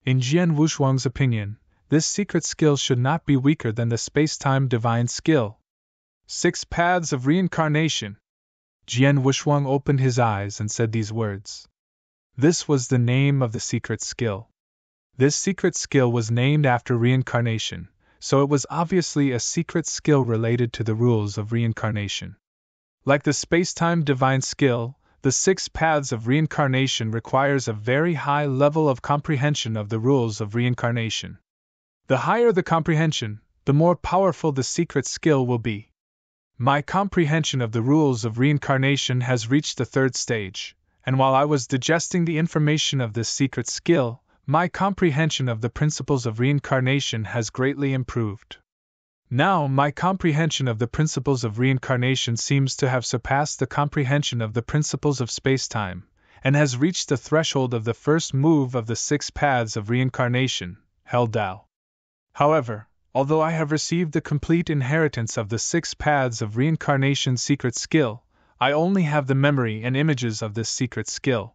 In Jian Wushuang's opinion, this secret skill should not be weaker than the space-time divine skill. 6 Paths of Reincarnation. Jian Wushuang opened his eyes and said these words. This was the name of the secret skill. This secret skill was named after reincarnation, so it was obviously a secret skill related to the rules of reincarnation. Like the space-time divine skill, the 6 Paths of Reincarnation requires a very high level of comprehension of the rules of reincarnation. The higher the comprehension, the more powerful the secret skill will be. My comprehension of the rules of reincarnation has reached the 3rd stage, and while I was digesting the information of this secret skill, my comprehension of the principles of reincarnation has greatly improved. Now my comprehension of the principles of reincarnation seems to have surpassed the comprehension of the principles of space-time, and has reached the threshold of the first move of the 6 Paths of Reincarnation, Hell Dao. However, although I have received the complete inheritance of the 6 Paths of Reincarnation secret skill, I only have the memory and images of this secret skill.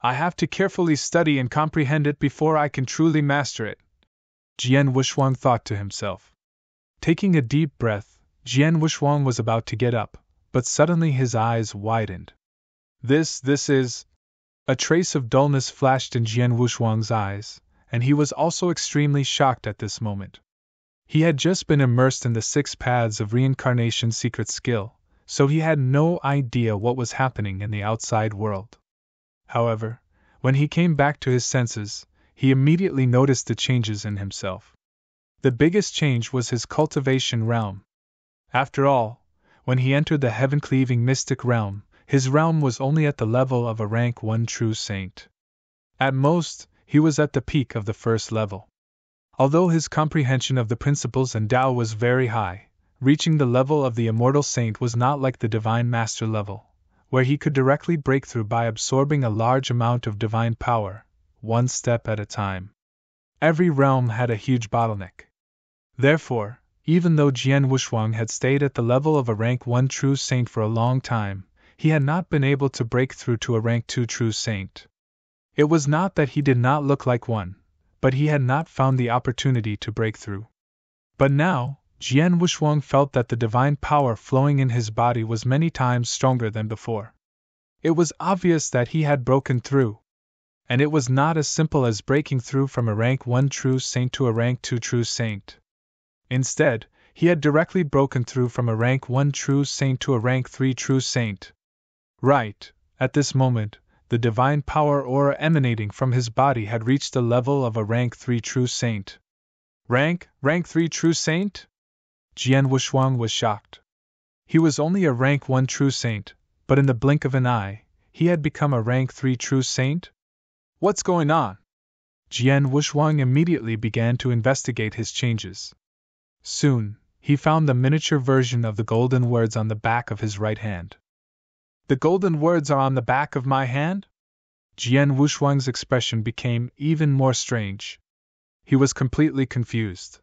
I have to carefully study and comprehend it before I can truly master it. Jian Wushuang thought to himself. Taking a deep breath, Jian Wushuang was about to get up, but suddenly his eyes widened. This is... A trace of dullness flashed in Jian Wushuang's eyes, and he was also extremely shocked at this moment. He had just been immersed in the 6 Paths of Reincarnation secret skill, so he had no idea what was happening in the outside world. However, when he came back to his senses, he immediately noticed the changes in himself. The biggest change was his cultivation realm. After all, when he entered the heaven-cleaving mystic realm, his realm was only at the level of a rank 1 true saint. At most, he was at the peak of the 1st level. Although his comprehension of the principles and Tao was very high, reaching the level of the immortal saint was not like the divine master level, where he could directly break through by absorbing a large amount of divine power, one step at a time. Every realm had a huge bottleneck. Therefore, even though Jian Wushuang had stayed at the level of a rank 1 true saint for a long time, he had not been able to break through to a rank 2 true saint. It was not that he did not look like one, but he had not found the opportunity to break through. But now, Jian Wushuang felt that the divine power flowing in his body was many times stronger than before. It was obvious that he had broken through. And it was not as simple as breaking through from a rank 1 true saint to a rank 2 true saint. Instead, he had directly broken through from a rank 1 true saint to a rank 3 true saint. Right, at this moment, the divine power aura emanating from his body had reached the level of a rank 3 true saint. Rank 3 true saint? Jian Wushuang was shocked. He was only a rank 1 true saint, but in the blink of an eye, he had become a rank 3 true saint? What's going on? Jian Wushuang immediately began to investigate his changes. Soon, he found the miniature version of the golden words on the back of his right hand. The golden words are on the back of my hand? Jian Wushuang's expression became even more strange. He was completely confused.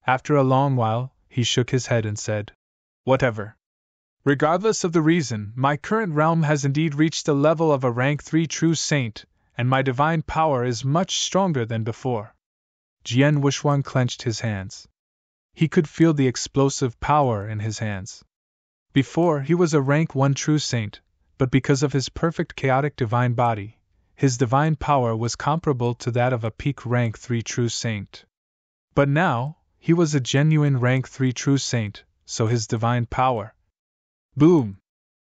After a long while, he shook his head and said, "Whatever. Regardless of the reason, my current realm has indeed reached the level of a rank 3 true saint, and my divine power is much stronger than before." Jian Wushuang clenched his hands. He could feel the explosive power in his hands. Before, he was a rank 1 true saint, but because of his perfect chaotic divine body, his divine power was comparable to that of a peak rank 3 true saint. But now, he was a genuine rank 3 true saint, so his divine power. Boom!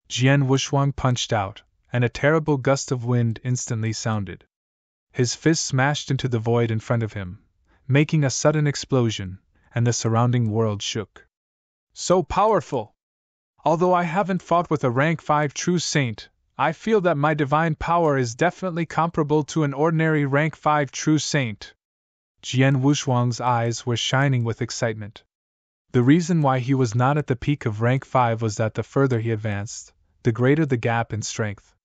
Jian Wushuang punched out, and a terrible gust of wind instantly sounded. His fist smashed into the void in front of him, making a sudden explosion, and the surrounding world shook. So powerful! Although I haven't fought with a rank 5 true saint, I feel that my divine power is definitely comparable to an ordinary rank 5 true saint. Jian Wushuang's eyes were shining with excitement. The reason why he was not at the peak of rank 5 was that the further he advanced, the greater the gap in strength.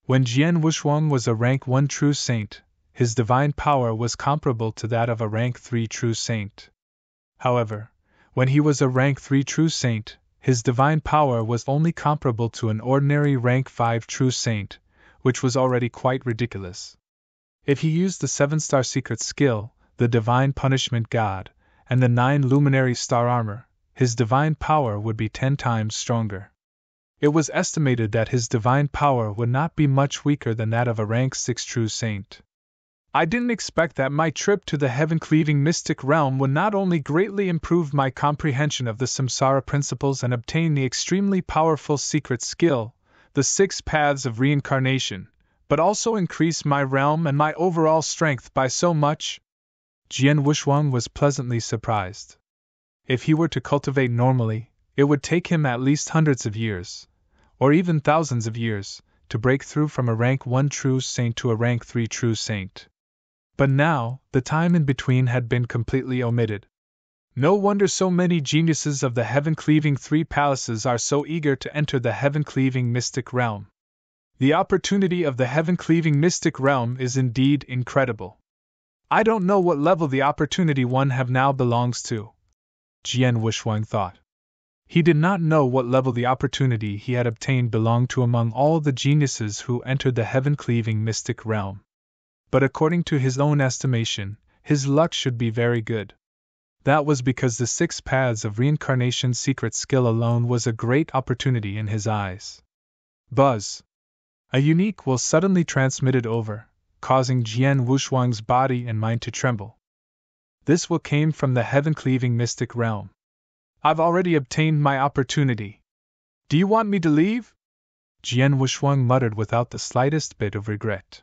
When Jian Wushuang was a rank 1 true saint, his divine power was comparable to that of a rank 3 true saint. However, when he was a rank 3 true saint, his divine power was only comparable to an ordinary rank 5 true saint, which was already quite ridiculous. If he used the 7-star secret skill, the Divine Punishment God, and the 9 luminary star armor, his divine power would be 10 times stronger. It was estimated that his divine power would not be much weaker than that of a rank 6 true saint. I didn't expect that my trip to the heaven-cleaving mystic realm would not only greatly improve my comprehension of the samsara principles and obtain the extremely powerful secret skill, the 6 paths of reincarnation, but also increase my realm and my overall strength by so much. Jian Wushuang was pleasantly surprised. If he were to cultivate normally, it would take him at least hundreds of years, or even thousands of years, to break through from a rank 1 true saint to a rank 3 true saint. But now, the time in between had been completely omitted. No wonder so many geniuses of the heaven-cleaving 3 palaces are so eager to enter the heaven-cleaving mystic realm. The opportunity of the heaven-cleaving mystic realm is indeed incredible. I don't know what level the opportunity one have now belongs to, Jian Wushuang thought. He did not know what level the opportunity he had obtained belonged to among all the geniuses who entered the heaven-cleaving mystic realm. But according to his own estimation, his luck should be very good. That was because the 6 paths of reincarnation secret skill alone was a great opportunity in his eyes. Buzz! A unique will suddenly transmitted over, causing Jian Wushuang's body and mind to tremble. This will came from the heaven-cleaving mystic realm. I've already obtained my opportunity. Do you want me to leave? Jian Wushuang muttered without the slightest bit of regret.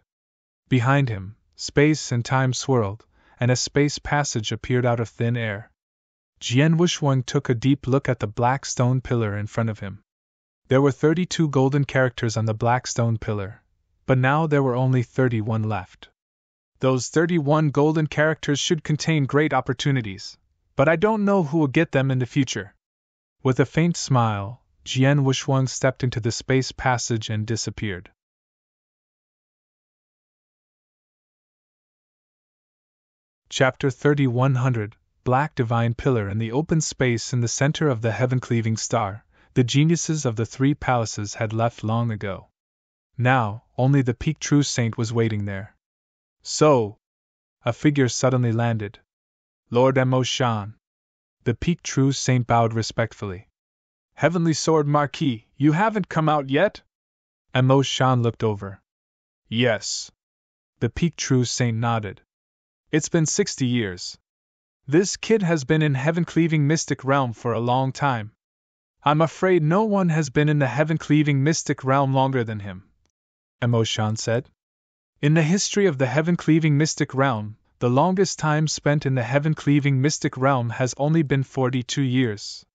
Behind him, space and time swirled, and a space passage appeared out of thin air. Jian Wushuang took a deep look at the black stone pillar in front of him. There were 32 golden characters on the black stone pillar, but now there were only 31 left. Those 31 golden characters should contain great opportunities, but I don't know who will get them in the future. With a faint smile, Jian Wushuang stepped into the space passage and disappeared. Chapter 3100 Black Divine Pillar. In the open space in the center of the heaven-cleaving star, the geniuses of the three palaces had left long ago. Now, only the peak true saint was waiting there. So, a figure suddenly landed. Lord Mo Shan. The peak true saint bowed respectfully. Heavenly Sword Marquis, you haven't come out yet? Mo Shan looked over. Yes. The peak true saint nodded. It's been 60 years. This kid has been in heaven-cleaving mystic realm for a long time. I'm afraid no one has been in the heaven-cleaving mystic realm longer than him, Mo Shan said. In the history of the heaven-cleaving mystic realm, the longest time spent in the heaven-cleaving mystic realm has only been 42 years.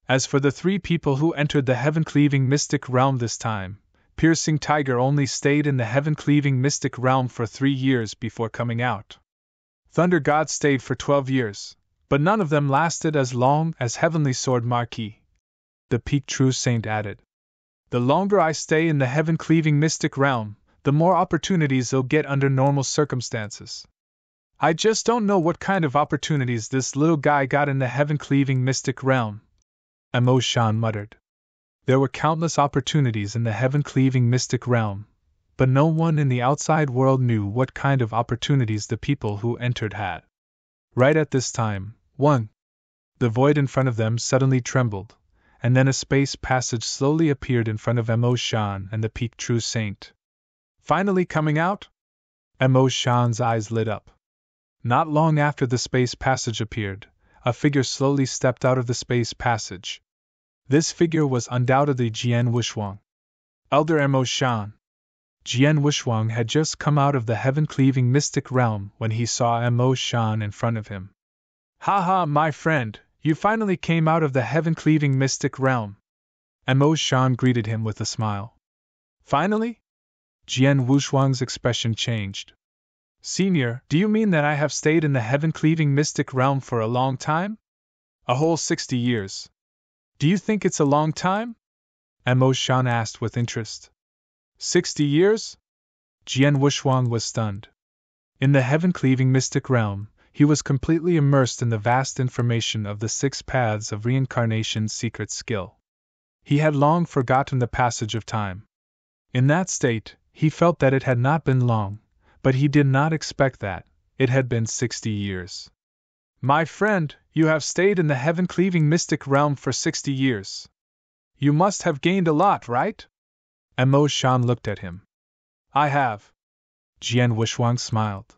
As for the three people who entered the heaven-cleaving mystic realm this time, Piercing Tiger only stayed in the heaven-cleaving mystic realm for 3 years before coming out. Thunder God stayed for 12 years, but none of them lasted as long as Heavenly Sword Marquis. The peak true saint added. The longer I stay in the heaven-cleaving mystic realm, the more opportunities I'll get under normal circumstances. I just don't know what kind of opportunities this little guy got in the heaven-cleaving mystic realm, Mo Shan muttered. There were countless opportunities in the heaven-cleaving mystic realm, but no one in the outside world knew what kind of opportunities the people who entered had. Right at this time, the void in front of them suddenly trembled, and then a space passage slowly appeared in front of Mo Shan and the peak true saint. Finally coming out? Mo Shan's eyes lit up. Not long after the space passage appeared, a figure slowly stepped out of the space passage. This figure was undoubtedly Jian Wushuang. Elder Mo Shan. Jian Wushuang had just come out of the heaven-cleaving mystic realm when he saw Mo Shan in front of him. Ha ha, my friend, you finally came out of the heaven-cleaving mystic realm. Mo Shan greeted him with a smile. Finally? Jian Wushuang's expression changed. Senior, do you mean that I have stayed in the heaven-cleaving mystic realm for a long time? A whole 60 years. Do you think it's a long time? Mo Shan asked with interest. 60 years? Jian Wushuang was stunned. In the heaven-cleaving mystic realm, he was completely immersed in the vast information of the 6 paths of reincarnation's secret skill. He had long forgotten the passage of time. In that state, he felt that it had not been long, but he did not expect that it had been 60 years. My friend, you have stayed in the heaven-cleaving mystic realm for 60 years. You must have gained a lot, right? Mo Shan looked at him. I have. Jian Wushuang smiled.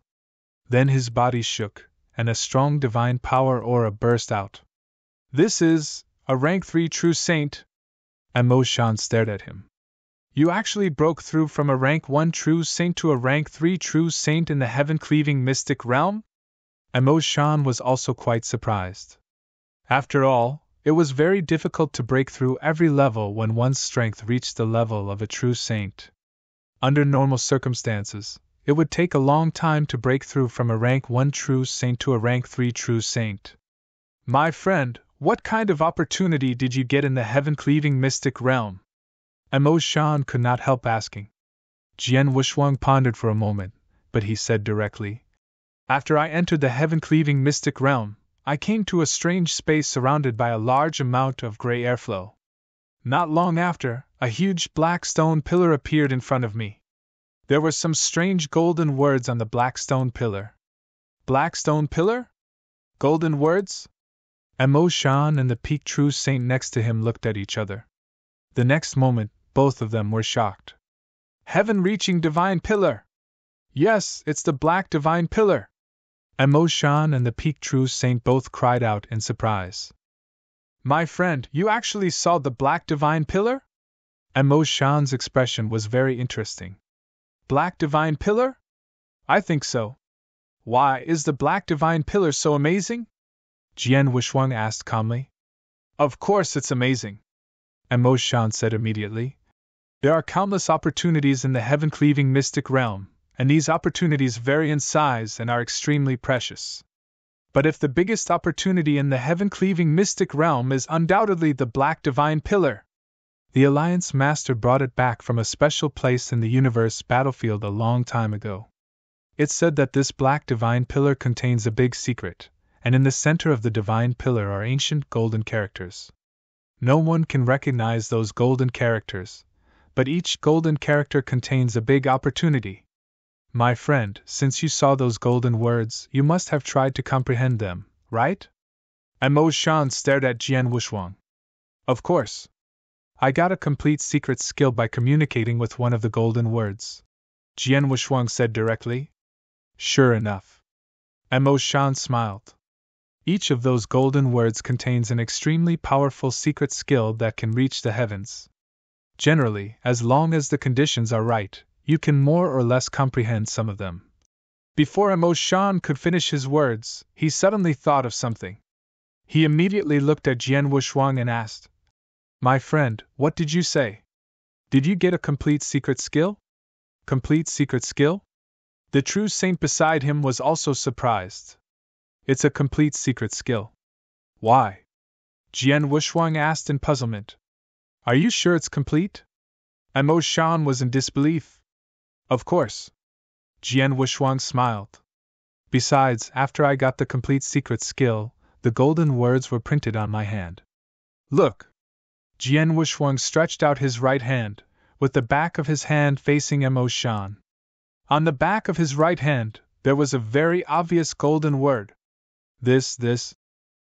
Then his body shook, and a strong divine power aura burst out. This is a rank 3 true saint. Mo Shan stared at him. You actually broke through from a rank 1 true saint to a rank 3 true saint in the heaven-cleaving mystic realm? Mo Shan was also quite surprised. After all, it was very difficult to break through every level when one's strength reached the level of a true saint. Under normal circumstances, it would take a long time to break through from a rank 1 true saint to a rank 3 true saint. My friend, what kind of opportunity did you get in the heaven-cleaving mystic realm? Mo Shan could not help asking. Jian Wushuang pondered for a moment, but he said directly, After I entered the heaven-cleaving mystic realm, I came to a strange space surrounded by a large amount of gray airflow. Not long after, a huge black stone pillar appeared in front of me. There were some strange golden words on the black stone pillar. Black stone pillar? Golden words? Mo Shan and the peak true saint next to him looked at each other. The next moment, both of them were shocked. Heaven-reaching divine pillar! Yes, it's the black divine pillar! Mo Shan and the peak true saint both cried out in surprise. My friend, you actually saw the black divine pillar? Mo Shan's expression was very interesting. Black divine pillar? I think so. Why, is the black divine pillar so amazing? Jian Wushuang asked calmly. Of course it's amazing, Mo Shan said immediately. There are countless opportunities in the heaven-cleaving mystic realm, and these opportunities vary in size and are extremely precious. But if the biggest opportunity in the heaven-cleaving mystic realm is undoubtedly the black divine pillar, The Alliance Master brought it back from a special place in the universe battlefield a long time ago. It's said that this black divine pillar contains a big secret, and in the center of the divine pillar are ancient golden characters. No one can recognize those golden characters, but each golden character contains a big opportunity. My friend, since you saw those golden words, you must have tried to comprehend them, right? Mo Shan stared at Jian Wushuang. Of course. I got a complete secret skill by communicating with one of the golden words, Jian Wushuang said directly. Sure enough. Mo Shan smiled. Each of those golden words contains an extremely powerful secret skill that can reach the heavens. Generally, as long as the conditions are right, you can more or less comprehend some of them. Before Mo Shan could finish his words, he suddenly thought of something. He immediately looked at Jian Wushuang and asked, My friend, what did you say? Did you get a complete secret skill? Complete secret skill? The true saint beside him was also surprised. It's a complete secret skill. Why? Jian Wushuang asked in puzzlement. Are you sure it's complete? Mo Shan was in disbelief. Of course. Jian Wushuang smiled. Besides, after I got the complete secret skill, the golden words were printed on my hand. Look! Jian Wushuang stretched out his right hand, with the back of his hand facing Mo Shan. On the back of his right hand, there was a very obvious golden word. This.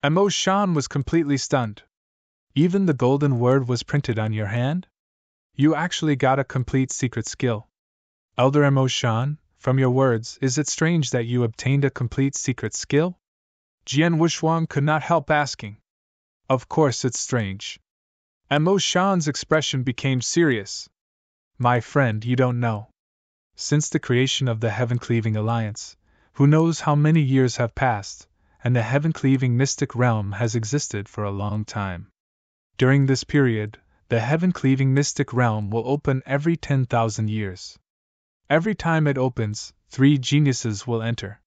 Mo Shan was completely stunned. Even the golden word was printed on your hand? You actually got a complete secret skill. Elder Mo Shan, from your words, is it strange that you obtained a complete secret skill? Jian Wushuang could not help asking. Of course it's strange. Mo Shan's expression became serious. My friend, you don't know. Since the creation of the Heaven-Cleaving Alliance, who knows how many years have passed, and the Heaven-Cleaving Mystic Realm has existed for a long time. During this period, the Heaven-Cleaving Mystic Realm will open every 10,000 years. Every time it opens, 3 geniuses will enter.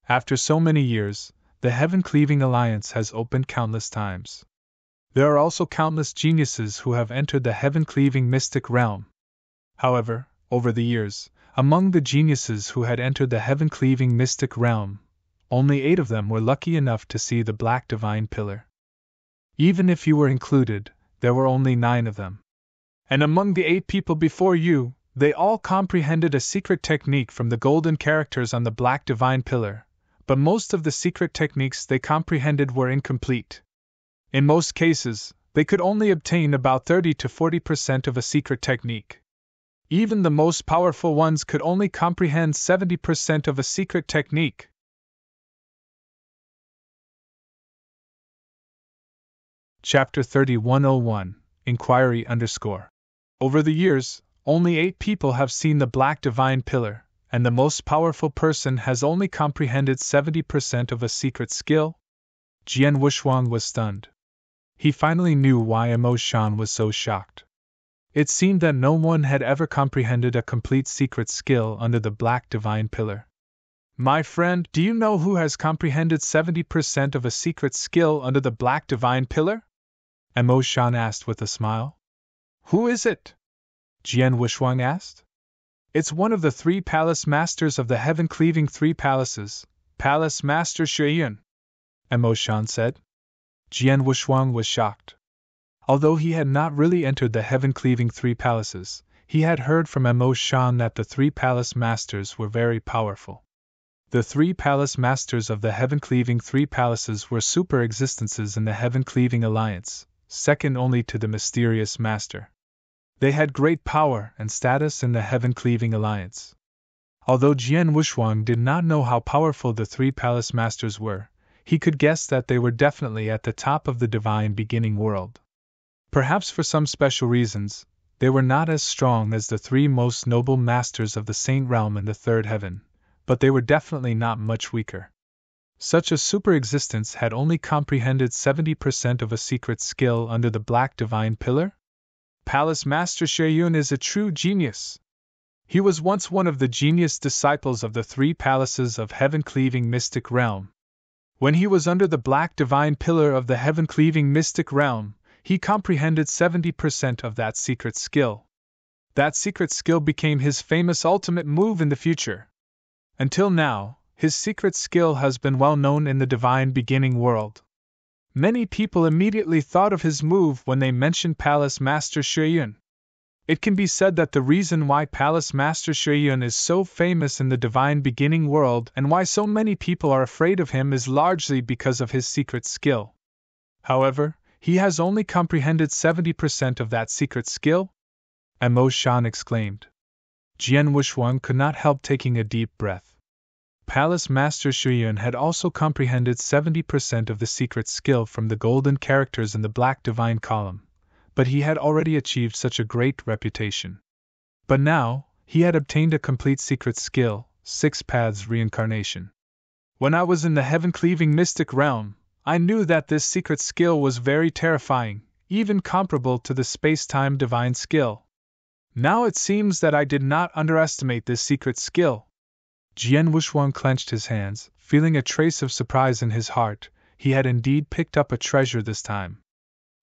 After so many years, the Heaven-Cleaving Alliance has opened countless times. There are also countless geniuses who have entered the Heaven-Cleaving Mystic Realm. However, over the years, among the geniuses who had entered the Heaven-Cleaving Mystic Realm, only 8 of them were lucky enough to see the Black Divine Pillar. Even if you were included, there were only 9 of them. And among the 8 people before you, they all comprehended a secret technique from the golden characters on the Black Divine Pillar, but most of the secret techniques they comprehended were incomplete. In most cases, they could only obtain about 30 to 40% of a secret technique. Even the most powerful ones could only comprehend 70% of a secret technique. Chapter 3101, Inquiry _ Over the years, only 8 people have seen the Black Divine Pillar, and the most powerful person has only comprehended 70% of a secret skill? Jian Wushuang was stunned. He finally knew why Mo Shan was so shocked. It seemed that no one had ever comprehended a complete secret skill under the Black Divine Pillar. My friend, do you know who has comprehended 70% of a secret skill under the Black Divine Pillar? Mo Shan asked with a smile. Who is it? Jian Wushuang asked. It's one of the 3 palace masters of the heaven-cleaving 3 palaces, Palace Master Shuyun, Mo Shan said. Jian Wushuang was shocked. Although he had not really entered the heaven-cleaving 3 palaces, he had heard from Mo Shan that the 3 palace masters were very powerful. The 3 palace masters of the heaven-cleaving 3 palaces were super existences in the heaven-cleaving alliance, second only to the mysterious master. They had great power and status in the heaven-cleaving alliance. Although Jian Wushuang did not know how powerful the 3 palace masters were, he could guess that they were definitely at the top of the divine beginning world. Perhaps for some special reasons, they were not as strong as the 3 most noble masters of the saint realm in the 3rd heaven, but they were definitely not much weaker. Such a super existence had only comprehended 70% of a secret skill under the Black Divine Pillar? Palace Master Shuyun is a true genius. He was once one of the genius disciples of the 3 palaces of heaven-cleaving mystic realm. When he was under the Black Divine Pillar of the heaven-cleaving mystic realm, he comprehended 70% of that secret skill. That secret skill became his famous ultimate move in the future. Until now, his secret skill has been well known in the divine beginning world. Many people immediately thought of his move when they mentioned Palace Master Shuiyun. It can be said that the reason why Palace Master Shuiyun is so famous in the divine beginning world and why so many people are afraid of him is largely because of his secret skill. However, he has only comprehended 70% of that secret skill? Emo Shan exclaimed. Jian Wushuang could not help taking a deep breath. Palace Master Shuiyun had also comprehended 70% of the secret skill from the golden characters in the black divine column, but he had already achieved such a great reputation. But now, he had obtained a complete secret skill, 6 Paths Reincarnation. When I was in the heaven-cleaving mystic realm, I knew that this secret skill was very terrifying, even comparable to the space-time divine skill. Now it seems that I did not underestimate this secret skill. Jian Wushuang clenched his hands, feeling a trace of surprise in his heart. He had indeed picked up a treasure this time.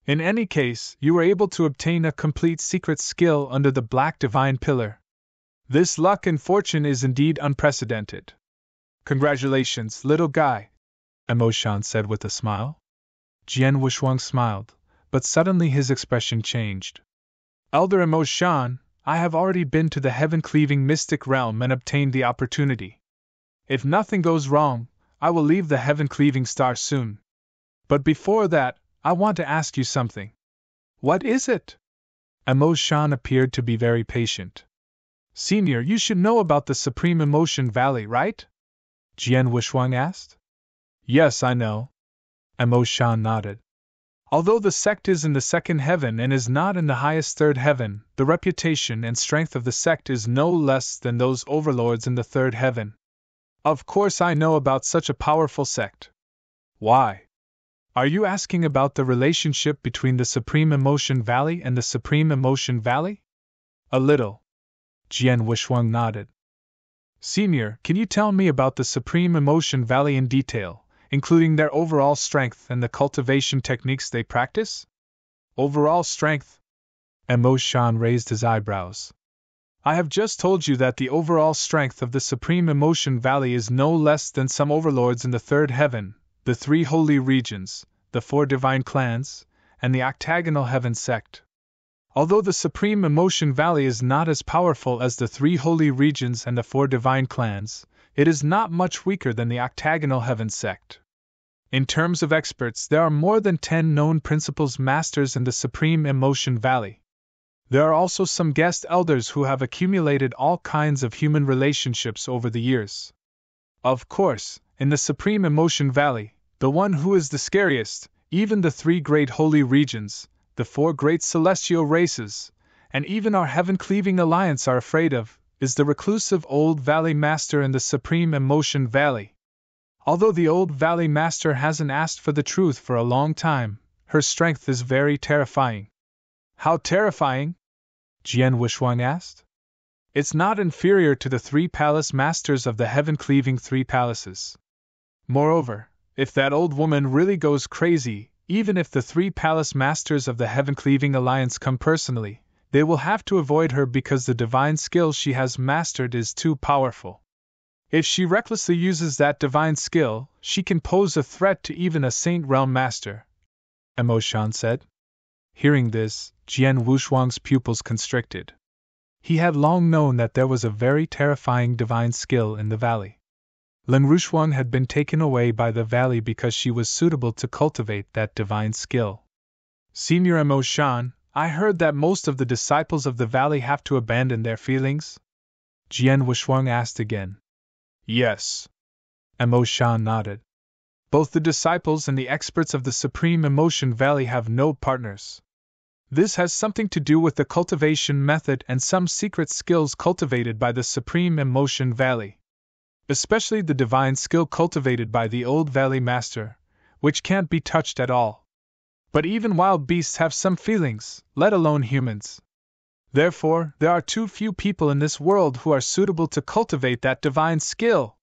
In any case, you were able to obtain a complete secret skill under the Black Divine Pillar. This luck and fortune is indeed unprecedented. Congratulations, little guy, Emo Shan said with a smile. Jian Wushuang smiled, but suddenly his expression changed. Elder Emo Shan, I have already been to the heaven-cleaving mystic realm and obtained the opportunity. If nothing goes wrong, I will leave the heaven-cleaving star soon. But before that, I want to ask you something. What is it? Emo Shan appeared to be very patient. Senior, you should know about the Supreme Emotion Valley, right? Jian Wushuang asked. Yes, I know. Emo Shan nodded. Although the sect is in the second heaven and is not in the highest third heaven, the reputation and strength of the sect is no less than those overlords in the third heaven. Of course I know about such a powerful sect. Why? Are you asking about the relationship between the Supreme Emotion Valley and the Supreme Emotion Valley? A little. Jian Wushuang nodded. Senior, can you tell me about the Supreme Emotion Valley in detail, including their overall strength and the cultivation techniques they practice? Overall strength? Emo Shan raised his eyebrows. I have just told you that the overall strength of the Supreme Emotion Valley is no less than some overlords in the third heaven, the 3 holy regions, the 4 divine clans, and the octagonal heaven sect. Although the Supreme Emotion Valley is not as powerful as the 3 holy regions and the 4 divine clans, it is not much weaker than the octagonal heaven sect. In terms of experts, there are more than 10 known principles masters in the Supreme Emotion Valley. There are also some guest elders who have accumulated all kinds of human relationships over the years. Of course, in the Supreme Emotion Valley, the one who is the scariest, even the 3 great holy regions, the 4 great celestial races, and even our heaven-cleaving alliance are afraid of, is the reclusive Old Valley Master in the Supreme Emotion Valley. Although the Old Valley Master hasn't asked for the truth for a long time, her strength is very terrifying. How terrifying? Jian Wushuang asked. It's not inferior to the 3 palace masters of the heaven-cleaving 3 palaces. Moreover, if that old woman really goes crazy, even if the 3 palace masters of the heaven-cleaving alliance come personally, they will have to avoid her because the divine skill she has mastered is too powerful. If she recklessly uses that divine skill, she can pose a threat to even a Saint Realm Master, Emo Shan said. Hearing this, Jian Wushuang's pupils constricted. He had long known that there was a very terrifying divine skill in the valley. Ling Rushuang had been taken away by the valley because she was suitable to cultivate that divine skill. Senior Emo Shan, I heard that most of the disciples of the valley have to abandon their feelings? Jian Wushuang asked again. Yes. Emo Shan nodded. Both the disciples and the experts of the Supreme Emotion Valley have no partners. This has something to do with the cultivation method and some secret skills cultivated by the Supreme Emotion Valley. Especially the divine skill cultivated by the Old Valley Master, which can't be touched at all. But even wild beasts have some feelings, let alone humans. Therefore, there are too few people in this world who are suitable to cultivate that divine skill.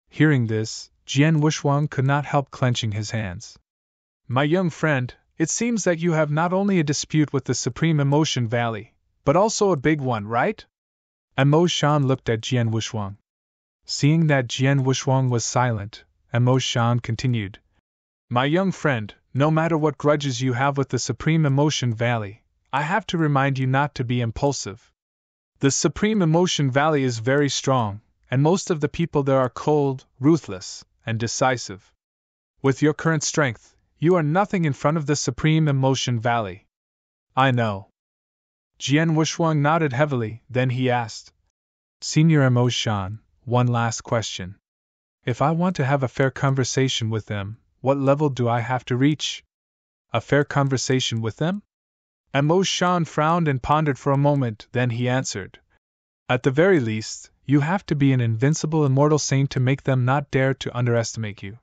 Hearing this, Jian Wushuang could not help clenching his hands. My young friend, It seems that you have not only a dispute with the Supreme Emotion Valley, but also a big one, right? Emo Shan looked at Jian Wushuang. Seeing that Jian Wushuang was silent, Emo Shan continued. My young friend, no matter what grudges you have with the Supreme Emotion Valley, I have to remind you not to be impulsive. The Supreme Emotion Valley is very strong, and most of the people there are cold, ruthless, and decisive. With your current strength, you are nothing in front of the Supreme Emotion Valley. I know. Jian Wushuang nodded heavily, then he asked. Senior Emo Shan, one last question. If I want to have a fair conversation with them, what level do I have to reach? A fair conversation with them? Emo Shan frowned and pondered for a moment, then he answered. At the very least, you have to be an invincible immortal saint to make them not dare to underestimate you.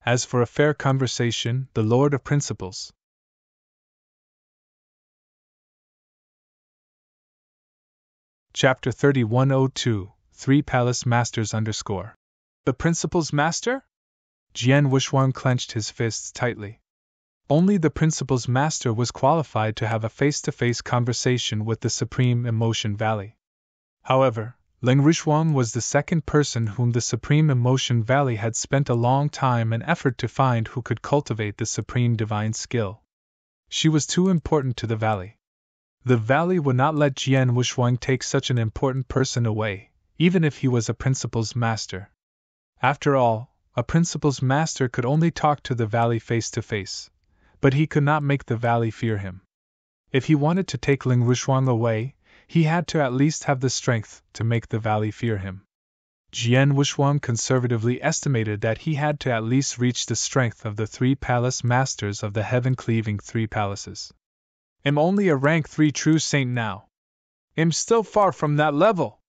As for a fair conversation, the Lord of Principles. Chapter 3102, 3 Palace Masters _ The Principles Master? Jian Wushuang clenched his fists tightly. Only the Principles Master was qualified to have a face-to-face conversation with the Supreme Emotion Valley. However, Ling Rishuang was the second person whom the Supreme Emotion Valley had spent a long time and effort to find who could cultivate the supreme divine skill. She was too important to the valley. The valley would not let Jian Wushuang take such an important person away, even if he was a Principles Master. After all, a Principles Master could only talk to the valley face to face, but he could not make the valley fear him. If he wanted to take Ling Rishuang away, he had to at least have the strength to make the valley fear him. Jian Wushuang conservatively estimated that he had to at least reach the strength of the 3 palace masters of the heaven-cleaving 3 palaces. I'm only a rank 3 true saint now. I'm still far from that level.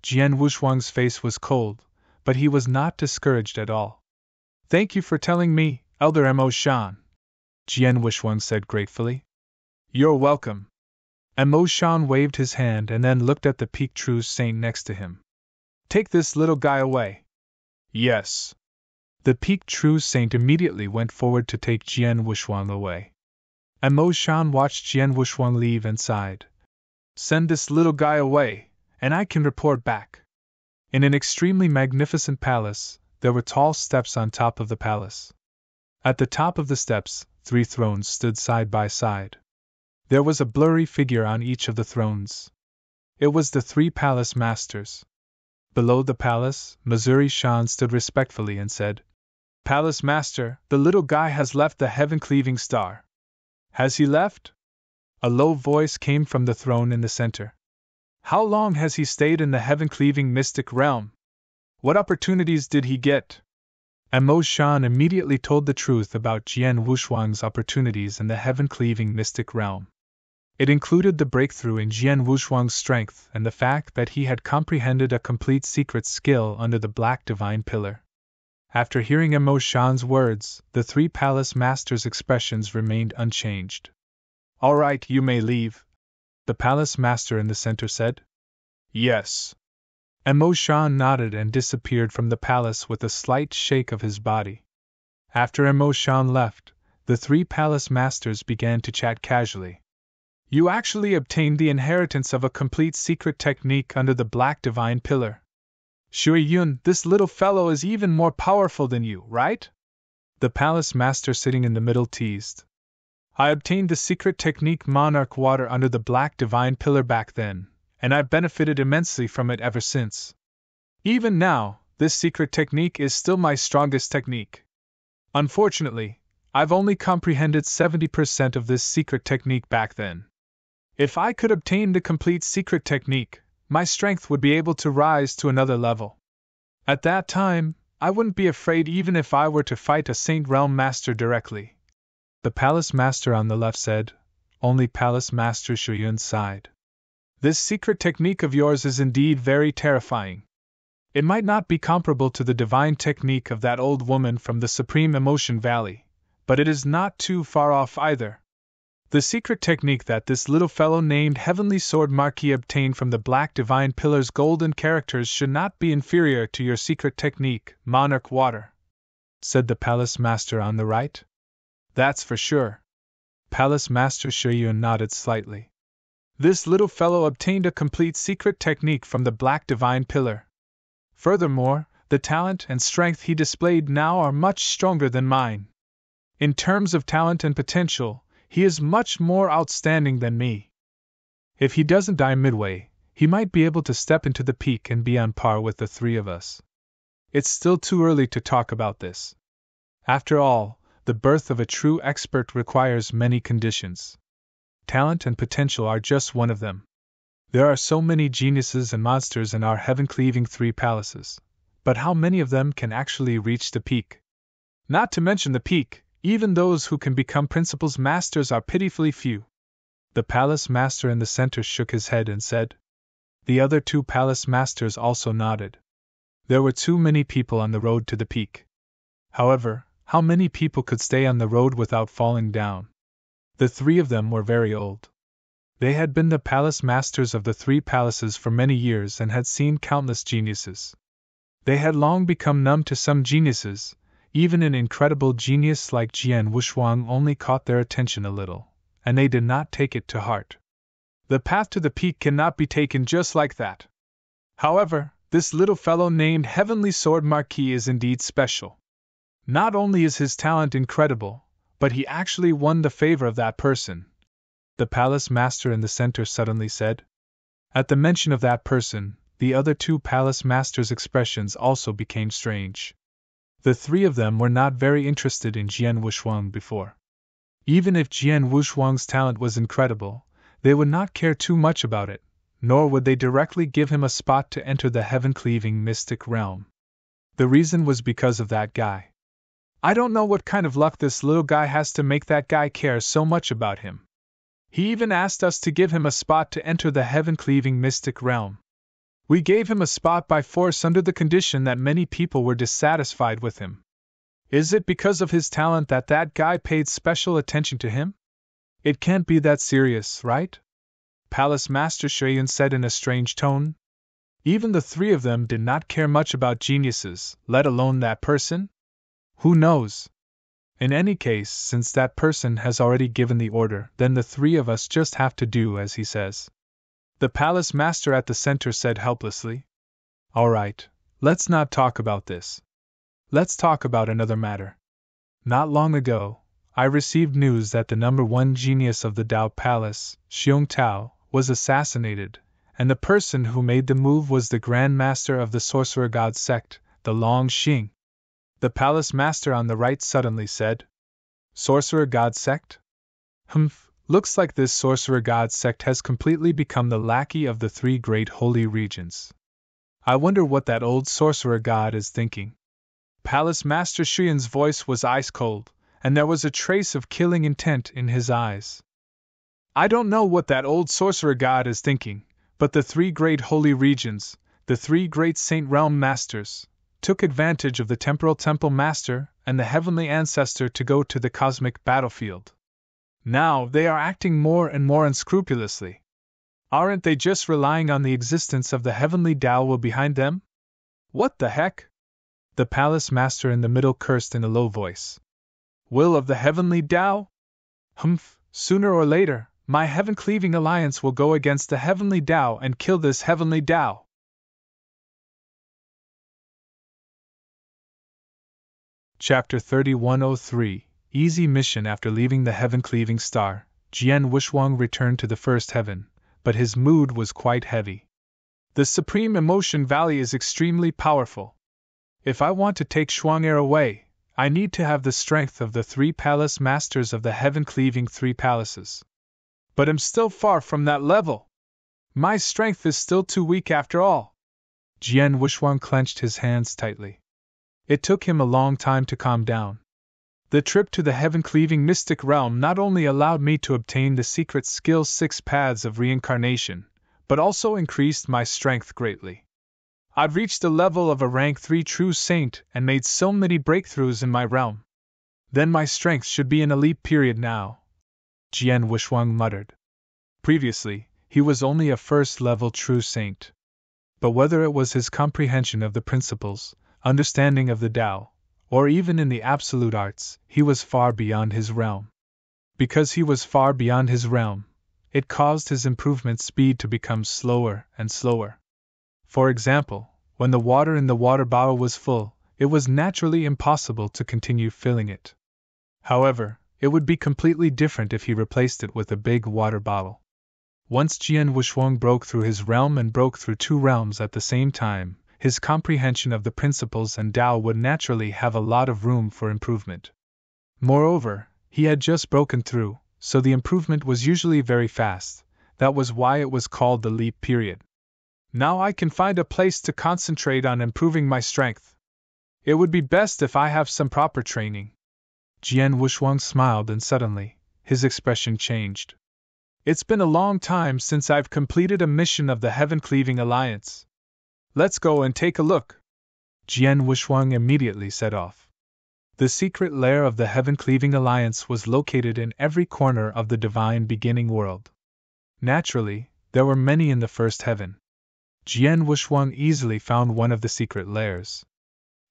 Jian Wushuang's face was cold, but he was not discouraged at all. Thank you for telling me, Elder Emo Shan, Jian Wushuang said gratefully. You're welcome. Emo Shan waved his hand and then looked at the peaked true saint next to him. Take this little guy away. Yes. The peaked true saint immediately went forward to take Jian Wushuang away. Emo Shan watched Jian Wushuang leave and sighed. Send this little guy away, and I can report back. In an extremely magnificent palace, there were tall steps on top of the palace. At the top of the steps, 3 thrones stood side by side. There was a blurry figure on each of the thrones. It was the 3 palace masters. Below the palace, Missouri Shan stood respectfully and said, Palace Master, the little guy has left the heaven-cleaving star. Has he left? A low voice came from the throne in the center. How long has he stayed in the heaven-cleaving mystic realm? What opportunities did he get? Emo Shan immediately told the truth about Jian Wushuang's opportunities in the heaven-cleaving mystic realm. It included the breakthrough in Jian Wushuang's strength and the fact that he had comprehended a complete secret skill under the Black Divine Pillar. After hearing Emo Shan's words, the 3 palace masters' expressions remained unchanged. All right, you may leave, the palace master in the center said. Yes. Emo Shan nodded and disappeared from the palace with a slight shake of his body. After Emo Shan left, the 3 palace masters began to chat casually. You actually obtained the inheritance of a complete secret technique under the Black Divine Pillar. Shui Yun, this little fellow is even more powerful than you, right? The palace master sitting in the middle teased. I obtained the secret technique Monarch Water under the Black Divine Pillar back then, and I've benefited immensely from it ever since. Even now, this secret technique is still my strongest technique. Unfortunately, I've only comprehended 70% of this secret technique back then. If I could obtain the complete secret technique, my strength would be able to rise to another level. At that time, I wouldn't be afraid even if I were to fight a Saint Realm Master directly. The Palace Master on the left said. Only Palace Master Shuyun sighed. This secret technique of yours is indeed very terrifying. It might not be comparable to the divine technique of that old woman from the Supreme Emotion Valley, but it is not too far off either. The secret technique that this little fellow named Heavenly Sword Marquis obtained from the Black Divine Pillar's golden characters should not be inferior to your secret technique, Monarch Water, said the Palace Master on the right. That's for sure. Palace Master Shuyun nodded slightly. This little fellow obtained a complete secret technique from the Black Divine Pillar. Furthermore, the talent and strength he displayed now are much stronger than mine. In terms of talent and potential, he is much more outstanding than me. If he doesn't die midway, he might be able to step into the peak and be on par with the three of us. It's still too early to talk about this. After all, the birth of a true expert requires many conditions. Talent and potential are just one of them. There are so many geniuses and monsters in our heaven-cleaving three palaces, but how many of them can actually reach the peak? Not to mention the peak, even those who can become principals masters are pitifully few. The palace master in the center shook his head and said. The other two palace masters also nodded. There were too many people on the road to the peak. However, how many people could stay on the road without falling down? The three of them were very old. They had been the palace masters of the three palaces for many years and had seen countless geniuses. They had long become numb to some geniuses. Even an incredible genius like Jian Wushuang only caught their attention a little, and they did not take it to heart. The path to the peak cannot be taken just like that. However, this little fellow named Heavenly Sword Marquis is indeed special. Not only is his talent incredible, but he actually won the favor of that person. The palace master in the center suddenly said. At the mention of that person, the other two palace masters' expressions also became strange. The three of them were not very interested in Jian Wushuang before. Even if Jian Wushuang's talent was incredible, they would not care too much about it, nor would they directly give him a spot to enter the heaven-cleaving mystic realm. The reason was because of that guy. I don't know what kind of luck this little guy has to make that guy care so much about him. He even asked us to give him a spot to enter the heaven-cleaving mystic realm. We gave him a spot by force under the condition that many people were dissatisfied with him. Is it because of his talent that that guy paid special attention to him? It can't be that serious, right? Palace Master Shuyun said in a strange tone. Even the three of them did not care much about geniuses, let alone that person? Who knows? In any case, since that person has already given the order, then the three of us just have to do as he says. The palace master at the center said helplessly. All right, let's not talk about this. Let's talk about another matter. Not long ago, I received news that the number one genius of the Tao Palace, Xiong Tao, was assassinated, and the person who made the move was the Grand Master of the Sorcerer God sect, the Long Xing. The palace master on the right suddenly said. Sorcerer God sect? Humph, looks like this Sorcerer God sect has completely become the lackey of the three great holy regions. I wonder what that old Sorcerer God is thinking. Palace Master Shuyun's voice was ice cold, and there was a trace of killing intent in his eyes. I don't know what that old Sorcerer God is thinking, but the three great holy regions, the three great Saint Realm Masters, took advantage of the Temporal Temple Master and the Heavenly Ancestor to go to the cosmic battlefield. Now they are acting more and more unscrupulously. Aren't they just relying on the existence of the Heavenly Tao will behind them? What the heck? The palace master in the middle cursed in a low voice. Will of the Heavenly Tao? Humph, sooner or later, my heaven-cleaving alliance will go against the Heavenly Tao and kill this Heavenly Tao. Chapter 3103 Easy Mission. After leaving the heaven-cleaving star, Jian Wushuang returned to the first heaven, but his mood was quite heavy. The Supreme Emotion Valley is extremely powerful. If I want to take Shuang-Er away, I need to have the strength of the three palace masters of the heaven-cleaving three palaces. But I'm still far from that level. My strength is still too weak after all. Jian Wushuang clenched his hands tightly. It took him a long time to calm down. The trip to the heaven-cleaving mystic realm not only allowed me to obtain the secret skill 6 paths of reincarnation, but also increased my strength greatly. I've reached the level of a rank 3 true saint and made so many breakthroughs in my realm. Then my strength should be in a leap period now, Jian Wushuang muttered. Previously, he was only a first-level true saint. But whether it was his comprehension of the principles, understanding of the Tao, or even in the absolute arts, he was far beyond his realm. Because he was far beyond his realm, it caused his improvement speed to become slower and slower. For example, when the water in the water bottle was full, it was naturally impossible to continue filling it. However, it would be completely different if he replaced it with a big water bottle. Once Jian Wuxuang broke through his realm and broke through two realms at the same time, his comprehension of the principles and Tao would naturally have a lot of room for improvement. Moreover, he had just broken through, so the improvement was usually very fast. That was why it was called the leap period. Now I can find a place to concentrate on improving my strength. It would be best if I have some proper training. Jian Wuxuang smiled and suddenly, his expression changed. It's been a long time since I've completed a mission of the Heaven-Cleaving Alliance. Let's go and take a look. Jian Wuxuang immediately set off. The secret lair of the Heaven-Cleaving Alliance was located in every corner of the divine beginning world. Naturally, there were many in the first heaven. Jian Wuxuang easily found one of the secret lairs.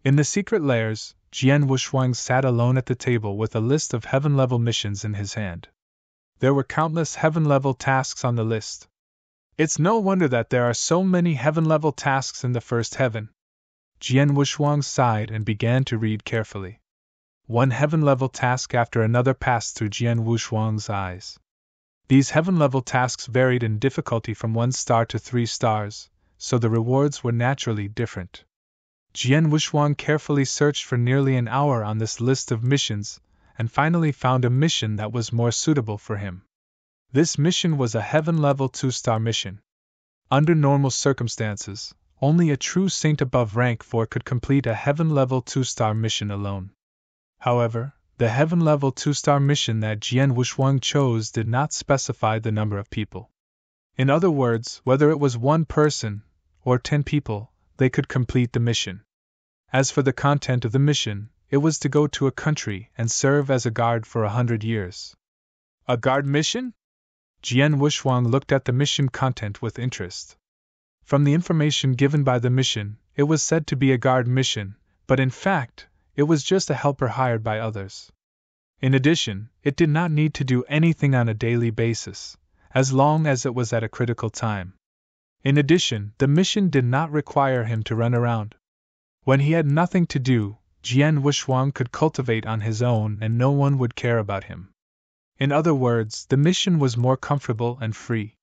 In the secret lairs, Jian Wuxuang sat alone at the table with a list of heaven-level missions in his hand. There were countless heaven-level tasks on the list. It's no wonder that there are so many heaven-level tasks in the first heaven. Jian Wuxuang sighed and began to read carefully. One heaven-level task after another passed through Jian Wuxuang's eyes. These heaven-level tasks varied in difficulty from 1 star to 3 stars, so the rewards were naturally different. Jian Wuxuang carefully searched for nearly an hour on this list of missions, and finally found a mission that was more suitable for him. This mission was a heaven-level 2-star mission. Under normal circumstances, only a true saint above rank 4 could complete a heaven-level 2-star mission alone. However, the heaven-level 2-star mission that Jian Wuxuang chose did not specify the number of people. In other words, whether it was 1 person or 10 people, they could complete the mission. As for the content of the mission, it was to go to a country and serve as a guard for 100 years. A guard mission? Jian Wuxuang looked at the mission content with interest. From the information given by the mission, it was said to be a guard mission, but in fact, it was just a helper hired by others. In addition, it did not need to do anything on a daily basis, as long as it was at a critical time. In addition, the mission did not require him to run around. When he had nothing to do, Jian Wuxuang could cultivate on his own and no one would care about him. In other words, the mission was more comfortable and free.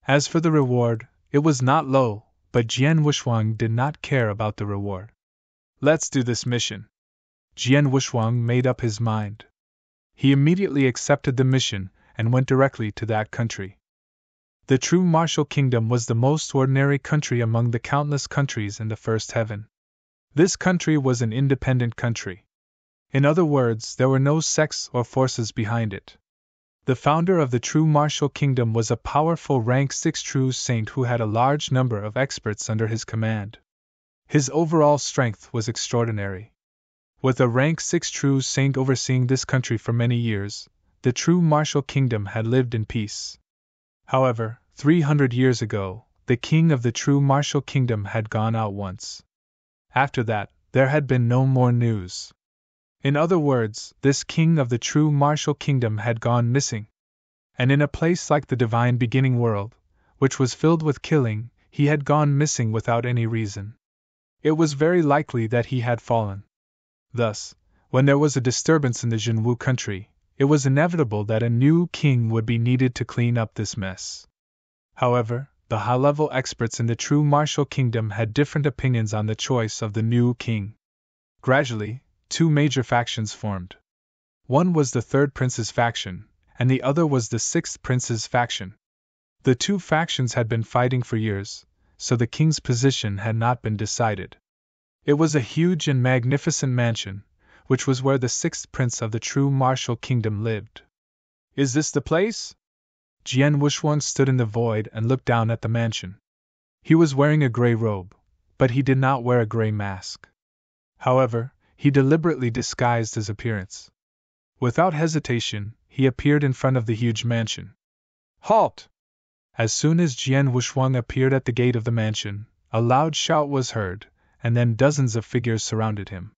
As for the reward, it was not low, but Jian Wuxuang did not care about the reward. Let's do this mission. Jian Wuxuang made up his mind. He immediately accepted the mission and went directly to that country. The true martial kingdom was the most ordinary country among the countless countries in the first heaven. This country was an independent country. In other words, there were no sects or forces behind it. The founder of the true martial kingdom was a powerful rank 6 true saint who had a large number of experts under his command. His overall strength was extraordinary. With a rank 6 true saint overseeing this country for many years, the true martial kingdom had lived in peace. However, 300 years ago, the king of the true martial kingdom had gone out once. After that, there had been no more news. In other words, this king of the true martial kingdom had gone missing. And in a place like the divine beginning world, which was filled with killing, he had gone missing without any reason. It was very likely that he had fallen. Thus, when there was a disturbance in the Jinwu country, it was inevitable that a new king would be needed to clean up this mess. However, the high-level experts in the true martial kingdom had different opinions on the choice of the new king. Gradually, 2 major factions formed. One was the 3rd prince's faction, and the other was the 6th prince's faction. The 2 factions had been fighting for years, so the king's position had not been decided. It was a huge and magnificent mansion, which was where the 6th prince of the true martial kingdom lived. Is this the place? Jian Wuxuang stood in the void and looked down at the mansion. He was wearing a gray robe, but he did not wear a gray mask. However, he deliberately disguised his appearance. Without hesitation, he appeared in front of the huge mansion. Halt! As soon as Jian Wuxuang appeared at the gate of the mansion, a loud shout was heard, and then dozens of figures surrounded him.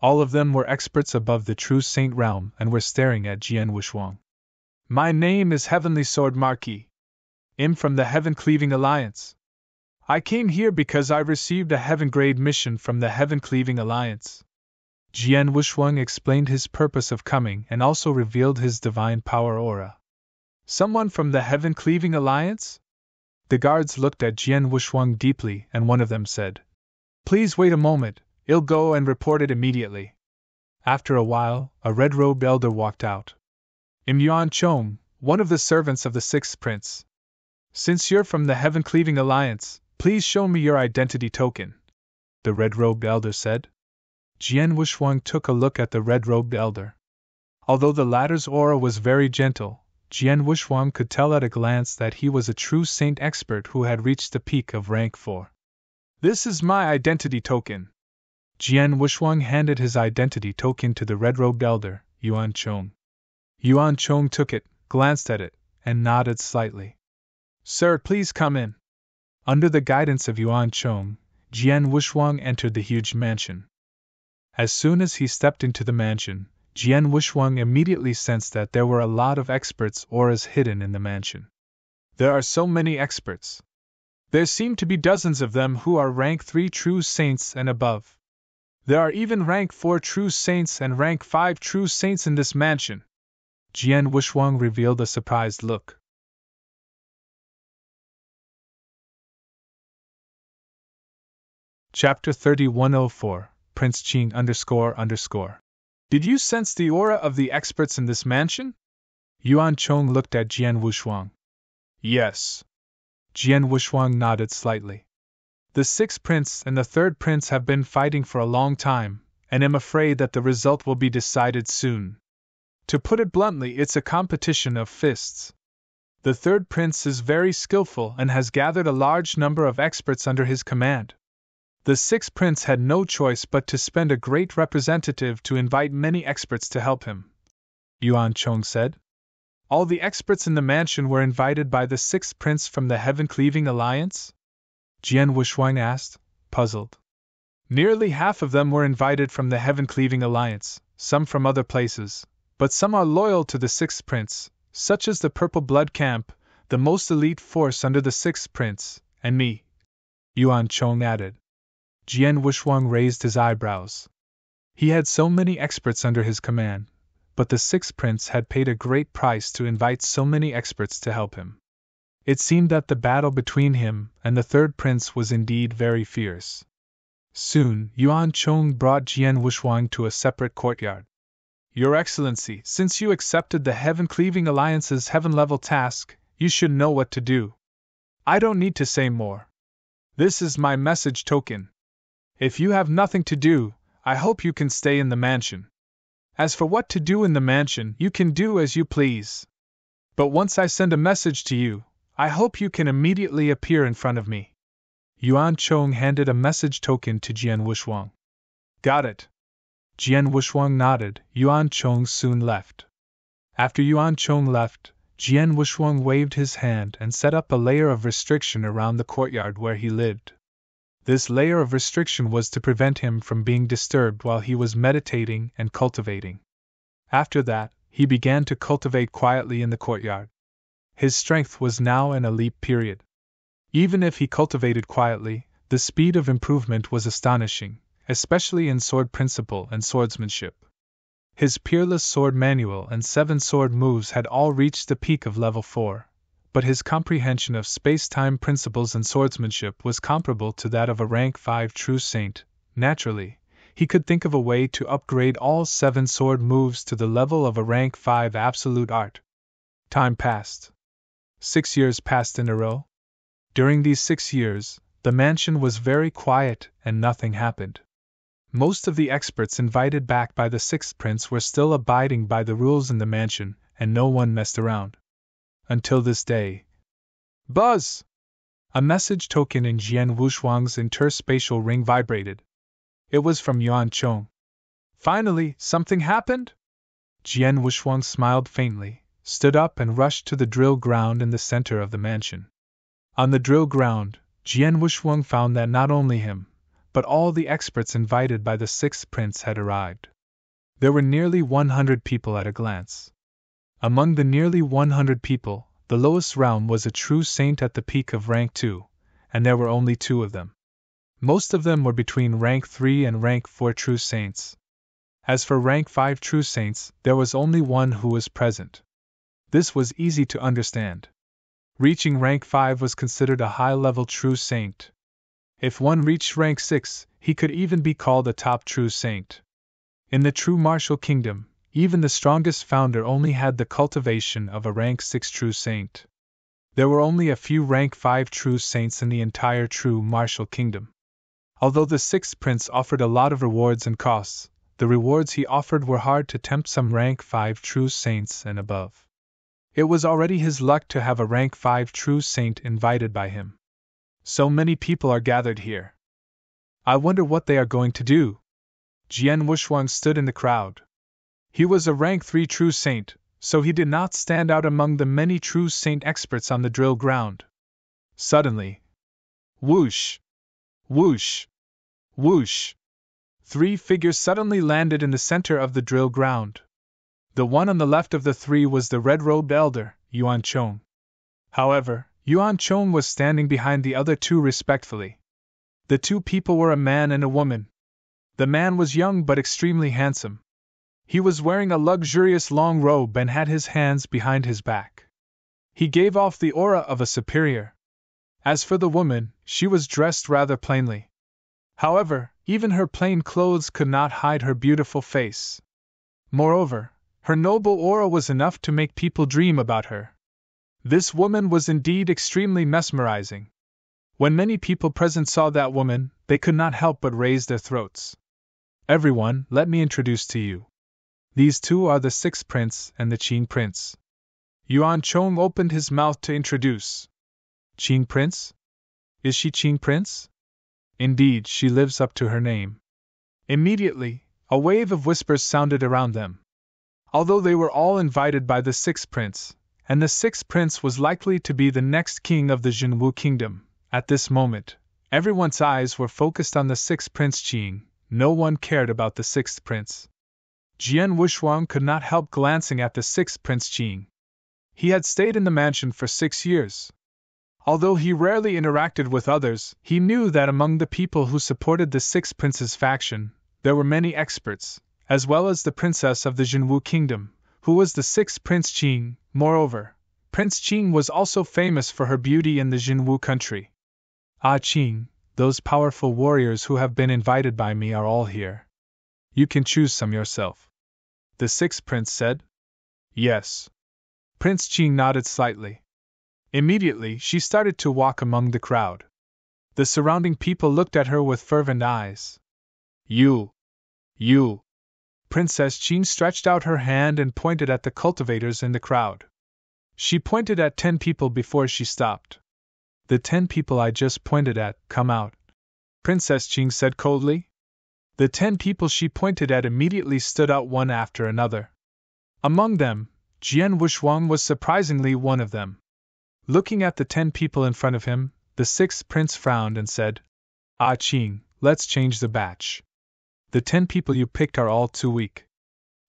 All of them were experts above the true saint realm and were staring at Jian Wuxuang. My name is Heavenly Sword Marquis. I'm from the Heaven Cleaving Alliance. I came here because I received a Heaven Grade mission from the Heaven Cleaving Alliance. Jian Wushuang explained his purpose of coming and also revealed his divine power aura. Someone from the Heaven Cleaving Alliance? The guards looked at Jian Wushuang deeply, and one of them said, Please wait a moment, I'll go and report it immediately. After a while, a red-robed elder walked out. I'm Yuan Chong, one of the servants of the Sixth Prince. Since you're from the Heaven Cleaving Alliance, please show me your identity token, the red-robed elder said. Jian Wushuang took a look at the red-robed elder. Although the latter's aura was very gentle, Jian Wushuang could tell at a glance that he was a true saint expert who had reached the peak of rank 4. This is my identity token. Jian Wushuang handed his identity token to the red-robed elder, Yuan Chong. Yuan Chong took it, glanced at it, and nodded slightly. Sir, please come in. Under the guidance of Yuan Chong, Jian Wushuang entered the huge mansion. As soon as he stepped into the mansion, Jian Wushuang immediately sensed that there were a lot of experts' auras hidden in the mansion. There are so many experts. There seem to be dozens of them who are rank 3 true saints and above. There are even rank 4 true saints and rank 5 true saints in this mansion. Jian Wushuang revealed a surprised look. Chapter 3104, Prince Qing __. Did you sense the aura of the experts in this mansion? Yuan Chong looked at Jian Wushuang. Yes. Jian Wushuang nodded slightly. The Sixth Prince and the Third Prince have been fighting for a long time, and am afraid that the result will be decided soon. To put it bluntly, it's a competition of fists. The Third Prince is very skillful and has gathered a large number of experts under his command. The Sixth Prince had no choice but to spend a great representative to invite many experts to help him, Yuan Chong said. All the experts in the mansion were invited by the Sixth Prince from the Heaven Cleaving Alliance? Jian Wushuang asked, puzzled. Nearly half of them were invited from the Heaven Cleaving Alliance, some from other places, but some are loyal to the Sixth Prince, such as the Purple Blood Camp, the most elite force under the Sixth Prince, and me, Yuan Chong added. Jian Wushuang raised his eyebrows. He had so many experts under his command, but the Sixth Prince had paid a great price to invite so many experts to help him. It seemed that the battle between him and the Third Prince was indeed very fierce. Soon, Yuan Chong brought Jian Wushuang to a separate courtyard. Your Excellency, since you accepted the Heaven Cleaving Alliance's heaven-level task, you should know what to do. I don't need to say more. This is my message token. If you have nothing to do, I hope you can stay in the mansion. As for what to do in the mansion, you can do as you please. But once I send a message to you, I hope you can immediately appear in front of me. Yuan Chong handed a message token to Jian Wushuang. Got it. Jian Wushuang nodded. Yuan Chong soon left. After Yuan Chong left, Jian Wushuang waved his hand and set up a layer of restriction around the courtyard where he lived. This layer of restriction was to prevent him from being disturbed while he was meditating and cultivating. After that, he began to cultivate quietly in the courtyard. His strength was now in a leap period. Even if he cultivated quietly, the speed of improvement was astonishing, especially in sword principle and swordsmanship. His peerless sword manual and 7 sword moves had all reached the peak of level 4. But his comprehension of space-time principles and swordsmanship was comparable to that of a rank 5 true saint. Naturally, he could think of a way to upgrade all 7 sword moves to the level of a rank 5 absolute art. Time passed. 6 years passed in a row. During these 6 years, the mansion was very quiet and nothing happened. Most of the experts invited back by the Sixth Prince were still abiding by the rules in the mansion, and no one messed around. Until this day. Buzz! A message token in Jian Wushuang's interspatial ring vibrated. It was from Yuan Chong. Finally, something happened? Jian Wushuang smiled faintly, stood up and rushed to the drill ground in the center of the mansion. On the drill ground, Jian Wushuang found that not only him, but all the experts invited by the Sixth Prince had arrived. There were nearly 100 people at a glance. Among the nearly 100 people, the lowest round was a true saint at the peak of rank 2, and there were only 2 of them. Most of them were between rank 3 and rank 4 true saints. As for rank 5 true saints, there was only one who was present. This was easy to understand. Reaching rank 5 was considered a high-level true saint. If one reached rank 6, he could even be called a top true saint. In the true martial kingdom, even the strongest founder only had the cultivation of a rank 6 true saint. There were only a few rank 5 true saints in the entire true martial kingdom. Although the 6th prince offered a lot of rewards and costs, the rewards he offered were hard to tempt some rank 5 true saints and above. It was already his luck to have a rank 5 true saint invited by him. So many people are gathered here. I wonder what they are going to do. Jian Wushuang stood in the crowd. He was a rank 3 true saint, so he did not stand out among the many true saint experts on the drill ground. Suddenly, whoosh! Whoosh! Whoosh! 3 figures suddenly landed in the center of the drill ground. The one on the left of the 3 was the red-robed elder, Yuan Chong. However, Yuan Chong was standing behind the other 2 respectfully. The 2 people were a man and a woman. The man was young but extremely handsome. He was wearing a luxurious long robe and had his hands behind his back. He gave off the aura of a superior. As for the woman, she was dressed rather plainly. However, even her plain clothes could not hide her beautiful face. Moreover, her noble aura was enough to make people dream about her. This woman was indeed extremely mesmerizing. When many people present saw that woman, they could not help but raise their throats. Everyone, let me introduce to you. These 2 are the 6th prince and the Qing prince. Yuan Chong opened his mouth to introduce. Qing prince? Is she Qing prince? Indeed, she lives up to her name. Immediately, a wave of whispers sounded around them. Although they were all invited by the 6th prince, and the 6th prince was likely to be the next king of the Jinwu kingdom, at this moment, everyone's eyes were focused on the 6th prince Qing. No one cared about the 6th prince. Jian Wushuang could not help glancing at the 6th prince Qing. He had stayed in the mansion for 6 years. Although he rarely interacted with others, he knew that among the people who supported the 6th prince's faction, there were many experts, as well as the princess of the Jinwu kingdom, who was the 6th prince Qing. Moreover, Prince Qing was also famous for her beauty in the Jinwu country. Ah Qing, those powerful warriors who have been invited by me are all here. You can choose some yourself. The 6th prince said. Yes. Prince Qing nodded slightly. Immediately, she started to walk among the crowd. The surrounding people looked at her with fervent eyes. You! Princess Qing stretched out her hand and pointed at the cultivators in the crowd. She pointed at 10 people before she stopped. The 10 people I just pointed at, come out. Princess Qing said coldly. The 10 people she pointed at immediately stood out one after another. Among them, Jian Wushuang was surprisingly one of them. Looking at the 10 people in front of him, the 6th prince frowned and said, Ah Qing, let's change the batch. The 10 people you picked are all too weak.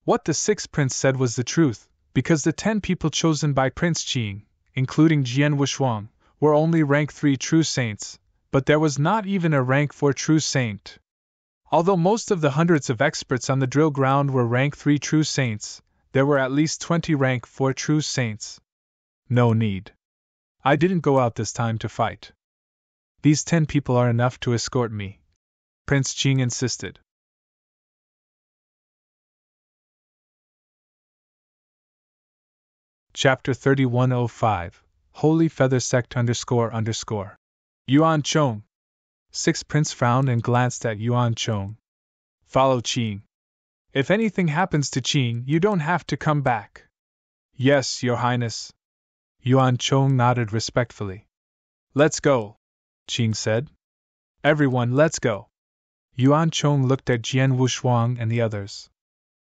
What the 6th prince said was the truth, because the 10 people chosen by Prince Qing, including Jian Wushuang, were only rank 3 true saints, but there was not even a rank 4 true saint. Although most of the hundreds of experts on the drill ground were rank 3 true saints, there were at least 20 rank 4 true saints. No need. I didn't go out this time to fight. These 10 people are enough to escort me, Prince Qing insisted. Chapter 3105, Holy Feather Sect __. Yuan Chong. 6th Prince frowned and glanced at Yuan Chong. Follow Qing. If anything happens to Qing, you don't have to come back. Yes, Your Highness. Yuan Chong nodded respectfully. Let's go, Qing said. Everyone, let's go. Yuan Chong looked at Jian Wushuang and the others.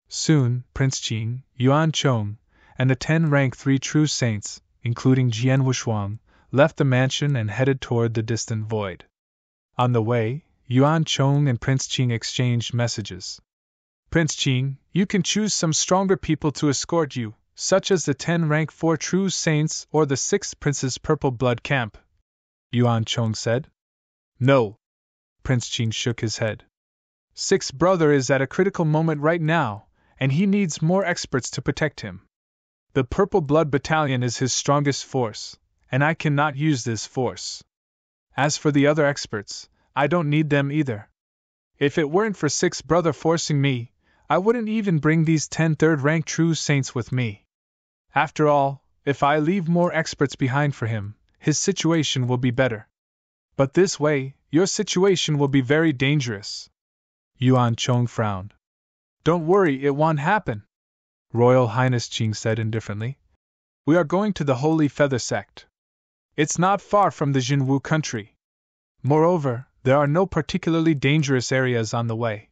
Soon, Prince Qing, Yuan Chong, and the 10 rank 3 true saints, including Jian Wushuang, left the mansion and headed toward the distant void. On the way, Yuan Chong and Prince Qing exchanged messages. Prince Qing, you can choose some stronger people to escort you, such as the 10 rank 4 true saints or the 6th Prince's purple blood camp? Yuan Chong said. No. Prince Qing shook his head. 6th brother is at a critical moment right now, and he needs more experts to protect him. The Purple Blood Battalion is his strongest force, and I cannot use this force. As for the other experts, I don't need them either. If it weren't for 6th brother forcing me, I wouldn't even bring these 10 third-rank true saints with me. After all, if I leave more experts behind for him, his situation will be better. But this way, your situation will be very dangerous. Yuan Chong frowned. Don't worry, it won't happen, Royal Highness Qing said indifferently. We are going to the Holy Feather Sect. It's not far from the Jinwu country. Moreover, there are no particularly dangerous areas on the way.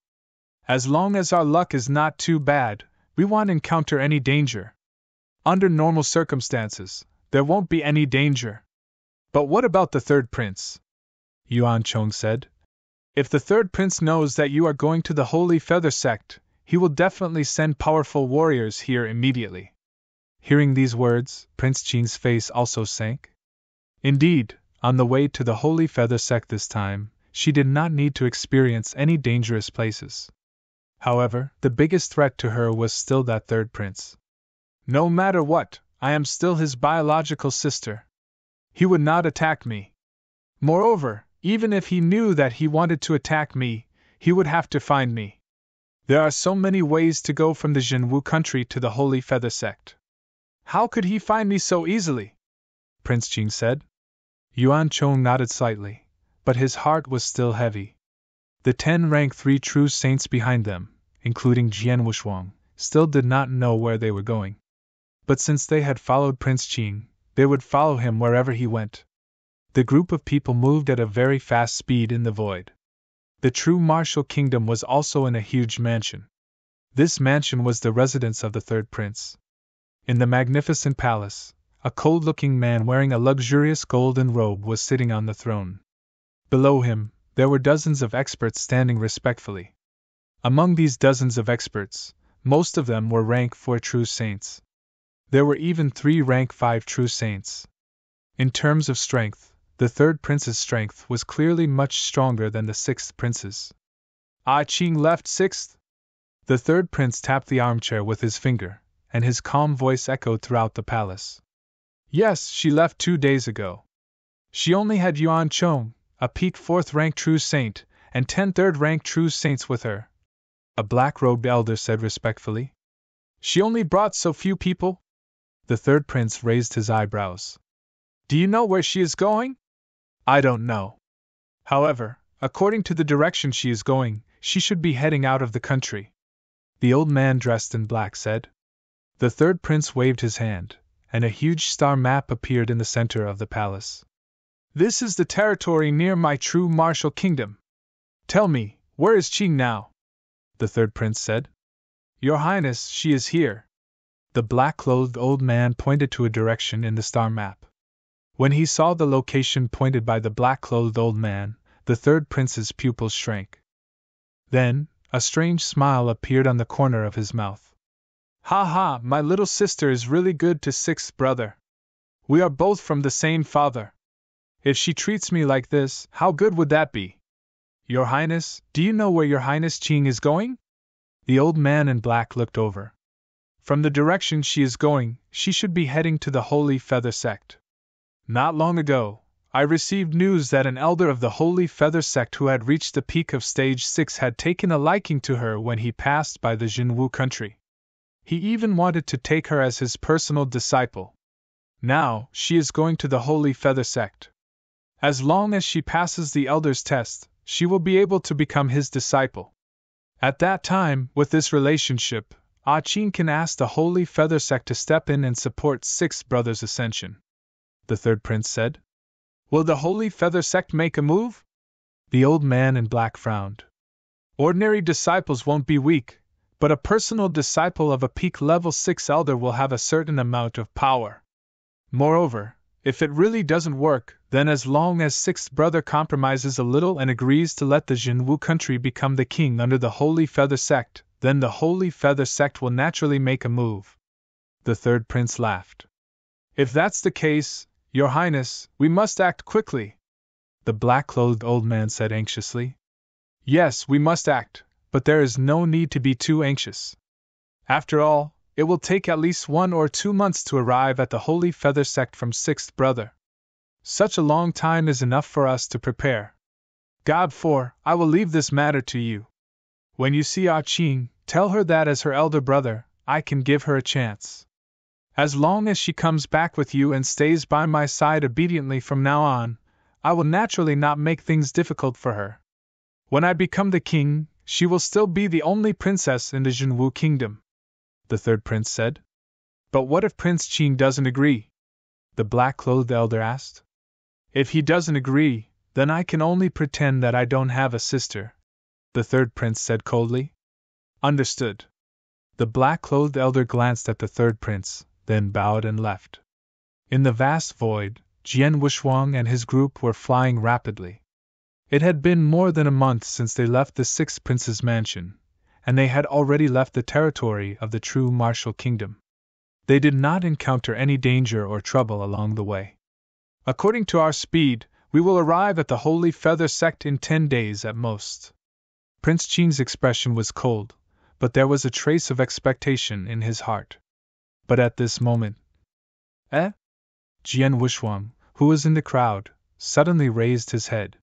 As long as our luck is not too bad, we won't encounter any danger. Under normal circumstances, there won't be any danger. But what about the 3rd prince? Yuan Chong said. If the 3rd prince knows that you are going to the Holy Feather Sect, he will definitely send powerful warriors here immediately. Hearing these words, Prince Qing's face also sank. Indeed, on the way to the Holy Feather Sect this time, she did not need to experience any dangerous places. However, the biggest threat to her was still that 3rd prince. No matter what, I am still his biological sister. He would not attack me. Moreover, even if he knew that he wanted to attack me, he would have to find me. There are so many ways to go from the Jinwu country to the Holy Feather Sect. How could he find me so easily? Prince Qing said. Yuan Chong nodded slightly, but his heart was still heavy. The 10 rank 3 true saints behind them, including Jian Wushuang, still did not know where they were going. But since they had followed Prince Qing, they would follow him wherever he went. The group of people moved at a very fast speed in the void. The true martial kingdom was also in a huge mansion. This mansion was the residence of the 3rd prince. In the magnificent palace, a cold-looking man wearing a luxurious golden robe was sitting on the throne. Below him, there were dozens of experts standing respectfully. Among these dozens of experts, most of them were rank 4 true saints. There were even 3 rank 5 true saints. In terms of strength, the 3rd prince's strength was clearly much stronger than the 6th prince's. Ah, Qing left 6th? The 3rd prince tapped the armchair with his finger, and his calm voice echoed throughout the palace. Yes, she left 2 days ago. She only had Yuan Chong, a peak 4th rank true saint, and 10 3rd rank true saints with her. A black-robed elder said respectfully. She only brought so few people? The 3rd prince raised his eyebrows. Do you know where she is going? I don't know. However, according to the direction she is going, she should be heading out of the country. The old man dressed in black said. The 3rd prince waved his hand, and a huge star map appeared in the center of the palace. This is the territory near my true martial kingdom. Tell me, where is Qing now? The 3rd prince said. Your Highness, she is here. The black-clothed old man pointed to a direction in the star map. When he saw the location pointed by the black-clothed old man, the 3rd prince's pupils shrank. Then, a strange smile appeared on the corner of his mouth. Ha ha, my little sister is really good to 6th brother. We are both from the same father. If she treats me like this, how good would that be? Your Highness, do you know where Your Highness Qing is going? The old man in black looked over. From the direction she is going, she should be heading to the Holy Feather Sect. Not long ago, I received news that an elder of the Holy Feather Sect who had reached the peak of stage 6 had taken a liking to her when he passed by the Jinwu country. He even wanted to take her as his personal disciple. Now, she is going to the Holy Feather Sect. As long as she passes the elder's test, she will be able to become his disciple. At that time, with this relationship, Ah Qing can ask the Holy Feather Sect to step in and support 6th brother's ascension. The 3rd prince said. Will the Holy Feather Sect make a move? The old man in black frowned. Ordinary disciples won't be weak, but a personal disciple of a peak level 6 elder will have a certain amount of power. Moreover, if it really doesn't work, then as long as 6th brother compromises a little and agrees to let the Jinwu country become the king under the Holy Feather Sect, then the Holy Feather Sect will naturally make a move. The third prince laughed. If that's the case, Your Highness, we must act quickly, the black-clothed old man said anxiously. Yes, we must act, but there is no need to be too anxious. After all, it will take at least 1 or 2 months to arrive at the Holy Feather Sect from Sixth Brother. Such a long time is enough for us to prepare. Godfor, I will leave this matter to you. When you see Ah Ching, tell her that as her elder brother, I can give her a chance. As long as she comes back with you and stays by my side obediently from now on, I will naturally not make things difficult for her. When I become the king, she will still be the only princess in the Jinwu kingdom, the third prince said. But what if Prince Qing doesn't agree? The black-clothed elder asked. If he doesn't agree, then I can only pretend that I don't have a sister, the third prince said coldly. Understood. The black-clothed elder glanced at the third prince, then bowed and left. In the vast void, Jian Wushuang and his group were flying rapidly. It had been more than a month since they left the sixth prince's mansion, and they had already left the territory of the true martial kingdom. They did not encounter any danger or trouble along the way. According to our speed, we will arrive at the Holy Feather Sect in 10 days at most. Prince Qing's expression was cold, but there was a trace of expectation in his heart. But at this moment, Jian Wushuang, who was in the crowd, suddenly raised his head.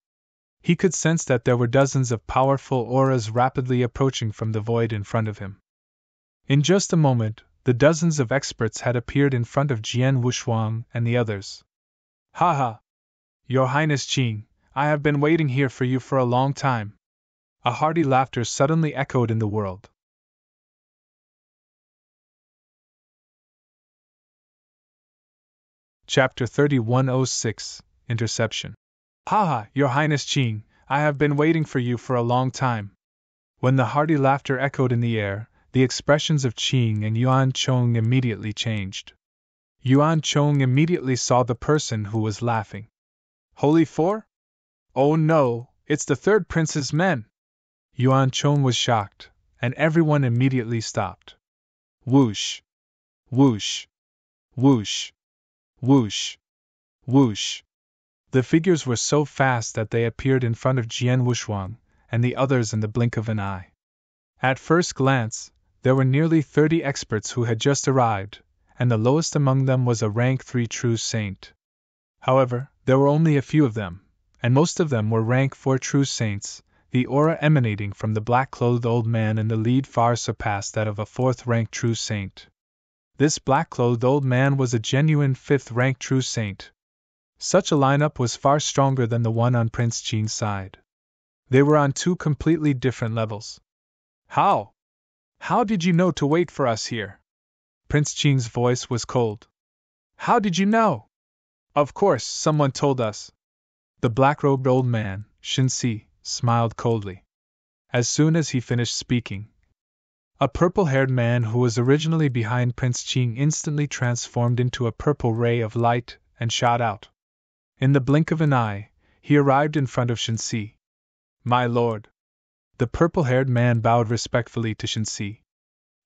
He could sense that there were dozens of powerful auras rapidly approaching from the void in front of him. In just a moment, the dozens of experts had appeared in front of Jian Wushuang and the others. Ha ha! Your Highness Qing, I have been waiting here for you for a long time. A hearty laughter suddenly echoed in the world. Chapter 3106, Interception. Ha ha, Your Highness Qing, I have been waiting for you for a long time. When the hearty laughter echoed in the air, the expressions of Qing and Yuan Chong immediately changed. Yuan Chong immediately saw the person who was laughing. Holy Four? Oh no, it's the third prince's men! Yuan Chong was shocked, and everyone immediately stopped. Whoosh! Whoosh! Whoosh! Whoosh! Whoosh! The figures were so fast that they appeared in front of Jian Wushuang and the others in the blink of an eye. At first glance, there were nearly 30 experts who had just arrived, and the lowest among them was a rank 3 true saint. However, there were only a few of them, and most of them were rank 4 true saints. The aura emanating from the black-clothed old man in the lead far surpassed that of a 4th-rank true saint. This black-clothed old man was a genuine 5th-rank true saint. Such a lineup was far stronger than the one on Prince Qing's side. They were on 2 completely different levels. How? How did you know to wait for us here? Prince Qing's voice was cold. How did you know? Of course, someone told us. The black-robed old man, Shinsi, smiled coldly. As soon as he finished speaking, a purple-haired man who was originally behind Prince Qing instantly transformed into a purple ray of light and shot out. In the blink of an eye, he arrived in front of Shinsi. My lord. The purple-haired man bowed respectfully to Shinsi.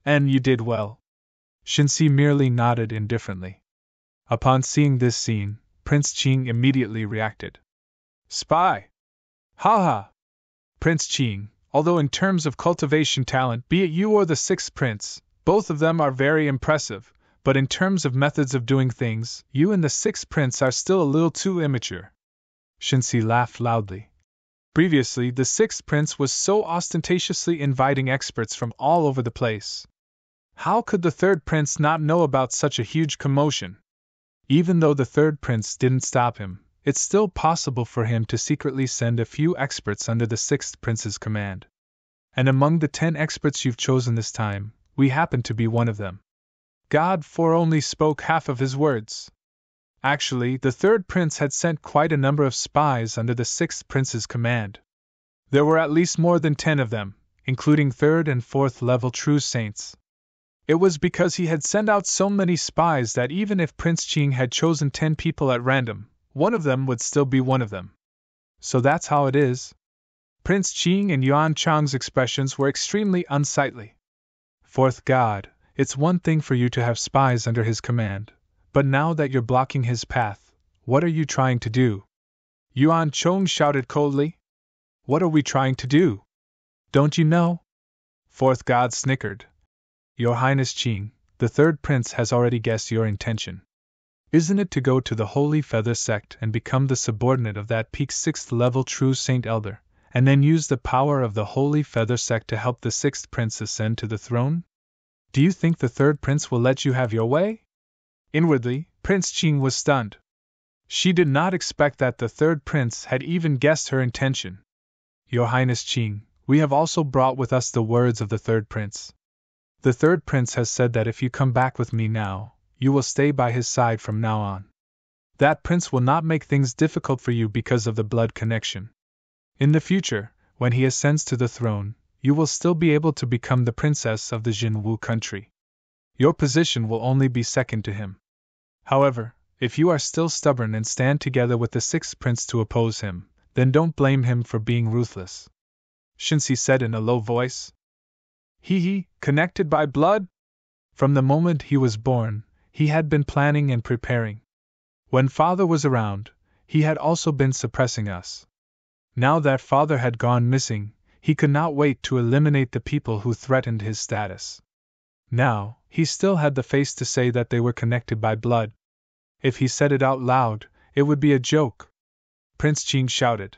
And you did well. Shinsi merely nodded indifferently. Upon seeing this scene, Prince Qing immediately reacted. Spy! Ha ha! Prince Qing, although in terms of cultivation talent, be it you or the sixth prince, both of them are very impressive, but in terms of methods of doing things, you and the sixth prince are still a little too immature. Shinsi laughed loudly. Previously, the sixth prince was so ostentatiously inviting experts from all over the place. How could the third prince not know about such a huge commotion? Even though the third prince didn't stop him, it's still possible for him to secretly send a few experts under the sixth prince's command. And among the 10 experts you've chosen this time, we happen to be one of them. Godfor only spoke half of his words. Actually, the third prince had sent quite a number of spies under the sixth prince's command. There were at least more than 10 of them, including 3rd and 4th level true saints. It was because he had sent out so many spies that even if Prince Qing had chosen 10 people at random, one of them would still be one of them. So that's how it is. Prince Qing and Yuan Chang's expressions were extremely unsightly. Fourth God, It's one thing for you to have spies under his command, but now that you're blocking his path, what are you trying to do? Yuan Chong shouted coldly. What are we trying to do? Don't you know? Fourth God snickered. Your Highness Qing, the third prince has already guessed your intention. Isn't it to go to the Holy Feather sect and become the subordinate of that peak 6th level true Saint Elder, and then use the power of the Holy Feather sect to help the 6th prince ascend to the throne? Do you think the third prince will let you have your way? Inwardly, Prince Qing was stunned. She did not expect that the third prince had even guessed her intention. Your Highness Qing, we have also brought with us the words of the third prince. The third prince has said that if you come back with me now, you will stay by his side from now on. That prince will not make things difficult for you because of the blood connection. In the future, when he ascends to the throne, you will still be able to become the princess of the Jinwu country. Your position will only be second to him. However, if you are still stubborn and stand together with the 6th prince to oppose him, then don't blame him for being ruthless. Shinsi said in a low voice. He, connected by blood? From the moment he was born, he had been planning and preparing. When father was around, he had also been suppressing us. Now that father had gone missing, he could not wait to eliminate the people who threatened his status. Now, he still had the face to say that they were connected by blood. If he said it out loud, it would be a joke. Prince Qing shouted.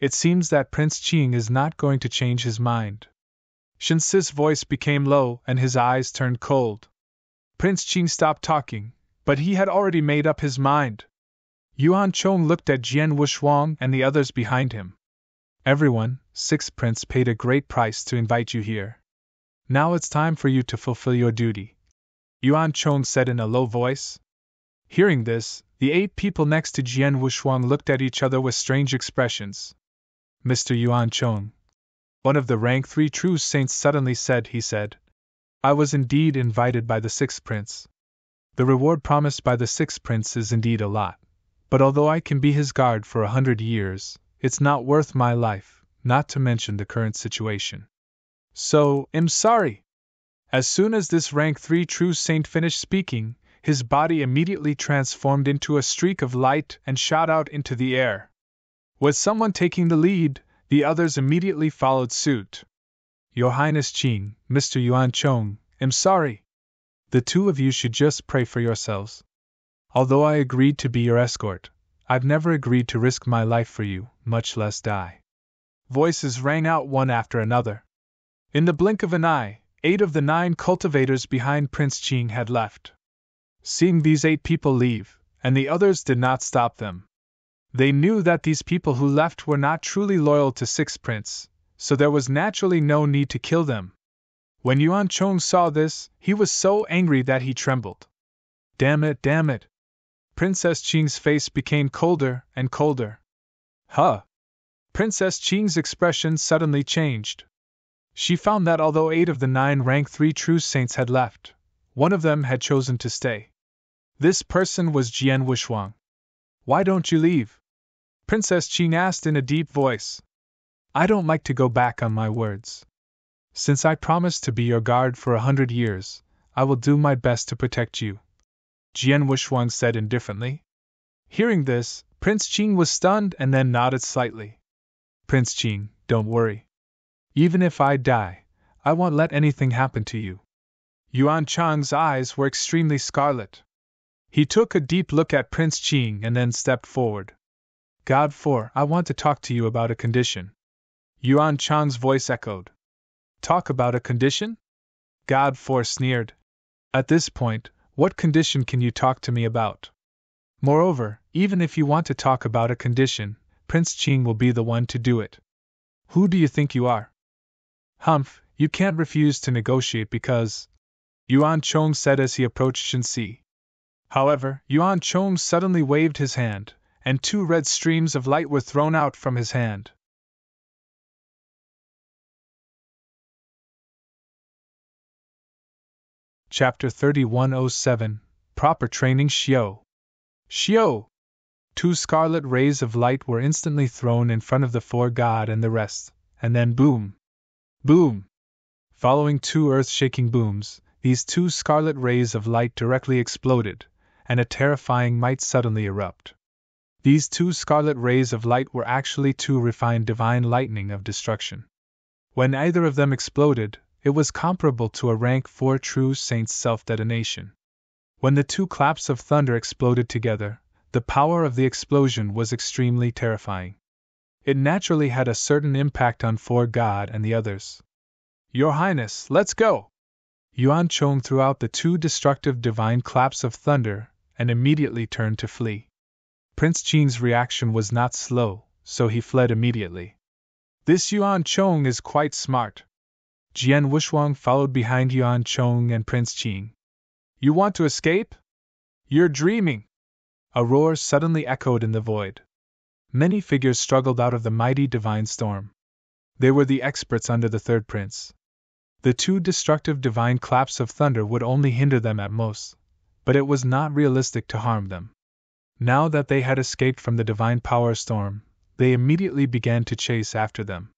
It seems that Prince Qing is not going to change his mind. Shinsi's voice became low and his eyes turned cold. Prince Qing stopped talking, but he had already made up his mind. Yuan Chong looked at Jian Wushuang and the others behind him. Everyone, 6th prince paid a great price to invite you here. Now it's time for you to fulfill your duty, Yuan Chong said in a low voice. Hearing this, the 8 people next to Jian Wushuang looked at each other with strange expressions. Mr. Yuan Chong, one of the rank 3 true saints suddenly said, I was indeed invited by the 6th prince. The reward promised by the 6th prince is indeed a lot, but although I can be his guard for 100 years, it's not worth my life, not to mention the current situation. So, I'm sorry. As soon as this rank 3 true saint finished speaking, his body immediately transformed into a streak of light and shot out into the air. With someone taking the lead, the others immediately followed suit. Your Highness Qing, Mr. Yuan Chong, I'm sorry. The two of you should just pray for yourselves. Although I agreed to be your escort, I've never agreed to risk my life for you, much less die. Voices rang out one after another. In the blink of an eye, 8 of the 9 cultivators behind Prince Qing had left. Seeing these 8 people leave, and the others did not stop them. They knew that these people who left were not truly loyal to 6th prince, so there was naturally no need to kill them. When Yuan Chong saw this, he was so angry that he trembled. Damn it. Princess Qing's face became colder and colder. Huh! Princess Qing's expression suddenly changed. She found that although 8 of the 9 rank 3 true saints had left, one of them had chosen to stay. This person was Jian Wushuang. Why don't you leave? Princess Qing asked in a deep voice. I don't like to go back on my words. Since I promised to be your guard for 100 years, I will do my best to protect you, Jian Wushuang said indifferently. Hearing this, Prince Qing was stunned and then nodded slightly. Prince Qing, don't worry. Even if I die, I won't let anything happen to you. Yuan Chang's eyes were extremely scarlet. He took a deep look at Prince Qing and then stepped forward. God 4, I want to talk to you about a condition. Yuan Chang's voice echoed. Talk about a condition? God 4 sneered. At this point, what condition can you talk to me about? Moreover, even if you want to talk about a condition, Prince Qing will be the one to do it. Who do you think you are? Humph, you can't refuse to negotiate because... Yuan Chong said as he approached Shinsi. However, Yuan Chong suddenly waved his hand, and 2 red streams of light were thrown out from his hand. Chapter 3107, Proper Training Xiao. Xiao! 2 scarlet rays of light were instantly thrown in front of the 4 god and the rest, and then boom! Boom! Following 2 earth-shaking booms, these two scarlet rays of light directly exploded, and a terrifying might suddenly erupt. These two scarlet rays of light were actually two refined divine lightning of destruction. When either of them exploded, it was comparable to a rank 4 true saint's self-detonation. When the two claps of thunder exploded together, the power of the explosion was extremely terrifying. It naturally had a certain impact on Fore God and the others. "Your Highness, let's go!" Yuan Chong threw out the two destructive divine claps of thunder and immediately turned to flee. Prince Qing's reaction was not slow, so he fled immediately. "This Yuan Chong is quite smart." Jian Wushuang followed behind Yuan Chong and Prince Qing. "You want to escape? You're dreaming!" A roar suddenly echoed in the void. Many figures struggled out of the mighty divine storm. They were the experts under the third prince. The two destructive divine claps of thunder would only hinder them at most, but it was not realistic to harm them. Now that they had escaped from the divine power storm, they immediately began to chase after them.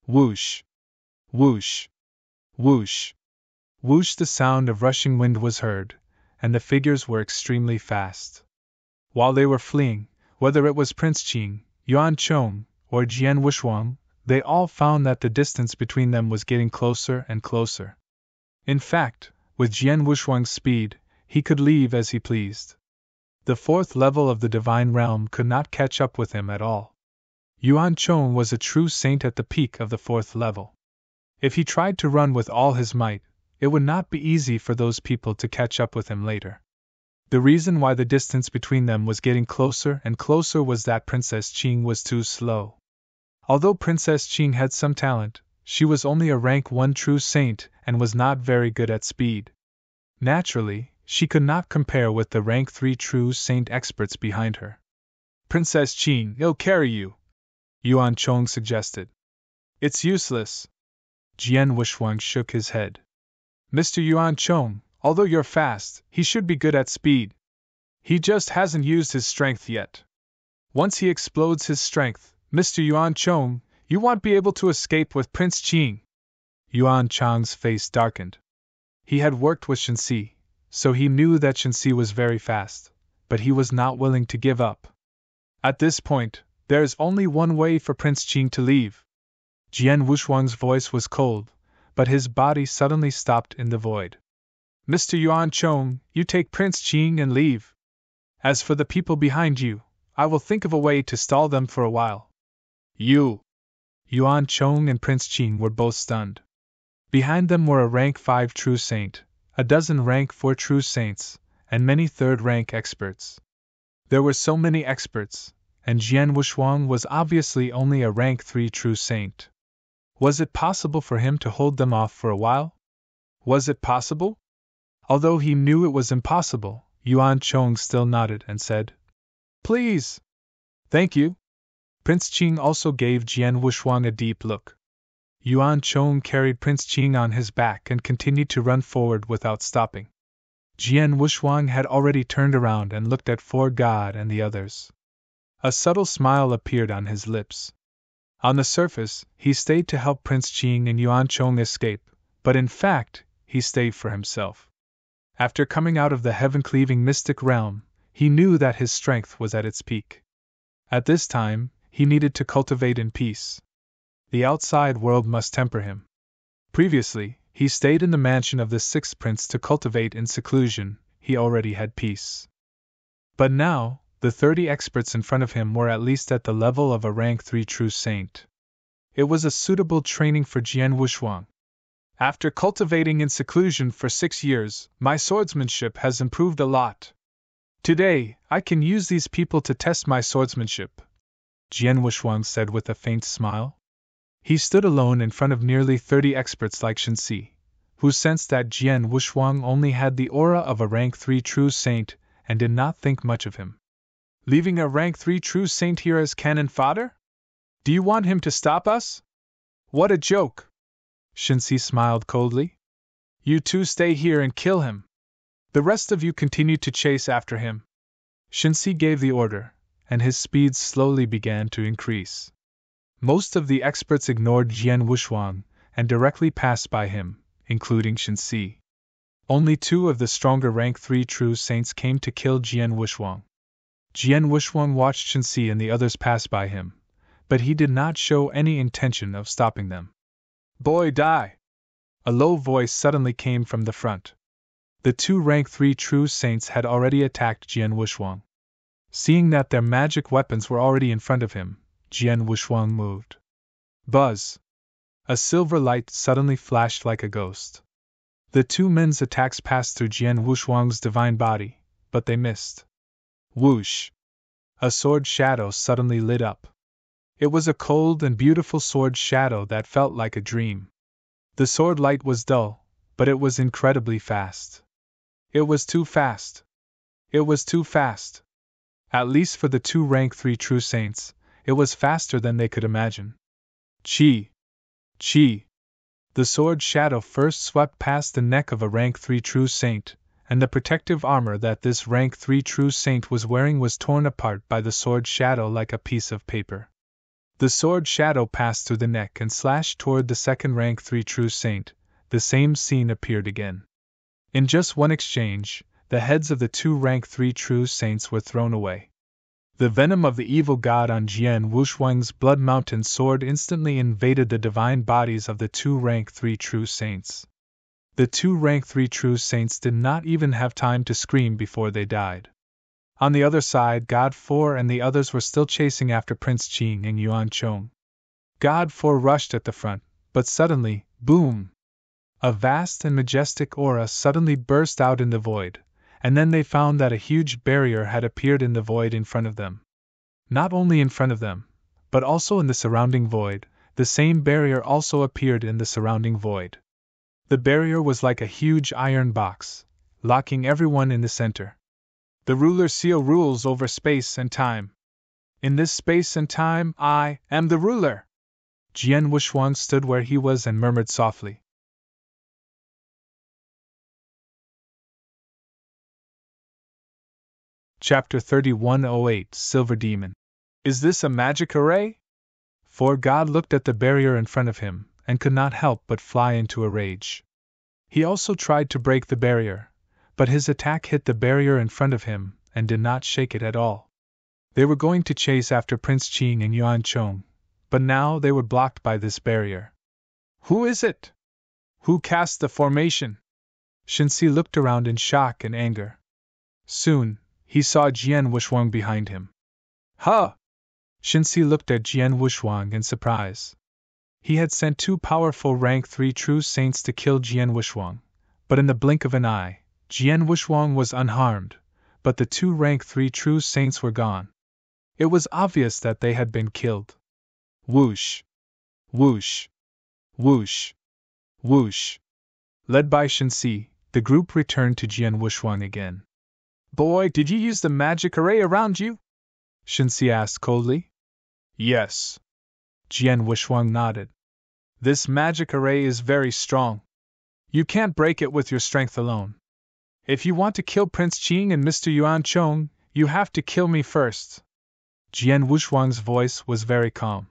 Whoosh! Whoosh! Whoosh! Whoosh! The sound of rushing wind was heard, and the figures were extremely fast. While they were fleeing, whether it was Prince Qing, Yuan Chong, or Jian Wushuang, they all found that the distance between them was getting closer and closer. In fact, with Jian Wushuang's speed, he could leave as he pleased. The fourth level of the divine realm could not catch up with him at all. Yuan Chong was a true saint at the peak of the fourth level. If he tried to run with all his might, it would not be easy for those people to catch up with him later. The reason why the distance between them was getting closer and closer was that Princess Qing was too slow. Although Princess Qing had some talent, she was only a rank 1 true saint and was not very good at speed. Naturally, she could not compare with the rank 3 true saint experts behind her. "Princess Qing, he'll carry you," Yuan Chong suggested. "It's useless." Jian Wushuang shook his head. "Mr. Yuan Chong, although you're fast, he should be good at speed. He just hasn't used his strength yet. Once he explodes his strength, Mr. Yuan Chong, you won't be able to escape with Prince Qing." Yuan Chong's face darkened. He had worked with Shenxi, so he knew that Shenxi was very fast, but he was not willing to give up. "At this point, there is only one way for Prince Qing to leave." Jian Wushuang's voice was cold, but his body suddenly stopped in the void. "Mr. Yuan Chong, you take Prince Qing and leave. As for the people behind you, I will think of a way to stall them for a while." "You!" Yuan Chong and Prince Qing were both stunned. Behind them were a rank 5 true saint, a dozen rank 4 true saints, and many third-rank experts. There were so many experts, and Jian Wushuang was obviously only a rank 3 true saint. Was it possible for him to hold them off for a while? Was it possible? Although he knew it was impossible, Yuan Chong still nodded and said, "Please." "Thank you." Prince Qing also gave Jian Wushuang a deep look. Yuan Chong carried Prince Qing on his back and continued to run forward without stopping. Jian Wushuang had already turned around and looked at Fore God and the others. A subtle smile appeared on his lips. On the surface, he stayed to help Prince Qing and Yuan Chong escape, but in fact, he stayed for himself. After coming out of the heaven-cleaving mystic realm, he knew that his strength was at its peak. At this time, he needed to cultivate in peace. The outside world must temper him. Previously, he stayed in the mansion of the sixth prince to cultivate in seclusion. He already had peace. But now, the 30 experts in front of him were at least at the level of a rank 3 true saint. It was a suitable training for Jian Wushuang. "After cultivating in seclusion for 6 years, my swordsmanship has improved a lot. Today, I can use these people to test my swordsmanship," Jian Wushuang said with a faint smile. He stood alone in front of nearly 30 experts like Shenxi, who sensed that Jian Wushuang only had the aura of a rank 3 true saint and did not think much of him. "Leaving a rank 3 true saint here as cannon fodder? Do you want him to stop us? What a joke!" Shenxi smiled coldly. "You two stay here and kill him. The rest of you continue to chase after him." Shenxi gave the order, and his speed slowly began to increase. Most of the experts ignored Jian Wushuang and directly passed by him, including Shenxi. Only 2 of the stronger rank 3 true saints came to kill Jian Wushuang. Jian Wushuang watched Shenxi and the others pass by him, but he did not show any intention of stopping them. Boy, die! A low voice suddenly came from the front. The 2 rank 3 true saints had already attacked Jian Wushuang. Seeing that their magic weapons were already in front of him, Jian Wushuang moved. Buzz! A silver light suddenly flashed like a ghost. The 2 men's attacks passed through Jian Wushuang's divine body, but they missed. Whoosh! A sword shadow suddenly lit up. It was a cold and beautiful sword shadow that felt like a dream. The sword light was dull, but it was incredibly fast. It was too fast. It was too fast. At least for the 2 rank 3 true saints, it was faster than they could imagine. Chi! Chi! The sword shadow first swept past the neck of a rank 3 true saint, and the protective armor that this rank 3 true saint was wearing was torn apart by the sword shadow like a piece of paper. The sword shadow passed through the neck and slashed toward the second rank 3 true saint. The same scene appeared again. In just one exchange, the heads of the 2 rank 3 true saints were thrown away. The venom of the evil god on Jian Wushuang's blood mountain sword instantly invaded the divine bodies of the 2 rank 3 true saints. The 2 rank 3 true saints did not even have time to scream before they died. On the other side, God 4 and the others were still chasing after Prince Qing and Yuan Chong. God 4 rushed at the front, but suddenly, boom! A vast and majestic aura suddenly burst out in the void, and then they found that a huge barrier had appeared in the void in front of them. Not only in front of them, but also in the surrounding void. The same barrier also appeared in the surrounding void. The barrier was like a huge iron box, locking everyone in the center. The ruler seal rules over space and time. In this space and time, I am the ruler. Jian Wushuang stood where he was and murmured softly. Chapter 3108 Silver Demon. Is this a magic array? For God looked at the barrier in front of him, and could not help but fly into a rage. He also tried to break the barrier, but his attack hit the barrier in front of him, and did not shake it at all. They were going to chase after Prince Qing and Yuan Chong, but now they were blocked by this barrier. Who is it? Who cast the formation? Shenxi looked around in shock and anger. Soon, he saw Jian Wushuang behind him. Huh! Shenxi looked at Jian Wushuang in surprise. He had sent 2 powerful rank 3 true saints to kill Jian Wushuang, but in the blink of an eye, Jian Wushuang was unharmed, but the 2 rank 3 true saints were gone. It was obvious that they had been killed. Whoosh! Whoosh! Whoosh! Whoosh! Led by Shenxi, the group returned to Jian Wushuang again. Boy, did you use the magic array around you? Shenxi asked coldly. Yes. Jian Wushuang nodded. This magic array is very strong. You can't break it with your strength alone. If you want to kill Prince Qing and Mr. Yuan Chong, you have to kill me first. Jian Wushuang's voice was very calm.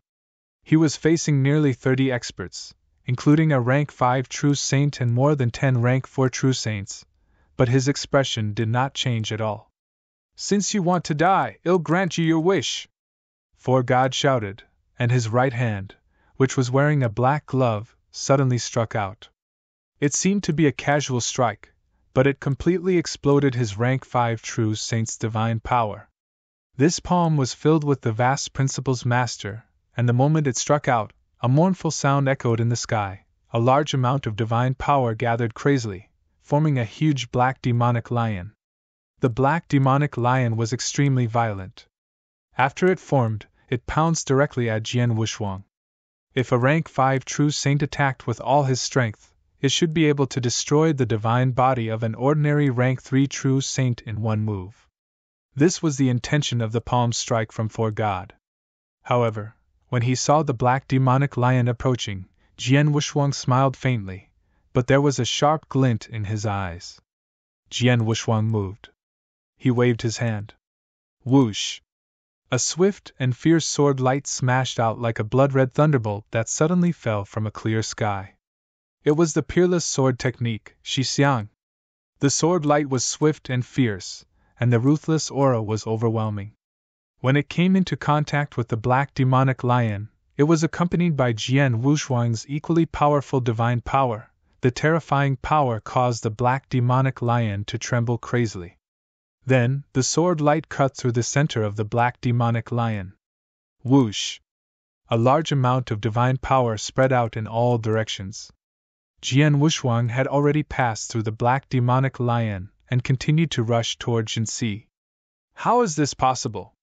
He was facing nearly 30 experts, including a rank 5 true saint and more than 10 rank 4 true saints, but his expression did not change at all. Since you want to die, I'll grant you your wish. For God shouted, and his right hand, which was wearing a black glove, suddenly struck out. It seemed to be a casual strike, but it completely exploded his rank 5 true saint's divine power. This palm was filled with the vast principles master, and the moment it struck out, a mournful sound echoed in the sky. A large amount of divine power gathered crazily, forming a huge black demonic lion. The black demonic lion was extremely violent. After it formed, it pounced directly at Jian Wushuang. If a rank 5 true saint attacked with all his strength, it should be able to destroy the divine body of an ordinary rank 3 true saint in one move. This was the intention of the palm strike from For God. However, when he saw the black demonic lion approaching, Jian Wushuang smiled faintly, but there was a sharp glint in his eyes. Jian Wushuang moved. He waved his hand. Whoosh! A swift and fierce sword light smashed out like a blood-red thunderbolt that suddenly fell from a clear sky. It was the peerless sword technique, Shi Xiang. The sword light was swift and fierce, and the ruthless aura was overwhelming. When it came into contact with the black demonic lion, it was accompanied by Jian Wushuang's equally powerful divine power. The terrifying power caused the black demonic lion to tremble crazily. Then, the sword light cut through the center of the black demonic lion. Whoosh! A large amount of divine power spread out in all directions. Jian Wushuang had already passed through the black demonic lion and continued to rush toward Shenxi. How is this possible?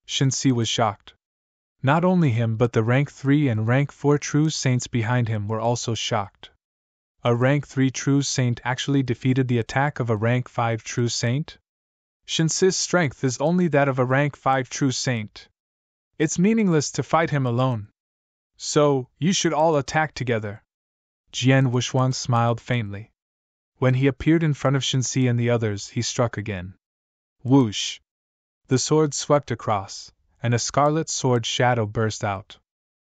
Shenxi was shocked. Not only him but the rank 3 and rank 4 true saints behind him were also shocked. A rank 3 true saint actually defeated the attack of a rank 5 true saint? Shenxi's strength is only that of a rank 5 true saint. It's meaningless to fight him alone. So, you should all attack together. Jian Wushuang smiled faintly. When he appeared in front of Shenxi and the others, he struck again. Whoosh! The sword swept across, and a scarlet sword shadow burst out.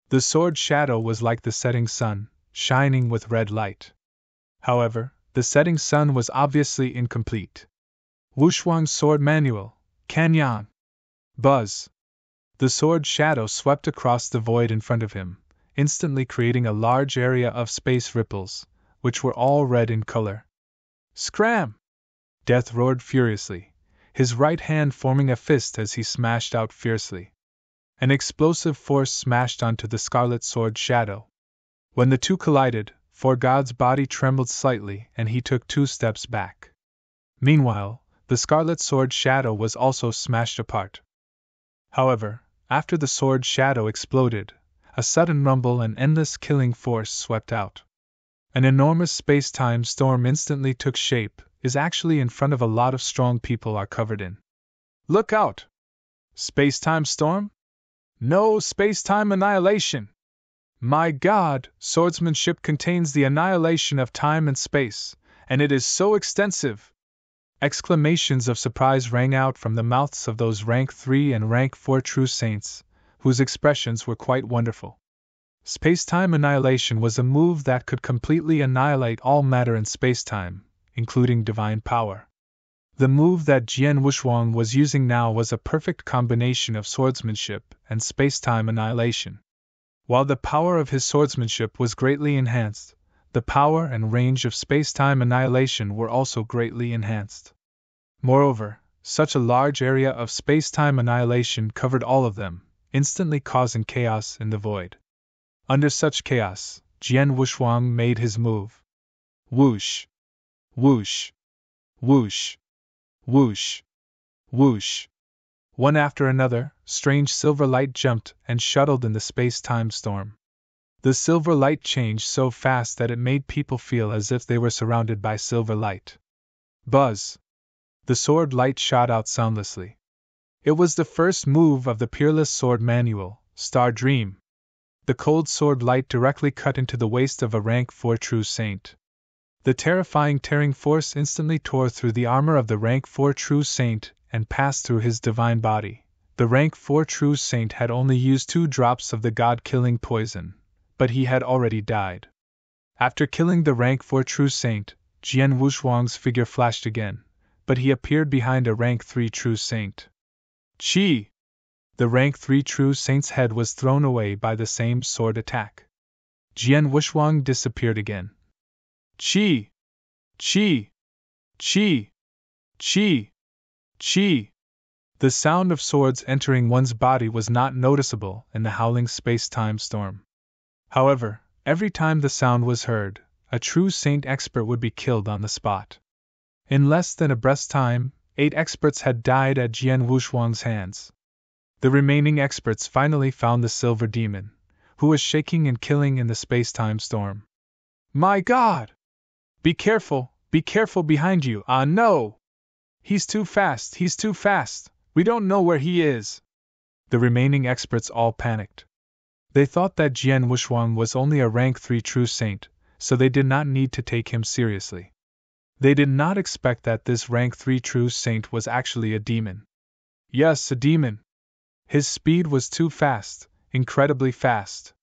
The sword shadow was like the setting sun, shining with red light. However, the setting sun was obviously incomplete. Wushuang's sword manual, Kanyan. Buzz! The sword shadow swept across the void in front of him, instantly creating a large area of space ripples, which were all red in color. Scram! Death roared furiously, his right hand forming a fist as he smashed out fiercely. An explosive force smashed onto the scarlet sword shadow. When the two collided, Forgod's body trembled slightly and he took 2 steps back. Meanwhile, the scarlet sword shadow was also smashed apart. However, after the sword shadow exploded, a sudden rumble and endless killing force swept out. An enormous space-time storm instantly took shape, is actually in front of a lot of strong people are covered in. Look out! Space-time storm? No, space-time annihilation! My God, swordsmanship contains the annihilation of time and space, and it is so extensive! Exclamations of surprise rang out from the mouths of those rank 3 and rank 4 true saints, whose expressions were quite wonderful. Space-time annihilation was a move that could completely annihilate all matter in space-time, including divine power. The move that Jian Wushuang was using now was a perfect combination of swordsmanship and space-time annihilation. While the power of his swordsmanship was greatly enhanced, the power and range of space-time annihilation were also greatly enhanced. Moreover, such a large area of space-time annihilation covered all of them, instantly causing chaos in the void. Under such chaos, Jian Wushuang made his move. Whoosh! Whoosh! Whoosh! Whoosh! Whoosh! One after another, strange silver light jumped and shuttled in the space-time storm. The silver light changed so fast that it made people feel as if they were surrounded by silver light. Buzz! The sword light shot out soundlessly. It was the first move of the Peerless Sword Manual, Star Dream. The cold sword light directly cut into the waist of a rank 4 true saint. The terrifying tearing force instantly tore through the armor of the rank 4 true saint and passed through his divine body. The rank 4 true saint had only used 2 drops of the god-killing poison, but he had already died. After killing the rank 4 true saint, Jian Wushuang's figure flashed again, but he appeared behind a rank 3 true saint. Chi! The rank 3 true saint's head was thrown away by the same sword attack. Jian Wushuang disappeared again. Chi! Chi! Chi! Chi! Chi! The sound of swords entering one's body was not noticeable in the howling space-time storm. However, every time the sound was heard, a true saint expert would be killed on the spot. In less than a breath's time, 8 experts had died at Jian Wushuang's hands. The remaining experts finally found the Silver Demon, who was shaking and killing in the space-time storm. My God! Be careful behind you, ah no! He's too fast, we don't know where he is. The remaining experts all panicked. They thought that Jian Wushuang was only a rank 3 true saint, so they did not need to take him seriously. They did not expect that this rank 3 true saint was actually a demon. Yes, a demon. His speed was too fast, incredibly fast.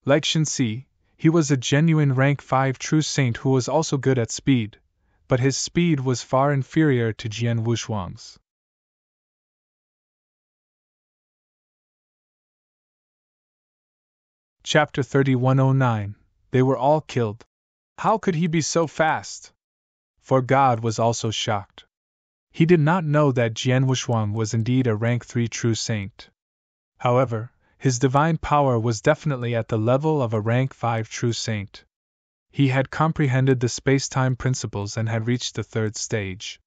Like Shenxi, he was a genuine rank 5 true saint who was also good at speed, but his speed was far inferior to Jian Wushuang's. Chapter 3109. They were all killed. How could he be so fast? For God was also shocked. He did not know that Jian Wushuang was indeed a rank 3 true saint. However, his divine power was definitely at the level of a rank 5 true saint. He had comprehended the space-time principles and had reached the third stage.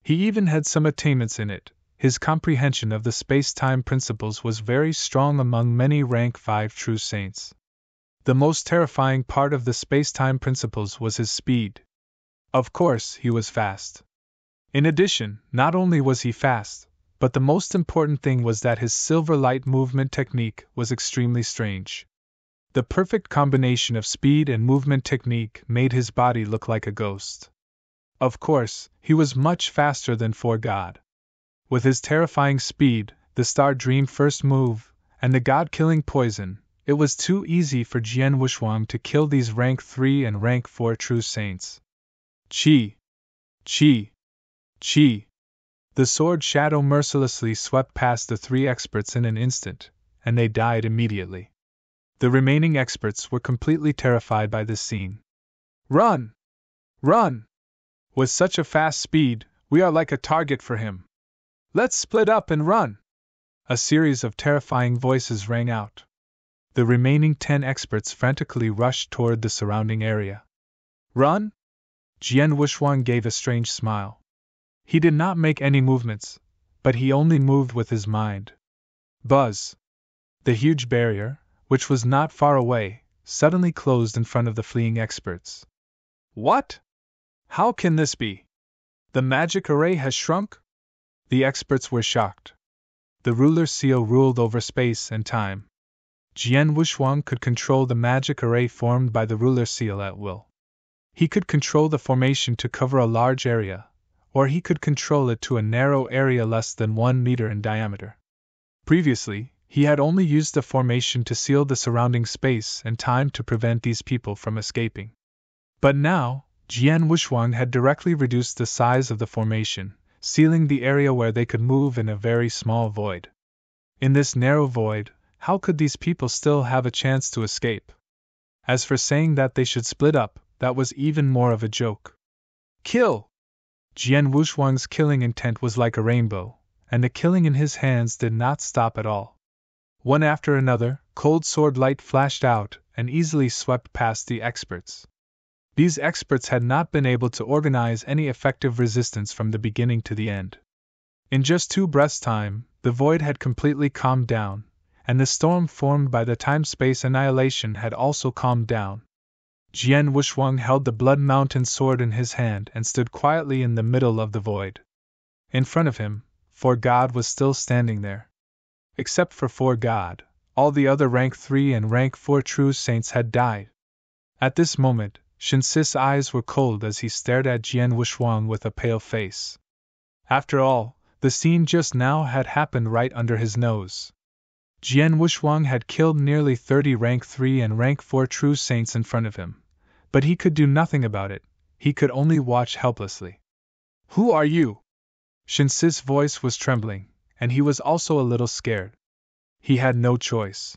He even had some attainments in it. His comprehension of the space-time principles was very strong among many rank 5 true saints. The most terrifying part of the space-time principles was his speed. Of course, he was fast. In addition, not only was he fast, but the most important thing was that his silver light movement technique was extremely strange. The perfect combination of speed and movement technique made his body look like a ghost. Of course, he was much faster than For God. With his terrifying speed, the Star Dream first move, and the god-killing poison, it was too easy for Jian Wushuang to kill these rank 3 and rank 4 true saints. Chi! Chi! Chi! The sword shadow mercilessly swept past the 3 experts in an instant, and they died immediately. The remaining experts were completely terrified by this scene. Run! Run! With such a fast speed, we are like a target for him. Let's split up and run! A series of terrifying voices rang out. The remaining 10 experts frantically rushed toward the surrounding area. Run? Jian Wushuang gave a strange smile. He did not make any movements, but he only moved with his mind. Buzz! The huge barrier, which was not far away, suddenly closed in front of the fleeing experts. What? How can this be? The magic array has shrunk? The experts were shocked. The ruler seal ruled over space and time. Jian Wushuang could control the magic array formed by the ruler seal at will. He could control the formation to cover a large area, or he could control it to a narrow area less than 1 meter in diameter. Previously, he had only used the formation to seal the surrounding space and time to prevent these people from escaping. But now, Jian Wushuang had directly reduced the size of the formation, sealing the area where they could move in a very small void. In this narrow void, how could these people still have a chance to escape? As for saying that they should split up, that was even more of a joke. Kill! Jian Wushuang's killing intent was like a rainbow, and the killing in his hands did not stop at all. One after another, cold sword light flashed out and easily swept past the experts. These experts had not been able to organize any effective resistance from the beginning to the end. In just 2 breaths' time, the void had completely calmed down, and the storm formed by the time-space annihilation had also calmed down. Jian Wushuang held the Blood Mountain sword in his hand and stood quietly in the middle of the void. In front of him, For God was still standing there. Except for God, all the other rank 3 and rank 4 true saints had died. At this moment, Shinsi's eyes were cold as he stared at Jian Wushuang with a pale face. After all, the scene just now had happened right under his nose. Jian Wushuang had killed nearly 30 rank 3 and rank 4 true saints in front of him, but he could do nothing about it. He could only watch helplessly. Who are you? Shinsi's voice was trembling, and he was also a little scared. He had no choice.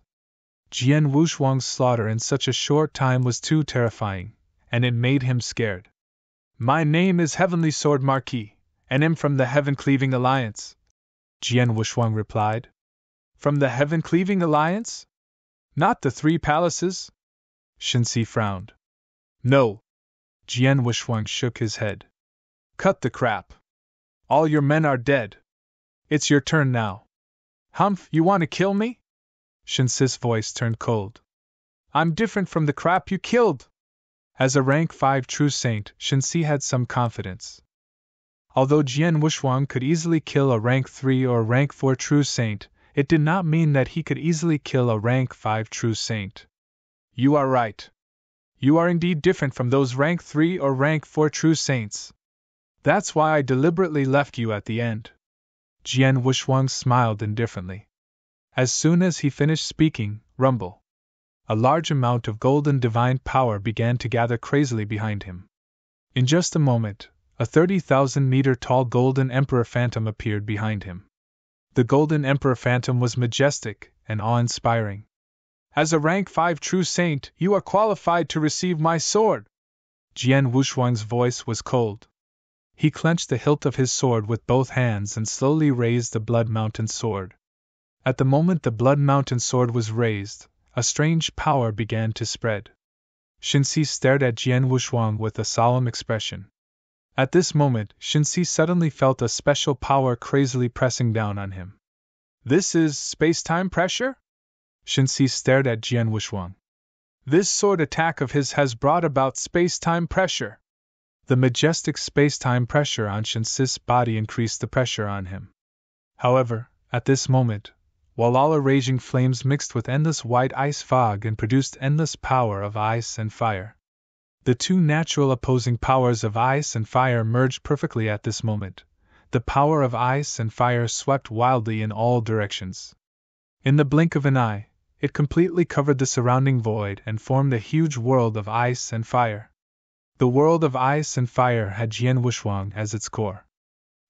Jian Wushuang's slaughter in such a short time was too terrifying, and it made him scared. My name is Heavenly Sword Marquis, and am from the Heaven-Cleaving Alliance, Jian Wushuang replied. From the Heaven-Cleaving Alliance? Not the 3 palaces? Shinsi frowned. No. Jian Wushuang shook his head. Cut the crap. All your men are dead. It's your turn now. Humph, you want to kill me? Shinsi's voice turned cold. I'm different from the crap you killed. As a rank 5 true saint, Shinsi had some confidence. Although Jian Wushuang could easily kill a rank 3 or rank 4 true saint, it did not mean that he could easily kill a rank 5 true saint. You are right. You are indeed different from those rank 3 or rank 4 true saints. That's why I deliberately left you at the end. Jian Wushuang smiled indifferently. As soon as he finished speaking, rumble. A large amount of golden divine power began to gather crazily behind him. In just a moment, a 30,000-meter-tall Golden Emperor Phantom appeared behind him. The Golden Emperor Phantom was majestic and awe-inspiring. "As a rank 5 true saint, you are qualified to receive my sword." Jian Wushuang's voice was cold. He clenched the hilt of his sword with both hands and slowly raised the Blood Mountain sword. At the moment the Blood Mountain sword was raised, a strange power began to spread. Shinsi stared at Jian Wushuang with a solemn expression. At this moment, Shinsi suddenly felt a special power crazily pressing down on him. "This is space-time pressure?" Shinsi stared at Jian Wushuang. "This sword attack of his has brought about space-time pressure." The majestic space-time pressure on Shinsi's body increased the pressure on him. However, at this moment, while all raging flames mixed with endless white ice fog and produced endless power of ice and fire. The two natural opposing powers of ice and fire merged perfectly at this moment. The power of ice and fire swept wildly in all directions. In the blink of an eye, it completely covered the surrounding void and formed a huge world of ice and fire. The world of ice and fire had Jian Wushuang as its core.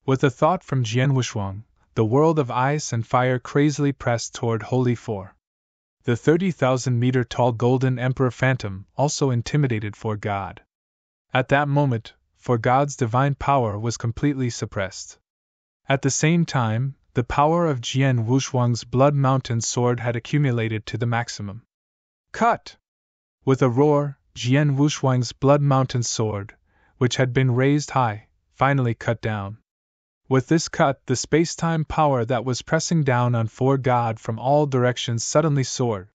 With a thought from Jian Wushuang, the world of ice and fire crazily pressed toward Holy Four. The 30,000-meter-tall Golden Emperor Phantom also intimidated For God. At that moment, For God's divine power was completely suppressed. At the same time, the power of Jian Wushuang's Blood Mountain sword had accumulated to the maximum. Cut! With a roar, Jian Wushuang's Blood Mountain sword, which had been raised high, finally cut down. With this cut, the space-time power that was pressing down on For God from all directions suddenly soared.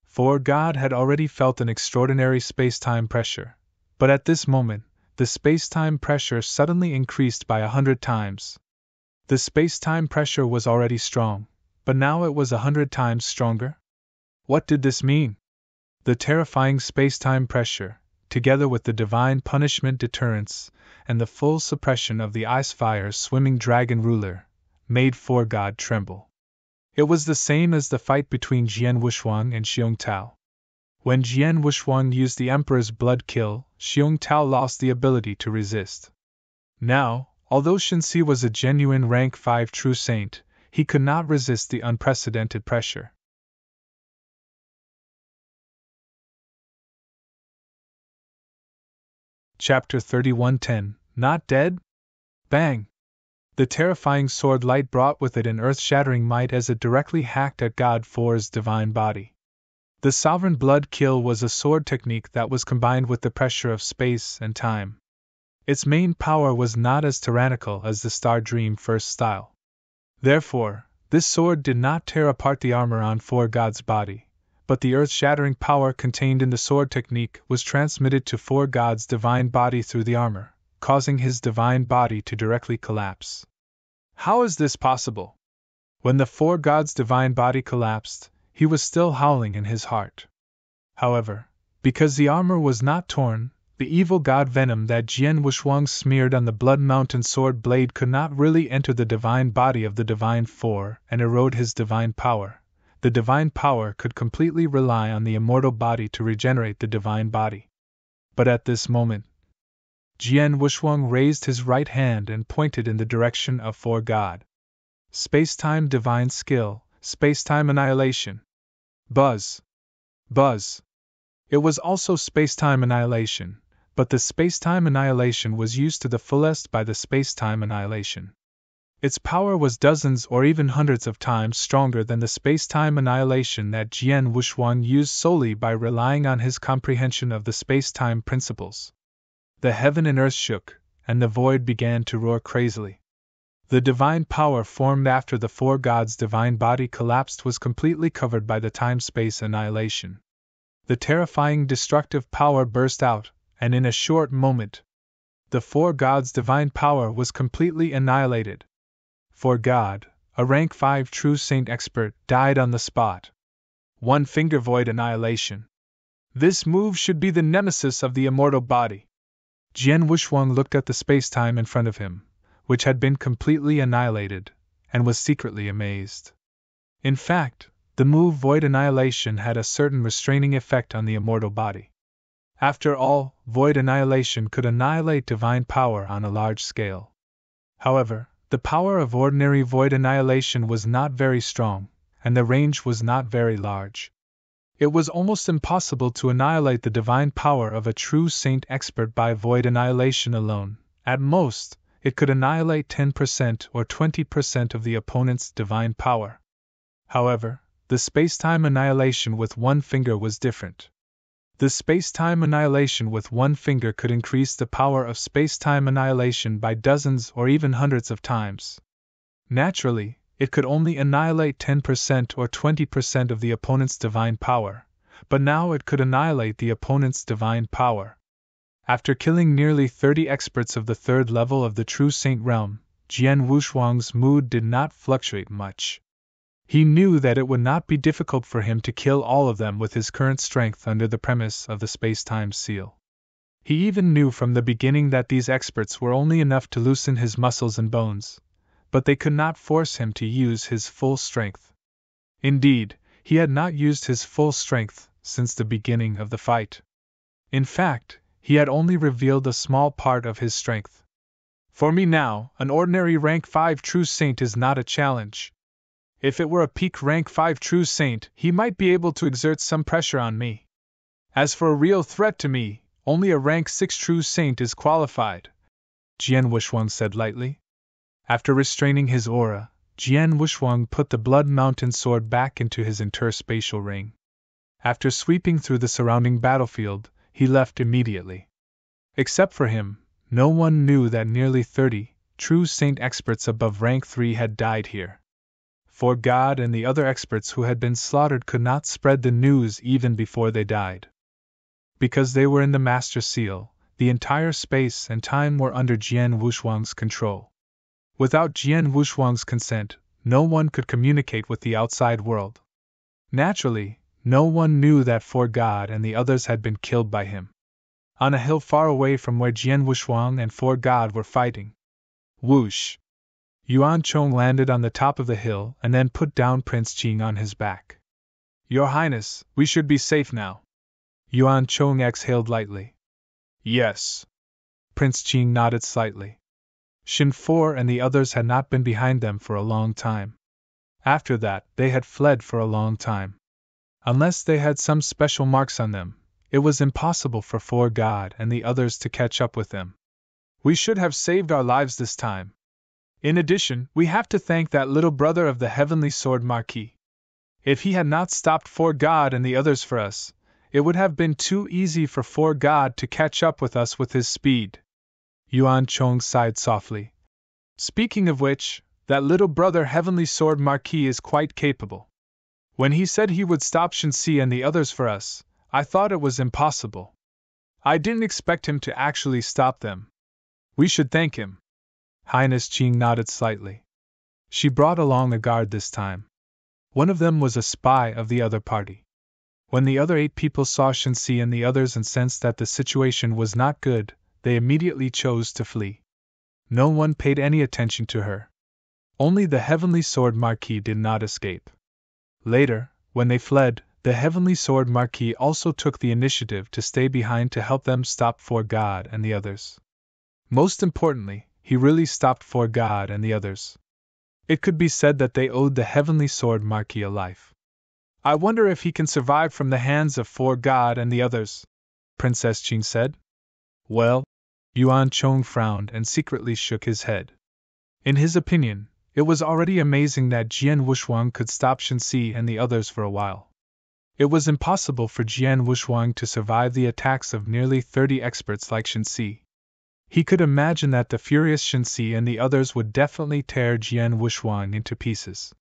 For God had already felt an extraordinary space-time pressure, but at this moment, the space-time pressure suddenly increased by 100 times. The space-time pressure was already strong, but now it was 100 times stronger? What did this mean? The terrifying space-time pressure, together with the divine punishment deterrence, and the full suppression of the ice-fire's swimming dragon ruler, made For God tremble. It was the same as the fight between Jian Wushuang and Xiong Tao. When Jian Wushuang used the Emperor's blood kill, Xiong Tao lost the ability to resist. Now, although Shinsi was a genuine rank 5 true saint, he could not resist the unprecedented pressure. Chapter 31:10 Not Dead? Bang! The terrifying sword light brought with it an earth-shattering might as it directly hacked at God For's divine body. The sovereign blood kill was a sword technique that was combined with the pressure of space and time. Its main power was not as tyrannical as the Star Dream First style. Therefore, this sword did not tear apart the armor on For God's body, but the earth-shattering power contained in the sword technique was transmitted to For God's divine body through the armor, causing his divine body to directly collapse. How is this possible? When the For God's divine body collapsed, he was still howling in his heart. However, because the armor was not torn, the evil god venom that Jian Wushuang smeared on the Blood Mountain sword blade could not really enter the divine body of the divine For and erode his divine power. The divine power could completely rely on the immortal body to regenerate the divine body. But at this moment, Jian Wushuang raised his right hand and pointed in the direction of For God. Space-time divine skill, space-time annihilation. Buzz. Buzz. It was also space-time annihilation, but the space-time annihilation was used to the fullest by the space-time annihilation. Its power was dozens or even hundreds of times stronger than the space-time annihilation that Jian Wushuang used solely by relying on his comprehension of the space-time principles. The heaven and earth shook, and the void began to roar crazily. The divine power formed after the For God's divine body collapsed was completely covered by the time-space annihilation. The terrifying destructive power burst out, and in a short moment, the For God's divine power was completely annihilated. For God, a rank 5 true saint expert, died on the spot. One finger void annihilation. This move should be the nemesis of the immortal body. Jian Wushuang looked at the space-time in front of him, which had been completely annihilated, and was secretly amazed. In fact, the move void annihilation had a certain restraining effect on the immortal body. After all, void annihilation could annihilate divine power on a large scale. However, the power of ordinary void annihilation was not very strong, and the range was not very large. It was almost impossible to annihilate the divine power of a true saint expert by void annihilation alone. At most, it could annihilate 10% or 20% of the opponent's divine power. However, the space-time annihilation with one finger was different. The space-time annihilation with one finger could increase the power of space-time annihilation by dozens or even hundreds of times. Naturally, it could only annihilate 10% or 20% of the opponent's divine power, but now it could annihilate the opponent's divine power. After killing nearly 30 experts of the third level of the True Saint realm, Jian Wushuang's mood did not fluctuate much. He knew that it would not be difficult for him to kill all of them with his current strength under the premise of the space-time seal. He even knew from the beginning that these experts were only enough to loosen his muscles and bones, but they could not force him to use his full strength. Indeed, he had not used his full strength since the beginning of the fight. In fact, he had only revealed a small part of his strength. For me now, an ordinary rank 5 true saint is not a challenge. If it were a peak rank 5 true saint, he might be able to exert some pressure on me. As for a real threat to me, only a rank 6 true saint is qualified, Jian Wushuang said lightly. After restraining his aura, Jian Wushuang put the Blood Mountain sword back into his interspatial ring. After sweeping through the surrounding battlefield, he left immediately. Except for him, no one knew that nearly 30 true saint experts above rank 3 had died here. For God and the other experts who had been slaughtered could not spread the news even before they died. Because they were in the Master Seal, the entire space and time were under Jian Wushuang's control. Without Jian Wushuang's consent, no one could communicate with the outside world. Naturally, no one knew that For God and the others had been killed by him. On a hill far away from where Jian Wushuang and For God were fighting. Whoosh! Yuan Chong landed on the top of the hill and then put down Prince Qing on his back. Your Highness, we should be safe now. Yuan Chong exhaled lightly. Yes. Prince Qing nodded slightly. Shin 4 and the others had not been behind them for a long time. After that, they had fled for a long time. Unless they had some special marks on them, it was impossible for God and the others to catch up with them. We should have saved our lives this time. In addition, we have to thank that little brother of the Heavenly Sword Marquis. If he had not stopped For God and the others for us, it would have been too easy for God to catch up with us with his speed. Yuan Chong sighed softly. Speaking of which, that little brother Heavenly Sword Marquis is quite capable. When he said he would stop Shenxi and the others for us, I thought it was impossible. I didn't expect him to actually stop them. We should thank him. Highness Qing nodded slightly. She brought along a guard this time. One of them was a spy of the other party. When the other 8 people saw Shenxi and the others and sensed that the situation was not good, they immediately chose to flee. No one paid any attention to her. Only the Heavenly Sword Marquis did not escape. Later, when they fled, the Heavenly Sword Marquis also took the initiative to stay behind to help them stop For God and the others. Most importantly, he really stopped For God and the others. It could be said that they owed the Heavenly Sword Marquis a life. I wonder if he can survive from the hands of For God and the others, Princess Qing said. Well, Yuan Chong frowned and secretly shook his head. In his opinion, it was already amazing that Jian Wushuang could stop Shenxi and the others for a while. It was impossible for Jian Wushuang to survive the attacks of nearly 30 experts like Shenxi. He could imagine that the furious Shenxi and the others would definitely tear Jian Wushuang into pieces.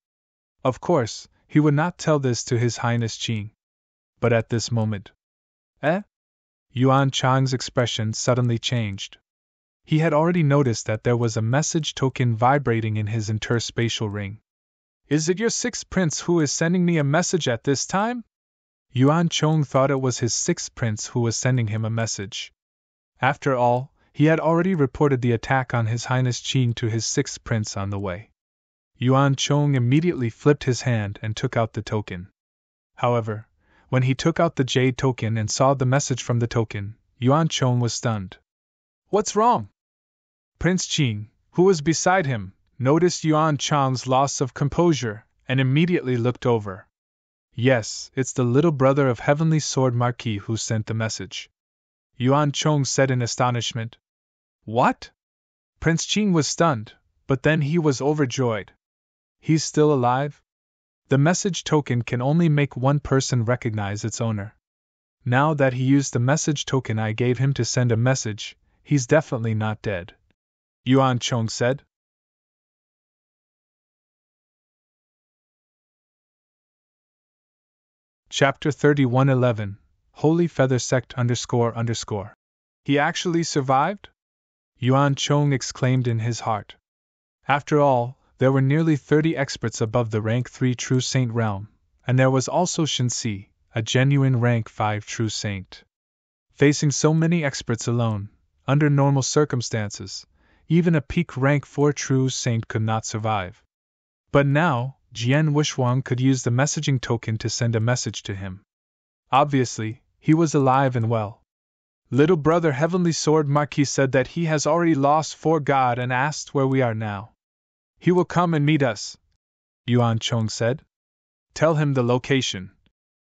Of course, he would not tell this to His Highness Qing. But at this moment... Yuan Chang's expression suddenly changed. He had already noticed that there was a message token vibrating in his interspatial ring. Is it your 6th prince who is sending me a message at this time? Yuan Chong thought it was his 6th prince who was sending him a message. After all, he had already reported the attack on His Highness Qing to his 6th prince on the way. Yuan Chong immediately flipped his hand and took out the token. However, When he took out the jade token and saw the message from the token, Yuan Chong was stunned. What's wrong? Prince Qing, who was beside him, noticed Yuan Chong's loss of composure and immediately looked over. Yes, it's the little brother of Heavenly Sword Marquis who sent the message, Yuan Chong said in astonishment. What? Prince Qing was stunned, but then he was overjoyed. He's still alive? The message token can only make one person recognize its owner. Now that he used the message token I gave him to send a message, he's definitely not dead, Yuan Chong said. Chapter 3111, Holy Feather Sect __. He actually survived? Yuan Chong exclaimed in his heart. After all, there were nearly 30 experts above the rank 3 True Saint realm, and there was also Shenxi, a genuine rank 5 True Saint. Facing so many experts alone, under normal circumstances, even a peak rank 4 True Saint could not survive. But now, Jian Wushuang could use the messaging token to send a message to him. Obviously, he was alive and well. Little brother Heavenly Sword Marquis said that he has already lost 4 God and asked where we are now. He will come and meet us, Yuan Chong said. Tell him the location,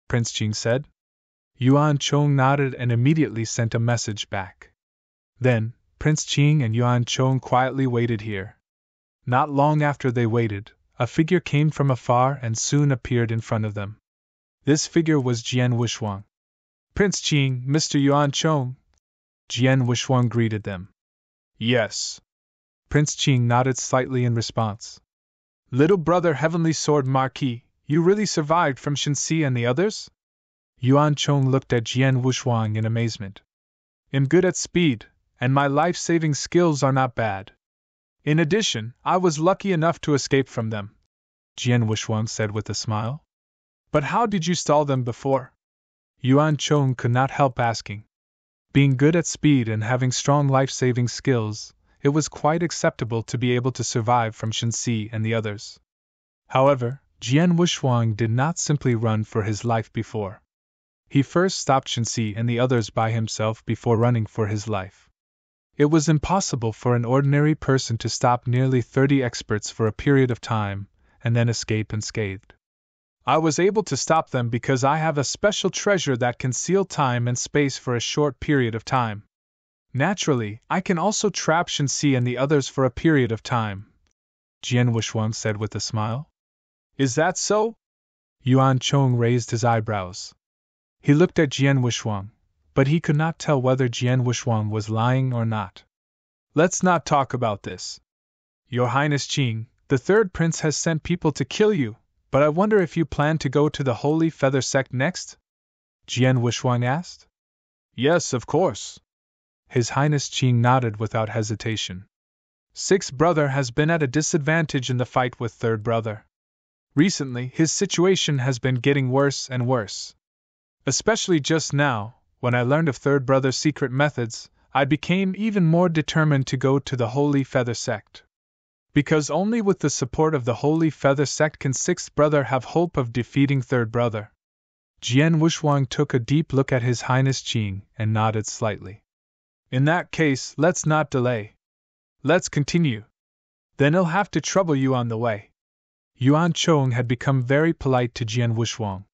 Prince Qing said. Yuan Chong nodded and immediately sent a message back. Then, Prince Qing and Yuan Chong quietly waited here. Not long after they waited, a figure came from afar and soon appeared in front of them. This figure was Jian Wushuang. Prince Qing, Mr. Yuan Chong. Jian Wushuang greeted them. Yes. Prince Qing nodded slightly in response. Little brother Heavenly Sword Marquis, you really survived from Shenxi and the others? Yuan Chong looked at Jian Wushuang in amazement. I'm good at speed, and my life-saving skills are not bad. In addition, I was lucky enough to escape from them, Jian Wushuang said with a smile. But how did you stall them before? Yuan Chong could not help asking. Being good at speed and having strong life-saving skills, it was quite acceptable to be able to survive from Shenxi and the others. However, Jian Wushuang did not simply run for his life before. He first stopped Shenxi and the others by himself before running for his life. It was impossible for an ordinary person to stop nearly 30 experts for a period of time, and then escape unscathed. I was able to stop them because I have a special treasure that can seal time and space for a short period of time. Naturally, I can also trap Shenxi and the others for a period of time, Jian Wushuang said with a smile. Is that so? Yuan Chong raised his eyebrows. He looked at Jian Wushuang, but he could not tell whether Jian Wushuang was lying or not. Let's not talk about this. Your Highness Qing, the third prince has sent people to kill you, but I wonder if you plan to go to the Holy Feather Sect next? Jian Wushuang asked. Yes, of course. His Highness Qing nodded without hesitation. Sixth brother has been at a disadvantage in the fight with third brother. Recently, his situation has been getting worse and worse. Especially just now, when I learned of third brother's secret methods, I became even more determined to go to the Holy Feather Sect. Because only with the support of the Holy Feather Sect can sixth brother have hope of defeating third brother. Jian Wushuang took a deep look at His Highness Qing and nodded slightly. In that case, let's not delay. Let's continue. Then he'll have to trouble you on the way. Yuan Chong had become very polite to Jian Wushuang.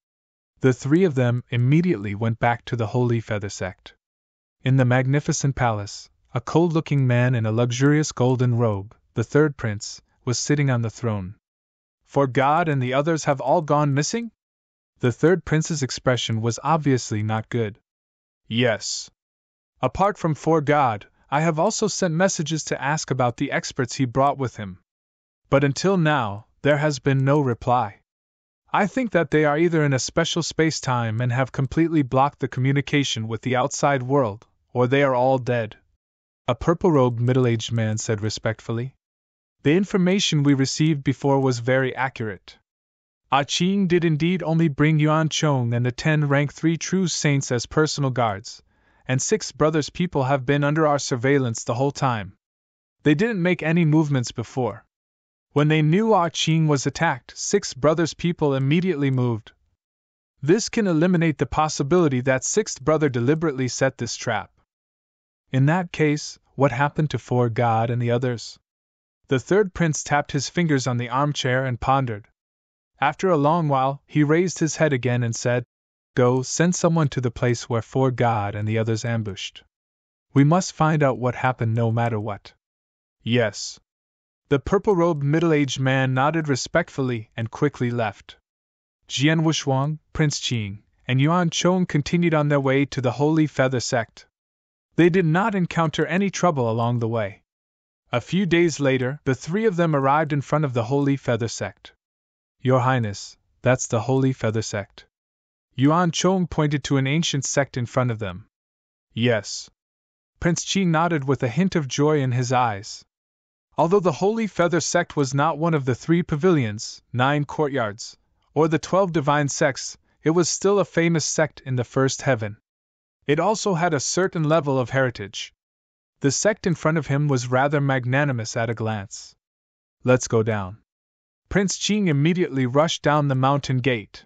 The three of them immediately went back to the Holy Feather Sect. In the magnificent palace, a cold-looking man in a luxurious golden robe, the third prince, was sitting on the throne. For God and the others have all gone missing? The third prince's expression was obviously not good. Yes. Apart from For God, I have also sent messages to ask about the experts he brought with him. But until now, there has been no reply. I think that they are either in a special space-time and have completely blocked the communication with the outside world, or they are all dead. A purple-robed middle-aged man said respectfully. The information we received before was very accurate. Ah Qing did indeed only bring Yuan Chong and the 10 rank 3 true saints as personal guards, and 6 brothers' people have been under our surveillance the whole time. They didn't make any movements before. When they knew Ah Qing was attacked, 6 brothers' people immediately moved. This can eliminate the possibility that sixth brother deliberately set this trap. In that case, what happened to Four God and the others? The third prince tapped his fingers on the armchair and pondered. After a long while, he raised his head again and said, "Go, send someone to the place where Four God and the others ambushed. We must find out what happened no matter what." "Yes." The purple-robed middle-aged man nodded respectfully and quickly left. Jian Wushuang, Prince Qing, and Yuan Chong continued on their way to the Holy Feather Sect. They did not encounter any trouble along the way. A few days later, the three of them arrived in front of the Holy Feather Sect. "Your Highness, that's the Holy Feather Sect." Yuan Chong pointed to an ancient sect in front of them. "Yes." Prince Qi nodded with a hint of joy in his eyes. Although the Holy Feather Sect was not one of the 3 pavilions, 9 courtyards, or the 12 divine sects, it was still a famous sect in the first heaven. It also had a certain level of heritage. The sect in front of him was rather magnanimous at a glance. "Let's go down." Prince Qing immediately rushed down the mountain gate.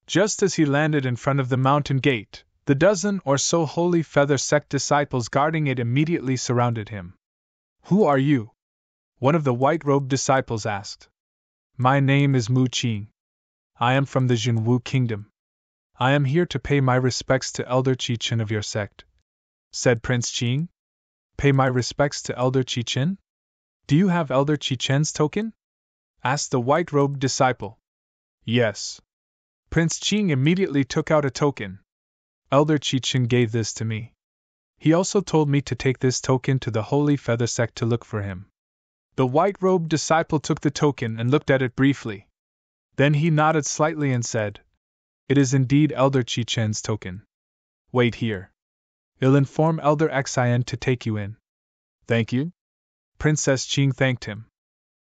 Just as he landed in front of the mountain gate, the dozen or so Holy Feather Sect disciples guarding it immediately surrounded him. "Who are you?" one of the white-robed disciples asked. "My name is Mu Qing. I am from the Jinwu Kingdom. I am here to pay my respects to Elder Qi-Chen of your sect," said Prince Qing. "Pay my respects to Elder Qi-Chen? Do you have Elder Qi-Chen's token?" asked the white-robed disciple. "Yes." Prince Qing immediately took out a token. "Elder Qi-Chen gave this to me. He also told me to take this token to the Holy Feather Sect to look for him." The white-robed disciple took the token and looked at it briefly. Then he nodded slightly and said, "It is indeed Elder Qi-Chen's token. Wait here. I'll inform Elder Xin to take you in." "Thank you." Princess Qing thanked him.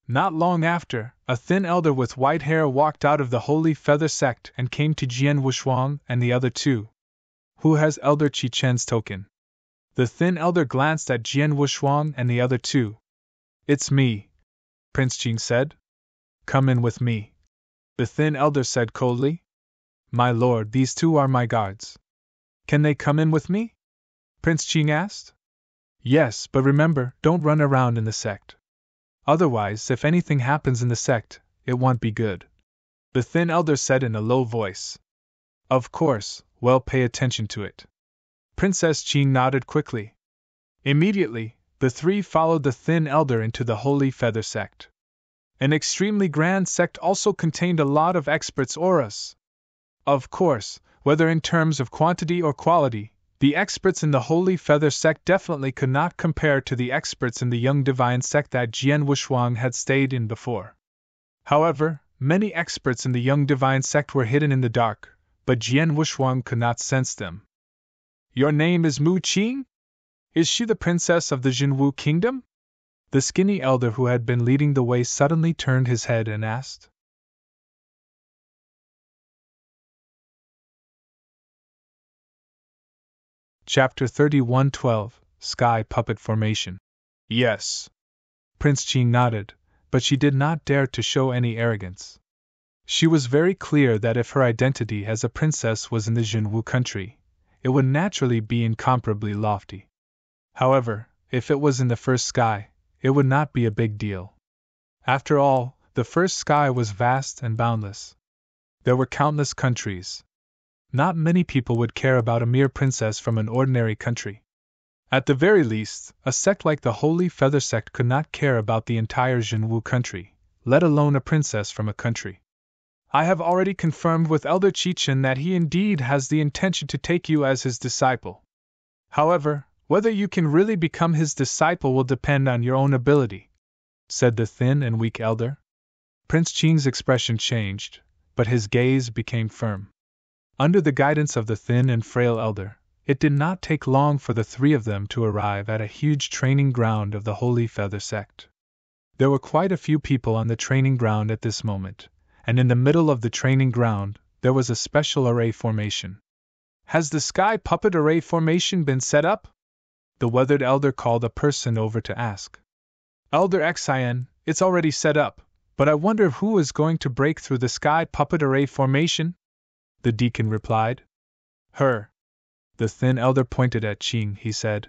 Not long after, a thin elder with white hair walked out of the Holy Feather Sect and came to Jian Wushuang and the other two. "Who has Elder Qi-Chen's token?" The thin elder glanced at Jian Wushuang and the other two. "It's me," Prince Qing said. "Come in with me," the thin elder said coldly. "My lord, these two are my guards." "Can they come in with me?" Prince Qing asked. "Yes, but remember, don't run around in the sect. Otherwise, if anything happens in the sect, it won't be good," the thin elder said in a low voice. "Of course, well, pay attention to it." Princess Qing nodded quickly. Immediately, the three followed the thin elder into the Holy Feather Sect. An extremely grand sect also contained a lot of experts auras. Of course, whether in terms of quantity or quality, the experts in the Holy Feather Sect definitely could not compare to the experts in the Young Divine Sect that Jian Wushuang had stayed in before. However, many experts in the Young Divine Sect were hidden in the dark, but Jian Wushuang could not sense them. "Your name is Mu Qing? Is she the princess of the Jinwu Kingdom?" The skinny elder who had been leading the way suddenly turned his head and asked. Chapter 31:12 Sky Puppet Formation. "Yes." Prince Qing nodded, but she did not dare to show any arrogance. She was very clear that if her identity as a princess was in the Jinwu country, it would naturally be incomparably lofty. However, if it was in the first sky, it would not be a big deal. After all, the first sky was vast and boundless. There were countless countries. Not many people would care about a mere princess from an ordinary country. At the very least, a sect like the Holy Feather Sect could not care about the entire Jinwu country, let alone a princess from a country. "I have already confirmed with Elder Qi-Chen that he indeed has the intention to take you as his disciple. However, whether you can really become his disciple will depend on your own ability," said the thin and weak elder. Prince Qing's expression changed, but his gaze became firm. Under the guidance of the thin and frail elder, it did not take long for the three of them to arrive at a huge training ground of the Holy Feather Sect. There were quite a few people on the training ground at this moment, and in the middle of the training ground, there was a special array formation. "Has the Sky Puppet Array formation been set up?" the weathered elder called a person over to ask. "Elder Xin, it's already set up, but I wonder who is going to break through the Sky Puppet Array formation?" the deacon replied. Her. The thin elder pointed at Qing. He said,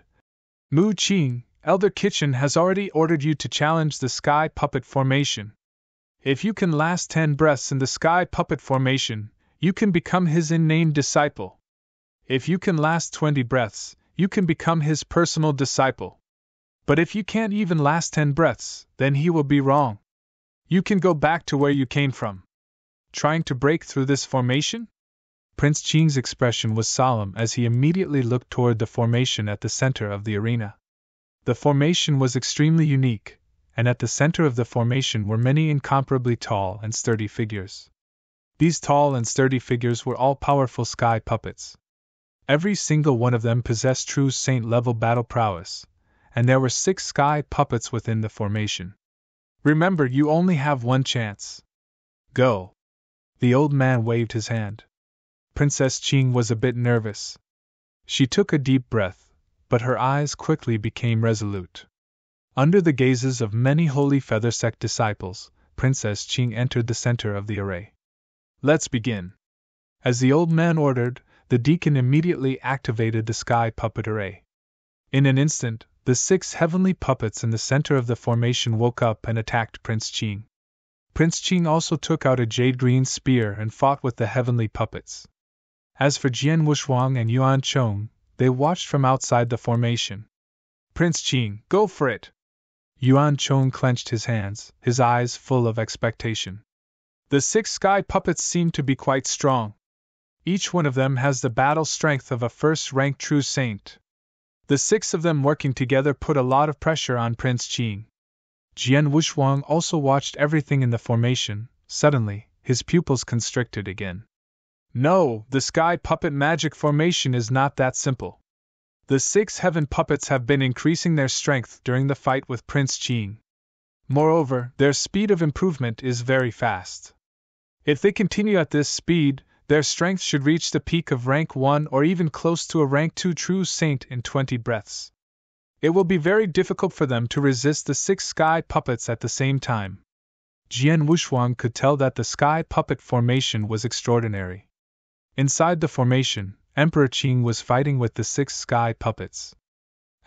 Mu Qing, Elder Kitchen has already ordered you to challenge the sky puppet formation. If you can last 10 breaths in the sky puppet formation, you can become his unnamed disciple. If you can last 20 breaths, you can become his personal disciple. But if you can't even last 10 breaths, then he will be wrong. You can go back to where you came from. Trying to break through this formation? Prince Qing's expression was solemn as he immediately looked toward the formation at the center of the arena. The formation was extremely unique, and at the center of the formation were many incomparably tall and sturdy figures. These tall and sturdy figures were all powerful sky puppets. Every single one of them possessed true saint-level battle prowess, and there were 6 sky puppets within the formation. Remember, you only have one chance. Go. The old man waved his hand. Princess Qing was a bit nervous. She took a deep breath, but her eyes quickly became resolute. Under the gazes of many holy feather sect disciples, Princess Qing entered the center of the array. Let's begin. As the old man ordered, the deacon immediately activated the sky puppet array. In an instant, the 6 heavenly puppets in the center of the formation woke up and attacked Prince Qing. Prince Qing also took out a jade-green spear and fought with the heavenly puppets. As for Jian Wushuang and Yuan Chong, they watched from outside the formation. Prince Qing, go for it! Yuan Chong clenched his hands, his eyes full of expectation. The 6 sky puppets seem to be quite strong. Each one of them has the battle strength of a first-rank true saint. The 6 of them working together put a lot of pressure on Prince Qing. Jian Wushuang also watched everything in the formation. Suddenly, his pupils constricted again. No, the sky puppet magic formation is not that simple. The 6 heaven puppets have been increasing their strength during the fight with Prince Qing. Moreover, their speed of improvement is very fast. If they continue at this speed, their strength should reach the peak of rank 1 or even close to a rank 2 true saint in 20 breaths. It will be very difficult for them to resist the 6 sky puppets at the same time. Jian Wushuang could tell that the sky puppet formation was extraordinary. Inside the formation, Emperor Qing was fighting with the 6 sky puppets.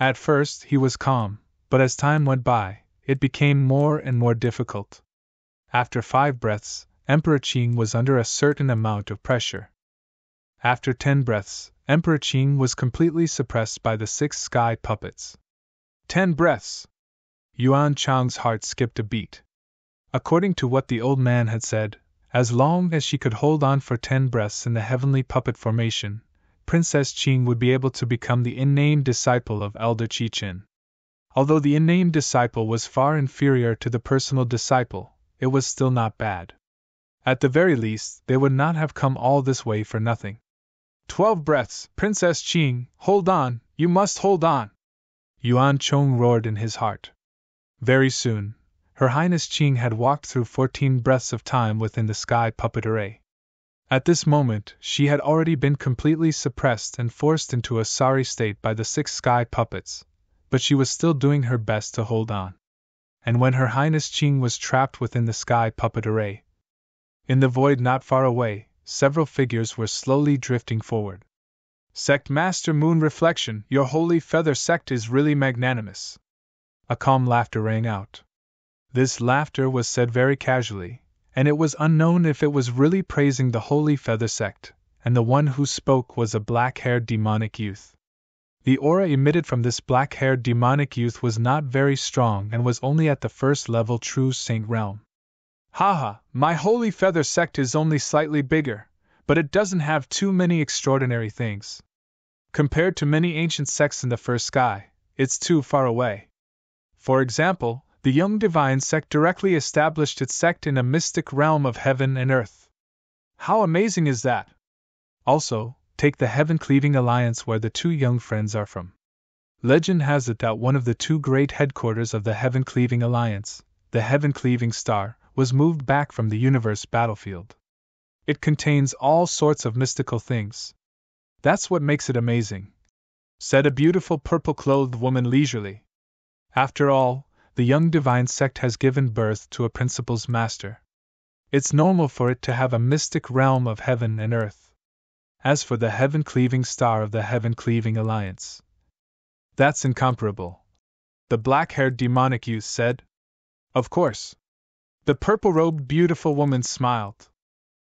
At first he was calm, but as time went by, it became more and more difficult. After 5 breaths, Emperor Qing was under a certain amount of pressure. After 10 breaths, Emperor Qing was completely suppressed by the 6 sky puppets. 10 breaths! Yuan Chang's heart skipped a beat. According to what the old man had said, as long as she could hold on for 10 breaths in the heavenly puppet formation, Princess Qing would be able to become the unnamed disciple of Elder Qichin. Although the unnamed disciple was far inferior to the personal disciple, it was still not bad. At the very least, they would not have come all this way for nothing. 12 breaths, Princess Qing, hold on, you must hold on! Yuan Chong roared in his heart. Very soon, Her Highness Qing had walked through 14 breaths of time within the sky puppet array. At this moment, she had already been completely suppressed and forced into a sorry state by the 6 sky puppets, but she was still doing her best to hold on. And when Her Highness Qing was trapped within the sky puppet array, in the void not far away, several figures were slowly drifting forward. Sect Master Moon Reflection, your holy feather sect is really magnanimous. A calm laughter rang out. This laughter was said very casually, and it was unknown if it was really praising the holy feather sect, and the one who spoke was a black-haired demonic youth. The aura emitted from this black-haired demonic youth was not very strong and was only at the first level true saint realm. Haha, my holy feather sect is only slightly bigger, but it doesn't have too many extraordinary things. Compared to many ancient sects in the first sky, it's too far away. For example, the young divine sect directly established its sect in a mystic realm of heaven and earth. How amazing is that? Also, take the heaven-cleaving alliance where the 2 young friends are from. Legend has it that one of the 2 great headquarters of the heaven-cleaving alliance, the heaven-cleaving star, was moved back from the universe battlefield. It contains all sorts of mystical things. That's what makes it amazing, said a beautiful purple-clothed woman leisurely. After all, the young divine sect has given birth to a principal's master. It's normal for it to have a mystic realm of heaven and earth. As for the heaven-cleaving star of the heaven-cleaving alliance, that's incomparable, the black-haired demonic youth said. Of course. The purple-robed beautiful woman smiled.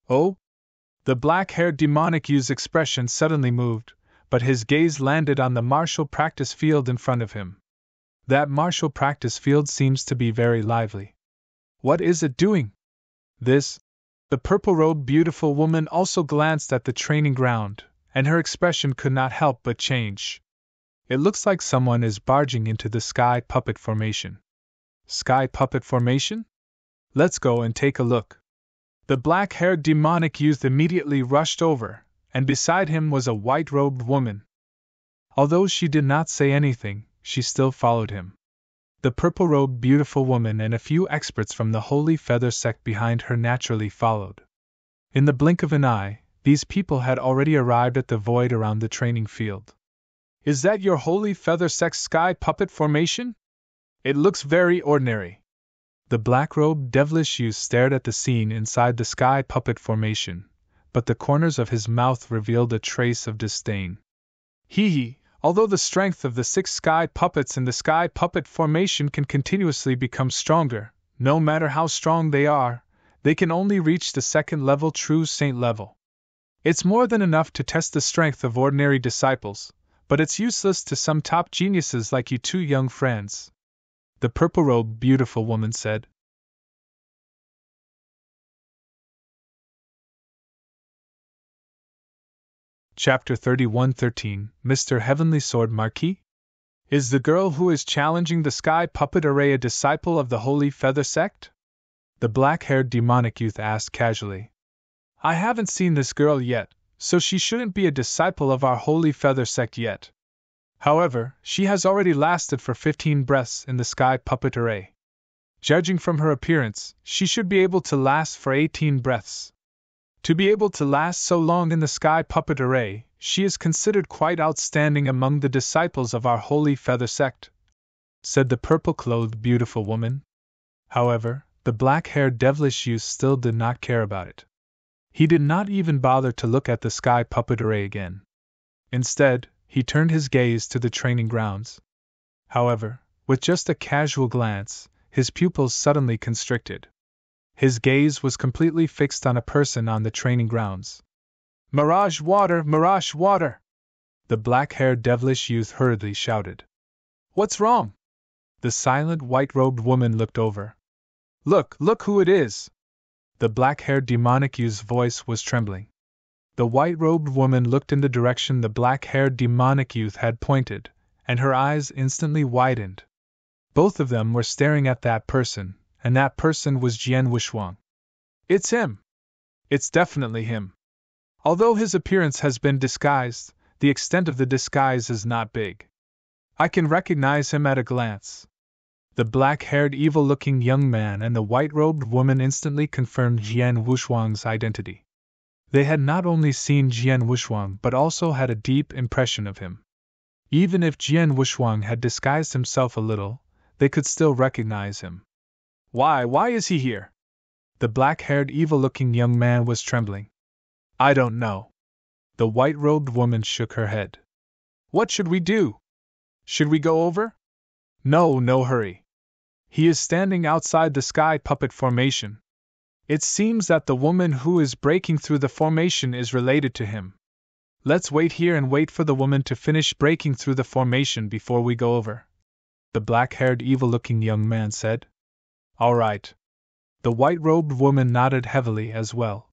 Oh? The black-haired demonic youth's expression suddenly moved, but his gaze landed on the martial practice field in front of him. That martial practice field seems to be very lively. What is it doing? This? The purple-robed beautiful woman also glanced at the training ground, and her expression could not help but change. It looks like someone is barging into the sky puppet formation. Sky puppet formation? Let's go and take a look. The black-haired demonic youth immediately rushed over, and beside him was a white-robed woman. Although she did not say anything, she still followed him. The purple-robed beautiful woman and a few experts from the Holy Feather sect behind her naturally followed. In the blink of an eye, these people had already arrived at the void around the training field. Is that your Holy Feather sect sky puppet formation? It looks very ordinary. The black-robed devilish youth stared at the scene inside the sky puppet formation, but the corners of his mouth revealed a trace of disdain. Hee, although the strength of the 6 sky puppets in the sky puppet formation can continuously become stronger, no matter how strong they can only reach the 2nd level true saint level. It's more than enough to test the strength of ordinary disciples, but it's useless to some top geniuses like you two young friends. The purple-robed beautiful woman said. Chapter 31:13 Mr. Heavenly Sword Marquis? Is the girl who is challenging the sky puppet array a disciple of the Holy Feather sect? The black-haired demonic youth asked casually. I haven't seen this girl yet, so she shouldn't be a disciple of our Holy Feather sect yet. However, she has already lasted for 15 breaths in the sky puppet array. Judging from her appearance, she should be able to last for 18 breaths. To be able to last so long in the sky puppet array, she is considered quite outstanding among the disciples of our Holy Feather sect, said the purple-clothed beautiful woman. However, the black-haired devilish youth still did not care about it. He did not even bother to look at the sky puppet array again. Instead, he turned his gaze to the training grounds. However, with just a casual glance, his pupils suddenly constricted. His gaze was completely fixed on a person on the training grounds. Mirage water! Mirage water! The black-haired devilish youth hurriedly shouted. What's wrong? The silent white-robed woman looked over. Look who it is! The black-haired demonic youth's voice was trembling. The white-robed woman looked in the direction the black-haired demonic youth had pointed, and her eyes instantly widened. Both of them were staring at that person, and that person was Jian Wuxuang. It's him! It's definitely him. Although his appearance has been disguised, the extent of the disguise is not big. I can recognize him at a glance. The black-haired evil-looking young man and the white-robed woman instantly confirmed Jian Wuxuang's identity. They had not only seen Jian Wuxuang but also had a deep impression of him. Even if Jian Wuxuang had disguised himself a little, they could still recognize him. Why is he here? The black-haired evil-looking young man was trembling. I don't know. The white-robed woman shook her head. What should we do? Should we go over? No hurry. He is standing outside the sky puppet formation. It seems that the woman who is breaking through the formation is related to him. Let's wait here and wait for the woman to finish breaking through the formation before we go over, the black-haired evil-looking young man said. All right. The white-robed woman nodded heavily as well.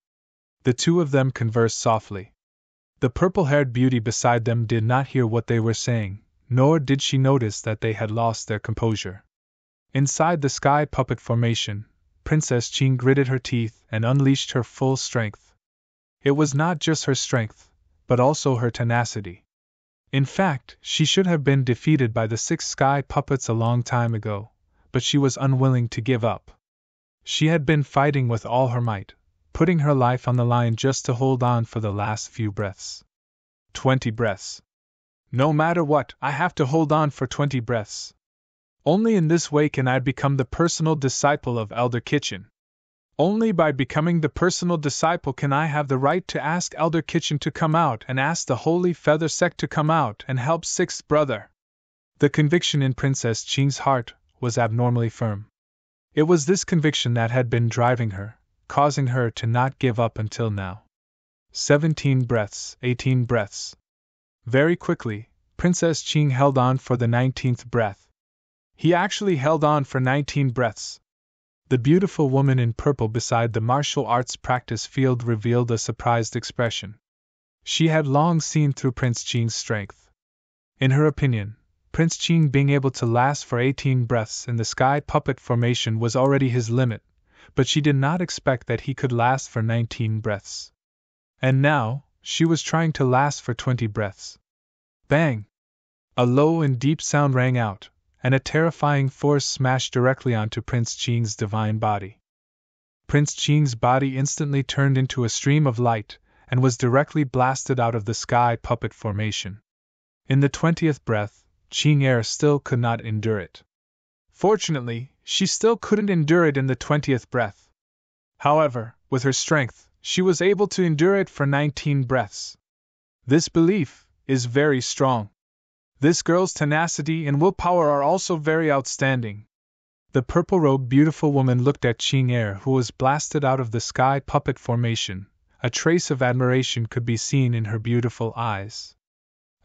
The two of them conversed softly. The purple-haired beauty beside them did not hear what they were saying, nor did she notice that they had lost their composure. Inside the sky puppet formation, Princess Qing gritted her teeth and unleashed her full strength. It was not just her strength, but also her tenacity. In fact, she should have been defeated by the 6 sky puppets a long time ago, but she was unwilling to give up. She had been fighting with all her might, putting her life on the line just to hold on for the last few breaths. 20 breaths. No matter what, I have to hold on for 20 breaths. Only in this way can I become the personal disciple of Elder Kitchen. Only by becoming the personal disciple can I have the right to ask Elder Kitchen to come out and ask the Holy Feather Sect to come out and help Sixth Brother. The conviction in Princess Ching's heart was abnormally firm. It was this conviction that had been driving her, causing her to not give up until now. 17 breaths, 18 breaths. Very quickly, Princess Ching held on for the 19th breath. He actually held on for 19 breaths. The beautiful woman in purple beside the martial arts practice field revealed a surprised expression. She had long seen through Prince Ching's strength. In her opinion, Prince Ching being able to last for 18 breaths in the sky puppet formation was already his limit, but she did not expect that he could last for 19 breaths. And now, she was trying to last for 20 breaths. Bang! A low and deep sound rang out, and a terrifying force smashed directly onto Prince Ching's divine body. Prince Ching's body instantly turned into a stream of light, and was directly blasted out of the sky puppet formation. In the 20th breath, Ching Er still could not endure it. Fortunately, she still couldn't endure it in the 20th breath. However, with her strength, she was able to endure it for 19 breaths. This belief is very strong. This girl's tenacity and willpower are also very outstanding. The purple-robed beautiful woman looked at Ching Er, who was blasted out of the sky puppet formation. A trace of admiration could be seen in her beautiful eyes.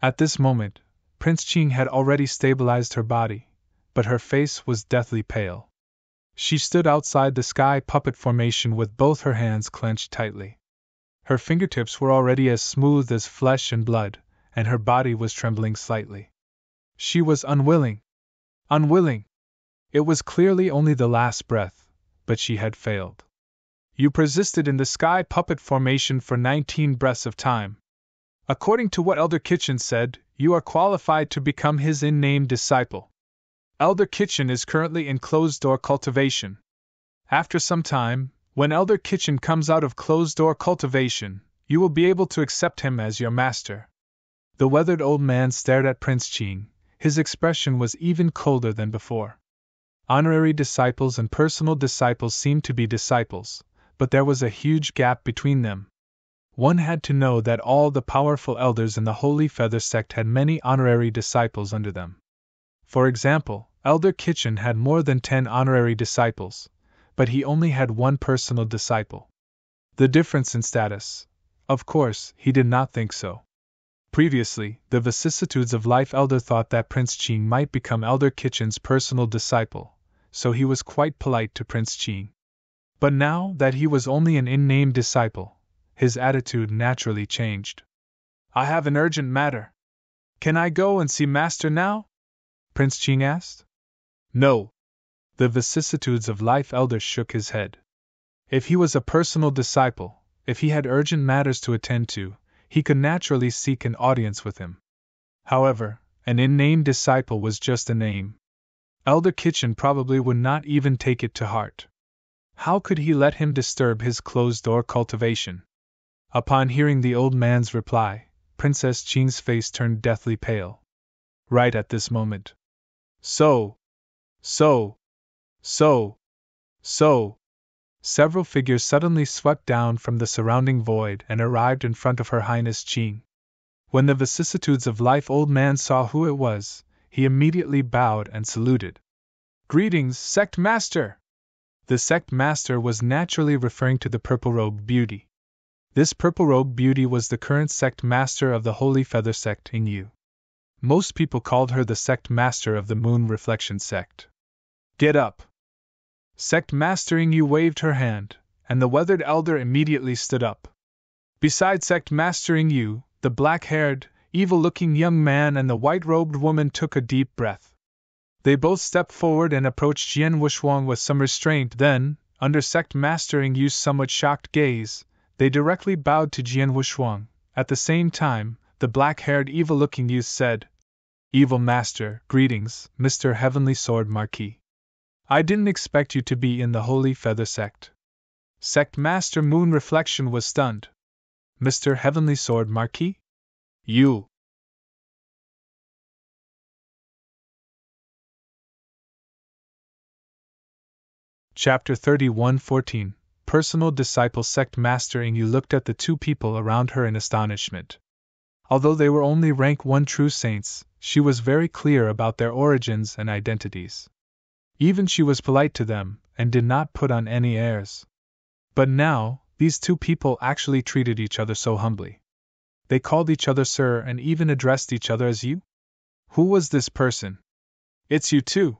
At this moment, Prince Ching had already stabilized her body, but her face was deathly pale. She stood outside the sky puppet formation with both her hands clenched tightly. Her fingertips were already as smooth as flesh and blood, and her body was trembling slightly. She was unwilling. Unwilling! It was clearly only the last breath, but she had failed. You persisted in the sky puppet formation for 19 breaths of time. According to what Elder Kitchen said, you are qualified to become his in-name disciple. Elder Kitchen is currently in closed-door cultivation. After some time, when Elder Kitchen comes out of closed-door cultivation, you will be able to accept him as your master. The weathered old man stared at Prince Ching. His expression was even colder than before. Honorary disciples and personal disciples seemed to be disciples, but there was a huge gap between them. One had to know that all the powerful elders in the Holy Feather Sect had many honorary disciples under them. For example, Elder Kitchen had more than 10 honorary disciples, but he only had one personal disciple. The difference in status? Of course, he did not think so. Previously, the vicissitudes of life elder thought that Prince Ching might become Elder Kitchen's personal disciple, so he was quite polite to Prince Ching. But now that he was only an in-name disciple, his attitude naturally changed. I have an urgent matter. Can I go and see Master now? Prince Ching asked. No. The vicissitudes of life elder shook his head. If he was a personal disciple, if he had urgent matters to attend to, he could naturally seek an audience with him. However, an in-name disciple was just a name. Elder Kitchen probably would not even take it to heart. How could he let him disturb his closed-door cultivation? Upon hearing the old man's reply, Princess Ching's face turned deathly pale. Right at this moment. So. Several figures suddenly swept down from the surrounding void and arrived in front of Her Highness Ching. When the vicissitudes of life old man saw who it was, he immediately bowed and saluted. Greetings, Sect Master! The Sect Master was naturally referring to the purple-robed beauty. This purple-robed beauty was the current Sect Master of the Holy Feather Sect in Yu. Most people called her the Sect Master of the Moon Reflection Sect. Get up! Sect Master Yu waved her hand, and the weathered elder immediately stood up. Beside Sect Master Yu, the black-haired, evil-looking young man and the white-robed woman took a deep breath. They both stepped forward and approached Jian Wushuang with some restraint. Then, under Sect Master Yu's somewhat shocked gaze, they directly bowed to Jian Wushuang. At the same time, the black-haired evil-looking youth said, Evil Master, greetings, Mr. Heavenly Sword Marquis. I didn't expect you to be in the Holy Feather Sect. Sect Master Moon Reflection was stunned. Mr. Heavenly Sword Marquis? You. Chapter 31:14 personal disciple sect master Yu looked at the two people around her in astonishment. Although they were only rank 1 true saints, she was very clear about their origins and identities. Even she was polite to them, and did not put on any airs. But now, these two people actually treated each other so humbly. They called each other sir and even addressed each other as you? Who was this person? It's you too.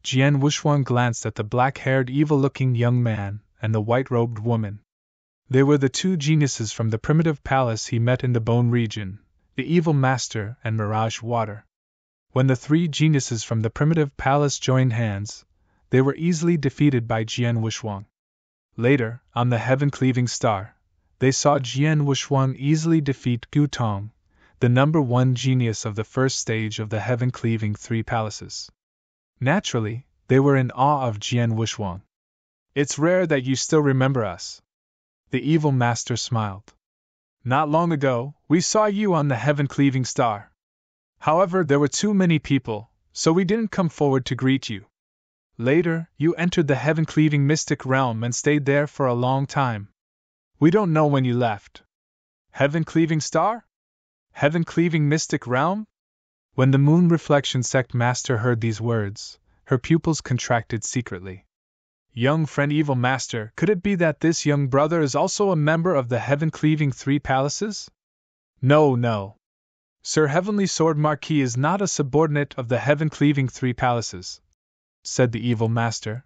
Jian Wushuang glanced at the black-haired evil-looking young man and the white-robed woman. They were the two geniuses from the primitive palace he met in the Bone region, the Evil Master and Mirage Water. When the three geniuses from the primitive palace joined hands, they were easily defeated by Jian Wushuang. Later, on the heaven-cleaving star, they saw Jian Wushuang easily defeat Gu Tong, the number 1 genius of the first stage of the heaven-cleaving 3 palaces. Naturally, they were in awe of Jian Wushuang. It's rare that you still remember us. The evil master smiled. Not long ago, we saw you on the heaven-cleaving star. However, there were too many people, so we didn't come forward to greet you. Later, you entered the heaven-cleaving mystic realm and stayed there for a long time. We don't know when you left. Heaven-cleaving star? Heaven-cleaving mystic realm? When the Moon Reflection Sect Master heard these words, her pupils contracted secretly. Young friend Evil Master, could it be that this young brother is also a member of the heaven-cleaving 3 palaces? No. Sir Heavenly Sword Marquis is not a subordinate of the heaven-cleaving 3 palaces, said the Evil Master.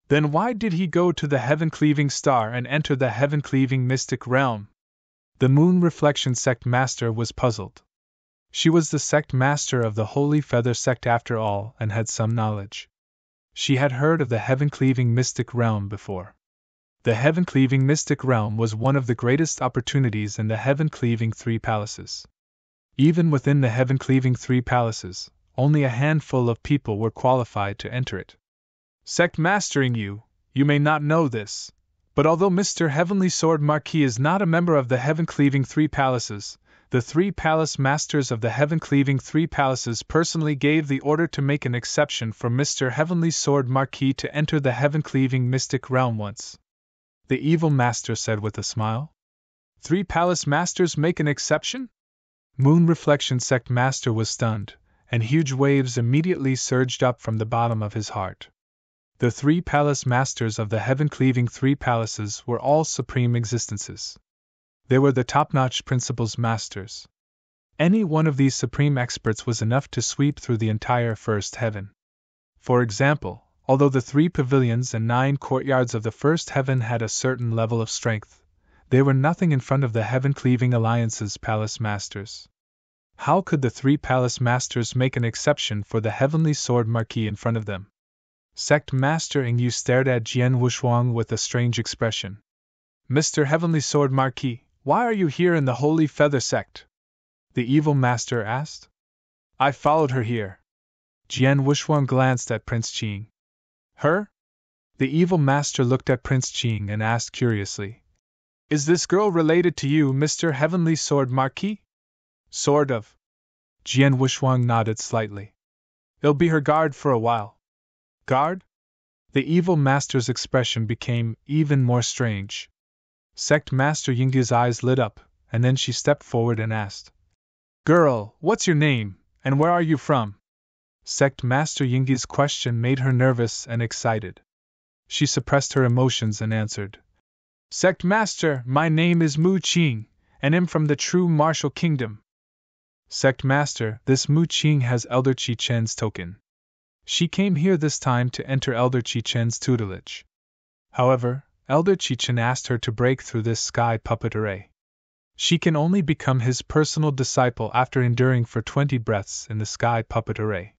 Then why did he go to the heaven-cleaving star and enter the heaven-cleaving mystic realm? The Moon Reflection Sect Master was puzzled. She was the sect master of the Holy Feather Sect after all and had some knowledge. She had heard of the heaven-cleaving mystic realm before. The heaven-cleaving mystic realm was one of the greatest opportunities in the heaven-cleaving 3 palaces. Even within the heaven-cleaving 3 palaces, only a handful of people were qualified to enter it. Sect mastering you may not know this, but although Mr. Heavenly Sword Marquis is not a member of the heaven-cleaving 3 palaces, the 3 palace masters of the heaven-cleaving 3 palaces personally gave the order to make an exception for Mr. Heavenly Sword Marquis to enter the heaven-cleaving mystic realm once. The evil master said with a smile. 3 palace masters make an exception? Moon Reflection Sect Master was stunned, and huge waves immediately surged up from the bottom of his heart. The 3 palace masters of the heaven-cleaving 3 palaces were all supreme existences. They were the top-notch principles masters. Any one of these supreme experts was enough to sweep through the entire first heaven. For example, although the 3 pavilions and 9 courtyards of the first heaven had a certain level of strength, they were nothing in front of the heaven-cleaving alliance's palace masters. How could the 3 palace masters make an exception for the Heavenly Sword Marquis in front of them? Sect Master Yu stared at Jian Wushuang with a strange expression. Mr. Heavenly Sword Marquis, why are you here in the Holy Feather Sect? The evil master asked. I followed her here. Jian Wushuang glanced at Prince Qing. Her? The evil master looked at Prince Qing and asked curiously. Is this girl related to you, Mr. Heavenly Sword Marquis? Sort of. Jian Wushuang nodded slightly. It'll be her guard for a while. Guard? The evil master's expression became even more strange. Sect Master Yinggu's eyes lit up, and then she stepped forward and asked. Girl, what's your name, and where are you from? Sect Master Yinggu's question made her nervous and excited. She suppressed her emotions and answered. Sect Master, my name is Mu Qing, and am from the true martial kingdom. Sect Master, this Mu Qing has Elder Qi Chen's token. She came here this time to enter Elder Qi Chen's tutelage. However, Elder Qi Chen asked her to break through this sky puppet array. She can only become his personal disciple after enduring for 20 breaths in the sky puppet array.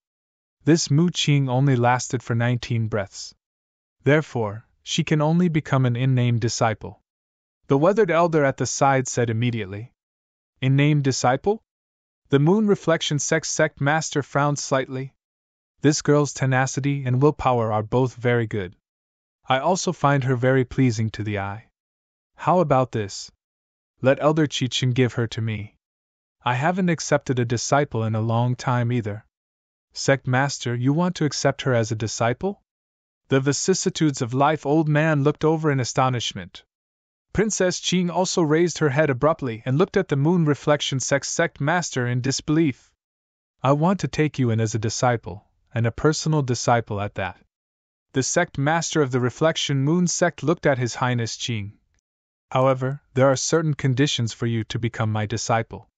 This Mu Qing only lasted for 19 breaths. Therefore, she can only become an in-name disciple. The weathered elder at the side said immediately. In-name disciple? The Moon Reflection Sect Master frowned slightly. This girl's tenacity and willpower are both very good. I also find her very pleasing to the eye. How about this? Let Elder Qi Chen give her to me. I haven't accepted a disciple in a long time either. Sect Master, you want to accept her as a disciple? The vicissitudes of life. Old man looked over in astonishment. Princess Qing also raised her head abruptly and looked at the moon reflection sect master in disbelief. I want to take you in as a disciple, and a personal disciple at that. The sect master of the reflection moon sect looked at His Highness Qing. However, there are certain conditions for you to become my disciple.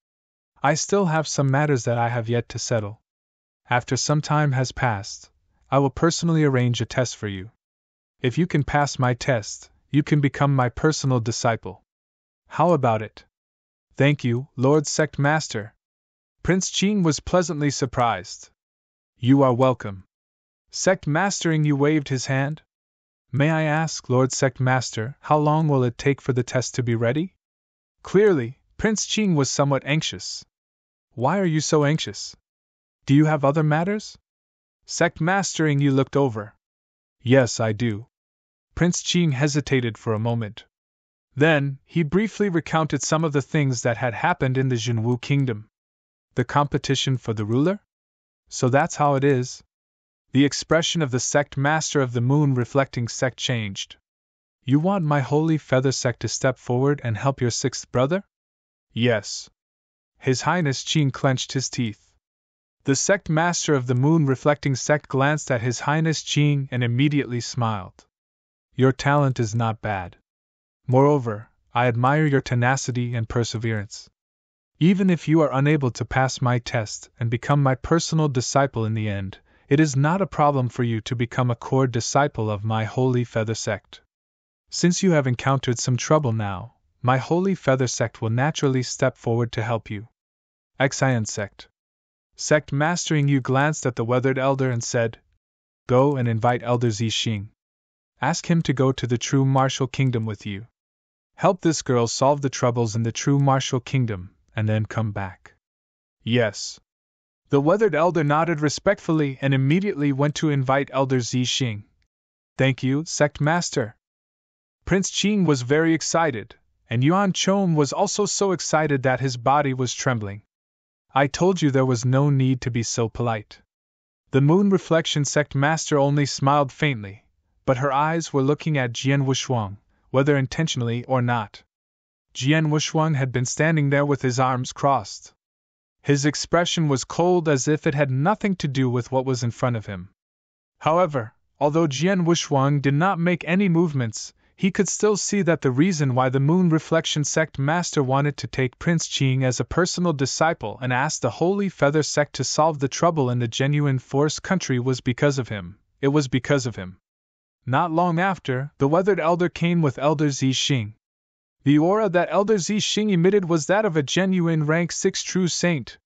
I still have some matters that I have yet to settle. After some time has passed, I will personally arrange a test for you. If you can pass my test, you can become my personal disciple. How about it? Thank you, Lord Sect Master. Prince Qing was pleasantly surprised. You are welcome. Sect Mastering you waved his hand. May I ask, Lord Sect Master, how long will it take for the test to be ready? Clearly, Prince Qing was somewhat anxious. Why are you so anxious? Do you have other matters? Sect Mastering you looked over. Yes, I do. Prince Qing hesitated for a moment. Then, he briefly recounted some of the things that had happened in the Jinwu Kingdom. The competition for the ruler? So that's how it is. The expression of the sect master of the moon reflecting sect changed. You want my holy feather sect to step forward and help your sixth brother? Yes. His Highness Qing clenched his teeth. The sect master of the moon reflecting sect glanced at His Highness Qing and immediately smiled. Your talent is not bad. Moreover, I admire your tenacity and perseverance. Even if you are unable to pass my test and become my personal disciple in the end, it is not a problem for you to become a core disciple of my Holy Feather Sect. Since you have encountered some trouble now, my Holy Feather Sect will naturally step forward to help you. Xian Sect. Sect Mastering you glanced at the weathered elder and said, Go and invite Elder Zixing. Ask him to go to the True Martial Kingdom with you. Help this girl solve the troubles in the True Martial Kingdom, and then come back. Yes. The weathered elder nodded respectfully and immediately went to invite Elder Zixing. Thank you, Sect Master. Prince Qing was very excited, and Yuan Chom was also so excited that his body was trembling. I told you there was no need to be so polite. The moon reflection sect master only smiled faintly, but her eyes were looking at Jian Wushuang, whether intentionally or not. Jian Wushuang had been standing there with his arms crossed. His expression was cold as if it had nothing to do with what was in front of him. However, although Jian Wushuang did not make any movements, he could still see that the reason why the moon reflection sect master wanted to take Prince Qing as a personal disciple and asked the Holy Feather Sect to solve the trouble in the genuine forest country was because of him. It was because of him. Not long after, the weathered elder came with Elder Zixing. The aura that Elder Zixing emitted was that of a genuine rank 6 true saint.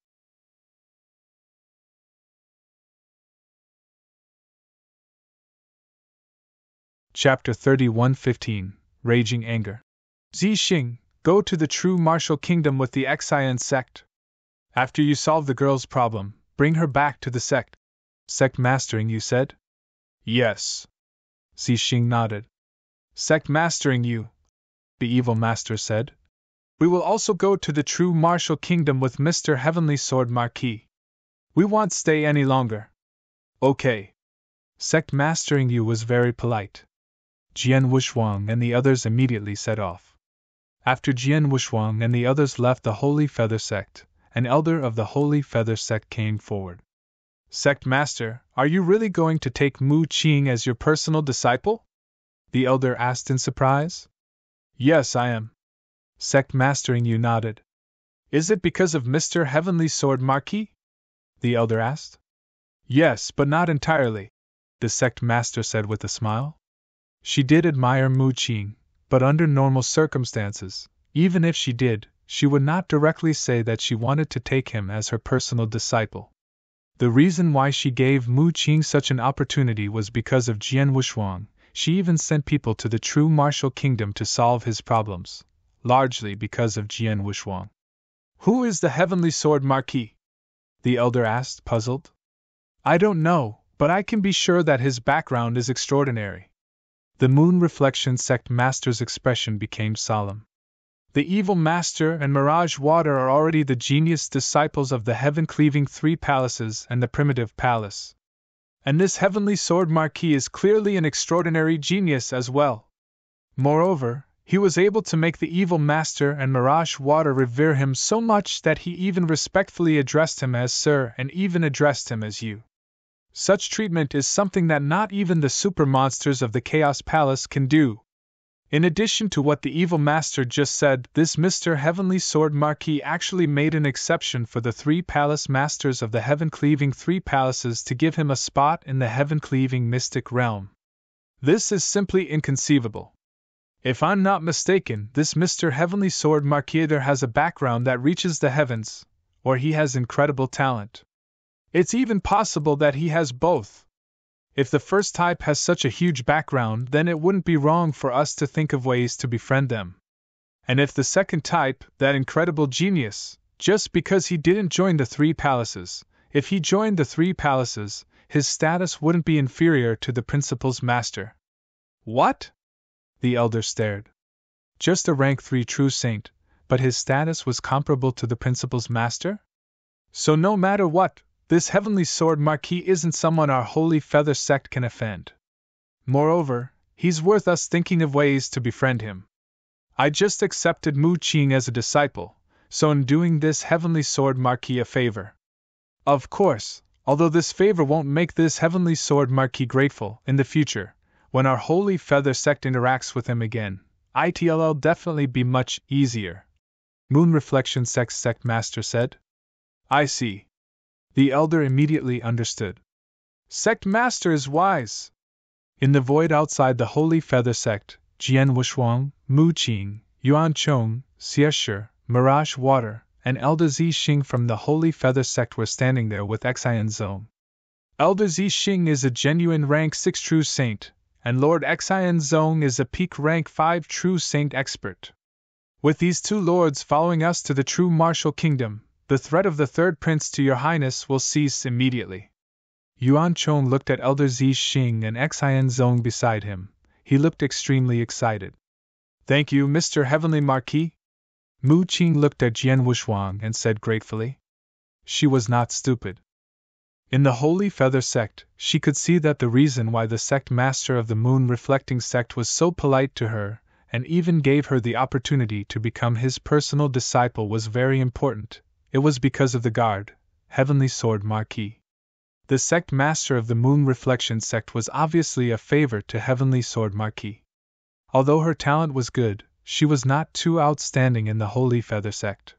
Chapter 31:15 Raging Anger. Zixing, go to the True Martial Kingdom with the Xian Sect. After you solve the girl's problem, bring her back to the sect. Sect Mastering, you said? Yes. Zixing nodded. Sect Mastering you, the evil master said. We will also go to the True Martial Kingdom with Mr. Heavenly Sword Marquis. We won't stay any longer. Okay. Sect Mastering you was very polite. Jian Wushuang and the others immediately set off. After Jian Wushuang and the others left the Holy Feather Sect, an elder of the Holy Feather Sect came forward. Sect Master, are you really going to take Mu Qing as your personal disciple? The elder asked in surprise. Yes, I am. Sect Mastering you nodded. Is it because of Mr. Heavenly Sword Marquis? The elder asked. Yes, but not entirely, the Sect Master said with a smile. She did admire Mu Qing, but under normal circumstances, even if she did, she would not directly say that she wanted to take him as her personal disciple. The reason why she gave Mu Qing such an opportunity was because of Jian Wushuang. She even sent people to the True Martial Kingdom to solve his problems, largely because of Jian Wushuang. Who is the Heavenly Sword Marquis? The elder asked, puzzled. I don't know, but I can be sure that his background is extraordinary. The moon reflection sect master's expression became solemn. The evil master and Mirage Water are already the genius disciples of the heaven-cleaving 3 palaces and the primitive palace. And this heavenly sword Marquis is clearly an extraordinary genius as well. Moreover, he was able to make the evil master and Mirage Water revere him so much that he even respectfully addressed him as Sir and even addressed him as you. Such treatment is something that not even the super monsters of the Chaos Palace can do. In addition to what the evil master just said, this Mr. Heavenly Sword Marquis actually made an exception for the 3 palace masters of the heaven-cleaving 3 palaces to give him a spot in the heaven-cleaving mystic realm. This is simply inconceivable. If I'm not mistaken, this Mr. Heavenly Sword Marquis either has a background that reaches the heavens, or he has incredible talent. It's even possible that he has both. If the first type has such a huge background, then it wouldn't be wrong for us to think of ways to befriend them. And if the second type, that incredible genius, just because he didn't join the 3 palaces, if he joined the 3 palaces, his status wouldn't be inferior to the principal's master. What? The elder stared. Just a rank 3 true saint, but his status was comparable to the principal's master? So no matter what, this Heavenly Sword Marquis isn't someone our Holy Feather sect can offend. Moreover, he's worth us thinking of ways to befriend him. I just accepted Mu Qing as a disciple, so in doing this Heavenly Sword Marquis a favor. Of course, although this favor won't make this Heavenly Sword Marquis grateful in the future, when our Holy Feather sect interacts with him again, it'll definitely be much easier. Moon Reflection Sect Master said. I see. The elder immediately understood. Sect Master is wise. In the void outside the Holy Feather Sect, Jian Wushuang, Mu Qing, Yuan Chong, Xie, Mirage Water, and Elder Zixing from the Holy Feather Sect were standing there with Xian Zong. Elder Zixing is a genuine rank 6 true saint, and Lord Xian Zong is a peak rank 5 true saint expert. With these 2 lords following us to the true martial kingdom, the threat of the 3rd prince to your highness will cease immediately. Yuan Chong looked at Elder Zixing and Xian Zong beside him. He looked extremely excited. Thank you, Mr. Heavenly Marquis. Mu Qing looked at Jian Wushuang and said gratefully. She was not stupid. In the Holy Feather Sect, she could see that the reason why the sect master of the Moon Reflecting Sect was so polite to her, and even gave her the opportunity to become his personal disciple was very important. It was because of the guard, Heavenly Sword Marquis. The sect master of the Moon Reflection Sect was obviously a favor to Heavenly Sword Marquis. Although her talent was good, she was not too outstanding in the Holy Feather Sect.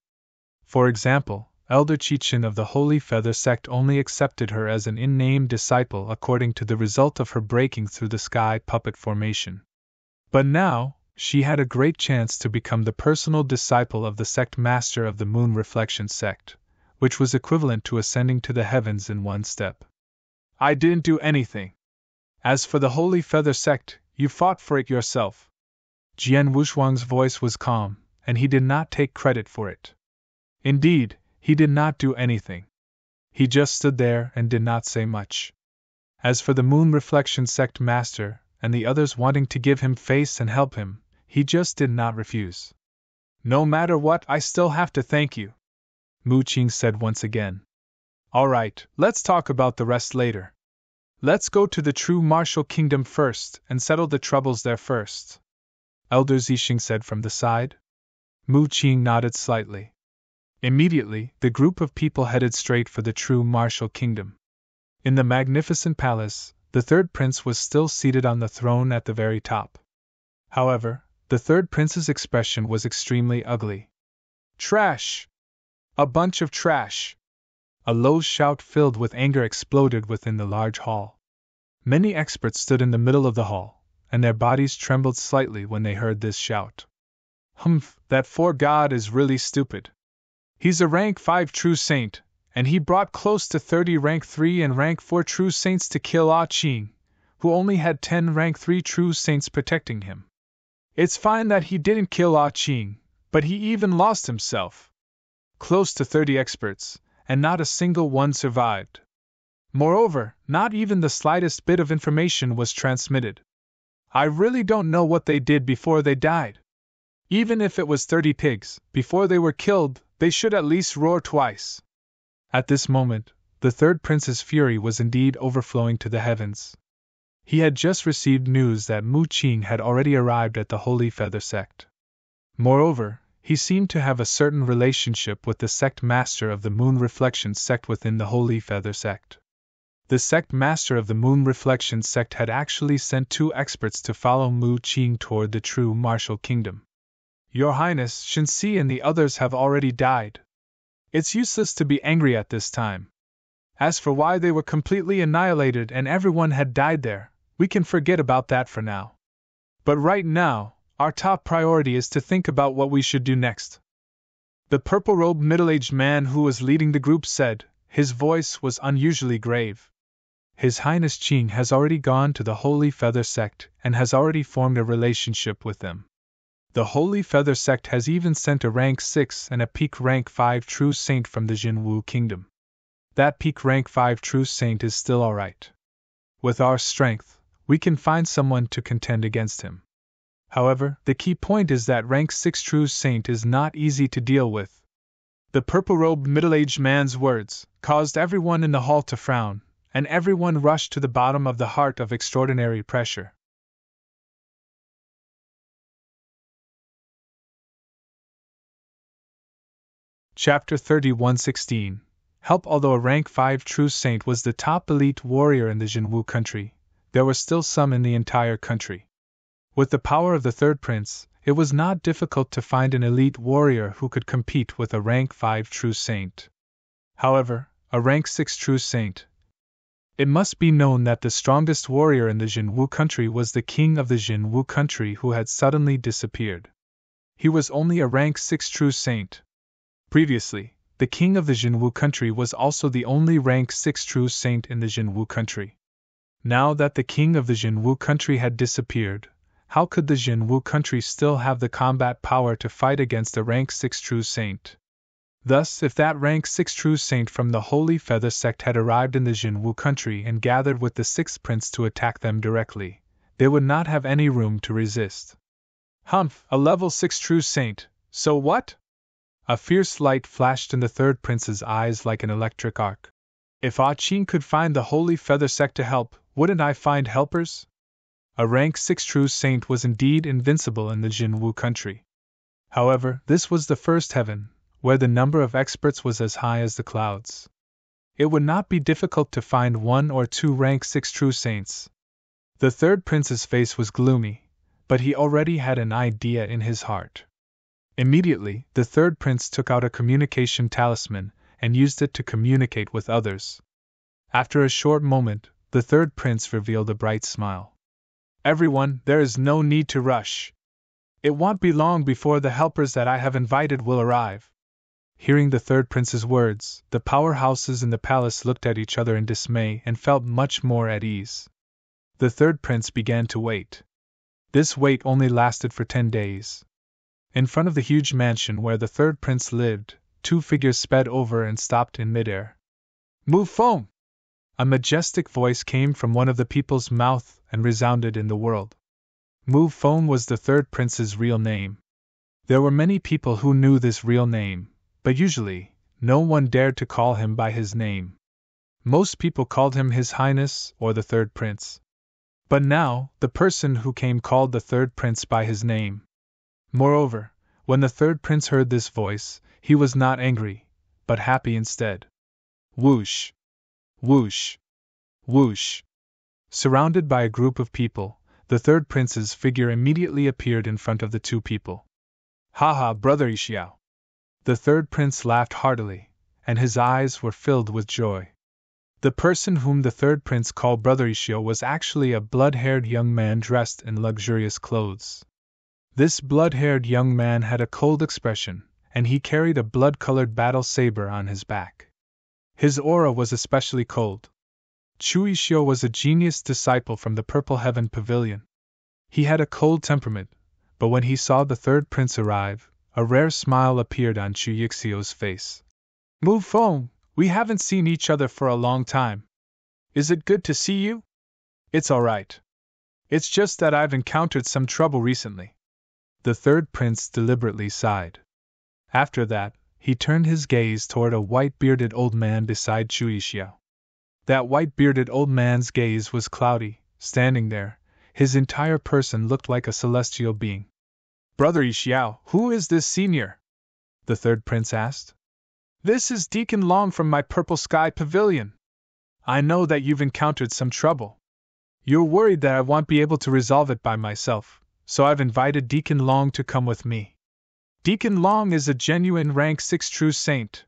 For example, Elder Qichin of the Holy Feather Sect only accepted her as an in-name disciple according to the result of her breaking through the sky puppet formation. But now, she had a great chance to become the personal disciple of the sect master of the Moon Reflection Sect, which was equivalent to ascending to the heavens in one step. I didn't do anything. As for the Holy Feather Sect, you fought for it yourself. Jian Wushuang's voice was calm, and he did not take credit for it. Indeed, he did not do anything. He just stood there and did not say much. As for the Moon Reflection Sect master, and the others wanting to give him face and help him, he just did not refuse. No matter what, I still have to thank you, Mu Qing said once again. All right, let's talk about the rest later. Let's go to the true martial kingdom first and settle the troubles there first, Elder Zixing said from the side. Mu Qing nodded slightly. Immediately, the group of people headed straight for the true martial kingdom. In the magnificent palace, the 3rd prince was still seated on the throne at the very top. However, the 3rd prince's expression was extremely ugly. Trash! A bunch of trash! A low shout filled with anger exploded within the large hall. Many experts stood in the middle of the hall, and their bodies trembled slightly when they heard this shout. Humph, that 4 god is really stupid. He's a rank 5 true saint, and he brought close to 30 rank 3 and rank 4 true saints to kill Ah Qing, who only had 10 rank 3 true saints protecting him. It's fine that he didn't kill Ah Qing, but he even lost himself. Close to 30 experts, and not a single one survived. Moreover, not even the slightest bit of information was transmitted. I really don't know what they did before they died. Even if it was 30 pigs, before they were killed, they should at least roar twice. At this moment, The third prince's fury was indeed overflowing to the heavens. He had just received news that Mu Qing had already arrived at the Holy Feather sect. Moreover, he seemed to have a certain relationship with the sect master of the Moon Reflection sect within the Holy Feather sect. The sect master of the Moon Reflection sect had actually sent 2 experts to follow Mu Qing toward the true martial kingdom. Your Highness, Shenxi and the others have already died. It's useless to be angry at this time. As for why they were completely annihilated and everyone had died there, we can forget about that for now. But right now, our top priority is to think about what we should do next. The purple-robed middle-aged man who was leading the group said. His voice was unusually grave. His Highness Qing has already gone to the Holy Feather sect and has already formed a relationship with them. The Holy Feather sect has even sent a rank 6 and a peak rank 5 true saint from the Jinwu kingdom. That peak rank 5 true saint is still alright. With our strength, we can find someone to contend against him. However, the key point is that rank 6 true saint is not easy to deal with. The purple-robed middle-aged man's words caused everyone in the hall to frown, and everyone rushed to the bottom of the heart of extraordinary pressure. Chapter 31:16 Help. Although a rank 5 true saint was the top elite warrior in the Jinwu country, there were still some in the entire country. With the power of the third prince, it was not difficult to find an elite warrior who could compete with a rank 5 true saint. However, a rank 6 true saint. It must be known that the strongest warrior in the Jinwu country was the king of the Jinwu country who had suddenly disappeared. He was only a rank 6 true saint. Previously, the king of the Jinwu country was also the only rank 6 true saint in the Jinwu country. Now that the king of the Jinwu country had disappeared, how could the Jinwu country still have the combat power to fight against a rank 6 true saint? Thus, if that rank 6 true saint from the Holy Feather sect had arrived in the Jinwu country and gathered with the 6th prince to attack them directly, they would not have any room to resist. Humph, a level 6 true saint, so what? A fierce light flashed in the third prince's eyes like an electric arc. If Ah Qing could find the Holy Feather sect to help, wouldn't I find helpers? A rank 6 true saint was indeed invincible in the Jinwu country. However, this was the first heaven, where the number of experts was as high as the clouds. It would not be difficult to find 1 or 2 rank 6 true saints. The third prince's face was gloomy, but he already had an idea in his heart. Immediately, the third prince took out a communication talisman and used it to communicate with others. After a short moment, the third prince revealed a bright smile. Everyone, there is no need to rush. It won't be long before the helpers that I have invited will arrive. Hearing the third prince's words, the powerhouses in the palace looked at each other in dismay and felt much more at ease. The third prince began to wait. This wait only lasted for 10 days. In front of the huge mansion where the third prince lived, 2 figures sped over and stopped in midair. Mu Feng! A majestic voice came from one of the people's mouth and resounded in the world. Mu Feng was the third prince's real name. There were many people who knew this real name, but usually, no one dared to call him by his name. Most people called him His Highness or the Third Prince. But now, the person who came called the Third Prince by his name. Moreover, when the third prince heard this voice, he was not angry, but happy instead. Whoosh! Whoosh! Whoosh! Surrounded by a group of people, the third prince's figure immediately appeared in front of the 2 people. Ha ha, brother Yixiao! The third prince laughed heartily, and his eyes were filled with joy. The person whom the third prince called Brother Yixiao was actually a blood-haired young man dressed in luxurious clothes. This blood-haired young man had a cold expression, and he carried a blood-colored battle saber on his back. His aura was especially cold. Chu Yixiao was a genius disciple from the Purple Heaven Pavilion. He had a cold temperament, but when he saw the third prince arrive, a rare smile appeared on Chu Yixiao's face. Mu Feng, we haven't seen each other for a long time. Is it good to see you? It's alright. It's just that I've encountered some trouble recently. The third prince deliberately sighed. After that, he turned his gaze toward a white-bearded old man beside Chu Yixiao. That white-bearded old man's gaze was cloudy. Standing there, his entire person looked like a celestial being. Brother Yixiao, who is this senior? The third prince asked. This is Deacon Long from my Purple Sky Pavilion. I know that you've encountered some trouble. You're worried that I won't be able to resolve it by myself, so I've invited Deacon Long to come with me. Deacon Long is a genuine rank 6 true saint.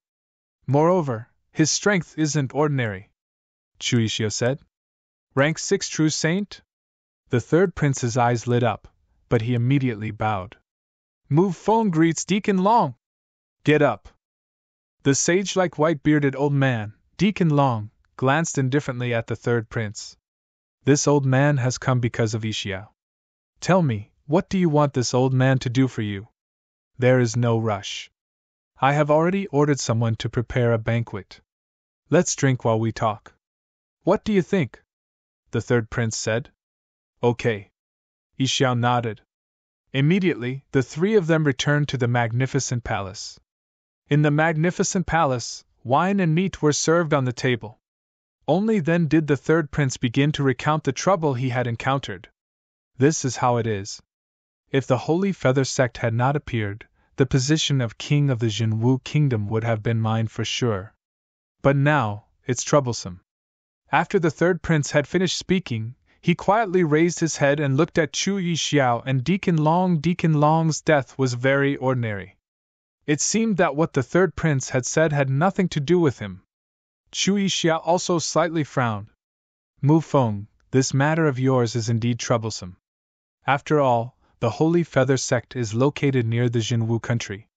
Moreover, his strength isn't ordinary, Chu Yixiao said. Rank 6 true saint? The third prince's eyes lit up, but he immediately bowed. Move Feng greets Deacon Long. Get up. The sage-like white-bearded old man, Deacon Long, glanced indifferently at the third prince. This old man has come because of Yixiao. Tell me, what do you want this old man to do for you? There is no rush. I have already ordered someone to prepare a banquet. Let's drink while we talk. What do you think? The third prince said. Okay. Yixiao nodded. Immediately, the three of them returned to the magnificent palace. In the magnificent palace, wine and meat were served on the table. Only then did the third prince begin to recount the trouble he had encountered. This is how it is. If the Holy Feather Sect had not appeared, the position of king of the Jinwu kingdom would have been mine for sure. But now, it's troublesome. After the third prince had finished speaking, he quietly raised his head and looked at Chu Yixiao and Deacon Long. Deacon Long's death was very ordinary. It seemed that what the third prince had said had nothing to do with him. Chu Yixiao also slightly frowned. Mu Feng, this matter of yours is indeed troublesome. After all, the Holy Feather Sect is located near the Jinwu country.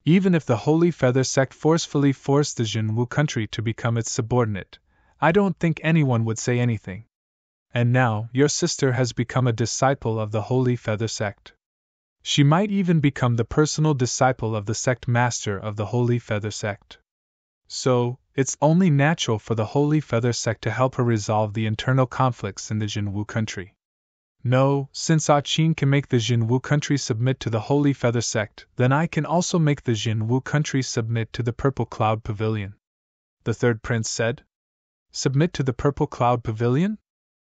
Even if the Holy Feather Sect forcefully forced the Jinwu country to become its subordinate, I don't think anyone would say anything. And now, your sister has become a disciple of the Holy Feather Sect. She might even become the personal disciple of the sect master of the Holy Feather Sect. So, it's only natural for the Holy Feather Sect to help her resolve the internal conflicts in the Jinwu country. No, since Ah Qin can make the Jinwu country submit to the Holy Feather Sect, then I can also make the Jinwu country submit to the Purple Cloud Pavilion. The third prince said. Submit to the Purple Cloud Pavilion?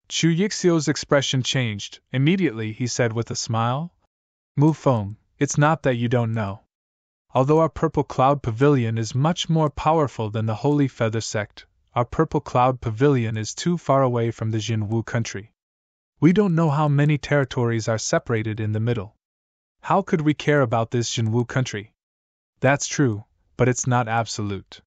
Chu Yixiao's expression changed. Immediately he said with a smile, Mu Feng, it's not that you don't know. Although our Purple Cloud Pavilion is much more powerful than the Holy Feather Sect, our Purple Cloud Pavilion is too far away from the Jinwu country. We don't know how many territories are separated in the middle. How could we care about this Jinwu country? That's true, but it's not absolute.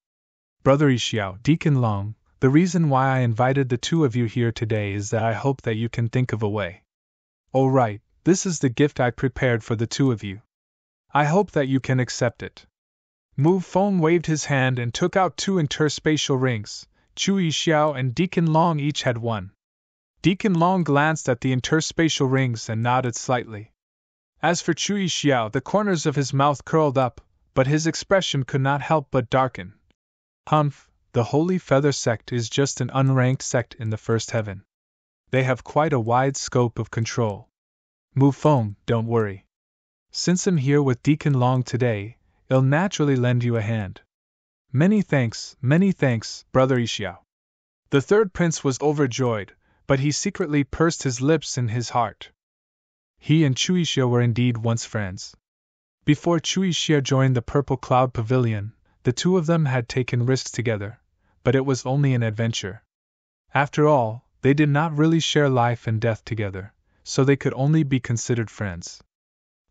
Brother Yixiao, Deacon Long, the reason why I invited the two of you here today is that I hope that you can think of a way. All right, this is the gift I prepared for the two of you. I hope that you can accept it. Mu Feng waved his hand and took out 2 interspatial rings. Chu Yixiao and Deacon Long each had one. Deacon Long glanced at the interspatial rings and nodded slightly. As for Chu Yixiao, the corners of his mouth curled up, but his expression could not help but darken. Humph, the Holy Feather Sect is just an unranked sect in the first heaven. They have quite a wide scope of control. Mu Feng, don't worry. Since I'm here with Deacon Long today, I'll naturally lend you a hand. Many thanks, Brother Yixiao. The third prince was overjoyed, but he secretly pursed his lips in his heart. He and Chu Yixiao were indeed once friends. Before Chu Yixiao joined the Purple Cloud Pavilion, the two of them had taken risks together, but it was only an adventure. After all, they did not really share life and death together, so they could only be considered friends.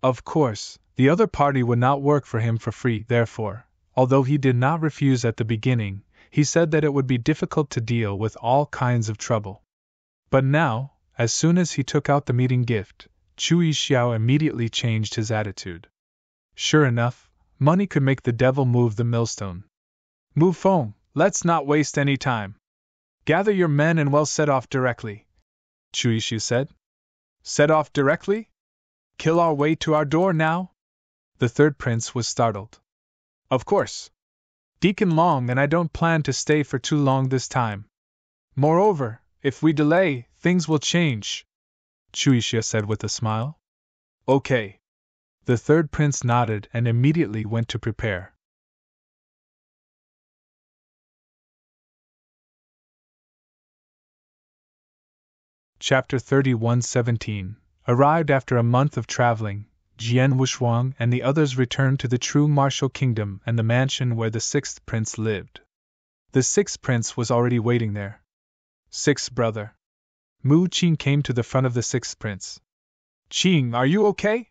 Of course, the other party would not work for him for free, therefore, although he did not refuse at the beginning, he said that it would be difficult to deal with all kinds of trouble. But now, as soon as he took out the meeting gift, Chu Yixiao immediately changed his attitude. Sure enough, money could make the devil move the millstone. Mu Feng, let's not waste any time. Gather your men and we'll set off directly, Chu Yixiao said. Set off directly? Kill our way to our door now? The third prince was startled. Of course. Deacon Long and I don't plan to stay for too long this time. Moreover, if we delay, things will change, Chu Yixiao said with a smile. Okay. The third prince nodded and immediately went to prepare. Chapter 31:17. Arrived after a month of traveling, Jian Wushuang and the others returned to the true martial kingdom and the mansion where the sixth prince lived. The sixth prince was already waiting there. Sixth brother. Mu Qing came to the front of the sixth prince. Qing, are you okay?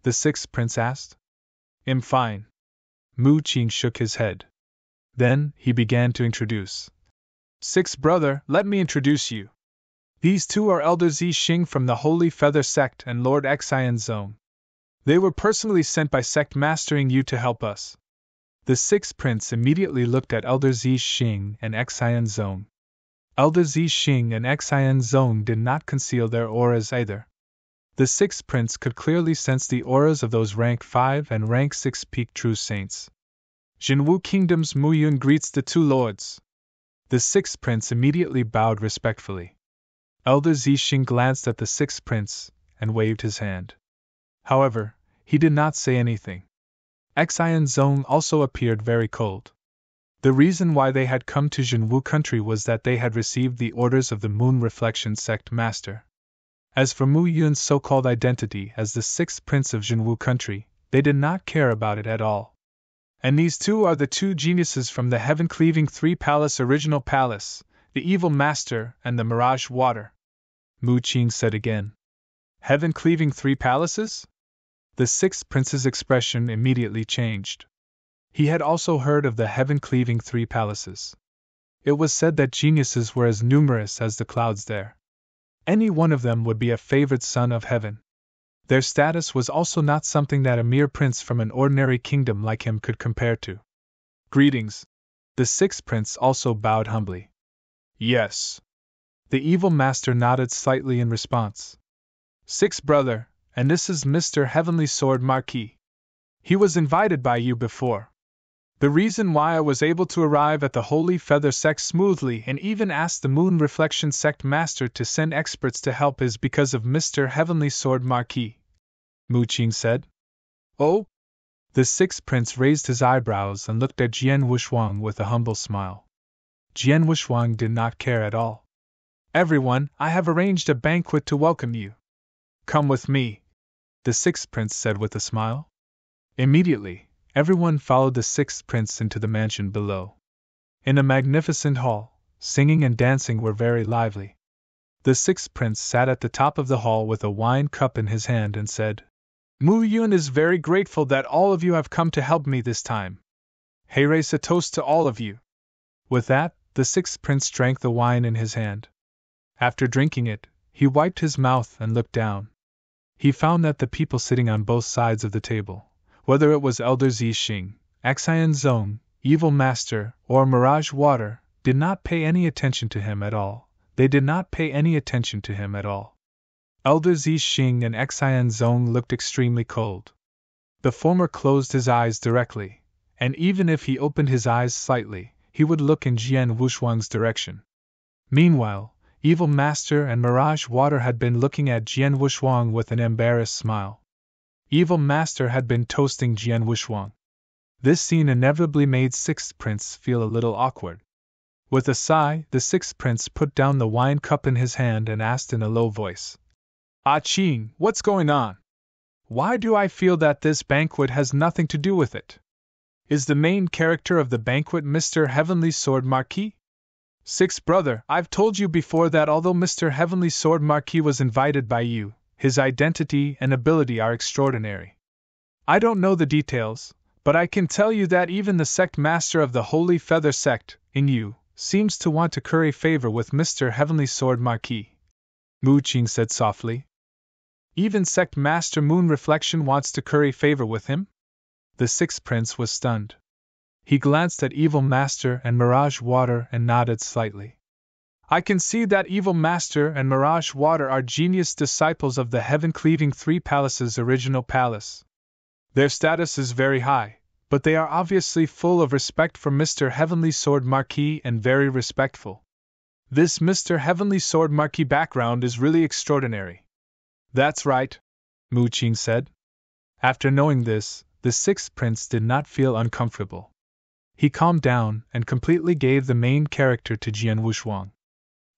The sixth prince asked. I'm fine. Mu Qing shook his head. Then, he began to introduce. Sixth brother, let me introduce you. These two are Elder Zi Xing from the Holy Feather Sect and Lord Xian Zong. They were personally sent by Sect Mastering you to help us. The sixth prince immediately looked at Elder Zi Xing and Xian Zong. Elder Zi Xing and Xian Zong did not conceal their auras either. The sixth prince could clearly sense the auras of those rank 5 and rank 6 peak true saints. Jinwu Kingdom's Mu Yun greets the two lords. The sixth prince immediately bowed respectfully. Elder Zi Xing glanced at the sixth prince and waved his hand. However, he did not say anything. Xian Zong also appeared very cold. The reason why they had come to Jinwu country was that they had received the orders of the Moon Reflection Sect Master. As for Mu Yun's so-called identity as the sixth prince of Jinwu country, they did not care about it at all. And these two are the two geniuses from the heaven-cleaving three-palace original palace, the Evil Master and the Mirage Water. Mu Qing said again. Heaven-cleaving three palaces? The sixth prince's expression immediately changed. He had also heard of the heaven-cleaving three palaces. It was said that geniuses were as numerous as the clouds there. Any one of them would be a favored son of heaven. Their status was also not something that a mere prince from an ordinary kingdom like him could compare to. Greetings. The sixth prince also bowed humbly. Yes. The evil master nodded slightly in response. Sixth brother, and this is Mr. Heavenly Sword Marquis. He was invited by you before. The reason why I was able to arrive at the Holy Feather Sect smoothly and even ask the Moon Reflection Sect Master to send experts to help is because of Mr. Heavenly Sword Marquis. Mu Qing said. Oh? The sixth prince raised his eyebrows and looked at Jian Wushuang with a humble smile. Jian Wushuang did not care at all. Everyone, I have arranged a banquet to welcome you. Come with me, the sixth prince said with a smile. Immediately, everyone followed the sixth prince into the mansion below. In a magnificent hall, singing and dancing were very lively. The sixth prince sat at the top of the hall with a wine cup in his hand and said, Mu Yun is very grateful that all of you have come to help me this time. Hey, raise a toast to all of you. With that, the sixth prince drank the wine in his hand. After drinking it, he wiped his mouth and looked down. He found that the people sitting on both sides of the table, whether it was Elder Zi Xing, Xian Zong, Evil Master, or Mirage Water, did not pay any attention to him at all. They did not pay any attention to him at all. Elder Zi Xing and Xian Zong looked extremely cold. The former closed his eyes directly, and even if he opened his eyes slightly, he would look in Jian Wushuang's direction. Meanwhile, Evil Master and Mirage Water had been looking at Jian Wushuang with an embarrassed smile. Evil Master had been toasting Jian Wushuang. This scene inevitably made Sixth Prince feel a little awkward. With a sigh, the Sixth Prince put down the wine cup in his hand and asked in a low voice, Ah Qing, what's going on? Why do I feel that this banquet has nothing to do with it? Is the main character of the banquet Mr. Heavenly Sword Marquis? Sixth brother, I've told you before that although Mr. Heavenly Sword Marquis was invited by you, his identity and ability are extraordinary. I don't know the details, but I can tell you that even the sect master of the Holy Feather Sect, in you, seems to want to curry favor with Mr. Heavenly Sword Marquis. Mu Qing said softly. Even sect master Moon Reflection wants to curry favor with him? The sixth prince was stunned. He glanced at Evil Master and Mirage Water and nodded slightly. I can see that Evil Master and Mirage Water are genius disciples of the heaven-cleaving Three Palaces original palace. Their status is very high, but they are obviously full of respect for Mr. Heavenly Sword Marquis and very respectful. This Mr. Heavenly Sword Marquis background is really extraordinary. That's right, Mu Qing said. After knowing this, the sixth prince did not feel uncomfortable. He calmed down and completely gave the main character to Jian Wushuang.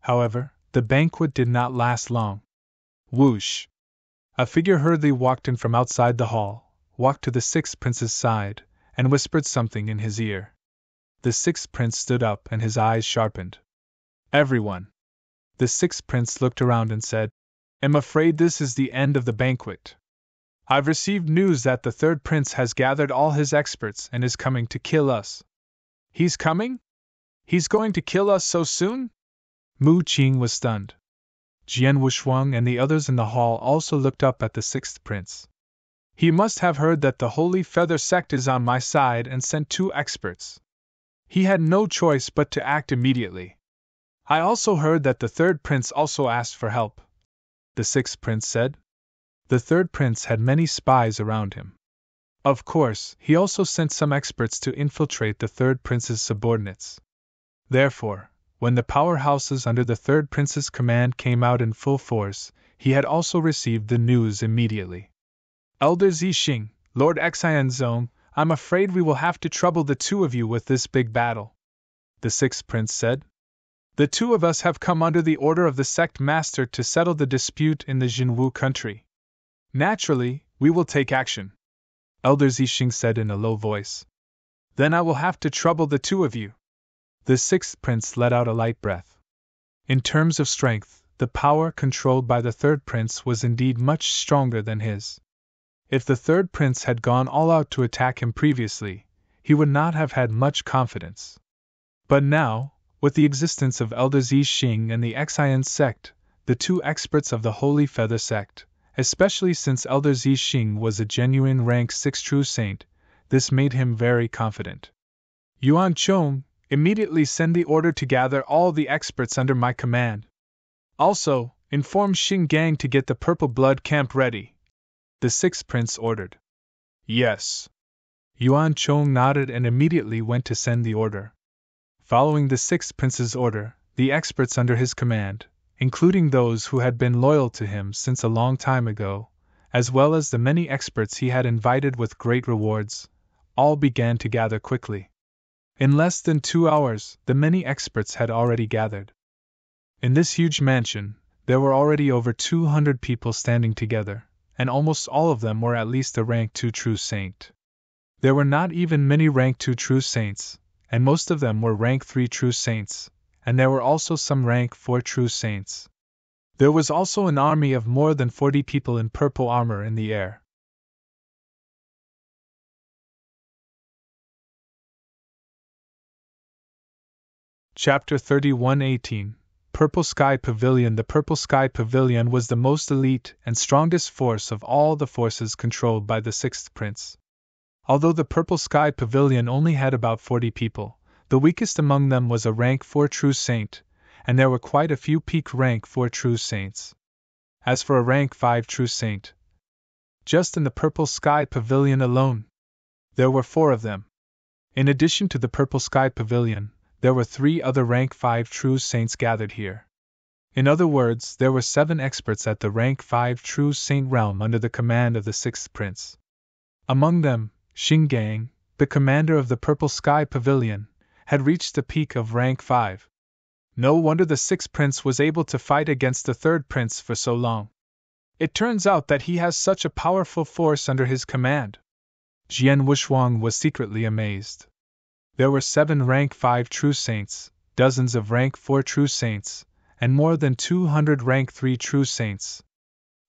However, The banquet did not last long. Whoosh! A figure hurriedly walked in from outside the hall, walked to the sixth prince's side, and whispered something in his ear. The sixth prince stood up and his eyes sharpened. Everyone! The sixth prince looked around and said, "I'm afraid this is the end of the banquet. I've received news that the third prince has gathered all his experts and is coming to kill us." "He's coming? He's going to kill us so soon?" Mu Qing was stunned. Jian Wushuang and the others in the hall also looked up at the sixth prince. "He must have heard that the Holy Feather sect is on my side and sent 2 experts. He had no choice but to act immediately. I also heard that the third prince also asked for help," the sixth prince said. The third prince had many spies around him. Of course, he also sent some experts to infiltrate the third prince's subordinates. Therefore, when the powerhouses under the third prince's command came out in full force, he had also received the news immediately. "Elder Zixing, Lord Xianzong, I'm afraid we will have to trouble the 2 of you with this big battle," the sixth prince said. "The 2 of us have come under the order of the sect master to settle the dispute in the Jinwu country. Naturally, we will take action," Elder Zixing said in a low voice. "Then I will have to trouble the 2 of you." The sixth prince let out a light breath. In terms of strength, the power controlled by the third prince was indeed much stronger than his. If the third prince had gone all out to attack him previously, he would not have had much confidence. But now, with the existence of Elder Zixing and the Xian sect, the 2 experts of the Holy Feather sect, especially since Elder Zixing was a genuine rank 6 true saint, this made him very confident. "Yuan Chong, immediately send the order to gather all the experts under my command. Also, inform Xing Gang to get the Purple Blood camp ready," the sixth prince ordered. "Yes." Yuan Chong nodded and immediately went to send the order. Following the sixth prince's order, the experts under his command, including those who had been loyal to him since a long time ago, as well as the many experts he had invited with great rewards, all began to gather quickly. In less than 2 hours, the many experts had already gathered. In this huge mansion, there were already over 200 people standing together, and almost all of them were at least a rank 2 true saint. There were not even many rank 2 true saints, and most of them were rank 3 true saints, and there were also some rank 4 true saints. There was also an army of more than 40 people in purple armor in the air. Chapter 31:18 Purple Sky Pavilion. The Purple Sky Pavilion was the most elite and strongest force of all the forces controlled by the sixth prince. Although the Purple Sky Pavilion only had about 40 people, the weakest among them was a rank 4 true saint, and there were quite a few peak rank 4 true saints. As for a rank 5 true saint, just in the Purple Sky Pavilion alone, there were 4 of them. In addition to the Purple Sky Pavilion, there were 3 other rank 5 true saints gathered here. In other words, there were 7 experts at the rank 5 true saint realm under the command of the sixth prince. Among them, Xing Gang, the commander of the Purple Sky Pavilion, had reached the peak of rank 5. No wonder the sixth prince was able to fight against the third prince for so long. It turns out that he has such a powerful force under his command. Jian Wushuang was secretly amazed. There were 7 rank 5 true saints, dozens of rank 4 true saints, and more than 200 rank 3 true saints.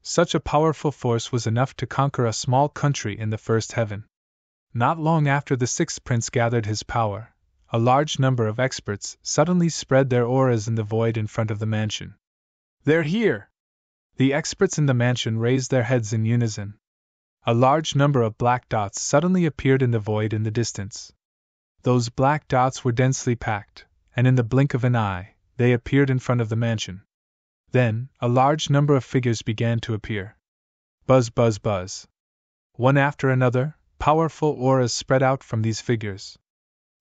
Such a powerful force was enough to conquer a small country in the first heaven. Not long after the sixth prince gathered his power, a large number of experts suddenly spread their auras in the void in front of the mansion. "They're here!" The experts in the mansion raised their heads in unison. A large number of black dots suddenly appeared in the void in the distance. Those black dots were densely packed, and in the blink of an eye, they appeared in front of the mansion. Then, a large number of figures began to appear. Buzz, buzz, buzz. One after another, powerful auras spread out from these figures.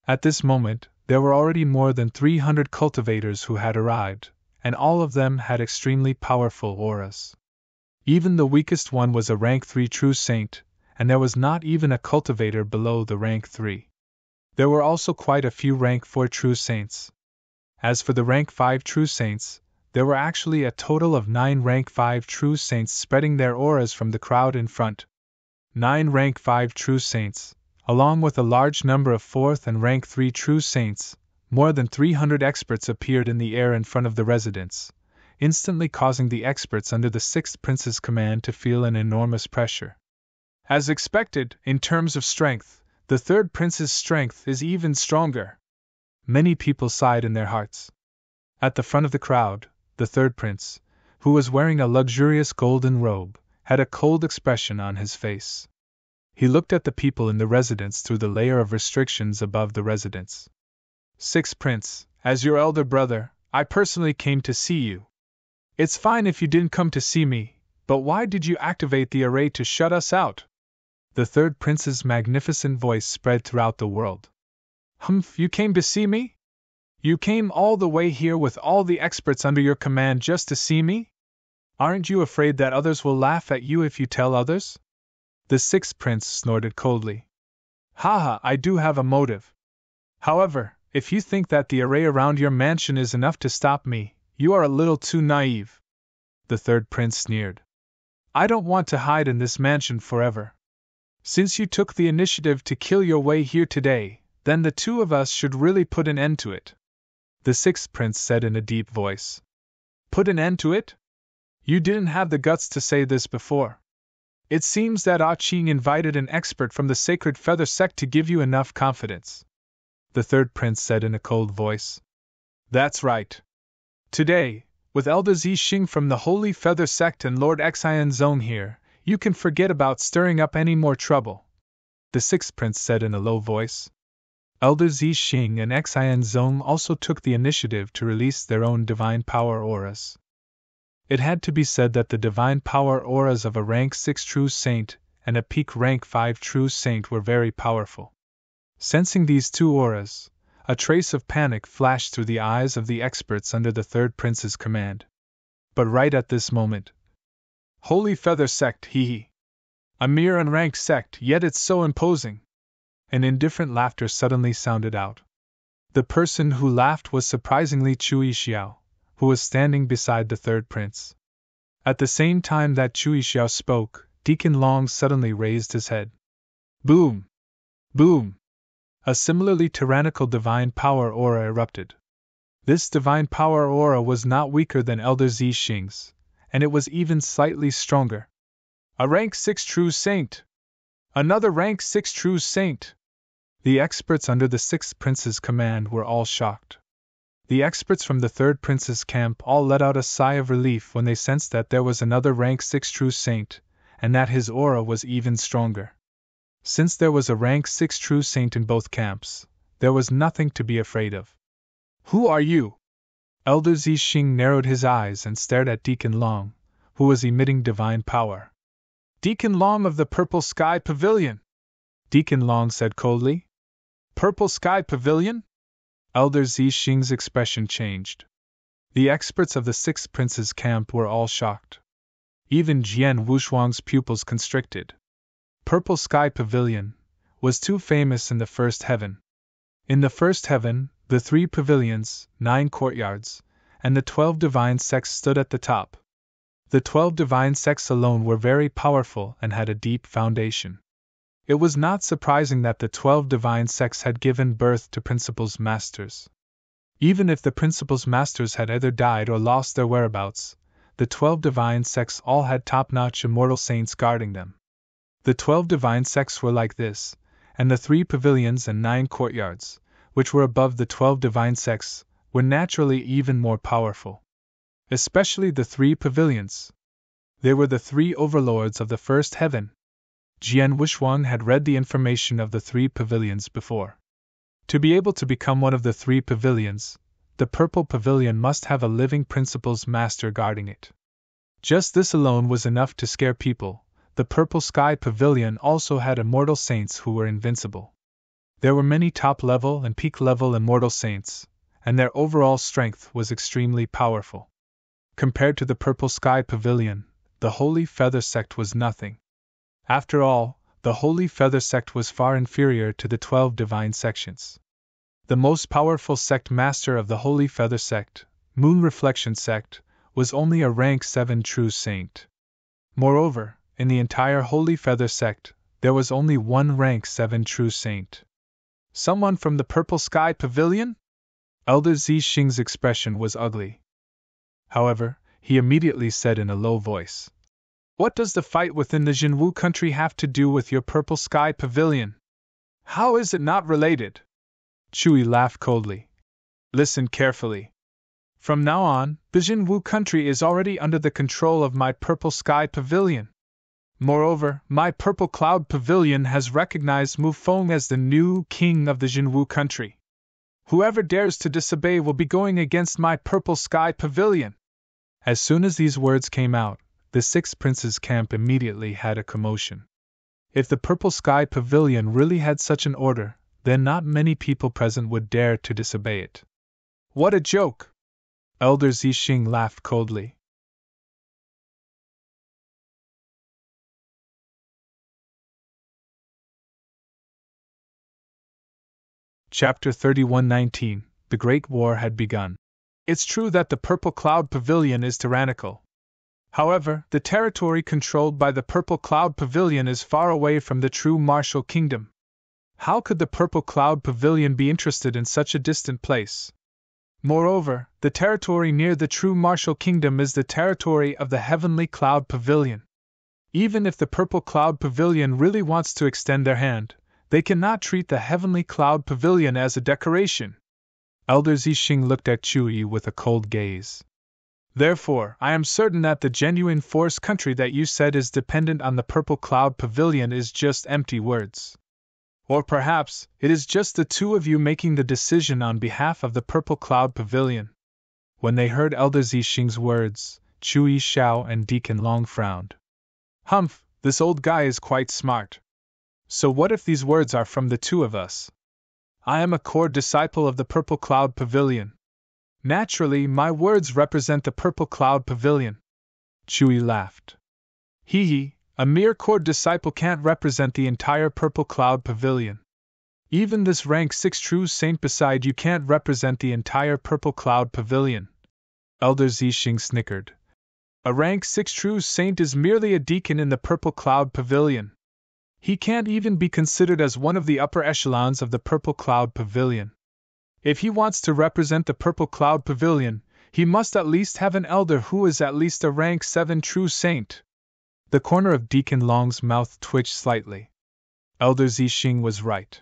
At this moment, there were already more than 300 cultivators who had arrived, and all of them had extremely powerful auras. Even the weakest one was a rank 3 true saint, and there was not even a cultivator below the rank 3. There were also quite a few rank 4 true saints. As for the rank 5 true saints, there were actually a total of 9 rank 5 true saints spreading their auras from the crowd in front. 9 rank 5 true saints, along with a large number of 4th and rank 3 true saints. More than 300 experts appeared in the air in front of the residence, instantly causing the experts under the 6th Prince's command to feel an enormous pressure. As expected, in terms of strength, the 3rd Prince's strength is even stronger. Many people sighed in their hearts. At the front of the crowd, the 3rd Prince, who was wearing a luxurious golden robe, had a cold expression on his face. He looked at the people in the residence through the layer of restrictions above the residence. 6th Prince, as your elder brother, I personally came to see you. It's fine if you didn't come to see me, but why did you activate the array to shut us out? The 3rd Prince's magnificent voice spread throughout the world. Humph, you came to see me? You came all the way here with all the experts under your command just to see me? Aren't you afraid that others will laugh at you if you tell others? The 6th Prince snorted coldly. Haha, I do have a motive. However, if you think that the array around your mansion is enough to stop me, you are a little too naive. The 3rd Prince sneered. I don't want to hide in this mansion forever. Since you took the initiative to kill your way here today, then the two of us should really put an end to it. The 6th Prince said in a deep voice. Put an end to it? You didn't have the guts to say this before. It seems that Ah Ching invited an expert from the Sacred Feather Sect to give you enough confidence. The 3rd Prince said in a cold voice. That's right. Today, with Elder Zixing from the Holy Feather Sect and Lord Xian Zong here, you can forget about stirring up any more trouble. The 6th Prince said in a low voice. Elder Zixing and Xian Zong also took the initiative to release their own divine power auras. It had to be said that the divine power auras of a rank 6 true saint and a peak rank 5 true saint were very powerful. Sensing these two auras, a trace of panic flashed through the eyes of the experts under the 3rd Prince's command. But right at this moment, Holy Feather Sect, hee. A mere unranked sect, yet it's so imposing. An indifferent laughter suddenly sounded out. The person who laughed was surprisingly Chui Xiao, who was standing beside the 3rd Prince. At the same time that Chui Xiao spoke, Deacon Long suddenly raised his head. Boom! Boom! A similarly tyrannical divine power aura erupted. This divine power aura was not weaker than Elder Zixing's, and it was even slightly stronger. A rank 6 true saint! Another rank 6 true saint! The experts under the 6th Prince's command were all shocked. The experts from the 3rd Prince's camp all let out a sigh of relief when they sensed that there was another rank 6 true saint, and that his aura was even stronger. Since there was a rank 6 true saint in both camps, there was nothing to be afraid of. Who are you? Elder Zixing narrowed his eyes and stared at Deacon Long, who was emitting divine power. Deacon Long of the Purple Sky Pavilion, Deacon Long said coldly. Purple Sky Pavilion? Elder Zixing's expression changed. The experts of the 6th Prince's camp were all shocked. Even Jian Wushuang's pupils constricted. Purple Sky Pavilion was too famous in the 1st heaven. In the 1st heaven, the 3 pavilions, 9 courtyards, and the 12 divine sects stood at the top. The 12 divine sects alone were very powerful and had a deep foundation. It was not surprising that the 12 divine sects had given birth to principal's masters. Even if the principal's masters had either died or lost their whereabouts, the 12 divine sects all had top-notch immortal saints guarding them. The 12 divine sects were like this, and the 3 pavilions and 9 courtyards, which were above the 12 divine sects, were naturally even more powerful. Especially the 3 pavilions. They were the 3 overlords of the 1st heaven. Jian Wushuang had read the information of the 3 pavilions before. To be able to become one of the 3 pavilions, the Purple Pavilion must have a living principal's master guarding it. Just this alone was enough to scare people. The Purple Sky Pavilion also had immortal saints who were invincible. There were many top-level and peak-level immortal saints, and their overall strength was extremely powerful. Compared to the Purple Sky Pavilion, the Holy Feather Sect was nothing. After all, the Holy Feather Sect was far inferior to the 12 divine sections. The most powerful sect master of the Holy Feather Sect, Moon Reflection Sect, was only a rank 7 true saint. Moreover, in the entire Holy Feather sect, there was only one rank 7 true saint. Someone from the Purple Sky Pavilion? Elder Zixing's expression was ugly. However, he immediately said in a low voice, "What does the fight within the Jinwu country have to do with your Purple Sky Pavilion? How is it not related?" Chui laughed coldly. "Listen carefully. From now on, the Jinwu country is already under the control of my Purple Sky Pavilion. Moreover, my Purple Cloud Pavilion has recognized Mu Feng as the new king of the Jinwu country. Whoever dares to disobey will be going against my Purple Sky Pavilion." As soon as these words came out, the 6 princes' camp immediately had a commotion. If the Purple Sky Pavilion really had such an order, then not many people present would dare to disobey it. "What a joke!" Elder Zixing laughed coldly. Chapter 31:19 The Great War had begun. It's true that the Purple Cloud Pavilion is tyrannical. However, the territory controlled by the Purple Cloud Pavilion is far away from the true martial kingdom. How could the Purple Cloud Pavilion be interested in such a distant place? Moreover, the territory near the true martial kingdom is the territory of the Heavenly Cloud Pavilion. Even if the Purple Cloud Pavilion really wants to extend their hand, they cannot treat the Heavenly Cloud Pavilion as a decoration. Elder Zixing looked at Chui with a cold gaze. "Therefore, I am certain that the genuine forest country that you said is dependent on the Purple Cloud Pavilion is just empty words. Or perhaps, it is just the two of you making the decision on behalf of the Purple Cloud Pavilion." When they heard Elder Zixing's words, Chui Xiao and Deacon Long frowned. "Humph, this old guy is quite smart. So what if these words are from the two of us? I am a core disciple of the Purple Cloud Pavilion. Naturally, my words represent the Purple Cloud Pavilion." Chui laughed. "Hee, a mere core disciple can't represent the entire Purple Cloud Pavilion. Even this rank 6 true saint beside you can't represent the entire Purple Cloud Pavilion." Elder Zixing snickered. "A rank 6 true saint is merely a deacon in the Purple Cloud Pavilion. He can't even be considered as one of the upper echelons of the Purple Cloud Pavilion. If he wants to represent the Purple Cloud Pavilion, he must at least have an elder who is at least a rank 7 true saint." The corner of Deacon Long's mouth twitched slightly. Elder Zixing was right.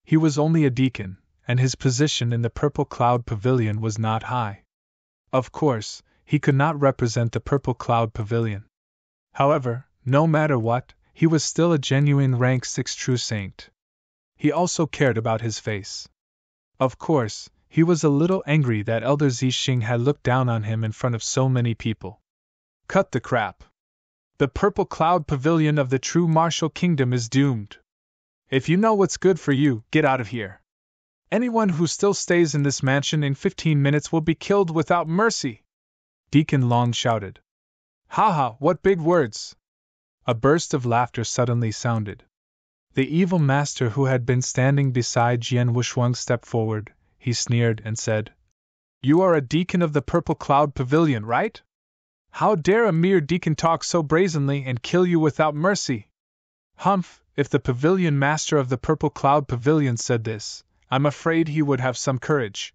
He was only a deacon, and his position in the Purple Cloud Pavilion was not high. Of course, he could not represent the Purple Cloud Pavilion. However, no matter what, he was still a genuine rank 6 true saint. He also cared about his face. Of course, he was a little angry that Elder Zixing had looked down on him in front of so many people. "Cut the crap. The Purple Cloud Pavilion of the true martial kingdom is doomed. If you know what's good for you, get out of here. Anyone who still stays in this mansion in 15 minutes will be killed without mercy." Deacon Long shouted. "Haha, what big words!" A burst of laughter suddenly sounded. The evil master who had been standing beside Jian Wushuang stepped forward. He sneered and said, "You are a deacon of the Purple Cloud Pavilion, right? How dare a mere deacon talk so brazenly and kill you without mercy?" Humph, if the pavilion master of the Purple Cloud Pavilion said this, I'm afraid he would have some courage.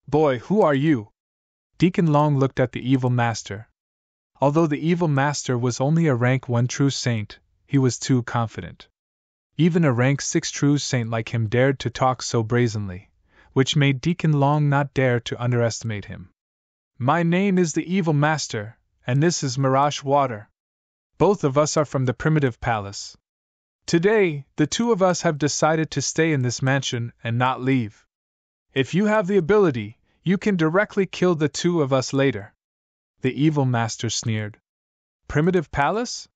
"Boy, who are you?" Deacon Long looked at the evil master. Although the evil master was only a rank 1 true saint, he was too confident. Even a rank 6 true saint like him dared to talk so brazenly, which made Deacon Long not dare to underestimate him. "My name is the Evil Master, and this is Mirage Water. Both of us are from the Primitive Palace. Today, the two of us have decided to stay in this mansion and not leave. If you have the ability, you can directly kill the two of us later." The Evil Master sneered. "Primitive Palace?"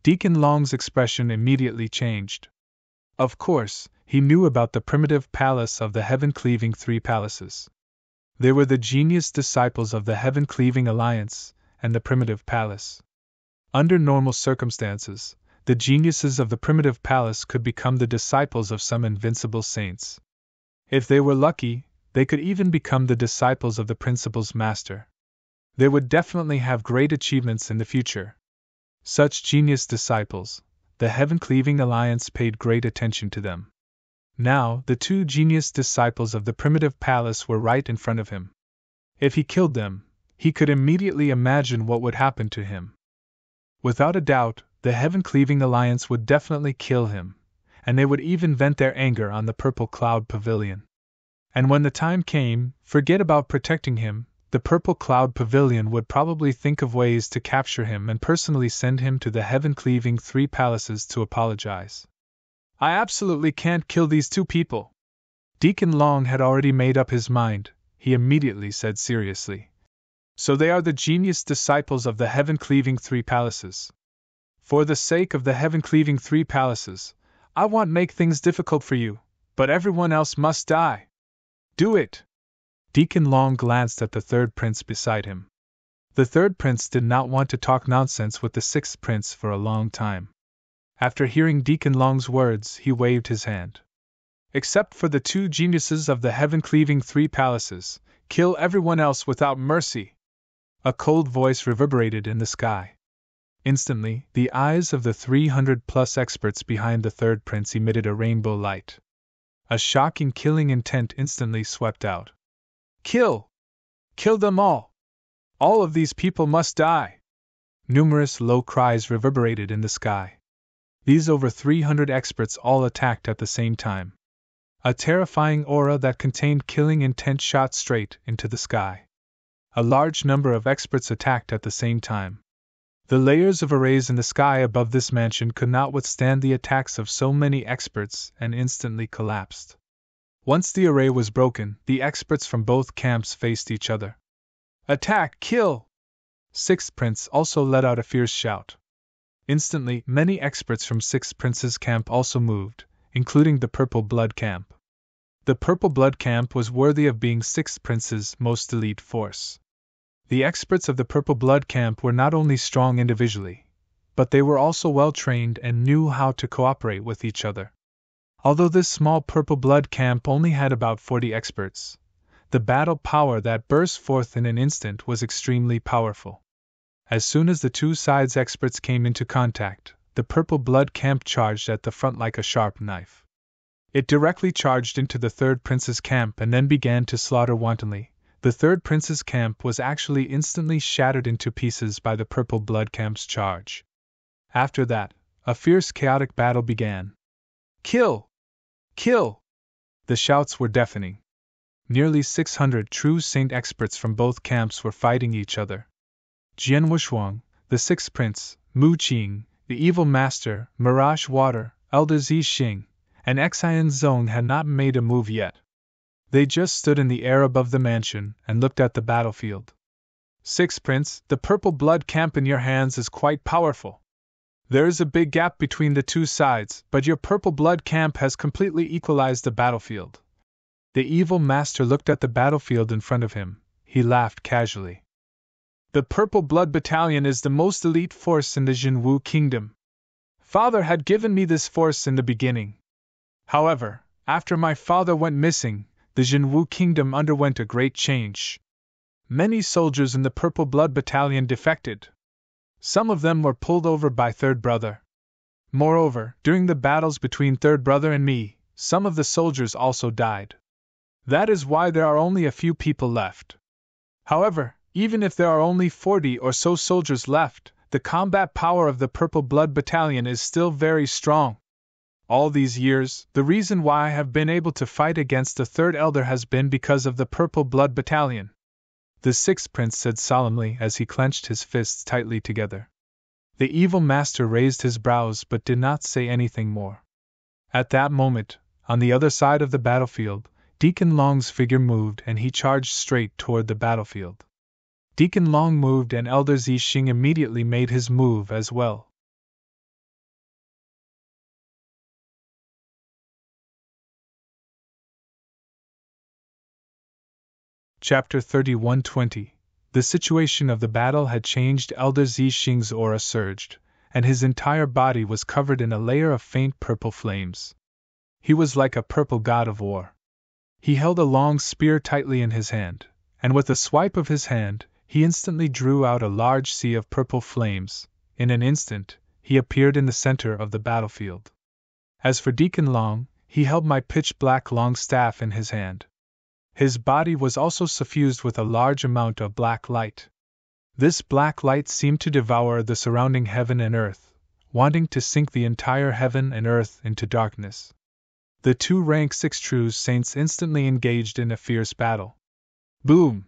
Deacon Long's expression immediately changed. Of course, he knew about the Primitive Palace of the Heaven-Cleaving Three Palaces. They were the genius disciples of the Heaven-Cleaving Alliance and the Primitive Palace. Under normal circumstances, the geniuses of the Primitive Palace could become the disciples of some invincible saints. If they were lucky, they could even become the disciples of the Principal's Master. They would definitely have great achievements in the future. Such genius disciples, the Heaven-Cleaving Alliance paid great attention to them. Now, the two genius disciples of the primitive palace were right in front of him. If he killed them, he could immediately imagine what would happen to him. Without a doubt, the Heaven-Cleaving Alliance would definitely kill him, and they would even vent their anger on the Purple Cloud Pavilion. And when the time came, forget about protecting him, the Purple Cloud Pavilion would probably think of ways to capture him and personally send him to the Heaven-Cleaving Three Palaces to apologize. I absolutely can't kill these two people. Deacon Long had already made up his mind, he immediately said seriously. So they are the genius disciples of the Heaven-Cleaving Three Palaces. For the sake of the Heaven-Cleaving Three Palaces, I won't make things difficult for you, but everyone else must die. Do it! Deacon Long glanced at the third prince beside him. The third prince did not want to talk nonsense with the sixth prince for a long time. After hearing Deacon Long's words, he waved his hand. Except for the two geniuses of the Heaven-Cleaving Three Palaces, kill everyone else without mercy. A cold voice reverberated in the sky. Instantly, the eyes of the 300+ experts behind the third prince emitted a rainbow light. A shocking killing intent instantly swept out. Kill! Kill them all! All of these people must die! Numerous low cries reverberated in the sky. These over 300 experts all attacked at the same time. A terrifying aura that contained killing intent shot straight into the sky. A large number of experts attacked at the same time. The layers of arrays in the sky above this mansion could not withstand the attacks of so many experts and instantly collapsed. Once the array was broken, the experts from both camps faced each other. Attack! Kill! Sixth Prince also let out a fierce shout. Instantly, many experts from Sixth Prince's camp also moved, including the Purple Blood camp. The Purple Blood camp was worthy of being Sixth Prince's most elite force. The experts of the Purple Blood camp were not only strong individually, but they were also well trained and knew how to cooperate with each other. Although this small Purple Blood camp only had about 40 experts, the battle power that burst forth in an instant was extremely powerful. As soon as the two sides' experts came into contact, the Purple Blood camp charged at the front like a sharp knife. It directly charged into the Third Prince's camp and then began to slaughter wantonly. The Third Prince's camp was actually instantly shattered into pieces by the Purple Blood camp's charge. After that, a fierce chaotic battle began. Kill! Kill! The shouts were deafening. Nearly 600 true saint experts from both camps were fighting each other. Jian Wushuang, the Sixth Prince, Mu Qing, the Evil Master, Mirage Water, Elder Zixing, and Xian Zong had not made a move yet. They just stood in the air above the mansion and looked at the battlefield. Sixth Prince, the Purple Blood camp in your hands is quite powerful. There is a big gap between the two sides, but your Purple Blood camp has completely equalized the battlefield. The Evil Master looked at the battlefield in front of him. He laughed casually. The Purple Blood Battalion is the most elite force in the Jinwu Kingdom. Father had given me this force in the beginning. However, after my father went missing, the Jinwu Kingdom underwent a great change. Many soldiers in the Purple Blood Battalion defected. Some of them were pulled over by Third Brother. Moreover, during the battles between Third Brother and me, some of the soldiers also died. That is why there are only a few people left. However, even if there are only 40 or so soldiers left, the combat power of the Purple Blood Battalion is still very strong. All these years, the reason why I have been able to fight against the Third Elder has been because of the Purple Blood Battalion. The Sixth Prince said solemnly as he clenched his fists tightly together. The Evil Master raised his brows but did not say anything more. At that moment, on the other side of the battlefield, Deacon Long's figure moved and he charged straight toward the battlefield. Deacon Long moved and Elder Zixing immediately made his move as well. Chapter 31:20. The situation of the battle had changed. Elder Zixing's aura surged, and his entire body was covered in a layer of faint purple flames. He was like a purple god of war. He held a long spear tightly in his hand, and with a swipe of his hand, he instantly drew out a large sea of purple flames. In an instant, he appeared in the center of the battlefield. As for Deacon Long, he held my pitch-black long staff in his hand. His body was also suffused with a large amount of black light. This black light seemed to devour the surrounding heaven and earth, wanting to sink the entire heaven and earth into darkness. The two rank 6 true saints instantly engaged in a fierce battle. Boom!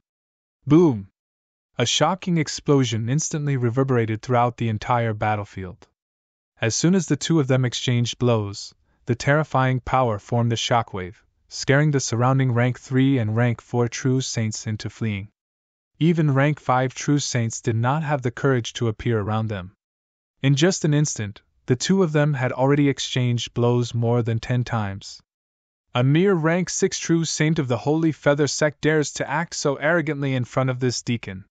Boom! A shocking explosion instantly reverberated throughout the entire battlefield. As soon as the two of them exchanged blows, the terrifying power formed a shockwave, scaring the surrounding rank 3 and rank 4 true saints into fleeing. Even rank 5 true saints did not have the courage to appear around them. In just an instant, the two of them had already exchanged blows more than 10 times. A mere rank 6 true saint of the Holy Feather sect dares to act so arrogantly in front of this deacon.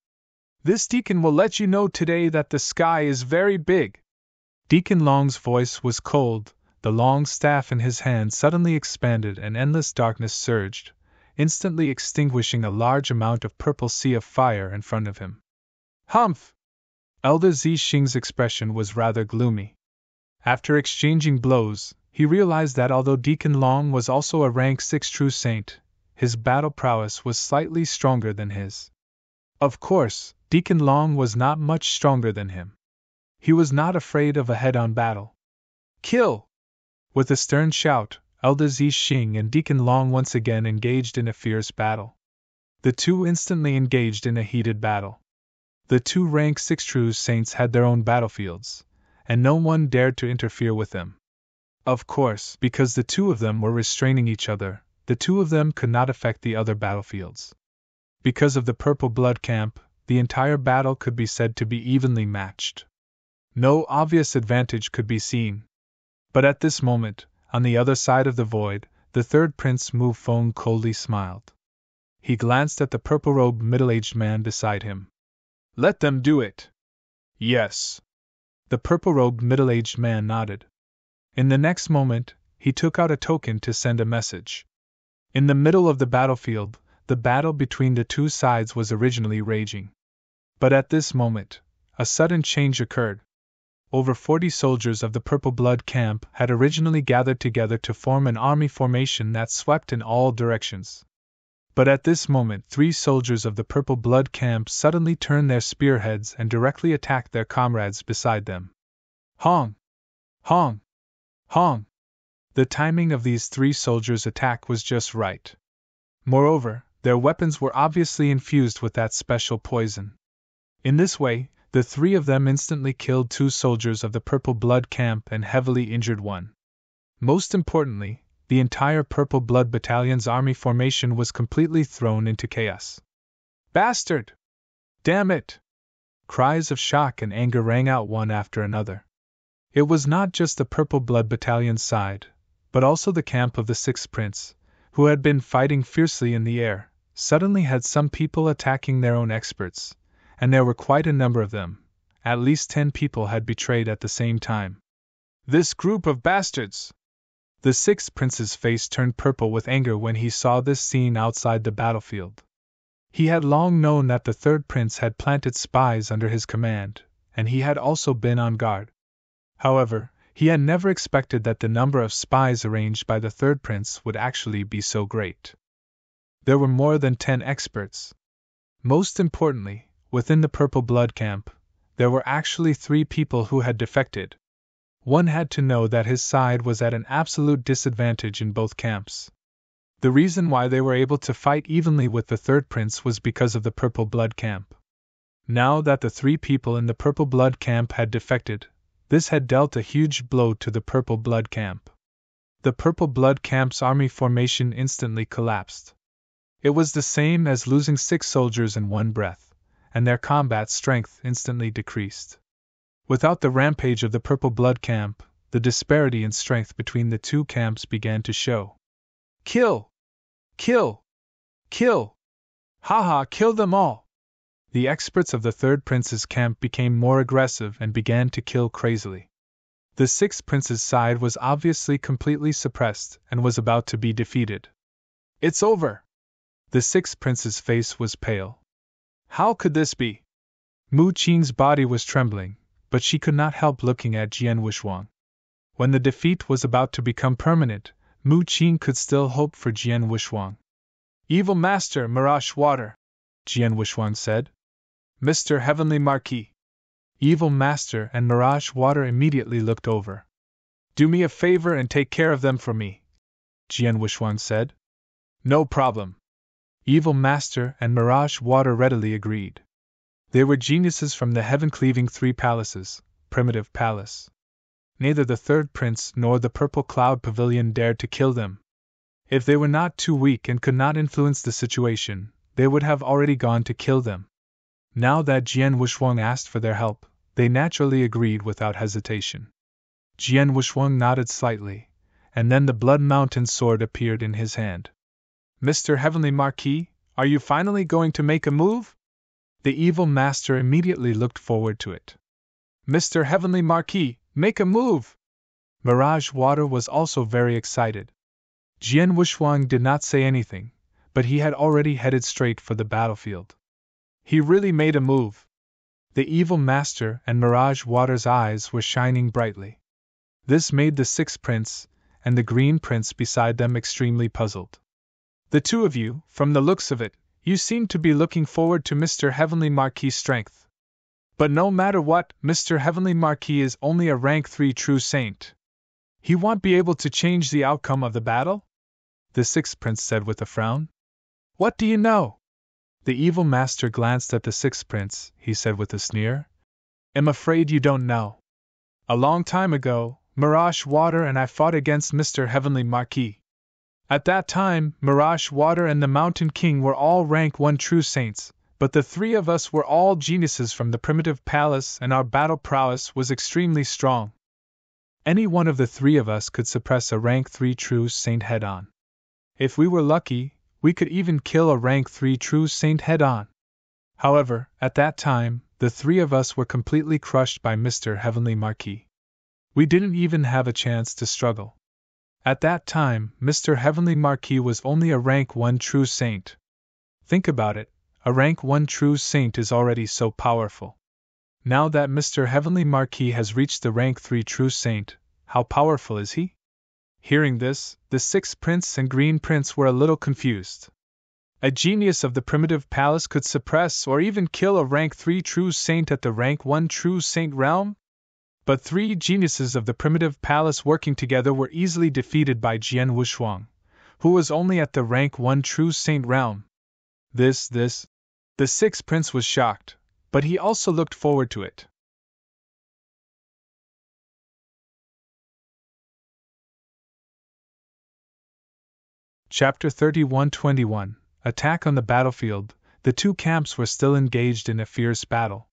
This deacon will let you know today that the sky is very big. Deacon Long's voice was cold, the long staff in his hand suddenly expanded and endless darkness surged, instantly extinguishing a large amount of purple sea of fire in front of him. Humph! Elder Zixing's expression was rather gloomy. After exchanging blows, he realized that although Deacon Long was also a rank 6 true saint, his battle prowess was slightly stronger than his. Of course, Deacon Long was not much stronger than him. He was not afraid of a head-on battle. Kill! With a stern shout, Elder Zixing and Deacon Long once again engaged in a fierce battle. The two instantly engaged in a heated battle. The two rank 6 true saints had their own battlefields, and no one dared to interfere with them. Of course, because the two of them were restraining each other, the two of them could not affect the other battlefields. Because of the Purple Blood Camp, the entire battle could be said to be evenly matched. No obvious advantage could be seen. But at this moment, on the other side of the void, the third Prince Mu Feng coldly smiled. He glanced at the purple-robed middle-aged man beside him. Let them do it. Yes. The purple-robed middle-aged man nodded. In the next moment, he took out a token to send a message. In the middle of the battlefield, the battle between the two sides was originally raging. But at this moment, a sudden change occurred. Over 40 soldiers of the Purple Blood Camp had originally gathered together to form an army formation that swept in all directions. But at this moment 3 soldiers of the Purple Blood Camp suddenly turned their spearheads and directly attacked their comrades beside them. Hong! Hong! Hong! The timing of these 3 soldiers' attack was just right. Moreover, their weapons were obviously infused with that special poison. In this way, the 3 of them instantly killed 2 soldiers of the Purple Blood Camp and heavily injured 1. Most importantly, the entire Purple Blood Battalion's army formation was completely thrown into chaos. Bastard! Damn it! Cries of shock and anger rang out one after another. It was not just the Purple Blood Battalion's side, but also the camp of the 6th Prince, who had been fighting fiercely in the air, suddenly had some people attacking their own experts, and there were quite a number of them. At least 10 people had betrayed at the same time. This group of bastards! The 6th Prince's face turned purple with anger when he saw this scene outside the battlefield. He had long known that the 3rd Prince had planted spies under his command, and he had also been on guard. However, he had never expected that the number of spies arranged by the 3rd Prince would actually be so great. There were more than 10 experts. Most importantly, within the Purple Blood Camp, there were actually 3 people who had defected. One had to know that his side was at an absolute disadvantage in both camps. The reason why they were able to fight evenly with the 3rd Prince was because of the Purple Blood Camp. Now that the 3 people in the Purple Blood Camp had defected, this had dealt a huge blow to the Purple Blood Camp. The Purple Blood Camp's army formation instantly collapsed. It was the same as losing 6 soldiers in one breath, and their combat strength instantly decreased. Without the rampage of the Purple Blood Camp, the disparity in strength between the 2 camps began to show. Kill! Kill! Kill! Haha, kill them all! The experts of the 3rd Prince's camp became more aggressive and began to kill crazily. The 6th Prince's side was obviously completely suppressed and was about to be defeated. It's over! The 6th Prince's face was pale. How could this be? Mu Qing's body was trembling, but she could not help looking at Jian Wushuang. When the defeat was about to become permanent, Mu Qing could still hope for Jian Wushuang. Evil Master, Mirage Water, Jian Wushuang said. Mr. Heavenly Marquis. Evil Master and Mirage Water immediately looked over. Do me a favor and take care of them for me, Jian Wushuang said. No problem. Evil Master and Mirage Water readily agreed. They were geniuses from the heaven-cleaving three palaces, Primitive Palace. Neither the third prince nor the Purple Cloud Pavilion dared to kill them. If they were not too weak and could not influence the situation, they would have already gone to kill them. Now that Jian Wushuang asked for their help, they naturally agreed without hesitation. Jian Wushuang nodded slightly, and then the Blood Mountain sword appeared in his hand. Mr. Heavenly Marquis, are you finally going to make a move? The evil master immediately looked forward to it. Mr. Heavenly Marquis, make a move! Mirage Water was also very excited. Jian Wushuang did not say anything, but he had already headed straight for the battlefield. He really made a move. The evil master and Mirage Water's eyes were shining brightly. This made the sixth prince and the green prince beside them extremely puzzled. The two of you, from the looks of it, you seem to be looking forward to Mr. Heavenly Marquis' strength. But no matter what, Mr. Heavenly Marquis is only a rank 3 true saint. He won't be able to change the outcome of the battle? The sixth prince said with a frown. What do you know? The evil master glanced at the sixth prince, he said with a sneer. I'm afraid you don't know. A long time ago, Mirage Water and I fought against Mr. Heavenly Marquis. At that time, Mirage Water and the Mountain King were all rank 1 true saints, but the three of us were all geniuses from the Primitive Palace and our battle prowess was extremely strong. Any one of the three of us could suppress a rank 3 true saint head-on. If we were lucky, we could even kill a rank 3 true saint head-on. However, at that time, the three of us were completely crushed by Mr. Heavenly Marquis. We didn't even have a chance to struggle. At that time, Mr. Heavenly Marquis was only a rank 1 true saint. Think about it, a rank 1 true saint is already so powerful. Now that Mr. Heavenly Marquis has reached the rank 3 true saint, how powerful is he? Hearing this, the sixth prince and green prince were a little confused. A genius of the Primitive Palace could suppress or even kill a rank 3 true saint at the rank 1 true saint realm? But three geniuses of the Primitive Palace working together were easily defeated by Jian Wushuang, who was only at the rank 1 true saint realm. The sixth prince was shocked, but he also looked forward to it. Chapter 31-21 Attack on the battlefield. The two camps were still engaged in a fierce battle.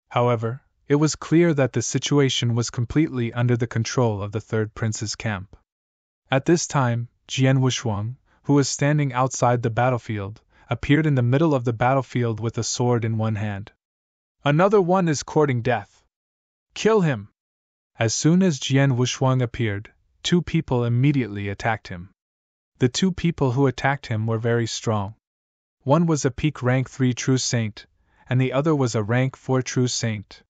However, it was clear that the situation was completely under the control of the third prince's camp. At this time, Jian Wushuang, who was standing outside the battlefield, appeared in the middle of the battlefield with a sword in one hand. Another one is courting death. Kill him! As soon as Jian Wushuang appeared, two people immediately attacked him. The two people who attacked him were very strong. One was a peak rank 3 true saint, and the other was a rank 4 true saint.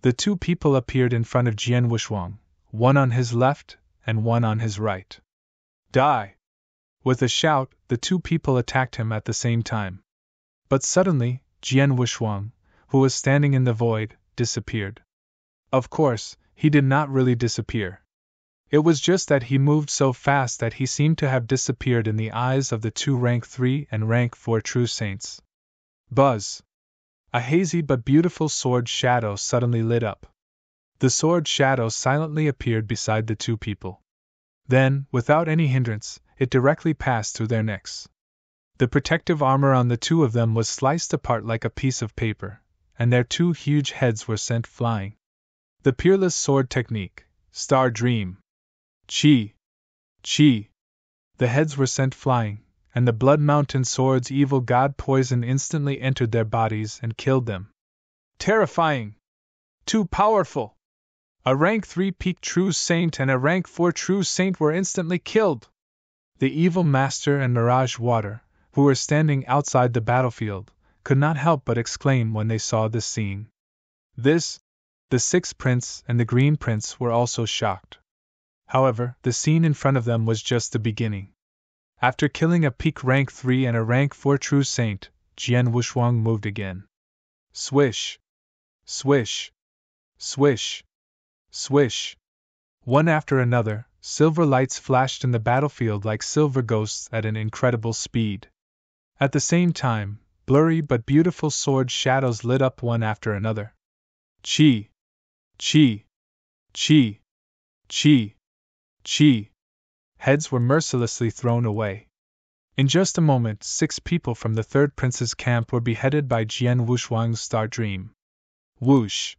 The two people appeared in front of Jian Wushuang, one on his left and one on his right. Die! With a shout, the two people attacked him at the same time. But suddenly, Jian Wushuang, who was standing in the void, disappeared. Of course, he did not really disappear. It was just that he moved so fast that he seemed to have disappeared in the eyes of the two rank 3 and rank 4 true saints. Buzz! A hazy but beautiful sword shadow suddenly lit up. The sword shadow silently appeared beside the two people. Then, without any hindrance, it directly passed through their necks. The protective armor on the two of them was sliced apart like a piece of paper, and their two huge heads were sent flying. The peerless sword technique, Star Dream. Chi! Chi! The heads were sent flying, and the Blood Mountain sword's evil god poison instantly entered their bodies and killed them. Terrifying! Too powerful! A rank 3 peak true saint and a rank 4 true saint were instantly killed. The evil master and Mirage Water, who were standing outside the battlefield, could not help but exclaim when they saw this scene. The Sixth Prince and the Green Prince were also shocked. However, the scene in front of them was just the beginning. After killing a peak rank 3 and a rank 4 true saint, Jian Wuxuang moved again. Swish! Swish! Swish! Swish! One after another, silver lights flashed in the battlefield like silver ghosts at an incredible speed. At the same time, blurry but beautiful sword shadows lit up one after another. Chi! Chi! Chi! Chi! Chi! Heads were mercilessly thrown away. In just a moment, 6 people from the Third Prince's camp were beheaded by Jian Wuxuang's star dream. Whoosh!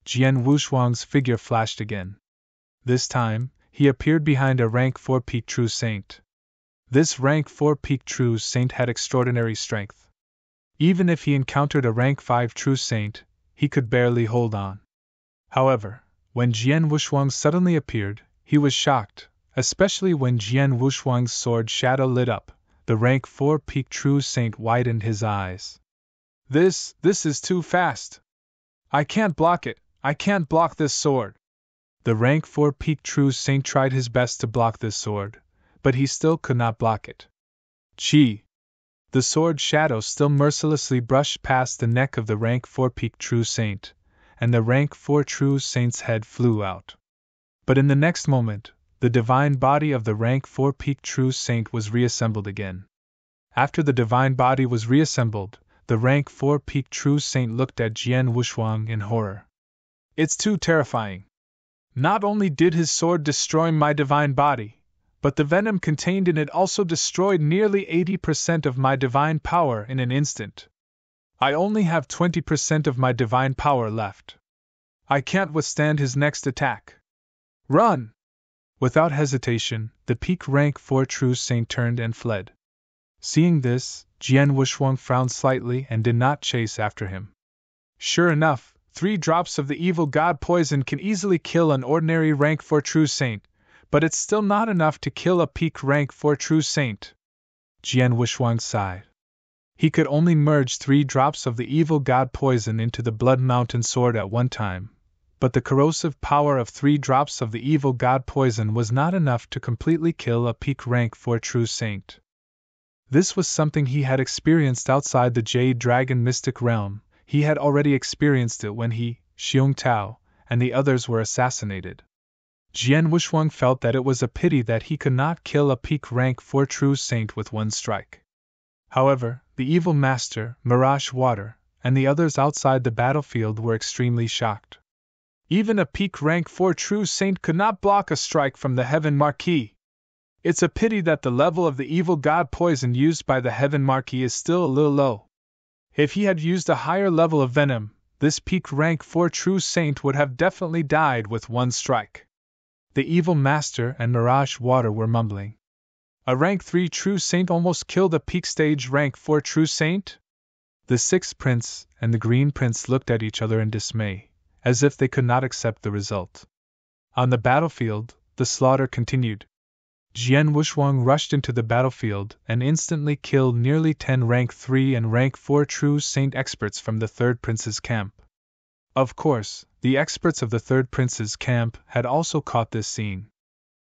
Jian Wuxuang's figure flashed again. This time, he appeared behind a rank 4 peak true saint. This rank 4 peak true saint had extraordinary strength. Even if he encountered a rank 5 true saint, he could barely hold on. However, when Jian Wuxuang suddenly appeared, he was shocked, especially when Jian Wuxuang's sword shadow lit up. The rank 4 peak true saint widened his eyes. This is too fast. I can't block it, I can't block this sword. The rank 4 peak true saint tried his best to block this sword, but he still could not block it. Chi! The sword shadow still mercilessly brushed past the neck of the rank 4 peak true saint, and the rank 4 true saint's head flew out. But in the next moment, the divine body of the rank 4 peak true saint was reassembled again. After the divine body was reassembled, the rank 4 peak true saint looked at Jian Wuxuang in horror. It's too terrifying. Not only did his sword destroy my divine body, but the venom contained in it also destroyed nearly 80% of my divine power in an instant. I only have 20% of my divine power left. I can't withstand his next attack. Run! Without hesitation, the peak rank 4 true saint turned and fled. Seeing this, Jian Wuxuang frowned slightly and did not chase after him. Sure enough, 3 drops of the evil god poison can easily kill an ordinary rank 4 true saint, but it's still not enough to kill a peak rank 4 true saint. Jian Wuxuang sighed. He could only merge 3 drops of the evil god poison into the Blood Mountain sword at one time, but the corrosive power of 3 drops of the evil god poison was not enough to completely kill a peak rank 4 true saint. This was something he had experienced outside the Jade Dragon mystic realm. He had already experienced it when he, Xiong Tao, and the others were assassinated. Jian Wuxuang felt that it was a pity that he could not kill a peak rank 4 true saint with one strike. However, the evil master, Mirage Water, and the others outside the battlefield were extremely shocked. Even a peak rank 4 true saint could not block a strike from the Heaven Marquis. It's a pity that the level of the evil god poison used by the Heaven Marquis is still a little low. If he had used a higher level of venom, this peak rank 4 true saint would have definitely died with one strike. The evil master and Mirage Water were mumbling. A rank 3 true saint almost killed a peak stage rank 4 true saint? The Sixth Prince and the Green Prince looked at each other in dismay, as if they could not accept the result. On the battlefield, the slaughter continued. Jian Wuxuang rushed into the battlefield and instantly killed nearly 10 rank 3 and rank 4 true saint experts from the Third Prince's camp. Of course, the experts of the Third Prince's camp had also caught this scene.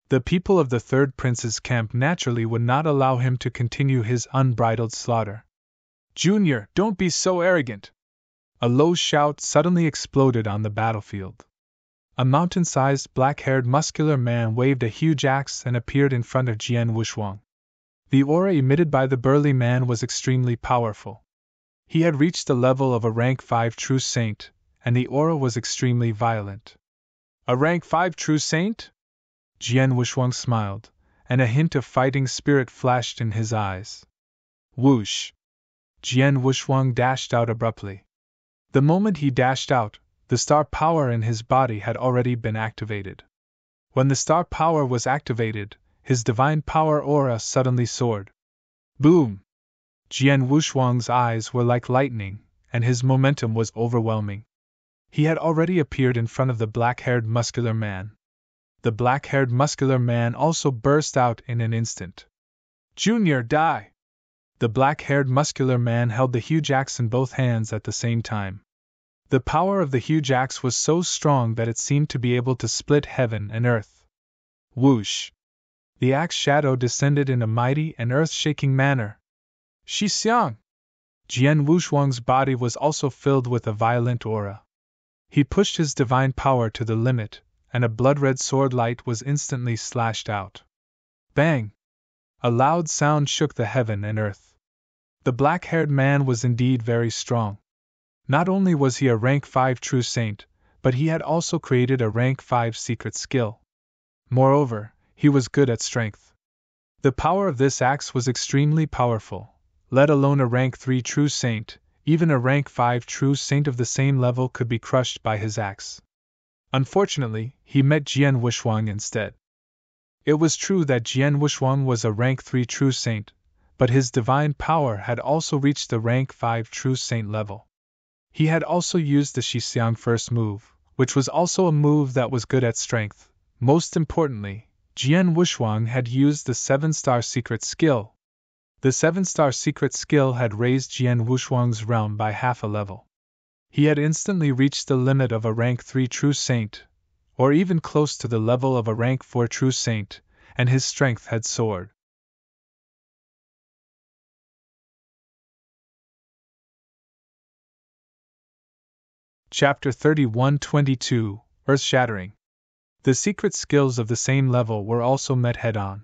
The people of the Third Prince's camp naturally would not allow him to continue his unbridled slaughter. Junior, don't be so arrogant! A low shout suddenly exploded on the battlefield. A mountain-sized, black-haired, muscular man waved a huge axe and appeared in front of Jian Wuxuang. The aura emitted by the burly man was extremely powerful. He had reached the level of a rank 5 true saint, and the aura was extremely violent. A rank 5 true saint? Jian Wuxuang smiled, and a hint of fighting spirit flashed in his eyes. Whoosh! Jian Wuxuang dashed out abruptly. The moment he dashed out, the star power in his body had already been activated. When the star power was activated, his divine power aura suddenly soared. Boom! Jian Wuxuang's eyes were like lightning, and his momentum was overwhelming. He had already appeared in front of the black-haired muscular man. The black-haired muscular man also burst out in an instant. Junior, die! The black-haired muscular man held the huge axe in both hands at the same time. The power of the huge axe was so strong that it seemed to be able to split heaven and earth. Whoosh! The axe shadow descended in a mighty and earth-shaking manner. Shi Xiang! Jian Wushuang's body was also filled with a violent aura. He pushed his divine power to the limit, and a blood-red sword light was instantly slashed out. Bang! A loud sound shook the heaven and earth. The black-haired man was indeed very strong. Not only was he a rank 5 true saint, but he had also created a rank 5 secret skill. Moreover, he was good at strength. The power of this axe was extremely powerful, let alone a rank 3 true saint. Even a rank 5 true saint of the same level could be crushed by his axe. Unfortunately, he met Jian Wushuang instead. It was true that Jian Wushuang was a rank 3 true saint, but his divine power had also reached the rank 5 true saint level. He had also used the Shi Xiang first move, which was also a move that was good at strength. Most importantly, Jian Wushuang had used the 7-star secret skill. The 7-star secret skill had raised Jian Wushuang's realm by half a level. He had instantly reached the limit of a rank 3 true saint, or even close to the level of a rank 4 true saint, and his strength had soared. Chapter 31-22, Earth-Shattering. The secret skills of the same level were also met head-on.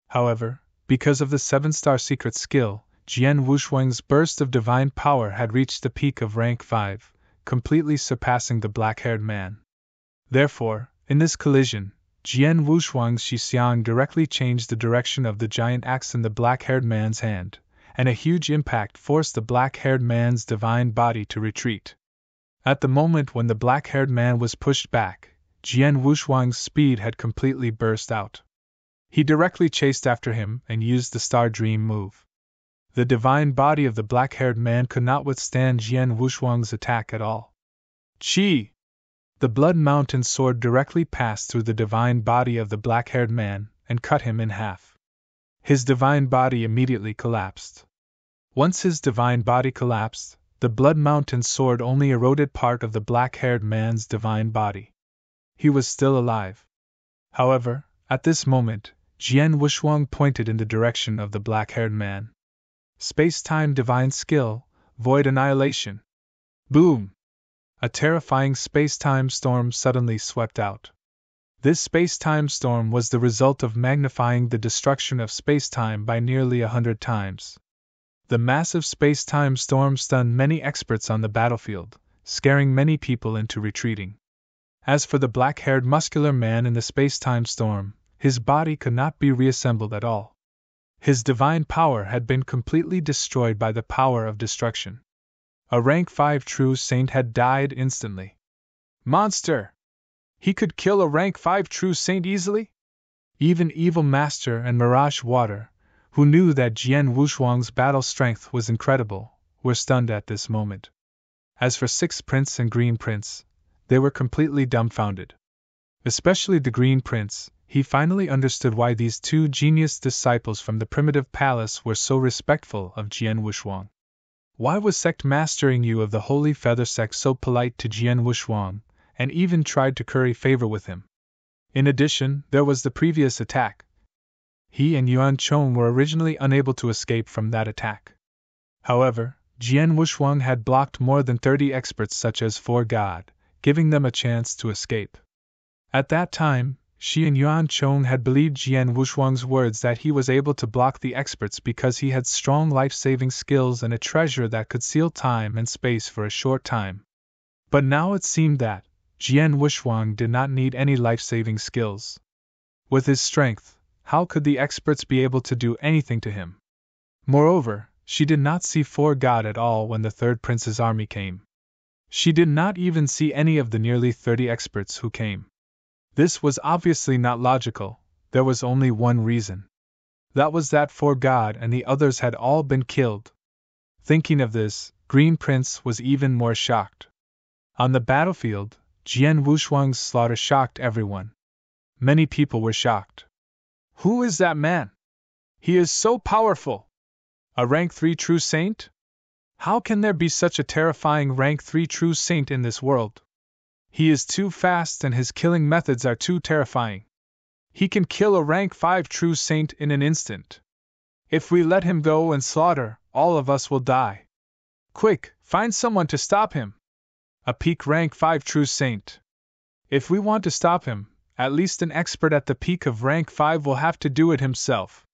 However, because of the 7-star secret skill, Jian Wushuang's burst of divine power had reached the peak of rank 5, completely surpassing the black-haired man. Therefore, in this collision, Jian Wushuang's Shi Xiang directly changed the direction of the giant axe in the black-haired man's hand, and a huge impact forced the black-haired man's divine body to retreat. At the moment when the black-haired man was pushed back, Jian Wushuang's speed had completely burst out. He directly chased after him and used the Star Dream move. The divine body of the black-haired man could not withstand Jian Wushuang's attack at all. Chi! The Blood Mountain sword directly passed through the divine body of the black-haired man and cut him in half. His divine body immediately collapsed. Once his divine body collapsed, the Blood Mountain sword only eroded part of the black-haired man's divine body. He was still alive. However, at this moment, Jian Wushuang pointed in the direction of the black-haired man. Space-time divine skill, void annihilation. Boom! A terrifying space-time storm suddenly swept out. This space-time storm was the result of magnifying the destruction of space-time by nearly 100 times. The massive space-time storm stunned many experts on the battlefield, scaring many people into retreating. As for the black-haired muscular man in the space-time storm, his body could not be reassembled at all. His divine power had been completely destroyed by the power of destruction. A rank 5 true saint had died instantly. Monster! He could kill a rank 5 true saint easily? Even Evil Master and Mirage Water, who knew that Jian Wushuang's battle strength was incredible, were stunned at this moment. As for Sixth Prince and Green Prince, they were completely dumbfounded. Especially the Green Prince, he finally understood why these two genius disciples from the primitive palace were so respectful of Jian Wushuang. Why was Sect Master Yu of the Holy Feather Sect so polite to Jian Wushuang, and even tried to curry favor with him? In addition, there was the previous attack. He and Yuan Chong were originally unable to escape from that attack. However, Jian Wushuang had blocked more than 30 experts such as Four God, giving them a chance to escape. At that time, Shi and Yuan Chong had believed Jian Wushuang's words that he was able to block the experts because he had strong life-saving skills and a treasure that could seal time and space for a short time. But now it seemed that Jian Wushuang did not need any life-saving skills. With his strength, how could the experts be able to do anything to him? Moreover, she did not see Four God at all when the Third Prince's army came. She did not even see any of the nearly 30 experts who came. This was obviously not logical. There was only one reason. That was that Four God and the others had all been killed. Thinking of this, Green Prince was even more shocked. On the battlefield, Jian Wushuang's slaughter shocked everyone. Many people were shocked. Who is that man? He is so powerful! A rank 3 true saint? How can there be such a terrifying rank 3 true saint in this world? He is too fast and his killing methods are too terrifying. He can kill a rank 5 true saint in an instant. If we let him go and slaughter, all of us will die. Quick, find someone to stop him. A peak rank 5 true saint. If we want to stop him, at least an expert at the peak of rank 5 will have to do it himself.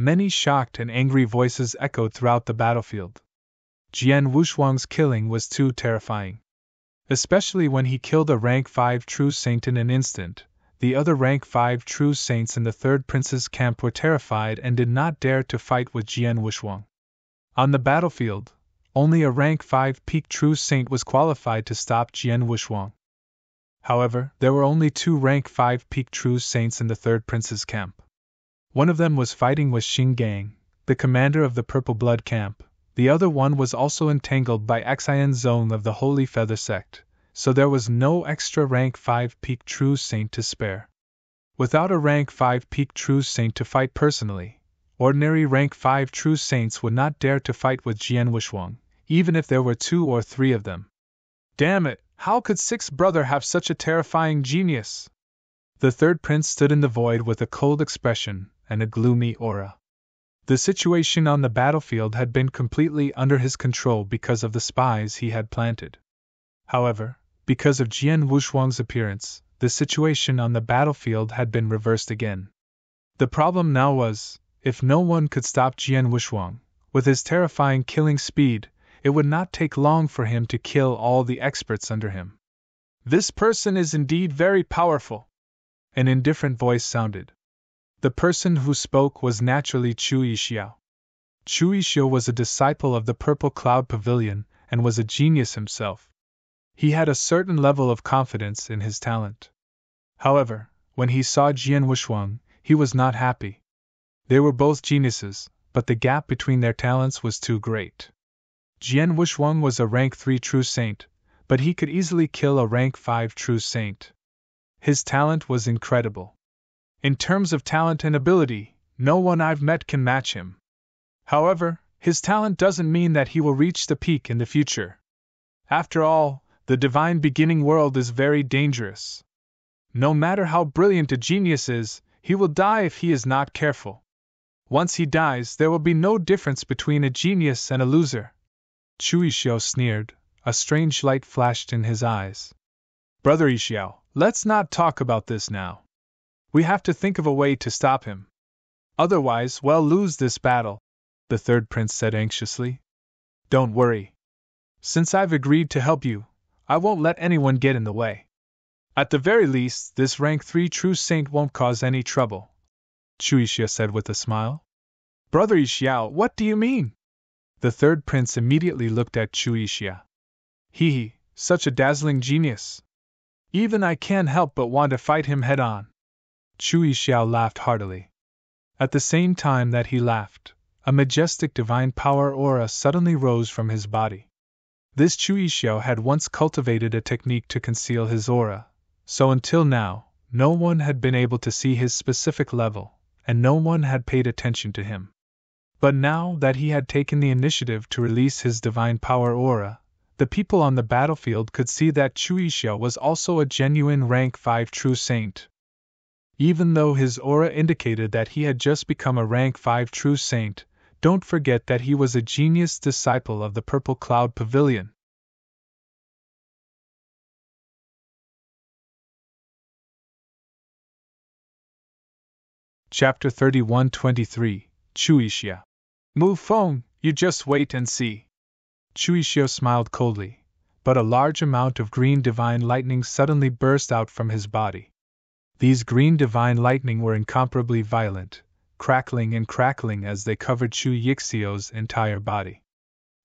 Many shocked and angry voices echoed throughout the battlefield. Jian Wushuang's killing was too terrifying. Especially when he killed a rank 5 true saint in an instant. The other rank 5 true saints in the third prince's camp were terrified and did not dare to fight with Jian Wushuang. On the battlefield, only a rank 5 peak true saint was qualified to stop Jian Wushuang. However, there were only 2 rank 5 peak true saints in the third prince's camp. One of them was fighting with Xing Gang, the commander of the Purple Blood camp. The other one was also entangled by Xian Zone of the Holy Feather sect, so there was no extra rank 5 peak true saint to spare. Without a rank 5 peak true saint to fight personally, ordinary rank 5 true saints would not dare to fight with Jian Wushuang, even if there were 2 or 3 of them. Damn it, how could Sixth Brother have such a terrifying genius? The third prince stood in the void with a cold expression and a gloomy aura. The situation on the battlefield had been completely under his control because of the spies he had planted. However, because of Jian Wushuang's appearance, the situation on the battlefield had been reversed again. The problem now was, if no one could stop Jian Wushuang, with his terrifying killing speed, it would not take long for him to kill all the experts under him. This person is indeed very powerful. An indifferent voice sounded. The person who spoke was naturally Chu Yixiao. Chu Yixiao was a disciple of the Purple Cloud Pavilion and was a genius himself. He had a certain level of confidence in his talent. However, when he saw Jian Wushuang, he was not happy. They were both geniuses, but the gap between their talents was too great. Jian Wushuang was a rank 3 true saint, but he could easily kill a rank 5 true saint. His talent was incredible. In terms of talent and ability, no one I've met can match him. However, his talent doesn't mean that he will reach the peak in the future. After all, the divine beginning world is very dangerous. No matter how brilliant a genius is, he will die if he is not careful. Once he dies, there will be no difference between a genius and a loser. Chu Yixiao sneered, a strange light flashed in his eyes. Brother Yixiao, let's not talk about this now. We have to think of a way to stop him. Otherwise, we'll lose this battle, the third prince said anxiously. Don't worry. Since I've agreed to help you, I won't let anyone get in the way. At the very least, this rank 3 true saint won't cause any trouble, Chu Yixiao said with a smile. Brother Yixiao, what do you mean? The third prince immediately looked at Chu Yixiao. He, such a dazzling genius. Even I can't help but want to fight him head on. Chu Yixiao laughed heartily. At the same time that he laughed, a majestic divine power aura suddenly rose from his body. This Chu Yixiao had once cultivated a technique to conceal his aura, so until now, no one had been able to see his specific level, and no one had paid attention to him. But now that he had taken the initiative to release his divine power aura, the people on the battlefield could see that Chu Yixiao was also a genuine rank 5 true saint. Even though his aura indicated that he had just become a rank 5 true saint, don't forget that he was a genius disciple of the Purple Cloud Pavilion. Chapter 31-23, Chu Yixiao. Mu Feng, you just wait and see. Chu Yixiao smiled coldly, but a large amount of green divine lightning suddenly burst out from his body. These green divine lightning were incomparably violent, crackling and crackling as they covered Chu Yixiao's entire body.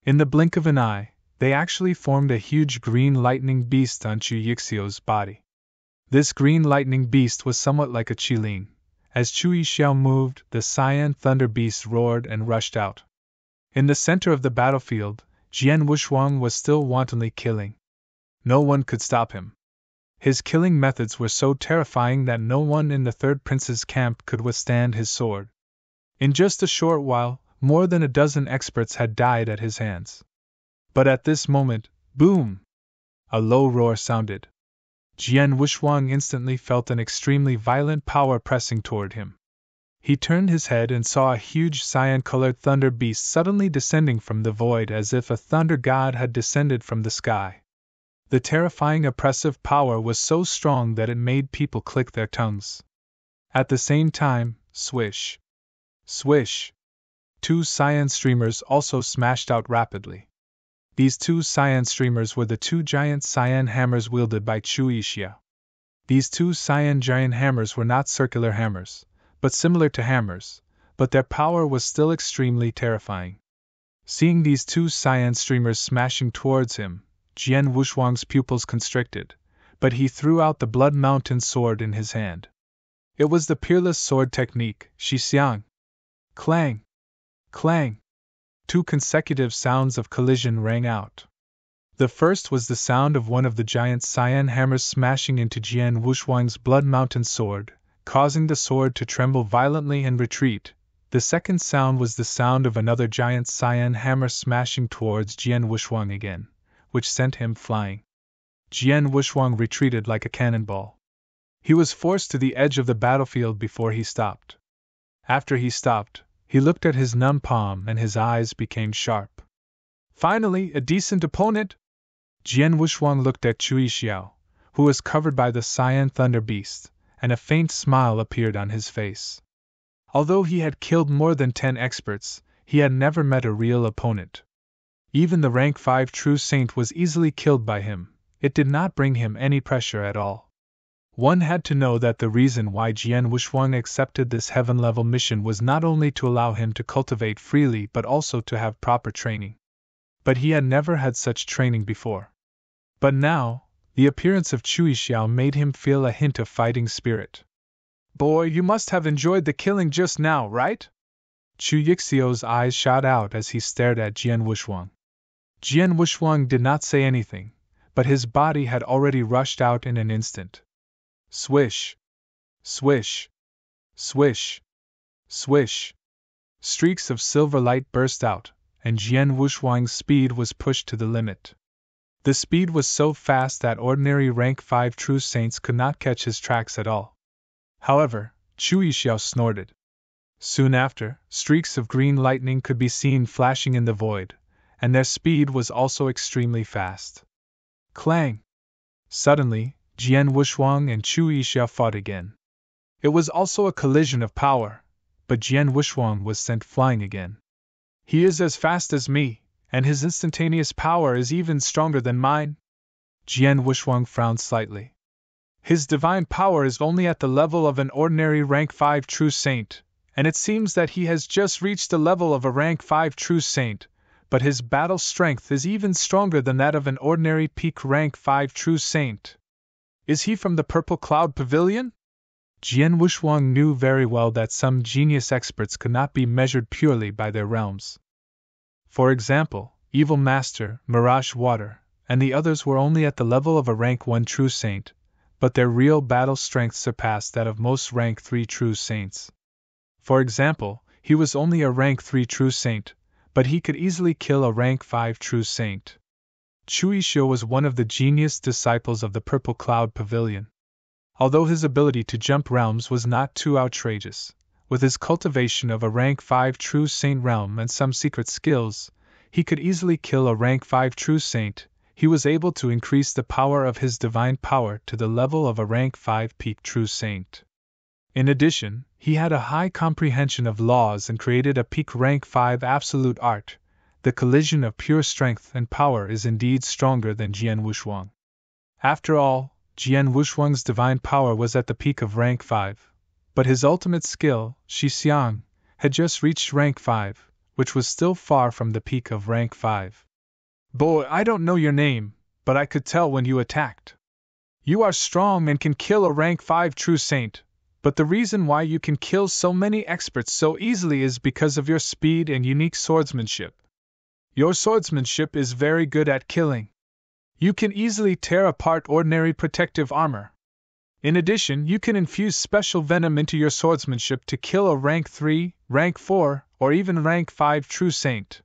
In the blink of an eye, they actually formed a huge green lightning beast on Chu Yixiao's body. This green lightning beast was somewhat like a qilin. As Chu Yixiao moved, the cyan thunder beast roared and rushed out. In the center of the battlefield, Jian Wushuang was still wantonly killing. No one could stop him. His killing methods were so terrifying that no one in the third prince's camp could withstand his sword. In just a short while, more than a dozen experts had died at his hands. But at this moment, boom! A low roar sounded. Jian Wuxuang instantly felt an extremely violent power pressing toward him. He turned his head and saw a huge cyan-colored thunder beast suddenly descending from the void as if a thunder god had descended from the sky. The terrifying oppressive power was so strong that it made people click their tongues. At the same time, swish! Swish! Two cyan streamers also smashed out rapidly. These two cyan streamers were the two giant cyan hammers wielded by Chu Yixiao. These two cyan giant hammers were not circular hammers, but similar to hammers, but their power was still extremely terrifying. Seeing these two cyan streamers smashing towards him, Jian Wuxuang's pupils constricted, but he threw out the Blood Mountain sword in his hand. It was the peerless sword technique, Shixiang. Clang! Clang! Two consecutive sounds of collision rang out. The first was the sound of one of the giant cyan hammers smashing into Jian Wuxuang's Blood Mountain sword, causing the sword to tremble violently and retreat. The second sound was the sound of another giant cyan hammer smashing towards Jian Wuxuang again, which sent him flying. Jian Wuxuang retreated like a cannonball. He was forced to the edge of the battlefield before he stopped. After he stopped, he looked at his numb palm and his eyes became sharp. Finally, a decent opponent? Jian Wuxuang looked at Chu Yixiao, who was covered by the cyan thunder beast, and a faint smile appeared on his face. Although he had killed more than 10 experts, he had never met a real opponent. Even the rank 5 true saint was easily killed by him. It did not bring him any pressure at all. One had to know that the reason why Jian Wuxuang accepted this heaven-level mission was not only to allow him to cultivate freely but also to have proper training. But he had never had such training before. But now, the appearance of Chu Yixiao made him feel a hint of fighting spirit. "Boy, you must have enjoyed the killing just now, right?" Chu Yixiao's eyes shot out as he stared at Jian Wuxuang. Jian Wuxuang did not say anything, but his body had already rushed out in an instant. Swish! Swish! Swish! Swish! Streaks of silver light burst out, and Jian Wuxuang's speed was pushed to the limit. The speed was so fast that ordinary rank 5 true saints could not catch his tracks at all. However, Chu Yixiao snorted. Soon after, streaks of green lightning could be seen flashing in the void, and their speed was also extremely fast. Clang! Suddenly, Jian Wuxuang and Chu Yixiao fought again. It was also a collision of power, but Jian Wuxuang was sent flying again. "He is as fast as me, and his instantaneous power is even stronger than mine." Jian Wuxuang frowned slightly. "His divine power is only at the level of an ordinary rank 5 true saint, and it seems that he has just reached the level of a rank 5 true saint, but his battle strength is even stronger than that of an ordinary peak rank 5 true saint. Is he from the Purple Cloud Pavilion?" Jian Wuxuang knew very well that some genius experts could not be measured purely by their realms. For example, Evil Master, Mirage Water, and the others were only at the level of a rank 1 true saint, but their real battle strength surpassed that of most rank 3 true saints. For example, he was only a rank 3 true saint, but he could easily kill a rank 5 true saint. Chu Yixiao was one of the genius disciples of the Purple Cloud Pavilion. Although his ability to jump realms was not too outrageous, with his cultivation of a rank 5 true saint realm and some secret skills, he could easily kill a rank 5 true saint. He was able to increase the power of his divine power to the level of a rank 5 peak true saint. In addition, he had a high comprehension of laws and created a peak rank 5 absolute art. The collision of pure strength and power is indeed stronger than Jian Wuxuang. After all, Jian Wuxuang's divine power was at the peak of rank 5, but his ultimate skill, Shixiang, had just reached rank 5, which was still far from the peak of rank 5. "Boy, I don't know your name, but I could tell when you attacked. You are strong and can kill a rank 5 true saint, but the reason why you can kill so many experts so easily is because of your speed and unique swordsmanship. Your swordsmanship is very good at killing. You can easily tear apart ordinary protective armor. In addition, you can infuse special venom into your swordsmanship to kill a rank 3, rank 4, or even rank 5 true saint.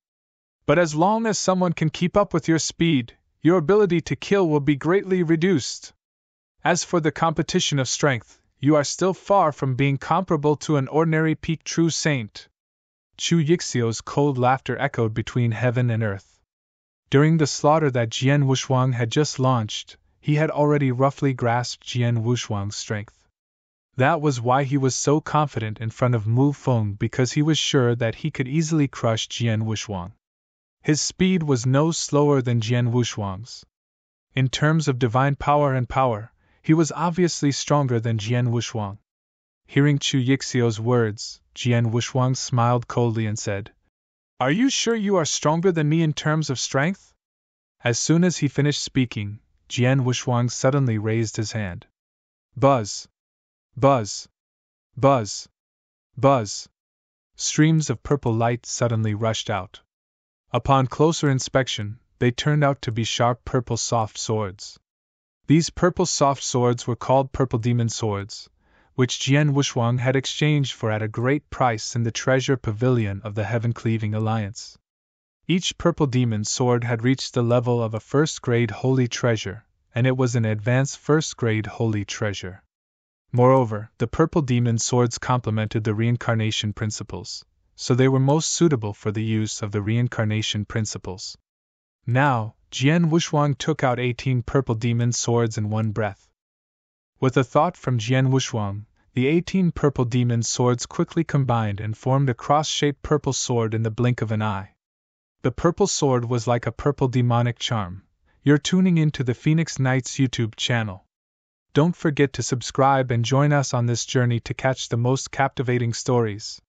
But as long as someone can keep up with your speed, your ability to kill will be greatly reduced. As for the competition of strength, you are still far from being comparable to an ordinary peak true saint. Chu Yixio's cold laughter echoed between heaven and earth. During the slaughter that Jian Wushuang had just launched, he had already roughly grasped Jian Wushuang's strength. That was why he was so confident in front of Mu Feng, because he was sure that he could easily crush Jian Wushuang. His speed was no slower than Jian Wushuang's. In terms of divine power and power, he was obviously stronger than Jian Wushuang. Hearing Chu Yixio's words, Jian Wushuang smiled coldly and said, "Are you sure you are stronger than me in terms of strength?" As soon as he finished speaking, Jian Wushuang suddenly raised his hand. Buzz! Buzz! Buzz! Buzz! Streams of purple light suddenly rushed out. Upon closer inspection, they turned out to be sharp purple soft swords. These purple soft swords were called purple demon swords, which Jian Wushuang had exchanged for at a great price in the treasure pavilion of the Heaven-Cleaving Alliance. Each purple demon sword had reached the level of a first-grade holy treasure, and it was an advanced first-grade holy treasure. Moreover, the purple demon swords complemented the reincarnation principles, so they were most suitable for the use of the reincarnation principles. Now, Jian Wushuang took out 18 purple demon swords in one breath. With a thought from Jian Wushuang, the 18 purple demon swords quickly combined and formed a cross-shaped purple sword in the blink of an eye. The purple sword was like a purple demonic charm. You're tuning into the Phoenix Knights YouTube channel. Don't forget to subscribe and join us on this journey to catch the most captivating stories.